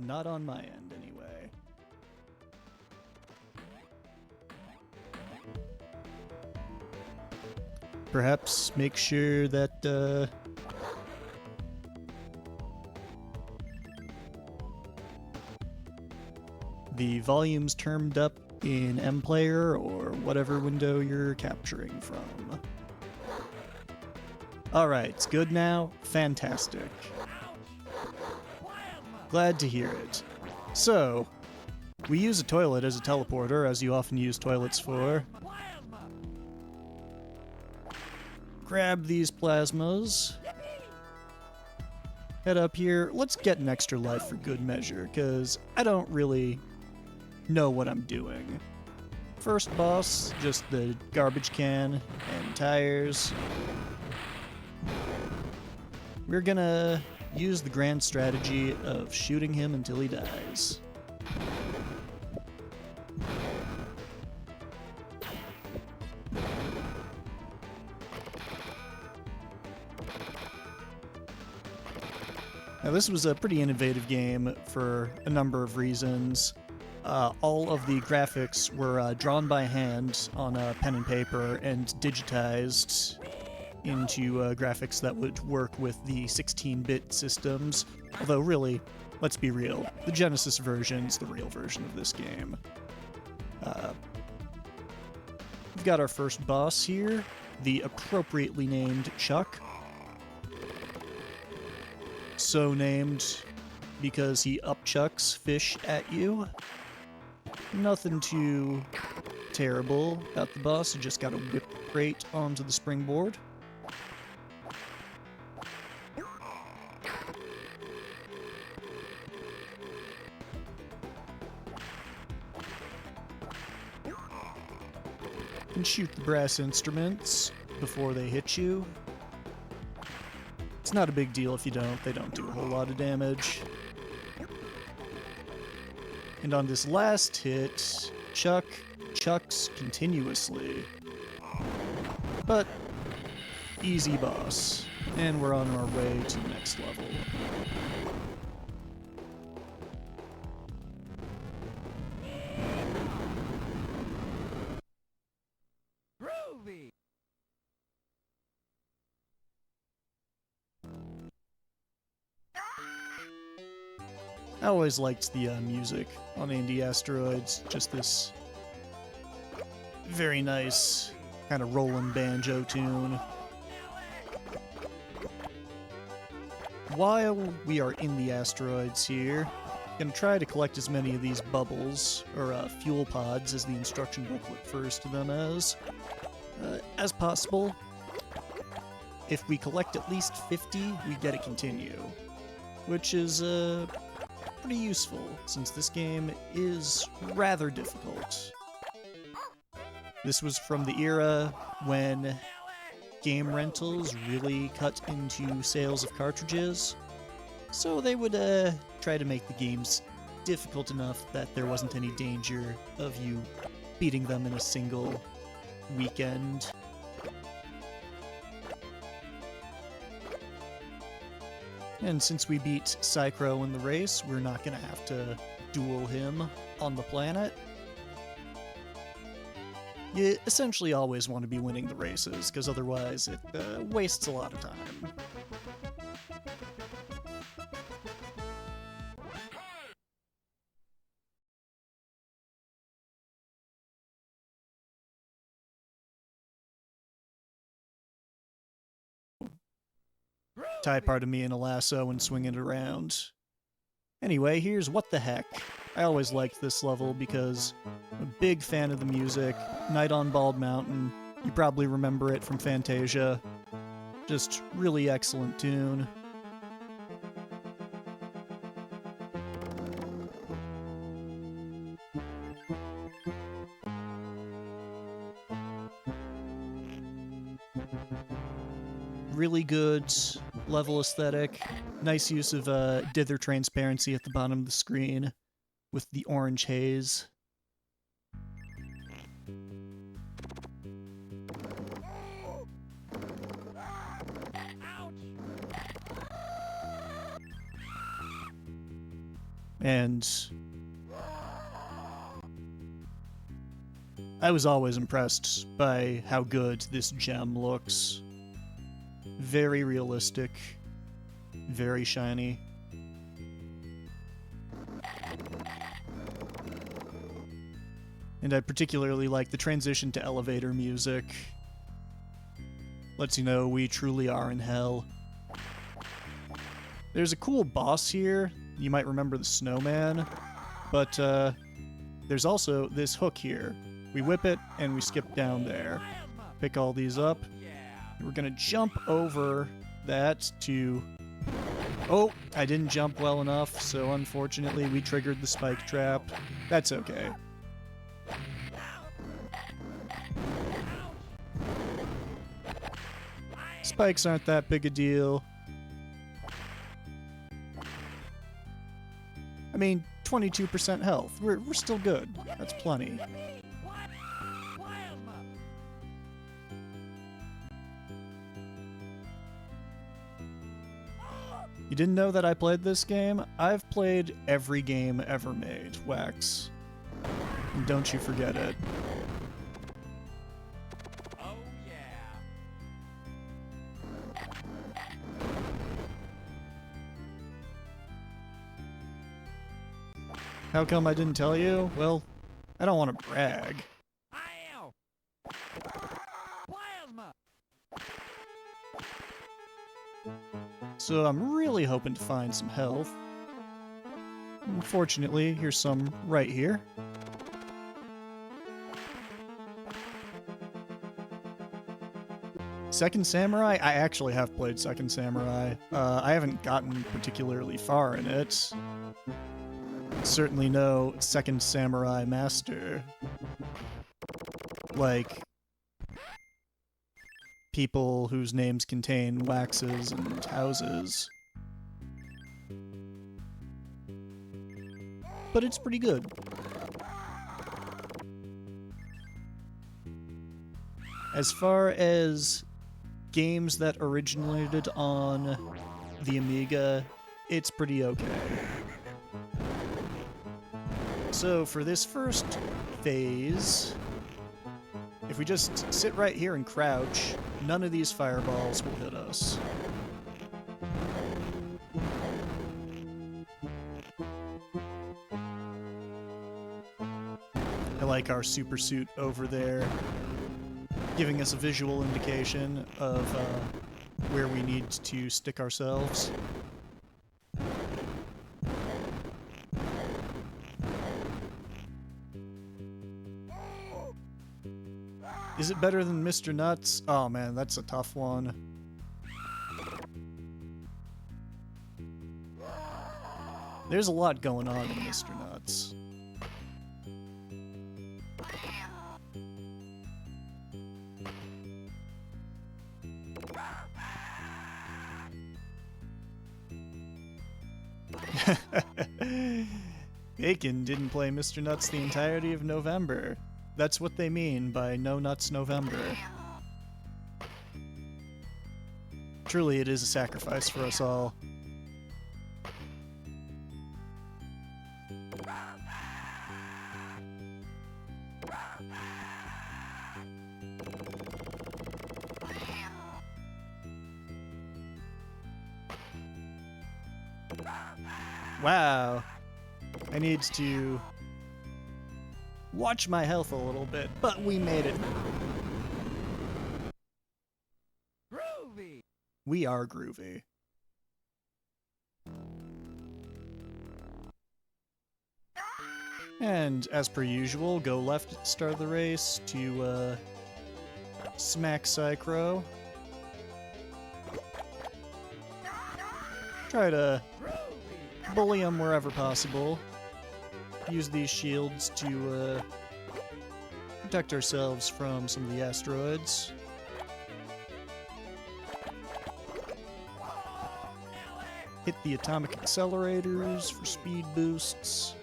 Not on my end, anyway. Perhaps make sure that, the volume's termed up in MPlayer or whatever window you're capturing from. Alright, it's good now? Fantastic. Glad to hear it. So, we use a toilet as a teleporter, as you often use toilets for. Grab these plasmas. Head up here. Let's get an extra life for good measure, because I don't really know what I'm doing. First boss, just the garbage can and tires. We're gonna use the grand strategy of shooting him until he dies. Now, this was a pretty innovative game for a number of reasons. All of the graphics were drawn by hand on pen and paper and digitized into graphics that would work with the 16-bit systems. Although, really, let's be real, the Genesis version's the real version of this game. We've got our first boss here, the appropriately named Chuck. So named because he upchucks fish at you. Nothing too terrible about the boss, you just gotta whip crate onto the springboard. And shoot the brass instruments before they hit you. It's not a big deal if you don't, they don't do a whole lot of damage. And on this last hit, Chuck chucks continuously. But, easy boss. And we're on our way to the next level. I always liked the music on Indie Asteroids, just this very nice kind of rolling banjo tune. While we are in the asteroids here, I'm going to try to collect as many of these bubbles, or fuel pods as the instruction booklet refers to them as possible. If we collect at least 50, we get a continue, which is pretty useful, since this game is rather difficult. This was from the era when game rentals really cut into sales of cartridges, so they would try to make the games difficult enough that there wasn't any danger of you beating them in a single weekend. And since we beat Psychro in the race, we're not going to have to duel him on the planet. You essentially always want to be winning the races, because otherwise it wastes a lot of time. Tie part of me in a lasso and swing it around. Anyway, here's What the Heck. I always liked this level because I'm a big fan of the music. Night on Bald Mountain. You probably remember it from Fantasia. Just really excellent tune. Really good level aesthetic. Nice use of dither transparency at the bottom of the screen with the orange haze. And I was always impressed by how good this gem looks. Very realistic, very shiny. And I particularly like the transition to elevator music. Lets you know we truly are in hell. There's a cool boss here. You might remember the snowman. But there's also this hook here. We whip it and we skip down there. Pick all these up. We're gonna jump over that to... Oh, I didn't jump well enough, so unfortunately we triggered the spike trap. That's okay. Spikes aren't that big a deal. I mean, 22% health. We're still good. That's plenty. You didn't know that I played this game? I've played every game ever made, Wax. And don't you forget it. How come I didn't tell you? Well, I don't want to brag. So I'm really hoping to find some health. Unfortunately, here's some right here. Second Samurai? I actually have played Second Samurai. I haven't gotten particularly far in it. Certainly no Second Samurai master. Like people whose names contain waxes and houses. But it's pretty good. As far as games that originated on the Amiga, it's pretty okay. So for this first phase, if we just sit right here and crouch, none of these fireballs will hit us. I like our super suit over there, giving us a visual indication of where we need to stick ourselves. Is it better than Mr. Nuts? Oh man, that's a tough one. There's a lot going on in Mr. Nuts. Bacon didn't play Mr. Nuts the entirety of November. That's what they mean by No Nuts November. Truly, it is a sacrifice for us all. Wow. I need to watch my health a little bit, but we made it. Groovy. We are groovy. And as per usual, go left at the start of the race to smack Psychro. Try to bully him wherever possible. Use these shields to protect ourselves from some of the asteroids. Hit the atomic accelerators for speed boosts.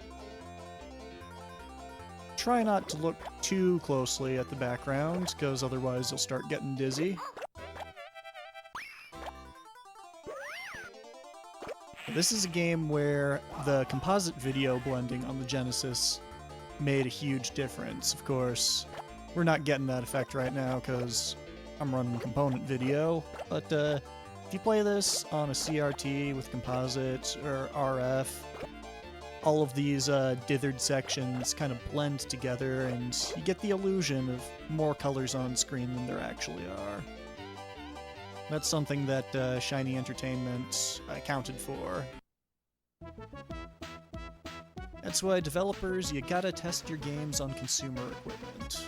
Try not to look too closely at the background, because otherwise you'll start getting dizzy. this is a game where the composite video blending on the Genesis made a huge difference. Of course, we're not getting that effect right now because I'm running component video, but if you play this on a CRT with composite or RF, all of these dithered sections kind of blend together and you get the illusion of more colors on screen than there actually are. That's something that Shiny Entertainment accounted for. That's why developers, you gotta test your games on consumer equipment.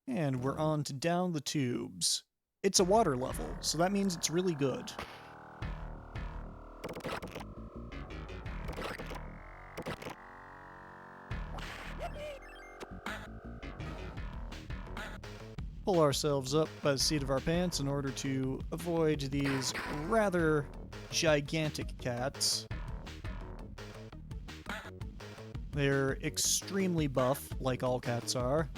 And we're on to Down the Tubes. It's a water level, so that means it's really good. Pull ourselves up by the seat of our pants in order to avoid these rather gigantic cats. They're extremely buff, like all cats are.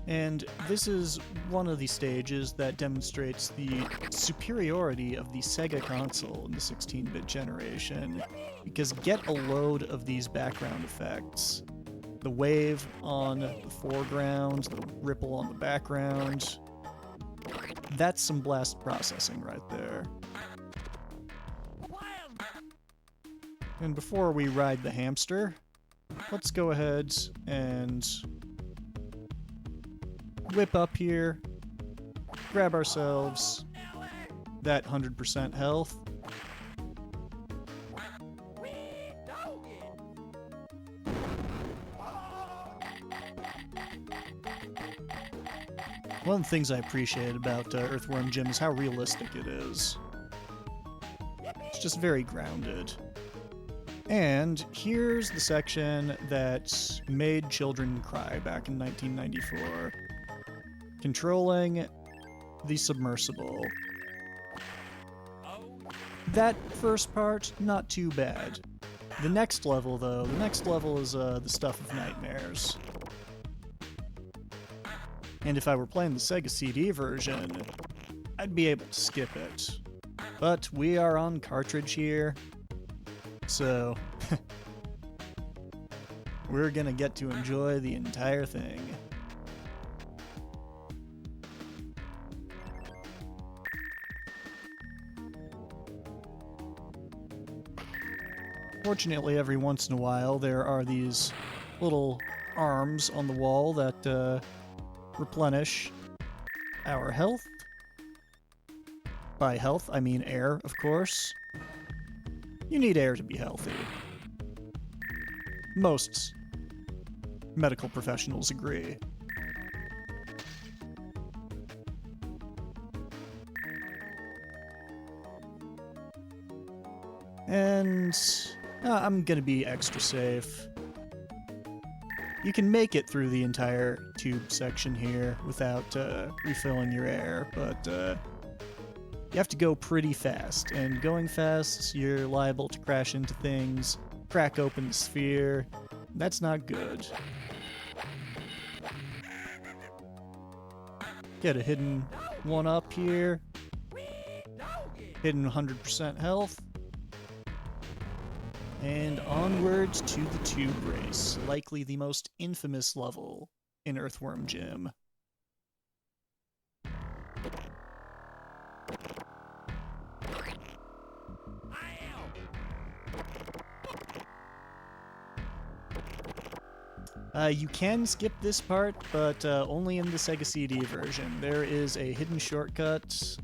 And this is one of the stages that demonstrates the superiority of the SEGA console in the 16-bit generation, because get a load of these background effects. The wave on the foreground, the ripple on the background. That's some blast processing right there. And before we ride the hamster, let's go ahead and whip up here, grab ourselves that 100% health. One of the things I appreciate about Earthworm Jim is how realistic it is. It's just very grounded. And here's the section that made children cry back in 1994. Controlling the submersible. That first part, not too bad. The next level, though, is the stuff of nightmares. And if I were playing the Sega CD version, I'd be able to skip it. But we are on cartridge here, so we're gonna get to enjoy the entire thing. Fortunately, every once in a while, there are these little arms on the wall that replenish our health. By health, I mean air, of course. You need air to be healthy. Most medical professionals agree. And I'm gonna be extra safe. You can make it through the entire tube section here without refilling your air, but you have to go pretty fast. And going fast, you're liable to crash into things, crack open the sphere. That's not good. Get a hidden one up here. Hidden 100% health. And onwards to the tube race, likely the most infamous level in Earthworm Jim. You can skip this part, but only in the Sega CD version. There is a hidden shortcut.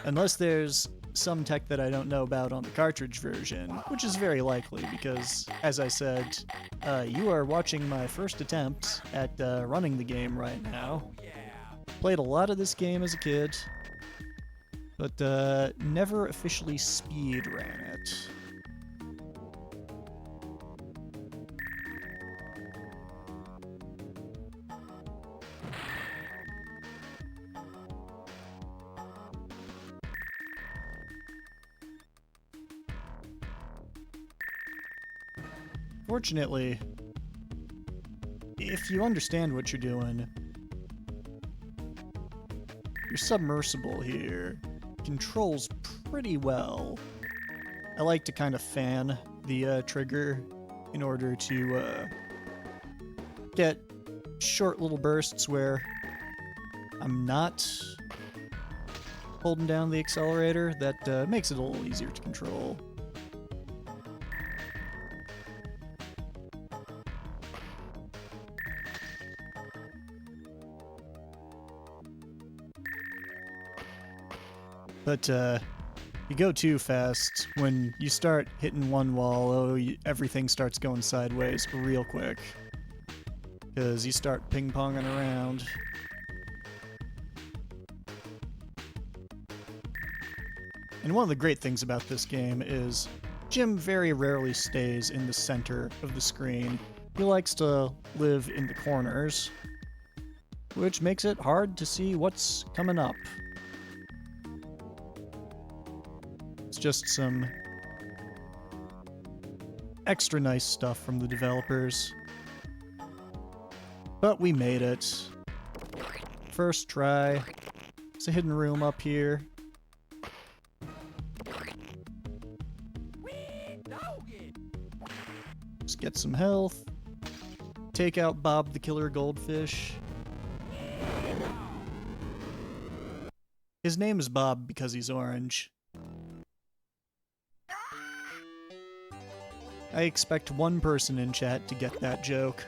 Unless there's some tech that I don't know about on the cartridge version, which is very likely because, as I said, you are watching my first attempt at running the game right now. Played a lot of this game as a kid, but never officially speed ran it. Fortunately, if you understand what you're doing, your submersible here controls pretty well. I like to kind of fan the trigger in order to get short little bursts where I'm not holding down the accelerator. That makes it a little easier to control. But you go too fast. When you start hitting one wall, everything starts going sideways real quick. Because you start ping-ponging around. And one of the great things about this game is Jim very rarely stays in the center of the screen. He likes to live in the corners, which makes it hard to see what's coming up. It's just some extra nice stuff from the developers. But we made it. First try. There's a hidden room up here. Just get some health. Take out Bob the Killer Goldfish. His name is Bob because he's orange. I expect one person in chat to get that joke.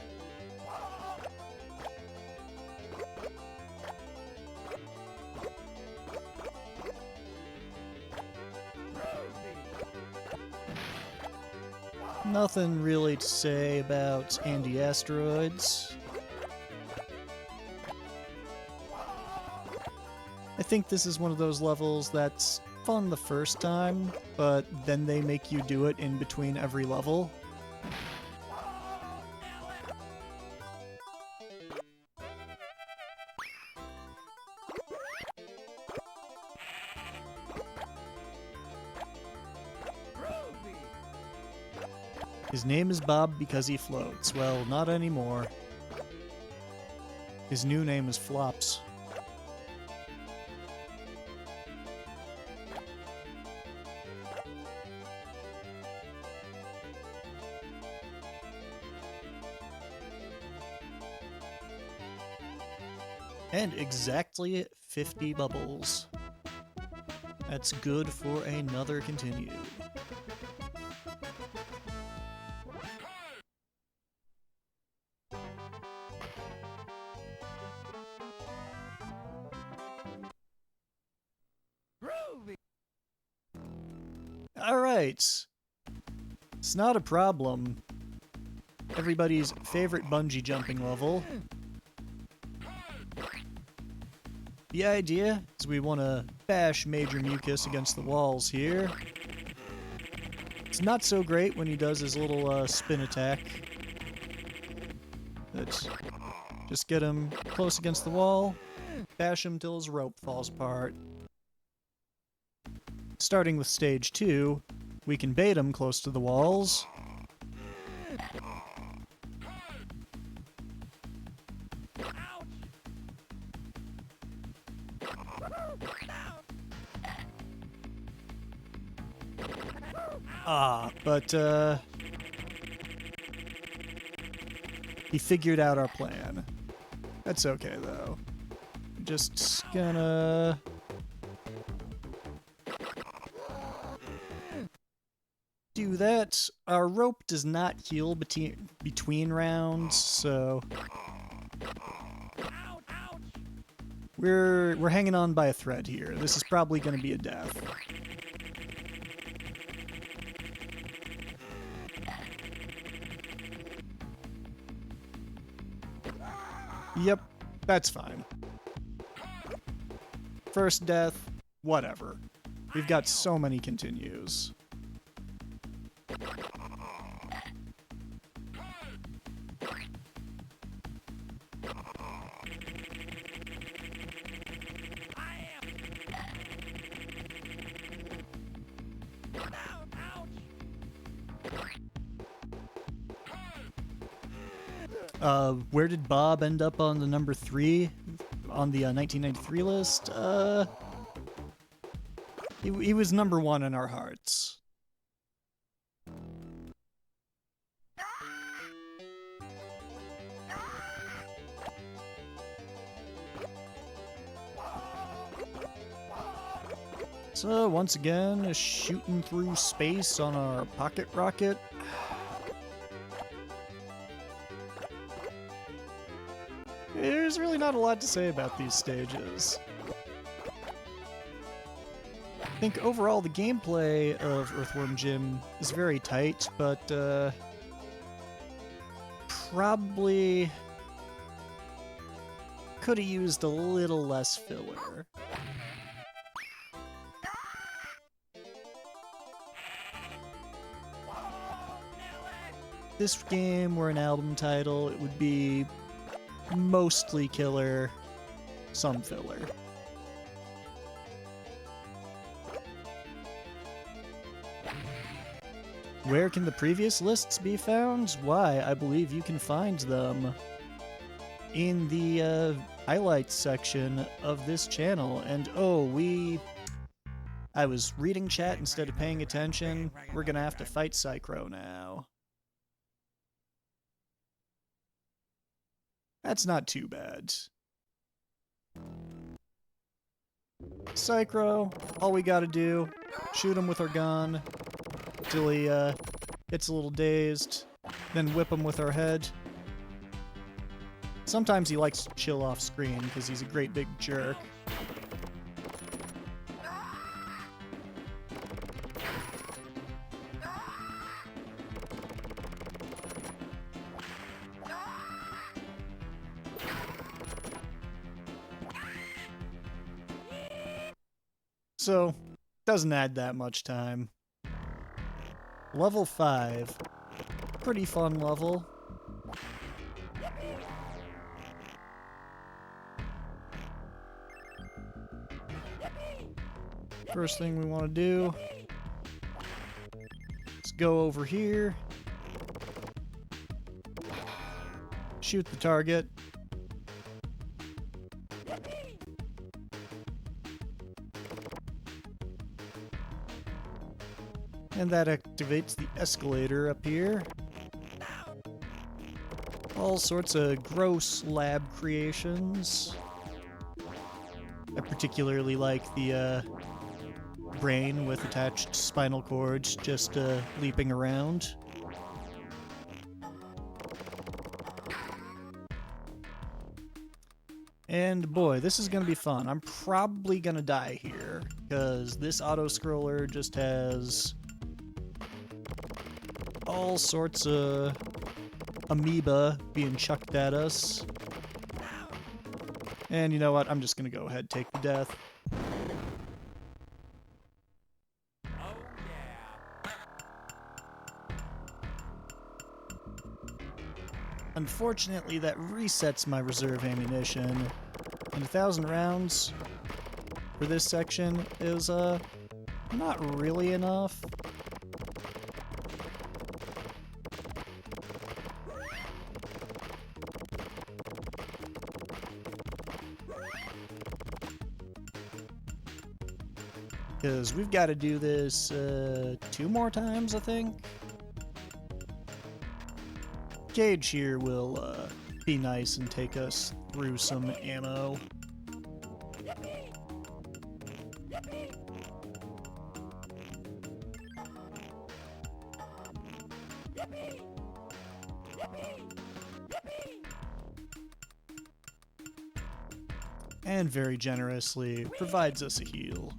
Nothing really to say about Andy Asteroids. I think this is one of those levels that's fun the first time, but then they make you do it in between every level. His name is Bob because he floats. Well, not anymore. His new name is Flops. And exactly 50 bubbles. That's good for another continue. Alright. It's not a problem. Everybody's favorite bungee jumping level. The idea is we want to bash Major Mucus against the walls here. It's not so great when he does his little spin attack. But just get him close against the wall, bash him till his rope falls apart. Starting with stage 2, we can bait him close to the walls. But he figured out our plan. That's okay, though. Just gonna do that. Our rope does not heal between rounds, so we're hanging on by a thread here. This is probably going to be a death. Yep, that's fine. First death, whatever. We've got so many continues. Where did Bob end up on the number 3 on the 1993 list? He was number 1 in our hearts. So, once again, shooting through space on our pocket rocket. There's really not a lot to say about these stages. I think overall the gameplay of Earthworm Jim is very tight, but probably could have used a little less filler. This game were an album title, it would be mostly killer, some filler. Where can the previous lists be found? Why, I believe you can find them in the highlights section of this channel. And I was reading chat instead of paying attention. We're gonna have to fight Psychro now. That's not too bad. Psychro, all we gotta do, shoot him with our gun till he gets a little dazed, then whip him with our head. Sometimes he likes to chill off screen because he's a great big jerk. So, doesn't add that much time. Level 5. Pretty fun level. First thing we want to do is go over here, shoot the target. And that activates the escalator up here. All sorts of gross lab creations. I particularly like the brain with attached spinal cords just leaping around. And boy, this is gonna be fun. I'm probably gonna die here, because this auto-scroller just has all sorts of amoeba being chucked at us. And you know what? I'm just gonna go ahead and take the death. Unfortunately, that resets my reserve ammunition, and 1,000 rounds for this section is not really enough. Because we've got to do this 2 more times, I think. Gage here will be nice and take us through some ammo. And very generously provides us a heal.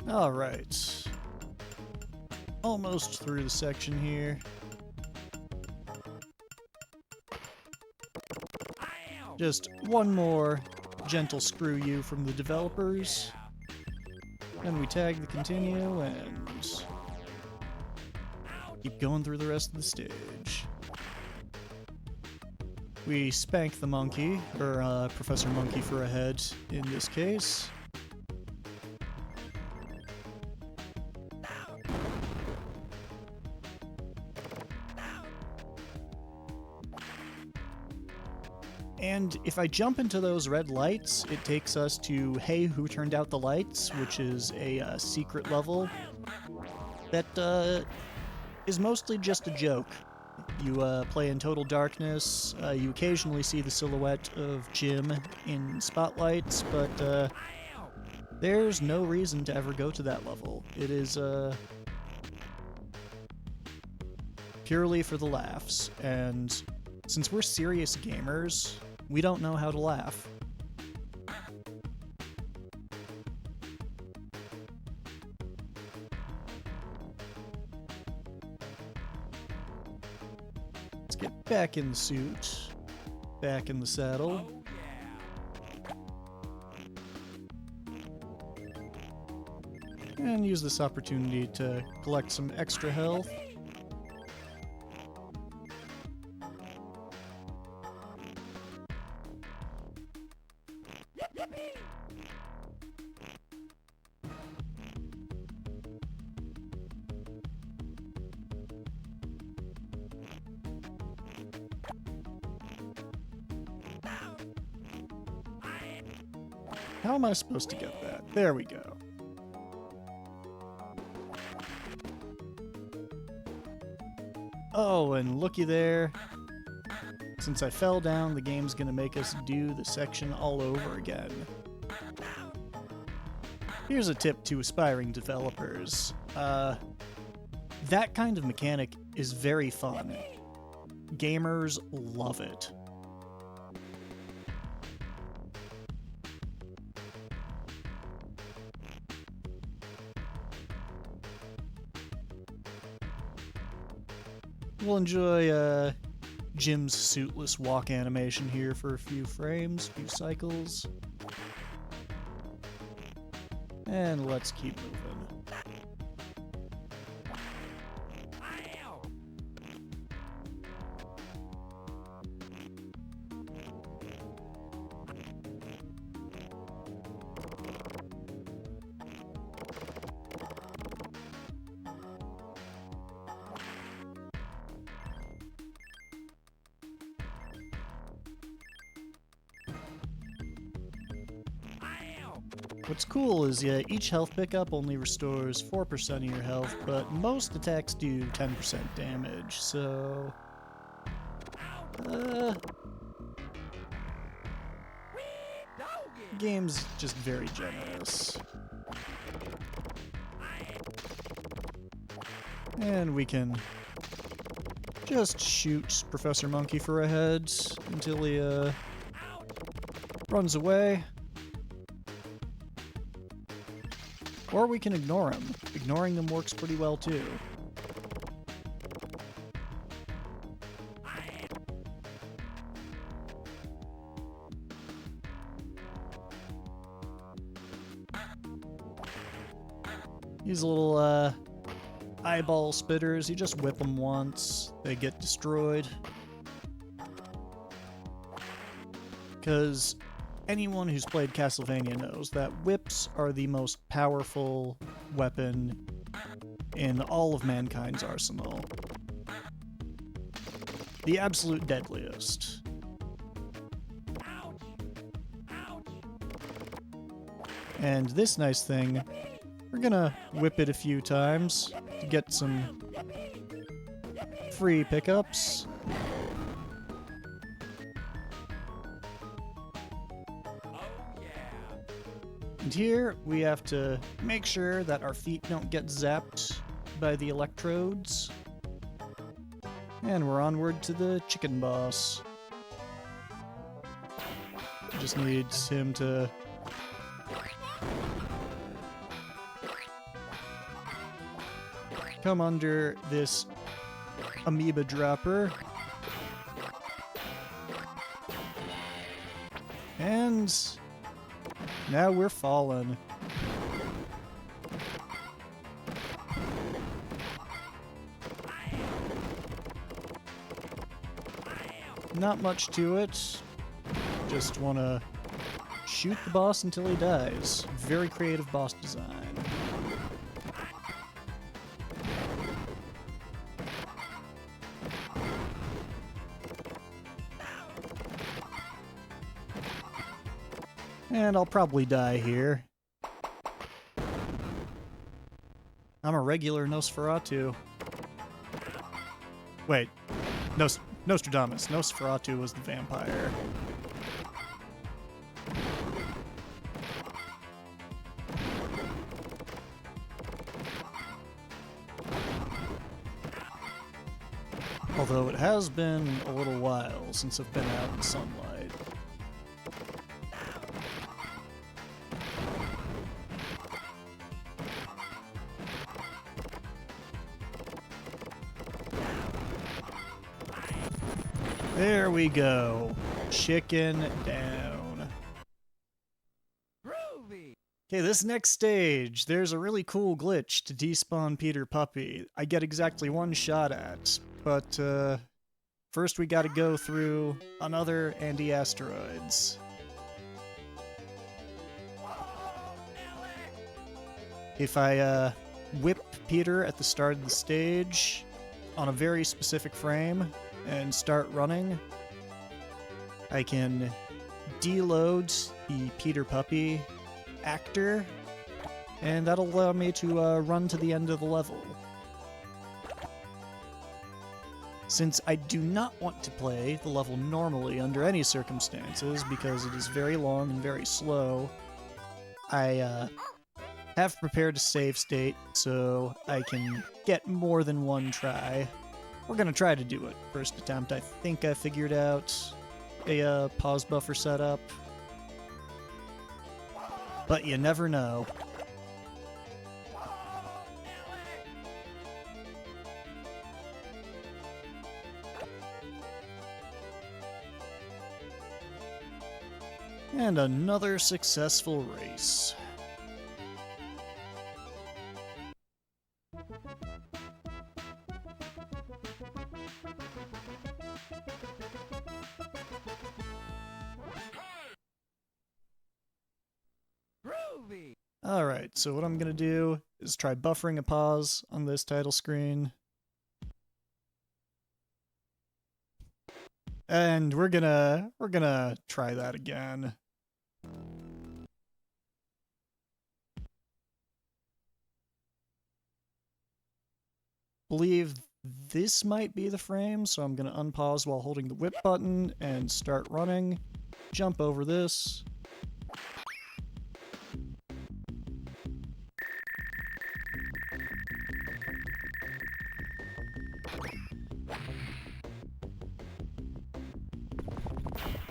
Alright. Almost through the section here. Just one more gentle screw you from the developers. Then we tag the continue and keep going through the rest of the stage. We spank the monkey, or Professor Monkey for a head in this case. And if I jump into those red lights, it takes us to Hey, Who Turned Out the Lights, which is a secret level that is mostly just a joke. You play in total darkness, you occasionally see the silhouette of Jim in spotlights, but there's no reason to ever go to that level. It is purely for the laughs, and since we're serious gamers, we don't know how to laugh. Let's get back in the suit, back in the saddle. And use this opportunity to collect some extra health. How am I supposed to get that? There we go. Oh, and looky there. Since I fell down, the game's gonna make us do the section all over again. Here's a tip to aspiring developers. That kind of mechanic is very fun. Gamers love it. We'll enjoy Jim's suitless walk animation here for a few frames, few cycles. And let's keep moving. What's cool is each health pickup only restores 4% of your health, but most attacks do 10% damage, so... the game's just very generous. And we can just shoot Professor Monkey for a head until he runs away. Or we can ignore him. Ignoring them works pretty well too. These little eyeball spitters, you just whip them once, they get destroyed. Because anyone who's played Castlevania knows that whips are the most powerful weapon in all of mankind's arsenal. The absolute deadliest. And this nice thing, we're gonna whip it a few times to get some free pickups. And here, we have to make sure that our feet don't get zapped by the electrodes. And we're onward to the chicken boss. Just needs him to... come under this amoeba dropper. And Now we're falling. Not much to it. Just want to shoot the boss until he dies. Very creative boss design. And I'll probably die here. I'm a regular Nosferatu. Wait. Nostradamus. Nosferatu was the vampire. Although it has been a little while since I've been out in sunlight. There we go. Chicken down. Okay, this next stage, there's a really cool glitch to despawn Peter Puppy. I get exactly one shot at, but first we gotta go through another anti-asteroids. If I whip Peter at the start of the stage on a very specific frame and start running, I can deload the Peter Puppy actor, and that'll allow me to run to the end of the level. Since I do not want to play the level normally under any circumstances because it is very long and very slow, I have prepared a save state so I can get more than one try. We're gonna try to do it. First attempt, I think I figured out a pause buffer setup. But you never know. And another successful race. Alright, so what I'm gonna do is try buffering a pause on this title screen. And we're gonna try that again. Believe this might be the frame, so I'm gonna unpause while holding the whip button and start running. Jump over this.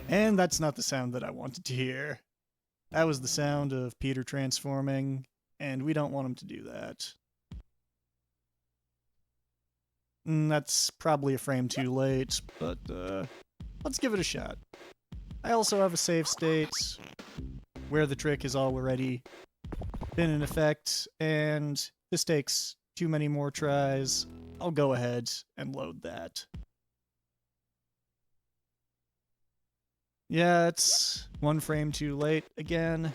And that's not the sound that I wanted to hear. That was the sound of Peter transforming, and we don't want him to do that. That's probably a frame too late, but let's give it a shot. I also have a save state where the trick has already been in effect, and this takes too many more tries. I'll go ahead and load that. Yeah, it's one frame too late again.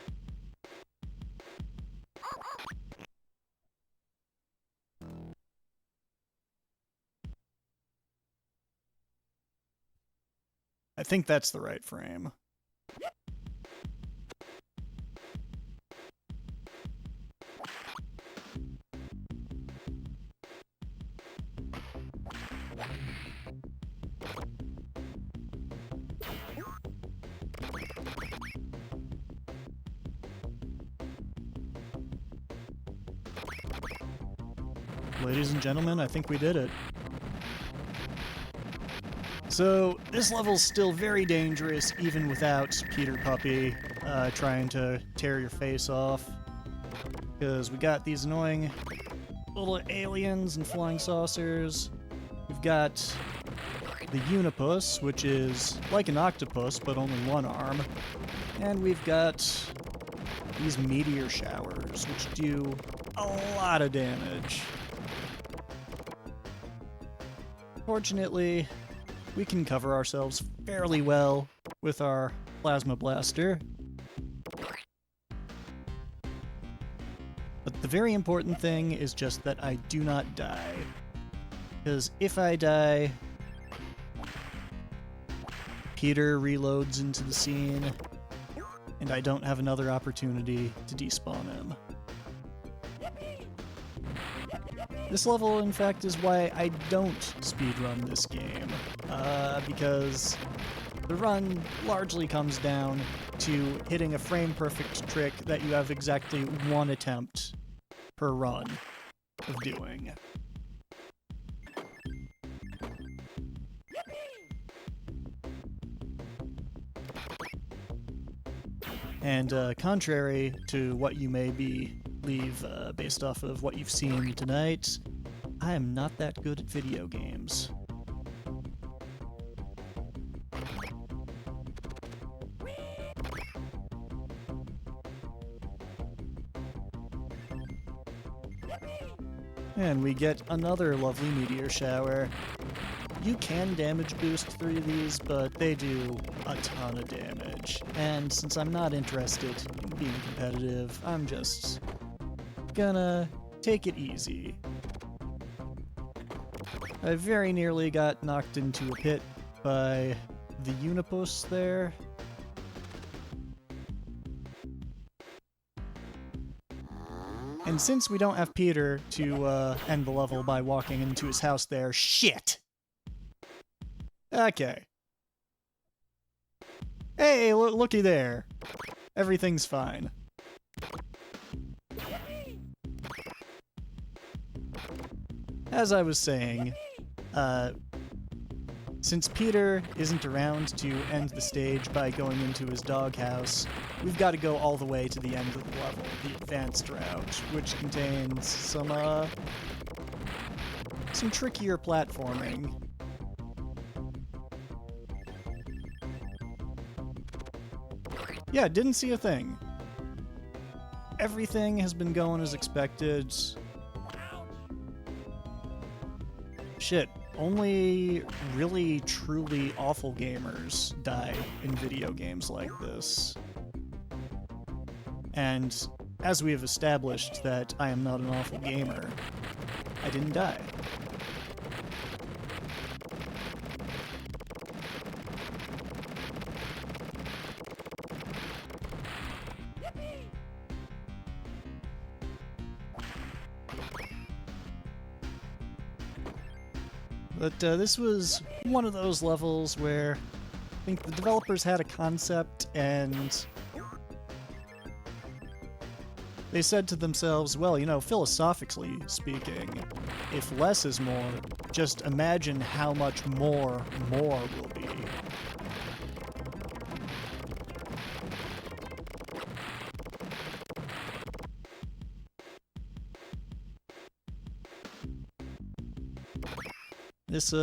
I think that's the right frame. Ladies and gentlemen, I think we did it. So, this level's still very dangerous, even without Peter Puppy trying to tear your face off. Because we got these annoying little aliens and flying saucers. We've got the Unipus, which is like an octopus, but only one arm. And we've got these meteor showers, which do a lot of damage. Fortunately, we can cover ourselves fairly well with our plasma blaster. But the very important thing is just that I do not die. Because if I die, Peter reloads into the scene, and I don't have another opportunity to despawn him. This level, in fact, is why I don't speedrun this game, because the run largely comes down to hitting a frame-perfect trick that you have exactly one attempt per run of doing. And contrary to what you may believe based off of what you've seen tonight, I am not that good at video games. And we get another lovely meteor shower. You can damage boost through these, but they do a ton of damage. And since I'm not interested in being competitive, I'm just gonna take it easy. I very nearly got knocked into a pit by the Unipus there. And since we don't have Peter to end the level by walking into his house there, shit! Okay. Hey, looky there. Everything's fine. As I was saying, since Peter isn't around to end the stage by going into his doghouse, we've got to go all the way to the end of the level, the advanced route, which contains some trickier platforming. Yeah, didn't see a thing. Everything has been going as expected. Shit, only really, truly awful gamers die in video games like this. And as we have established that I am not an awful gamer, I didn't die. But this was one of those levels where I think the developers had a concept and they said to themselves, well, you know, philosophically speaking, if less is more, just imagine how much more will be. This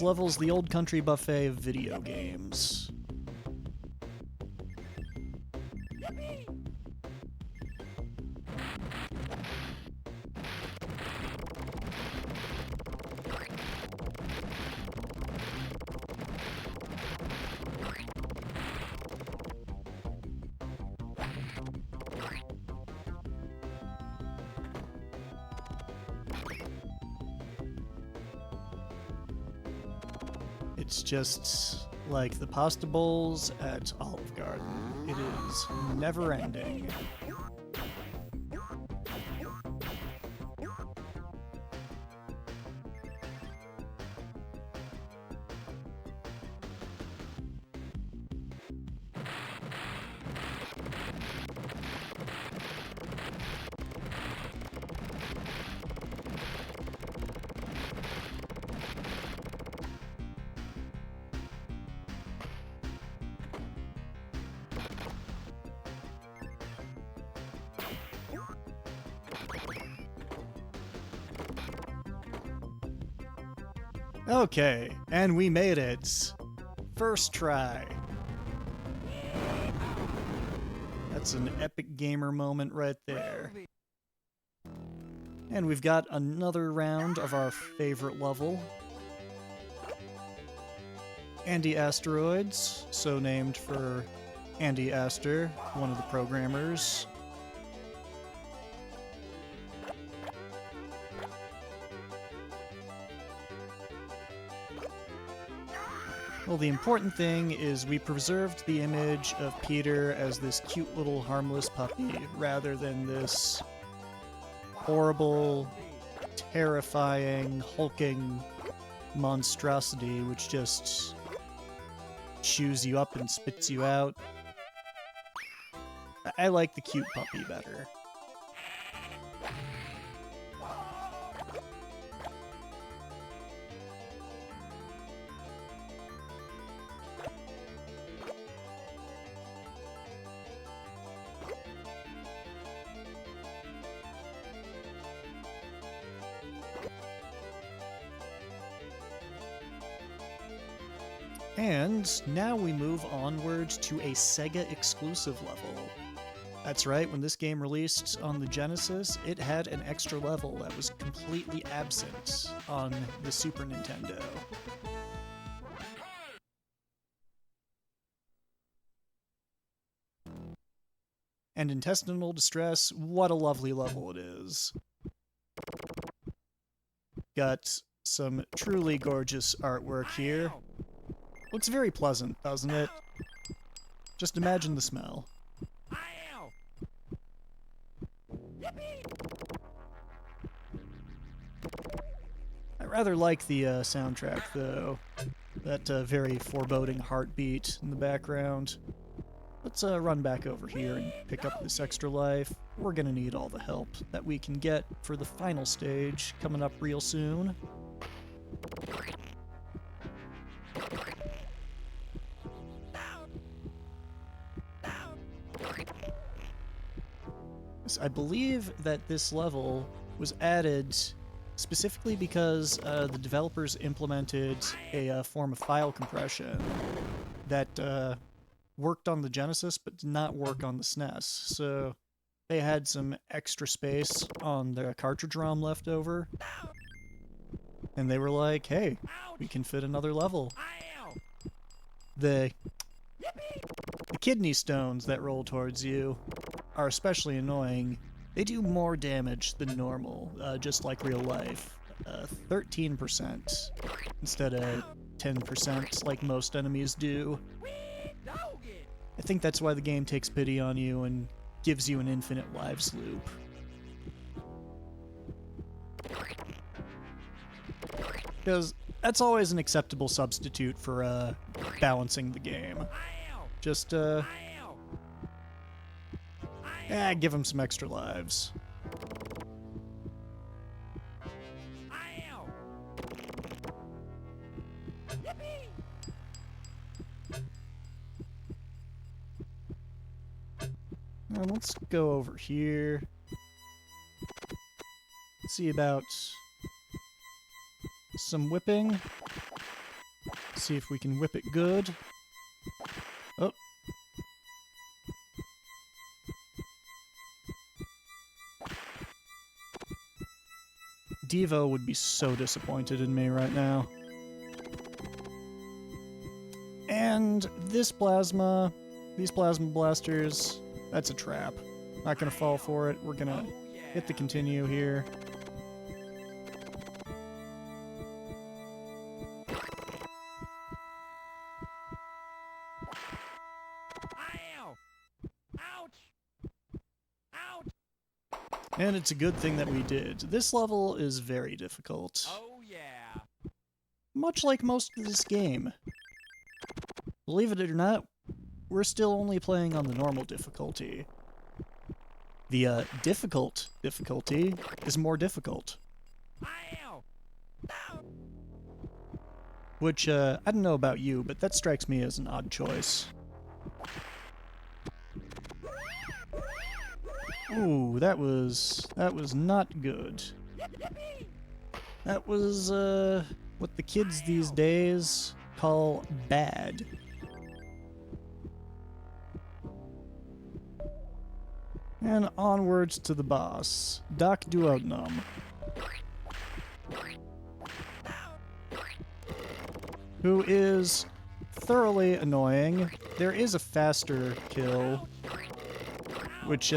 level's the old country buffet of video games. It's just like the pasta bowls at Olive Garden. It is never ending. Okay, and we made it. First try. That's an epic gamer moment right there. And we've got another round of our favorite level. Andy Asteroids, so named for Andy Astor, one of the programmers. Well, the important thing is we preserved the image of Peter as this cute little harmless puppy, rather than this horrible, terrifying, hulking monstrosity which just chews you up and spits you out. I like the cute puppy better. And now we move onward to a SEGA exclusive level. That's right, when this game released on the Genesis, it had an extra level that was completely absent on the Super Nintendo. And Intestinal Distress, what a lovely level it is. Got some truly gorgeous artwork here. Looks very pleasant, doesn't it? Just imagine the smell. I rather like the soundtrack, though. That very foreboding heartbeat in the background. Let's run back over here and pick up this extra life. We're gonna need all the help that we can get for the final stage coming up real soon. I believe that this level was added specifically because the developers implemented a form of file compression that worked on the Genesis but did not work on the SNES. So they had some extra space on their cartridge ROM left over, and they were like, hey, we can fit another level. The kidney stones that roll towards you are especially annoying. They do more damage than normal, just like real life. 13% instead of 10% like most enemies do. I think that's why the game takes pity on you and gives you an infinite lives loop. Because that's always an acceptable substitute for balancing the game. Just give him some extra lives. Now let's go over here. See about some whipping. See if we can whip it good. Oh. Devo would be so disappointed in me right now. And this plasma, these plasma blasters, that's a trap. Not gonna fall for it. We're gonna hit the continue here. And it's a good thing that we did. This level is very difficult. Oh yeah. Much like most of this game. Believe it or not, we're still only playing on the normal difficulty. The difficult difficulty is more difficult. Which, I don't know about you, but that strikes me as an odd choice. Ooh, that was not good. That was, what the kids these days call bad. And onwards to the boss, Doc Duodenum. Who is thoroughly annoying. There is a faster kill, which,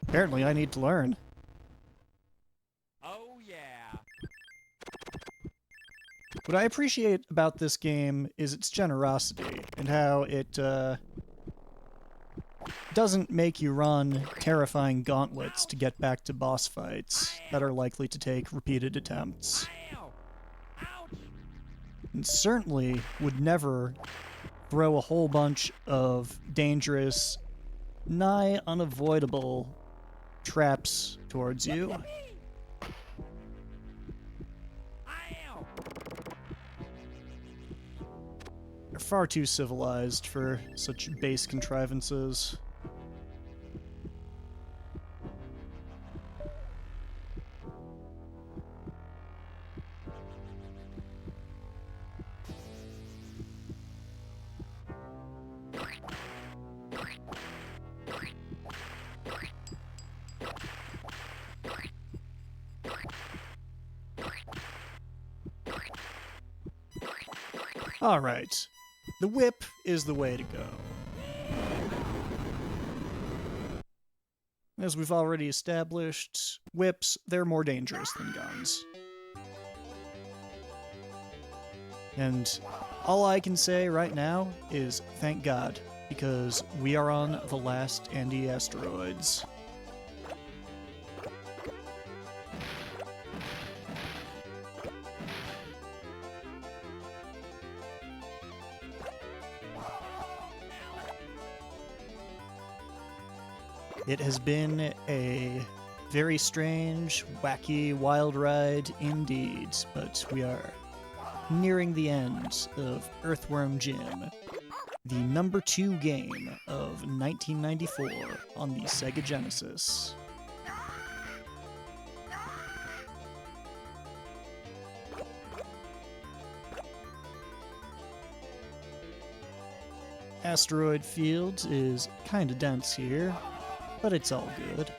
apparently I need to learn. Oh, yeah. What I appreciate about this game is its generosity, and how it, doesn't make you run terrifying gauntlets to get back to boss fights that are likely to take repeated attempts. And certainly would never throw a whole bunch of dangerous, nigh unavoidable traps towards you. They're far too civilized for such base contrivances. Alright, the whip is the way to go. As we've already established, whips, they're more dangerous than guns. And all I can say right now is thank God, because we are on the last Andy asteroids. It has been a very strange, wacky, wild ride indeed, but we are nearing the end of Earthworm Jim, the number 2 game of 1994 on the Sega Genesis. Asteroid Field is kinda dense here, but it's all good.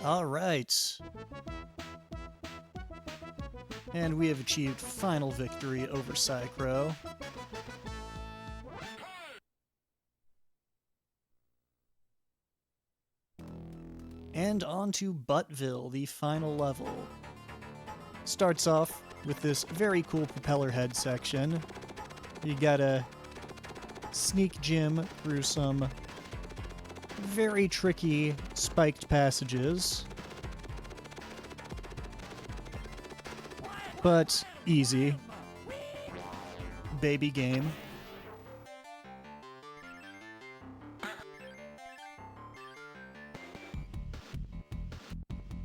All right. And we have achieved final victory over Psychro. And on to Buttville, the final level. Starts off with this very cool propeller head section. You gotta sneak Jim through some very tricky spiked passages. But easy. Baby game.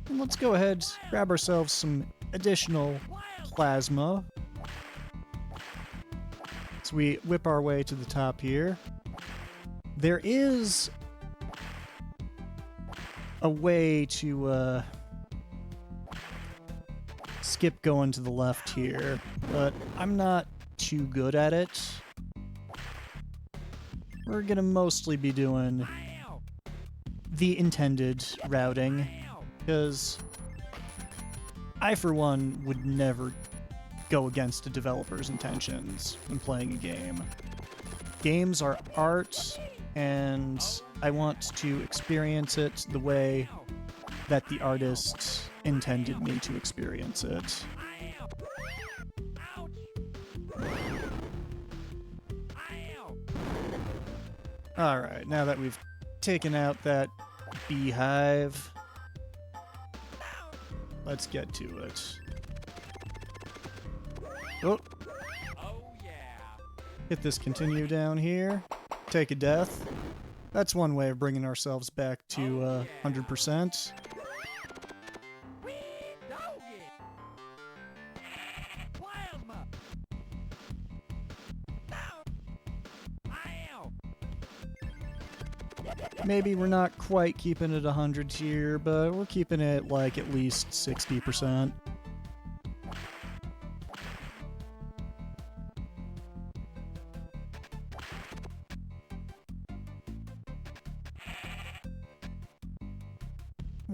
And let's go ahead, grab ourselves some additional plasma. So we whip our way to the top here. There is a way to skip going to the left here, but I'm not too good at it. We're gonna mostly be doing the intended routing, because I, for one, would never go against a developer's intentions when playing a game. Games are art, and I want to experience it the way that the artist intended me to experience it. Alright, now that we've taken out that beehive, let's get to it. Oh! Hit this continue down here. Take a death. That's one way of bringing ourselves back to 100%. Maybe we're not quite keeping it 100 here, but we're keeping it like at least 60%.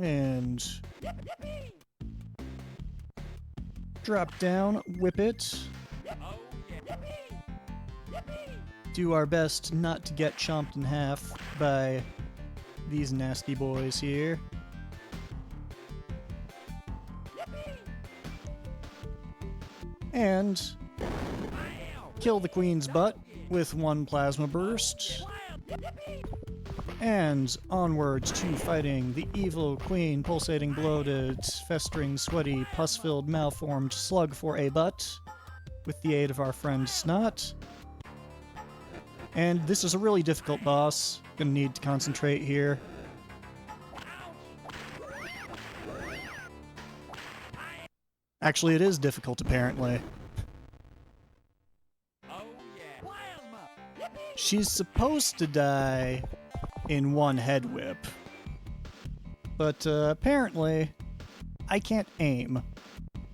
And drop down, whip it. Do our best not to get chomped in half by these nasty boys here. And kill the queen's butt with one plasma burst. And onwards to fighting the evil queen, pulsating bloated, festering, sweaty, pus-filled, malformed slug for a butt, with the aid of our friend Snot. And this is a really difficult boss. Gonna need to concentrate here. Actually, it is difficult, apparently. She's supposed to die in one head whip. But apparently, I can't aim,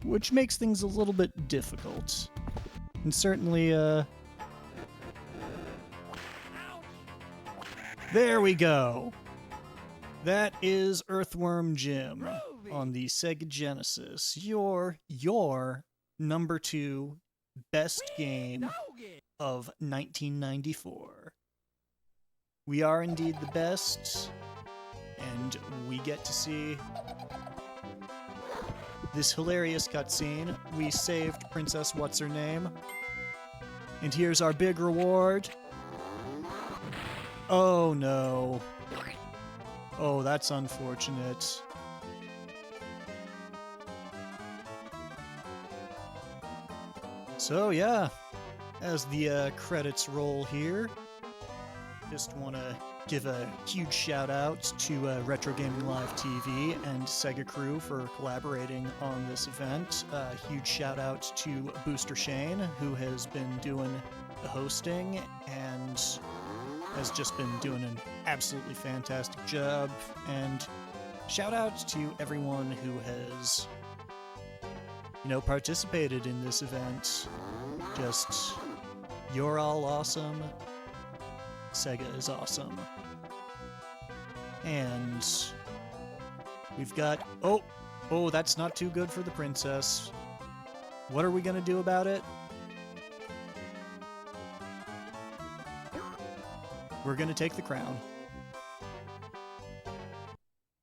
which makes things a little bit difficult. And certainly, there we go! That is Earthworm Jim on the Sega Genesis. Your number 2 best game of 1994. We are indeed the best, and we get to see this hilarious cutscene. We saved Princess What's-Her-Name, and here's our big reward. Oh no. Oh, that's unfortunate. So yeah, as the credits roll here, just want to give a huge shout out to Retro Gaming Live TV and Sega Crew for collaborating on this event. Huge shout out to Booster Shane, who has been doing the hosting and has just been doing an absolutely fantastic job. And shout out to everyone who has, participated in this event. Just, you're all awesome. Sega is awesome. And we've got... Oh, that's not too good for the princess. What are we gonna do about it? We're gonna take the crown.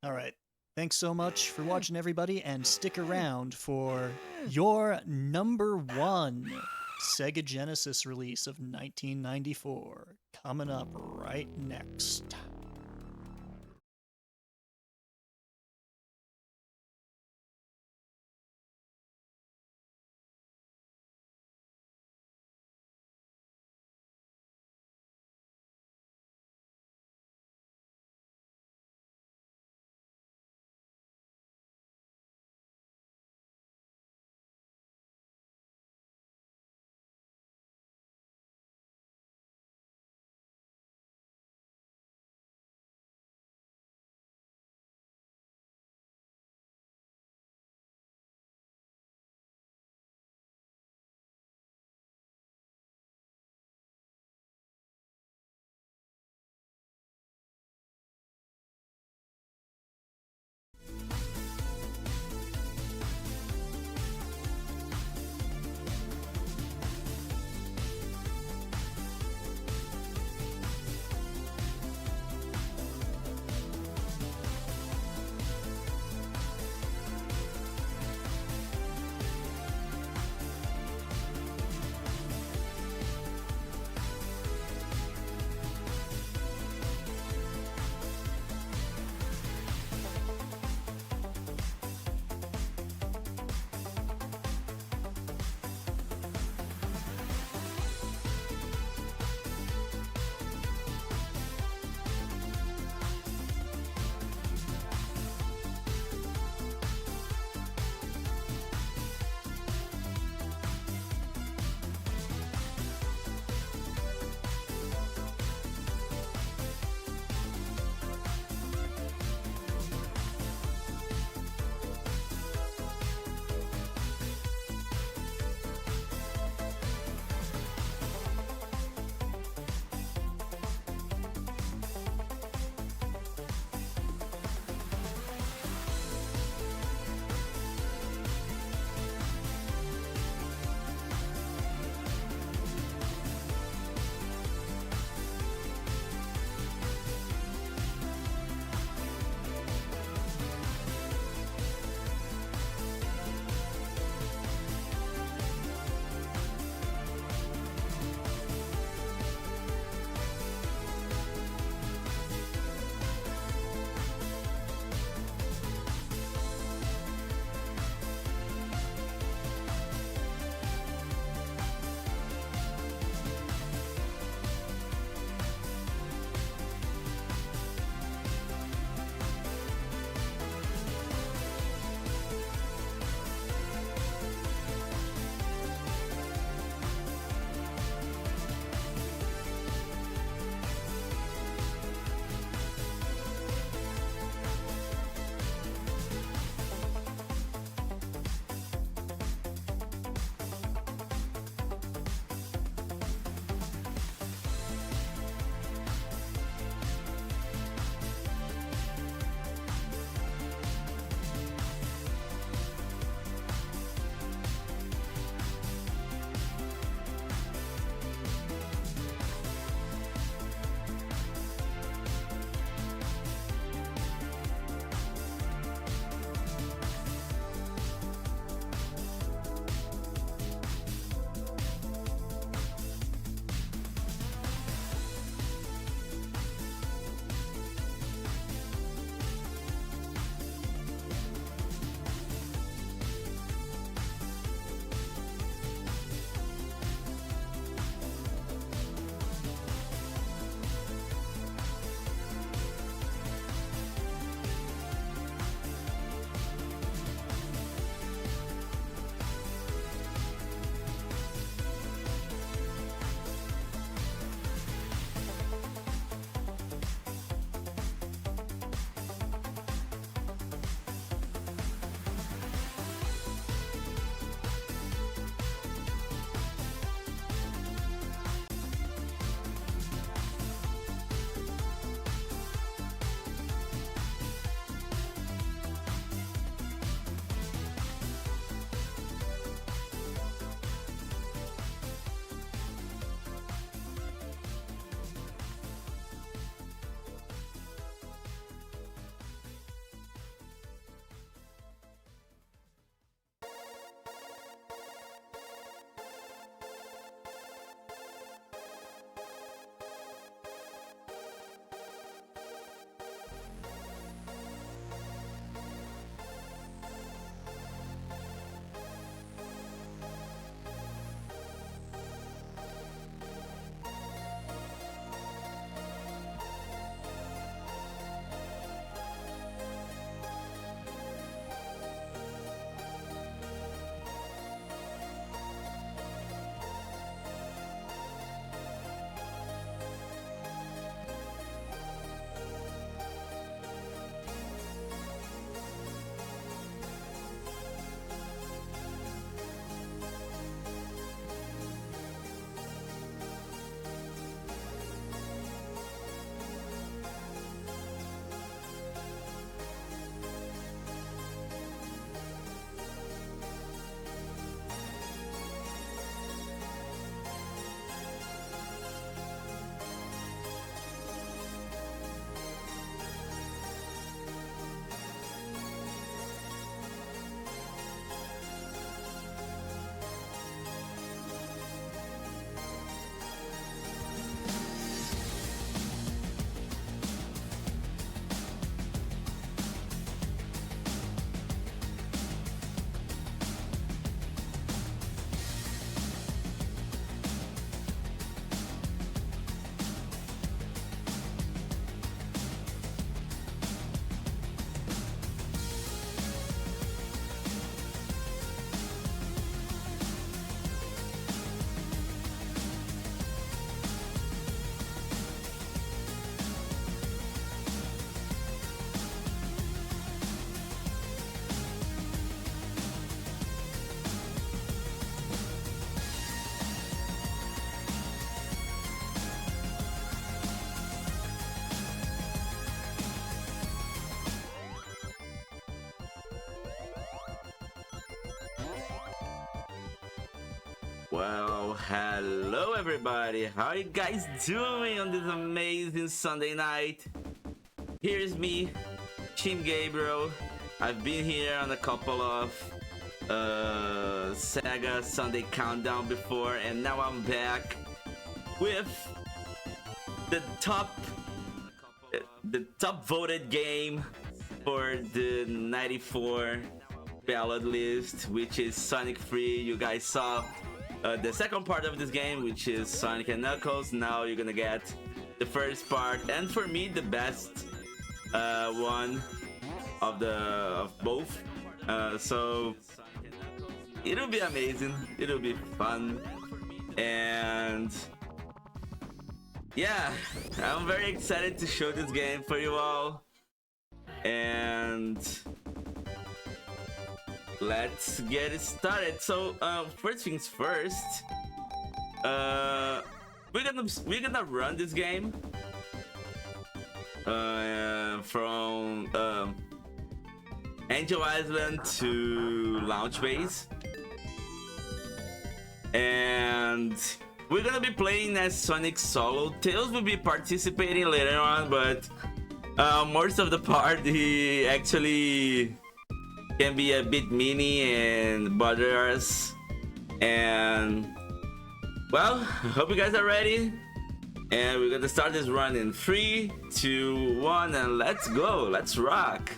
Alright. Thanks so much for watching, everybody, and stick around for your number 1 Sega Genesis release of 1994. Coming up right next. Well, hello everybody. How are you guys doing on this amazing Sunday night? Here's me, Team Gabriel. I've been here on a couple of SEGA Sunday Countdown before, and now I'm back with the top voted game for the 94 ballot list, which is Sonic Free. You guys saw the second part of this game, which is Sonic and Knuckles. Now you're gonna get the first part, and for me the best one of both. So it'll be amazing, it'll be fun, and yeah, I'm very excited to show this game for you all. And let's get it started. So first things first, we're gonna run this game from Angel Island to Launch Base, and we're gonna be playing as Sonic Solo. Tails will be participating later on, but most of the part he actually can be a bit meany and bother us. And well, I hope you guys are ready, and we're gonna start this run in 3, 2, 1, and let's go, let's rock.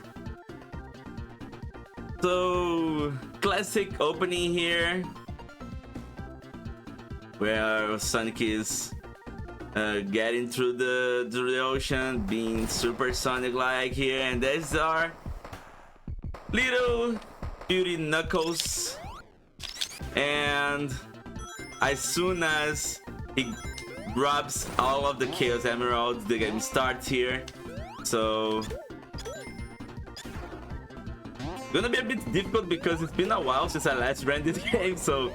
So classic opening here, where Sonic is getting through the ocean, being super Sonic like here, and there's our little beauty Knuckles. And as soon as he grabs all of the Chaos Emeralds, the game starts here. So gonna be a bit difficult because it's been a while since I last ran this game, so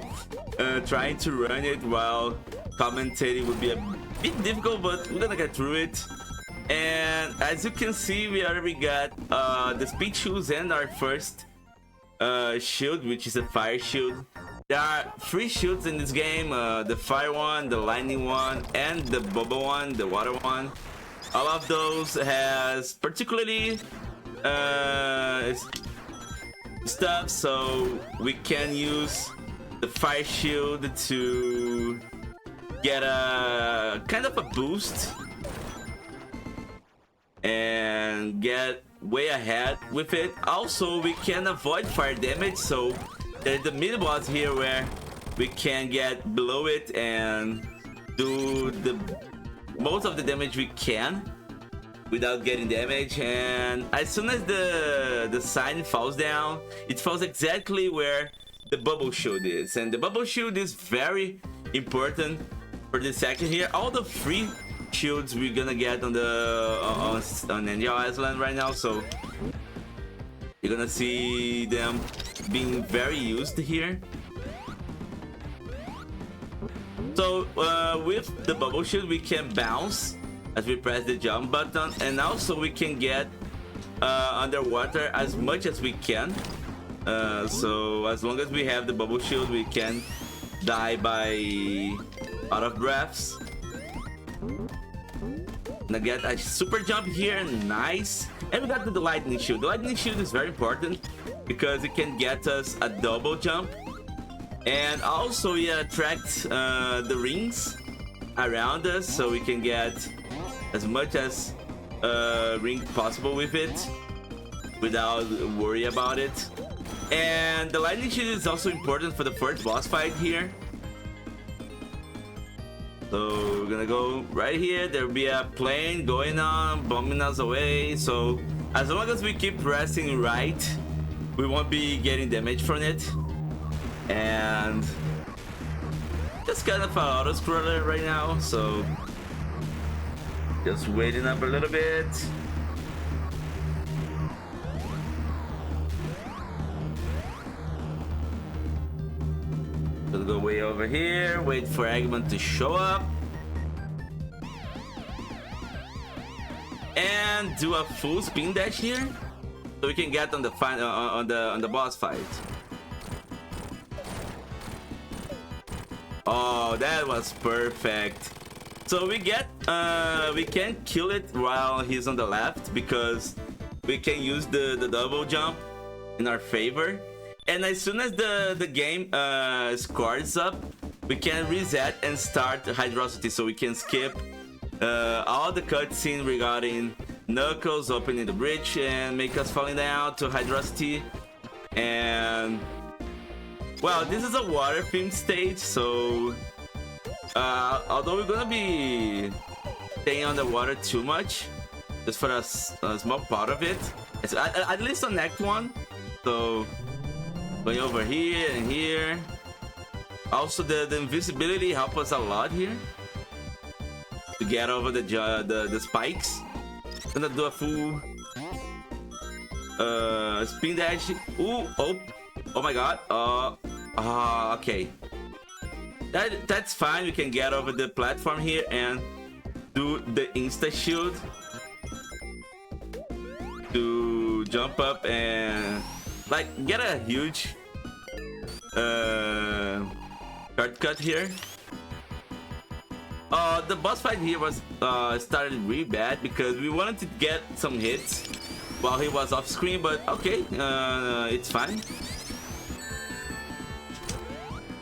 trying to run it while commentating would be a bit difficult, but we're gonna get through it. And as you can see, we already got the speed shoes and our first shield, which is a fire shield. There are 3 shields in this game, the fire one, the lightning one, and the bubble one, the water one. All of those has particularly stuff, so we can use the fire shield to get a kind of a boost and get way ahead with it. Also, we can avoid fire damage, so there's the mid boss here where we can get below it and do the most of the damage we can without getting damage. And as soon as the sign falls down, it falls exactly where the bubble shield is, and the bubble shield is very important for the second here. All the 3 shields we're gonna get on Angel Island right now, so you're gonna see them being very used here. So with the bubble shield we can bounce as we press the jump button, and also we can get underwater as much as we can. So as long as we have the bubble shield, we can die by out of breaths. And I get a super jump here, nice. And we got the lightning shield. The lightning shield is very important because it can get us a double jump, and also it attracts the rings around us, so we can get as much as ring possible with it without worry about it. And the lightning shield is also important for the first boss fight here. So we're gonna go right here. There'll be a plane going on, bombing us away. So as long as we keep pressing right, we won't be getting damage from it. And just kind of an auto scroller right now, so just waiting up a little bit. We'll go way over here, wait for Eggman to show up, and do a full spin dash here, so we can get on the on the boss fight. Oh, that was perfect. So we can kill it while he's on the left because we can use the double jump in our favor. And as soon as the game scores up, we can reset and start Hydrosity, so we can skip all the cutscene regarding Knuckles opening the bridge and make us falling down to Hydrosity. And well, this is a water themed stage, so although we're gonna be staying underwater too much, just for a small part of it, it's at least on Act 1. So going over here and here. Also, the invisibility helps us a lot here to get over the spikes. Gonna do a full spin dash. Ooh, oh my god. Okay. That's fine. We can get over the platform here and do the insta shield to jump up and like get a huge shortcut here. The boss fight here was started really bad because we wanted to get some hits while he was off screen, but okay, it's fine.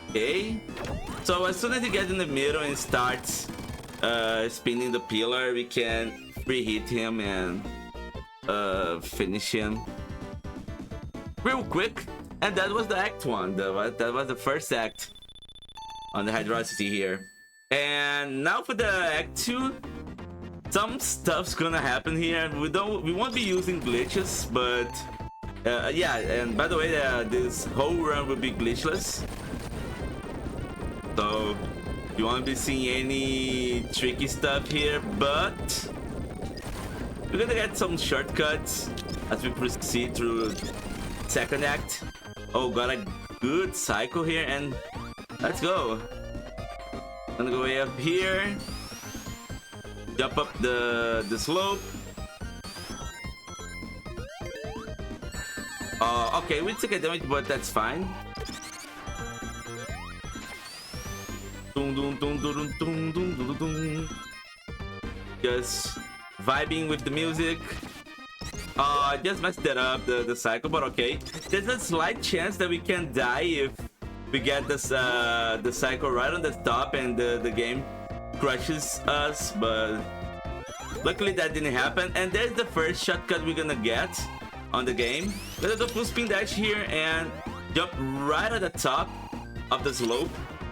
Okay, so as soon as he gets in the middle and starts spinning the pillar, we can free hit him and finish him real quick. And that was the Act 1. That was the first act on the Hydrosity here. And now for the Act 2, some stuff's gonna happen here. We won't be using glitches, but yeah. And by the way, this whole run will be glitchless, so you won't be seeing any tricky stuff here. But we're gonna get some shortcuts as we proceed through second act. Oh, got a good cycle here, and let's go. Gonna go way up here, jump up the slope. Okay, we took a damage, but that's fine. Just vibing with the music. I just messed that up, the cycle, but okay. There's a slight chance that we can die if we get this the cycle right on the top and the game crushes us, but luckily that didn't happen. And there's the first shortcut we're gonna get on the game. We're gonna do full spin dash here and jump right at the top of the slope,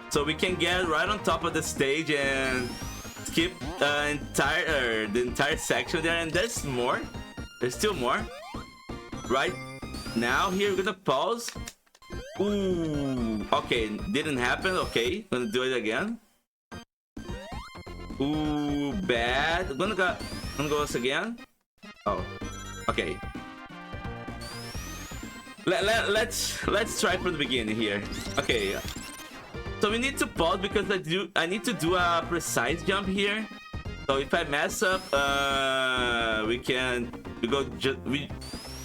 so we can get right on top of the stage and skip the entire section there. And there's more. There's still more. Right now here we're gonna pause. Ooh, okay, didn't happen. Okay, gonna do it again. Ooh, bad. Gonna go once again. Oh, okay. Let's try from the beginning here. Okay, so we need to pause because I need to do a precise jump here. So if I mess up, we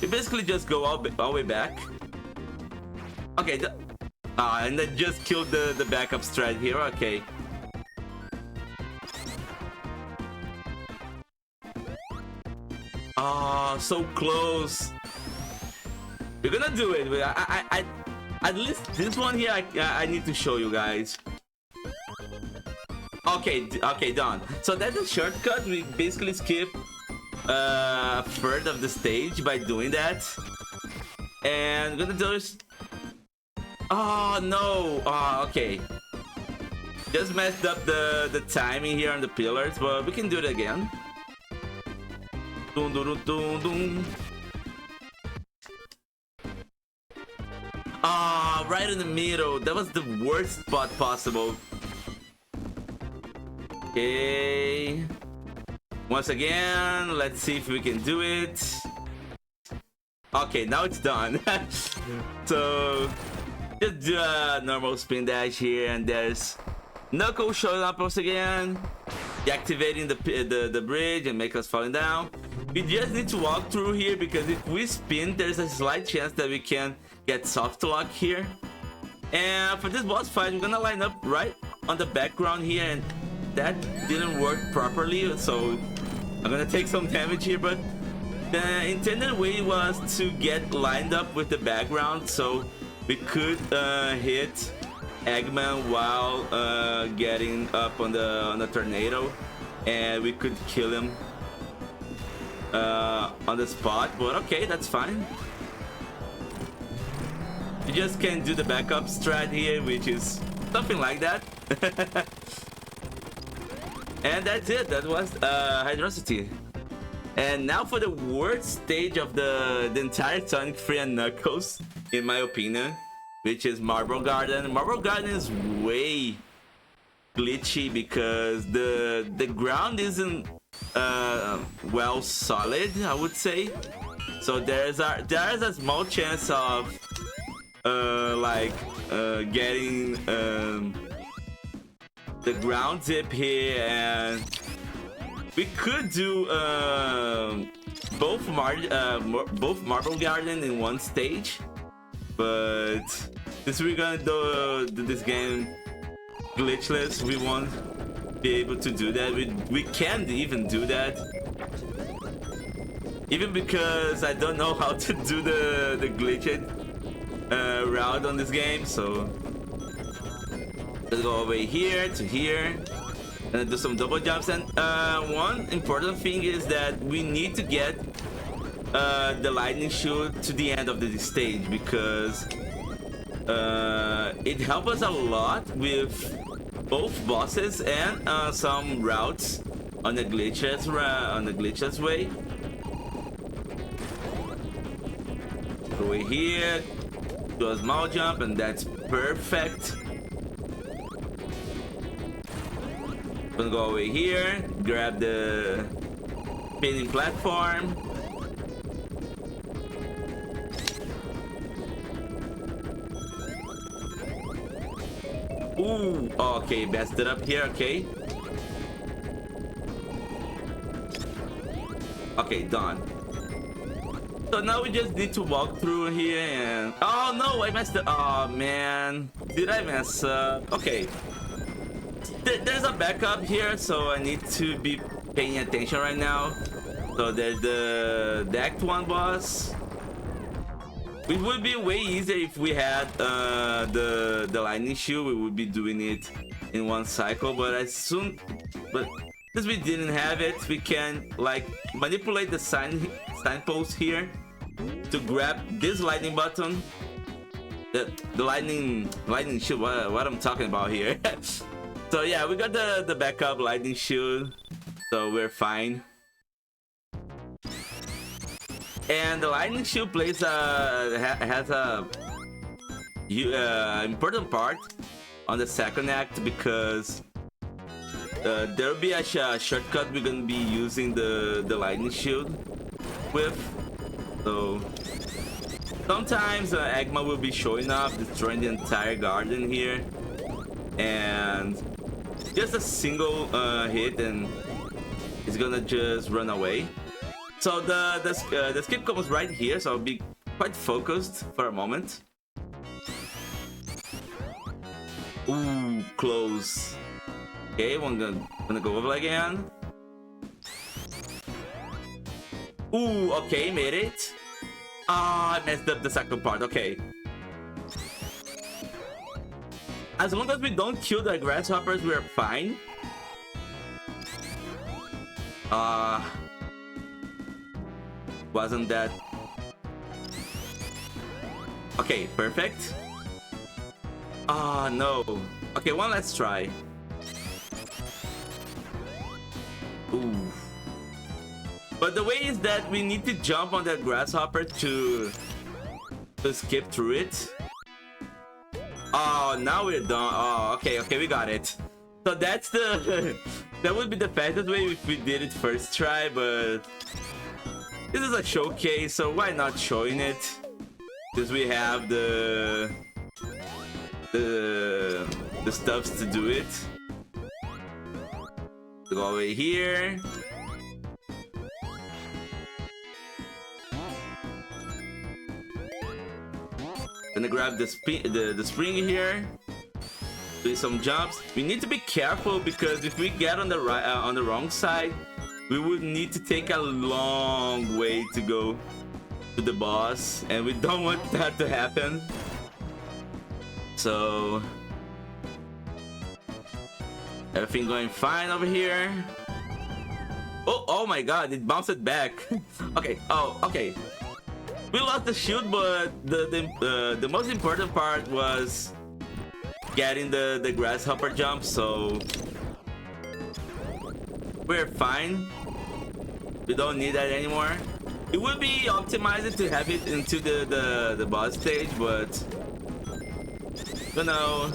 basically just go all the way back. Okay, and then just killed the backup strat here. Okay. Oh, so close. We're gonna do it. I at least this one here I need to show you guys. Okay, done. So that's a shortcut. We basically skip a third of the stage by doing that. And we're gonna do this. Oh no! Oh, okay. Just messed up the timing here on the pillars, but we can do it again. Dun, dun, dun, dun, dun. Ah, right in the middle. That was the worst spot possible. Okay. Once again, let's see if we can do it. Okay, now it's done. So just do a normal spin dash here, and there's Knuckles showing up once again, deactivating the bridge and make us falling down. We just need to walk through here because if we spin, there's a slight chance that we can get soft lock here. And for this boss fight, we're gonna line up right on the background here, and that didn't work properly, so I'm gonna take some damage here, but the intended way was to get lined up with the background so we could hit Eggman while getting up on the tornado, and we could kill him on the spot. But okay, that's fine. You just can do the backup strat here, which is something like that. And that's it. That was Hydrosity. And now for the worst stage of the entire Sonic 3 and Knuckles, in my opinion, which is Marble Garden. Marble Garden is way glitchy because the ground isn't well solid, I would say. So there is a small chance of getting the ground zip here, and we could do both Marble Garden in one stage, but since we're gonna do this game glitchless, we won't be able to do that. We can't even do that, even because I don't know how to do the glitched route on this game. So let's go over here to here and do some double jumps. And one important thing is that we need to get the lightning shoot to the end of the stage, because it helps us a lot with both bosses and some routes on the glitchless way. Go over here, do a small jump, and that's perfect. Gonna go over here, grab the spinning platform. Ooh, okay, messed it up here, okay. Okay, done. So now we just need to walk through here and... Oh no, I messed up. Oh man, did I mess up? Okay. There's a backup here, so I need to be paying attention right now. So there's the Act 1 boss. It would be way easier if we had the lightning shoe. We would be doing it in one cycle, but since we didn't have it, we can like manipulate the signpost here to grab this lightning button. The lightning shoe. What I'm talking about here. So yeah, we got the backup lightning shoe, so we're fine. And the lightning shoe plays has a important part on the second act, because there'll be a shortcut we're gonna be using the lightning shield with. So sometimes Eggman will be showing up, destroying the entire garden here, and just a single hit and he's gonna just run away. So the skip comes right here, so I'll be quite focused for a moment. Ooh, close. Okay, I'm gonna go over again. Ooh, okay, made it. Ah, I messed up the second part, okay. As long as we don't kill the grasshoppers, we're fine. Wasn't that... Okay, perfect. Ah, no. Okay, one last try. Ooh. But the way is that we need to jump on that grasshopper to skip through it. Oh, now we're done. Oh, okay, we got it. So that's the... that would be the fastest way if we did it first try, but... This is a showcase, so why not showing it? Because we have the stuffs to do it. Go over here. Gonna grab the spring here. doing some jumps. We need to be careful because if we get on the right on the wrong side, we would need to take a long way to go to the boss, and we don't want that to happen. So everything going fine over here. Oh my god, it bounced back. Okay, okay. We lost the shield, but the most important part was getting the grasshopper jump, so we're fine. We don't need that anymore. It would be optimized to have it into the boss stage, but you know,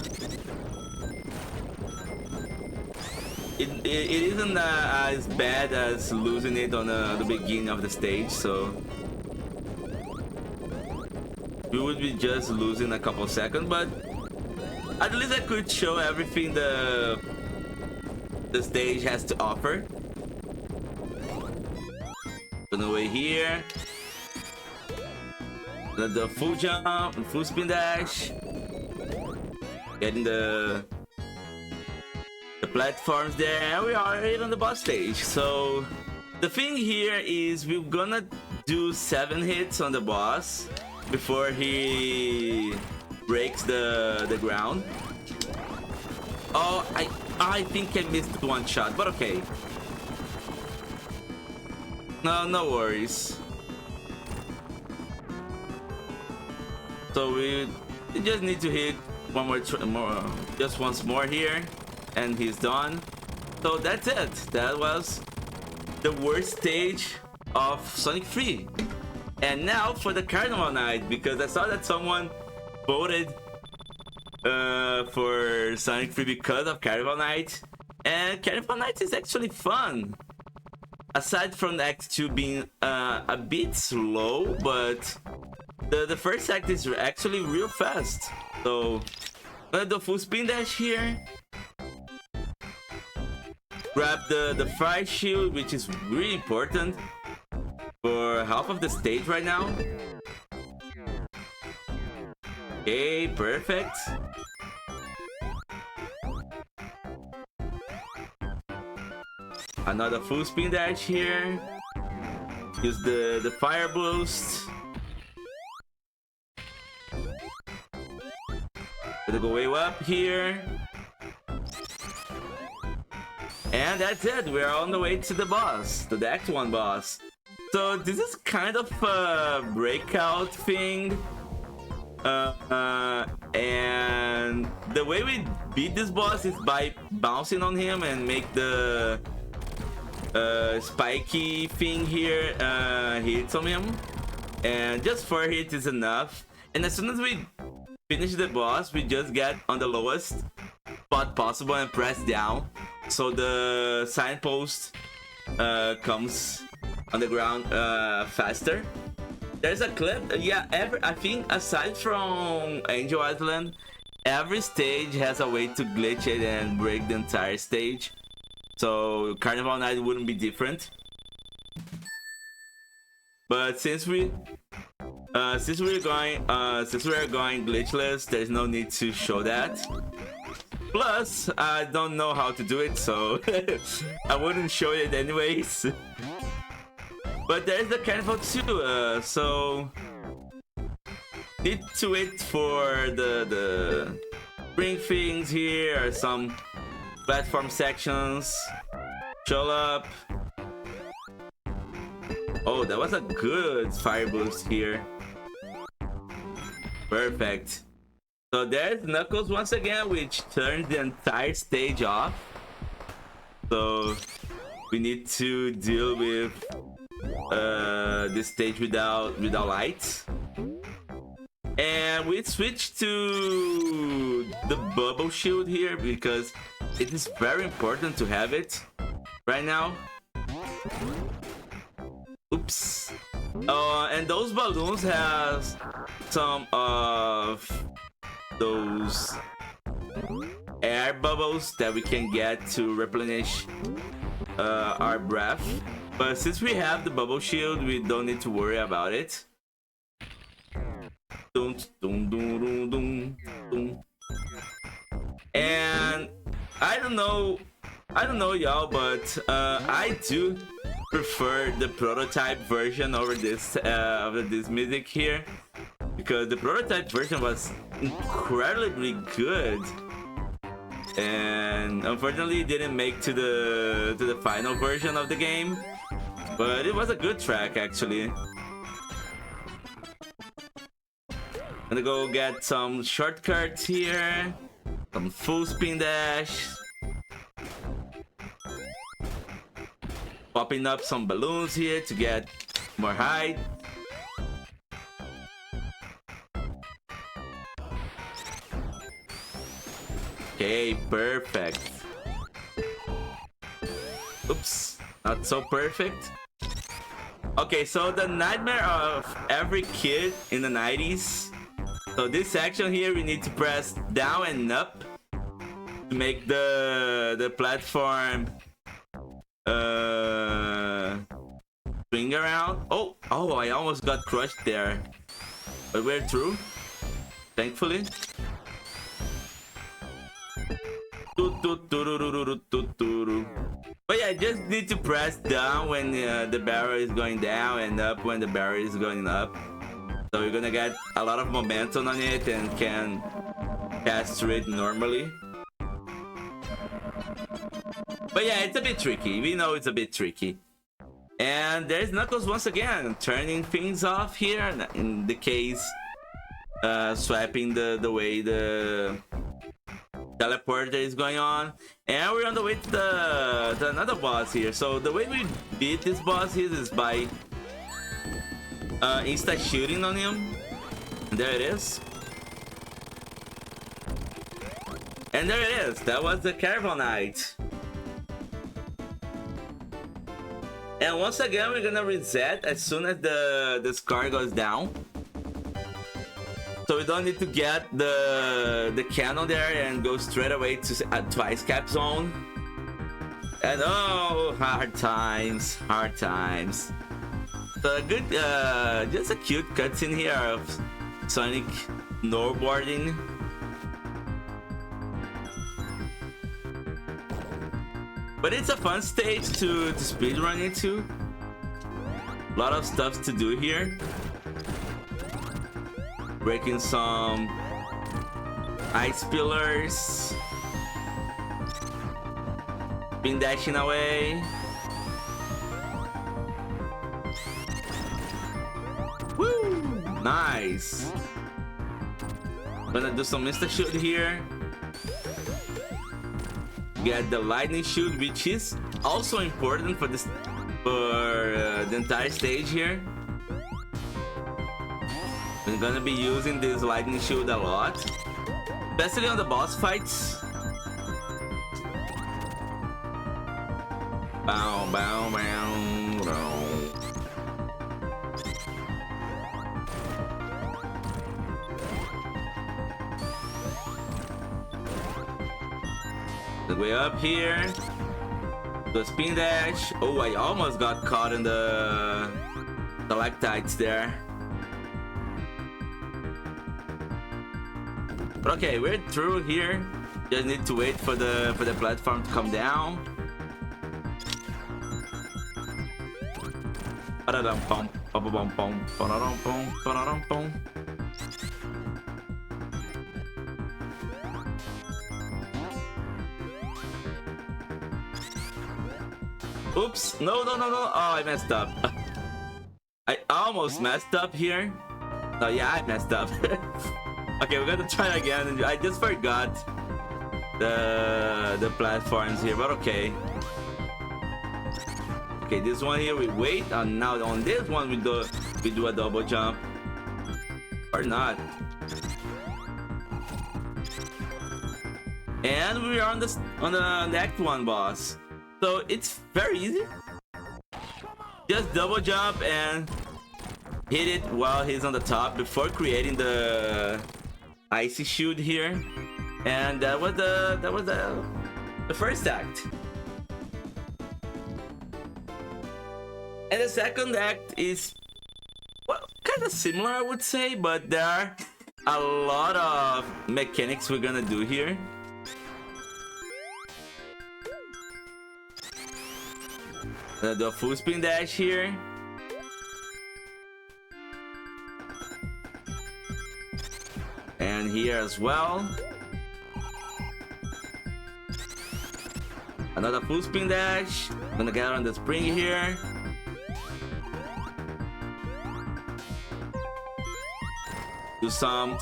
it isn't as bad as losing it on the beginning of the stage, so we would be just losing a couple seconds, but at least I could show everything the stage has to offer. Run away here. The full jump, full spin dash. Getting the platforms there, and we are right on the boss stage. So the thing here is we're gonna do 7 hits on the boss before he breaks the ground. Oh, I think I missed one shot, but okay. No worries. So we just need to hit one more, just once more here, and he's done. So that's it. That was the worst stage of Sonic 3. And now for the Carnival Night, because I saw that someone voted for Sonic 3 because of Carnival Night, and Carnival Night is actually fun. Aside from Act 2 being a bit slow, but the first act is actually real fast. So I'm gonna do full spin dash here. Grab the fire shield, which is really important for half of the stage right now. Okay, perfect. Another full spin dash here. Use the fire boost. Gonna go way up here. And that's it. We're on the way to the boss, to the Act 1 boss. So this is kind of a breakout thing. And the way we beat this boss is by bouncing on him and make the spiky thing here hits on him, and just 4 hits is enough. And as soon as we finish the boss, we just get on the lowest spot possible and press down, so the signpost comes on the ground faster. There's a clip, I think aside from Angel Island, every stage has a way to glitch it and break the entire stage. So Carnival Night wouldn't be different. But since we are going glitchless, there's no need to show that. Plus, I don't know how to do it, so I wouldn't show it anyways. But there's the Carnival 2, so need to wait for the spring things here, or some platform sections show up. Oh, that was a good fire boost here. Perfect. So there's Knuckles once again, which turns the entire stage off. So we need to deal with this stage without lights. And we switch to the bubble shield here because it is very important to have it right now. Oops. And those balloons have some of those air bubbles that we can get to replenish our breath. But since we have the bubble shield, we don't need to worry about it. Dun, dun, dun, dun, dun, dun. And I don't know y'all, but I do prefer the prototype version over this music here, because the prototype version was incredibly good, and unfortunately it didn't make to the final version of the game, but it was a good track actually. Gonna go get some shortcuts here, some full spin dash, popping up some balloons here to get more height. Okay, perfect. Oops, not so perfect. Okay, so the nightmare of every kid in the 90s. So this section here, we need to press down and up to make the platform swing around. Oh, I almost got crushed there, but we're through, thankfully. But yeah, just need to press down when the barrel is going down and up when the barrel is going up. So you're gonna get a lot of momentum on it and can pass through it normally. But yeah, it's a bit tricky. We know it's a bit tricky. And there's Knuckles once again, turning things off here. In the case, swapping the way the teleporter is going on. And we're on the way to another boss here. So the way we beat this boss is by insta shooting on him. There it is. And there it is. That was the Caravan Knight. And once again, we're gonna reset as soon as the scar goes down. So we don't need to get the cannon there and go straight away to Ice Cap Zone. And oh, hard times, hard times. So a good, just a cute cutscene here of Sonic snowboarding. But it's a fun stage to speedrun into. A lot of stuff to do here. Breaking some ice pillars. Spin dashing away. Woo! Nice. Gonna do some insta shoot here. Get the lightning shoot, which is also important for this the entire stage here. We're gonna be using this lightning shoot a lot, especially on the boss fights. Bow, bow, bow, bow. The way up here, the spin dash. Oh, I almost got caught in the stalactites there. But okay, we're through here. Just need to wait for the platform to come down. Ba-da-dum-pum, ba-ba-bum-pum, ba-da-dum-pum, ba-da-dum-pum. Oops, no. Oh, I messed up. I almost messed up here. Oh yeah, I messed up. Okay, we're gonna try again. I just forgot the platforms here, but okay. Okay, this one here we wait, and now on this one we do a double jump. Or not. And we are on the Act 1 boss. So it's very easy. Just double jump and hit it while he's on the top before creating the icy shoot here. And that was the first act. And the second act is, well, kind of similar, I would say, but there are a lot of mechanics we're gonna do here. Do a full spin dash here. And here as well. Another full spin dash. Gonna get on the spring here. Do some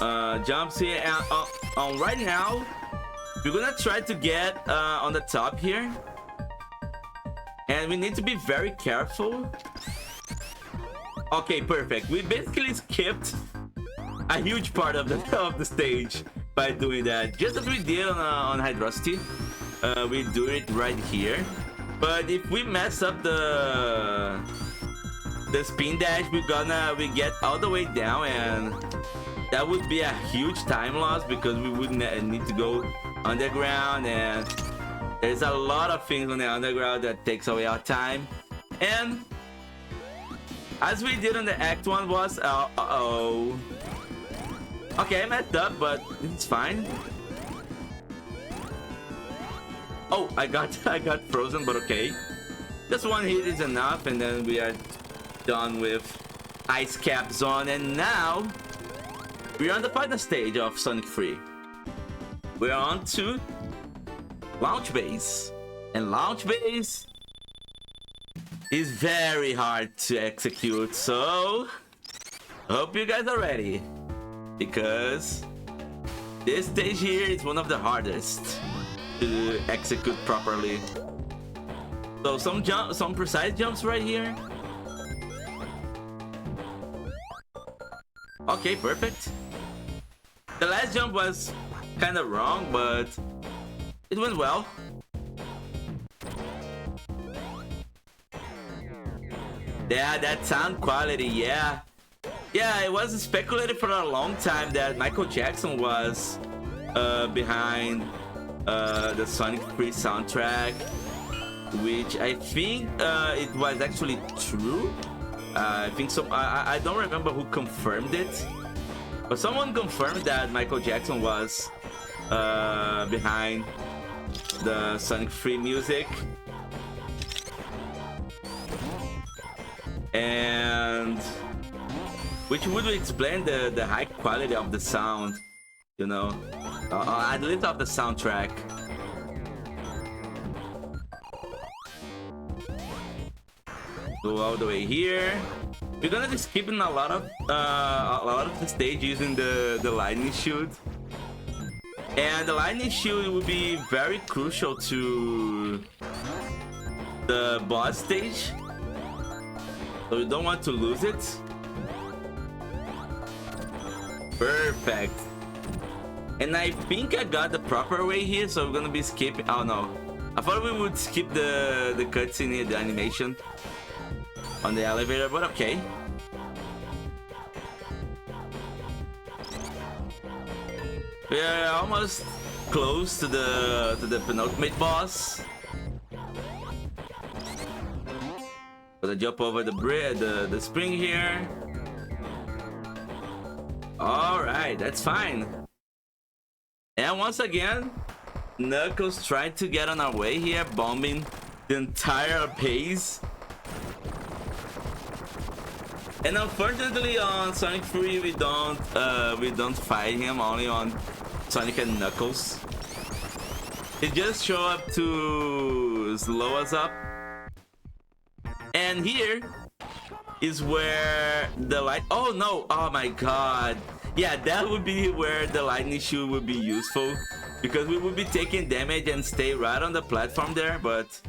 jumps here. And right now, we're gonna try to get on the top here. And we need to be very careful. Okay, perfect. We basically skipped a huge part of the stage by doing that. Just as we did on Hydrosity. We do it right here. But if we mess up the spin dash, we get all the way down, and that would be a huge time loss because we would need to go underground, and there's a lot of things on the underground that takes away our time. And as we did on the Act 1 boss, okay, I messed up, but it's fine. Oh, I got frozen, but okay. Just one hit is enough, and then we are done with Ice Cap Zone. And now we're on the final stage of Sonic 3. We're on to Launch Base, and Launch Base is very hard to execute. So hope you guys are ready, because this stage here is one of the hardest to execute properly. So some precise jumps right here. Okay, perfect. The last jump was kind of wrong, but it went well. Yeah, that sound quality, yeah. Yeah, it was speculated for a long time that Michael Jackson was behind the Sonic 3 soundtrack, which I think it was actually true. I think so. I don't remember who confirmed it, but someone confirmed that Michael Jackson was behind the Sonic 3 music. And which would explain the high quality of the sound, you know, at least of the soundtrack. Go all the way here. We're gonna be skipping a lot of the stage using the lightning shield, and the lightning shield will be very crucial to the boss stage, so we don't want to lose it. Perfect. And I think I got the proper way here, so we're gonna be skipping. Oh no, I thought we would skip the cutscene here, the animation on the elevator, but okay. We're almost close to the penultimate boss. Gonna jump over the bridge, the spring here. All right, that's fine. And once again, Knuckles trying to get on our way here, bombing the entire base. And unfortunately, on Sonic 3, we don't fight him, only on Sonic and Knuckles. He just show up to slow us up. And here is where the light. Oh no! Oh my God! Yeah, that would be where the lightning shield would be useful, because we would be taking damage and stay right on the platform there. But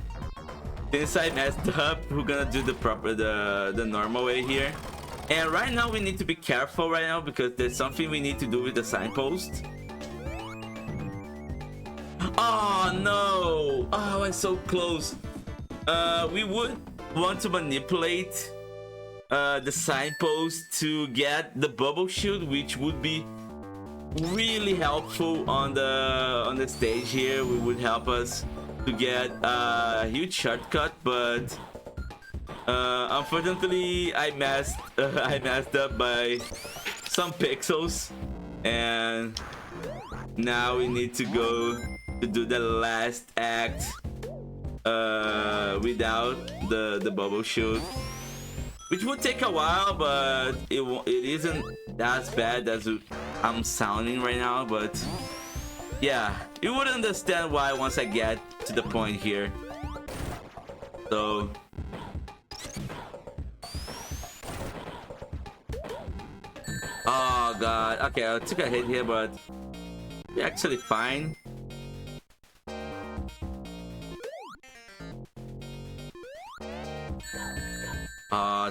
since I messed up, we're gonna do the normal way here. And right now we need to be careful right now, because there's something we need to do with the signpost. Oh no! Oh, I was so close. We would want to manipulate the signpost to get the bubble shield, which would be really helpful on the stage here. We would help us to get a huge shortcut, but unfortunately I messed up by some pixels, and now we need to go to do the last act without the bubble shoot, which would take a while, but it isn't as bad as I'm sounding right now. But yeah, you would understand why once I get to the point here. So oh god, okay, I took a hit here, but we're actually fine.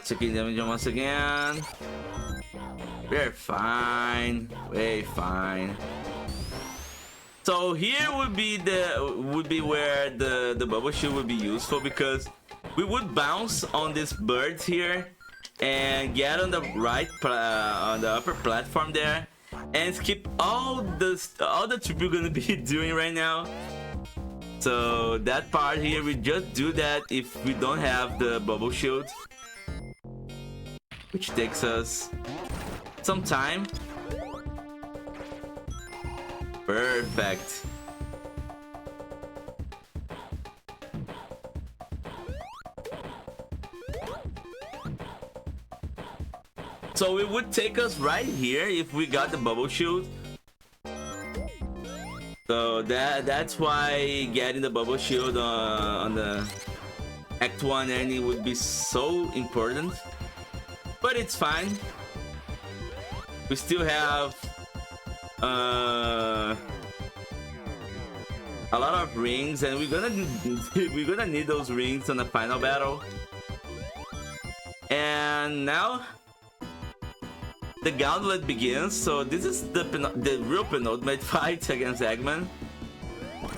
Taking damage once again. We're fine. We're fine. So here would be where the bubble shoot would be useful, because we would bounce on these birds here and get on the on the upper platform there and skip all the trip we're gonna be doing right now. So that part here, we just do that if we don't have the bubble shield, which takes us some time. Perfect. So it would take us right here if we got the bubble shield. So that's why getting the bubble shield on the Act 1 ending would be so important. But it's fine. We still have a lot of rings, and we're gonna need those rings on the final battle. And now the gauntlet begins. So this is the real penultimate fight against Eggman.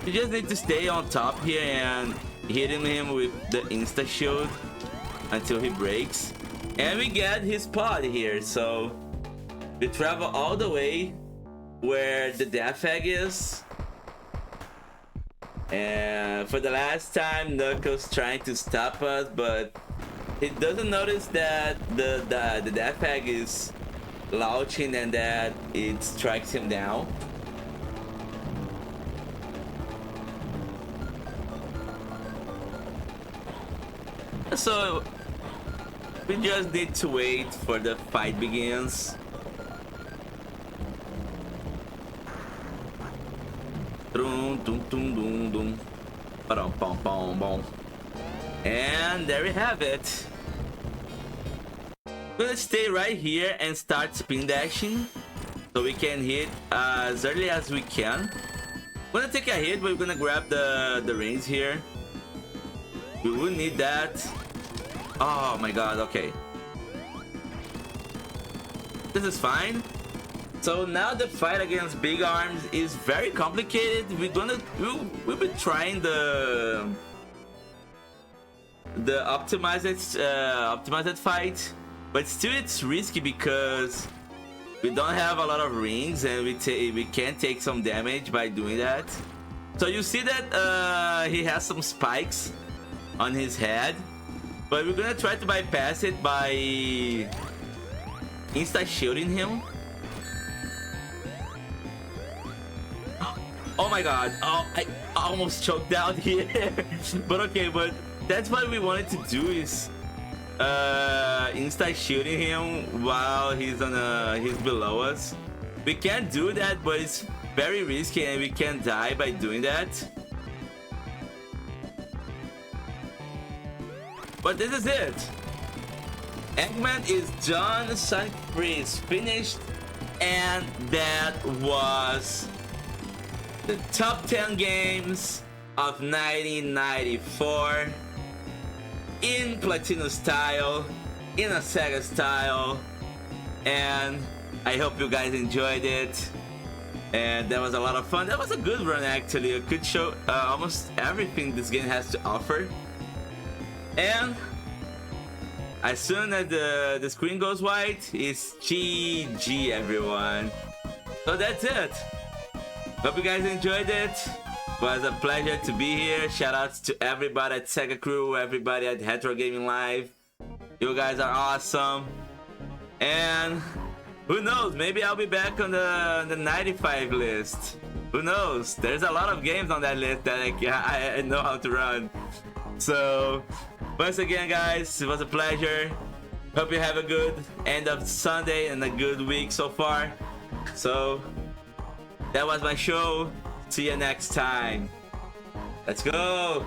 You just need to stay on top here and hitting him with the insta shield until he breaks. And we get his pod here, so we travel all the way where the death egg is. And for the last time, Knuckles trying to stop us, but he doesn't notice that the death egg is launching and that it strikes him down. So we just need to wait for the fight begins. And there we have it. We're gonna stay right here and start spin dashing so we can hit as early as we can. We're gonna take a hit, but we're gonna grab the rings here. We will need that. Oh my god, okay. This is fine. So now the fight against Big Arms is very complicated. We'll be trying the optimized fight, but still it's risky because we don't have a lot of rings and we can take some damage by doing that. So you see that he has some spikes on his head, but we're gonna try to bypass it by insta shielding him. Oh my god, oh, I almost choked out here. But okay, but that's what we wanted to do, is insta shielding him while he's below us. We can't do that, but it's very risky and we can die by doing that. But this is it. Eggman is done, Sonic 3 is finished, and that was the top 10 games of 1994 in Platino style, in a SEGA style, and I hope you guys enjoyed it. And that was a lot of fun. That was a good run, actually. It could show almost everything this game has to offer. And as soon as the screen goes white, it's GG, everyone. So that's it. Hope you guys enjoyed it. It was a pleasure to be here. Shout outs to everybody at SEGA Crew, everybody at Retro Gaming Live. You guys are awesome. And Who knows? Maybe I'll be back on the 95 list. Who knows? There's a lot of games on that list that I know how to run. So, once again, guys, it was a pleasure. Hope you have a good end of Sunday and a good week so far. So, that was my show. See you next time. Let's go!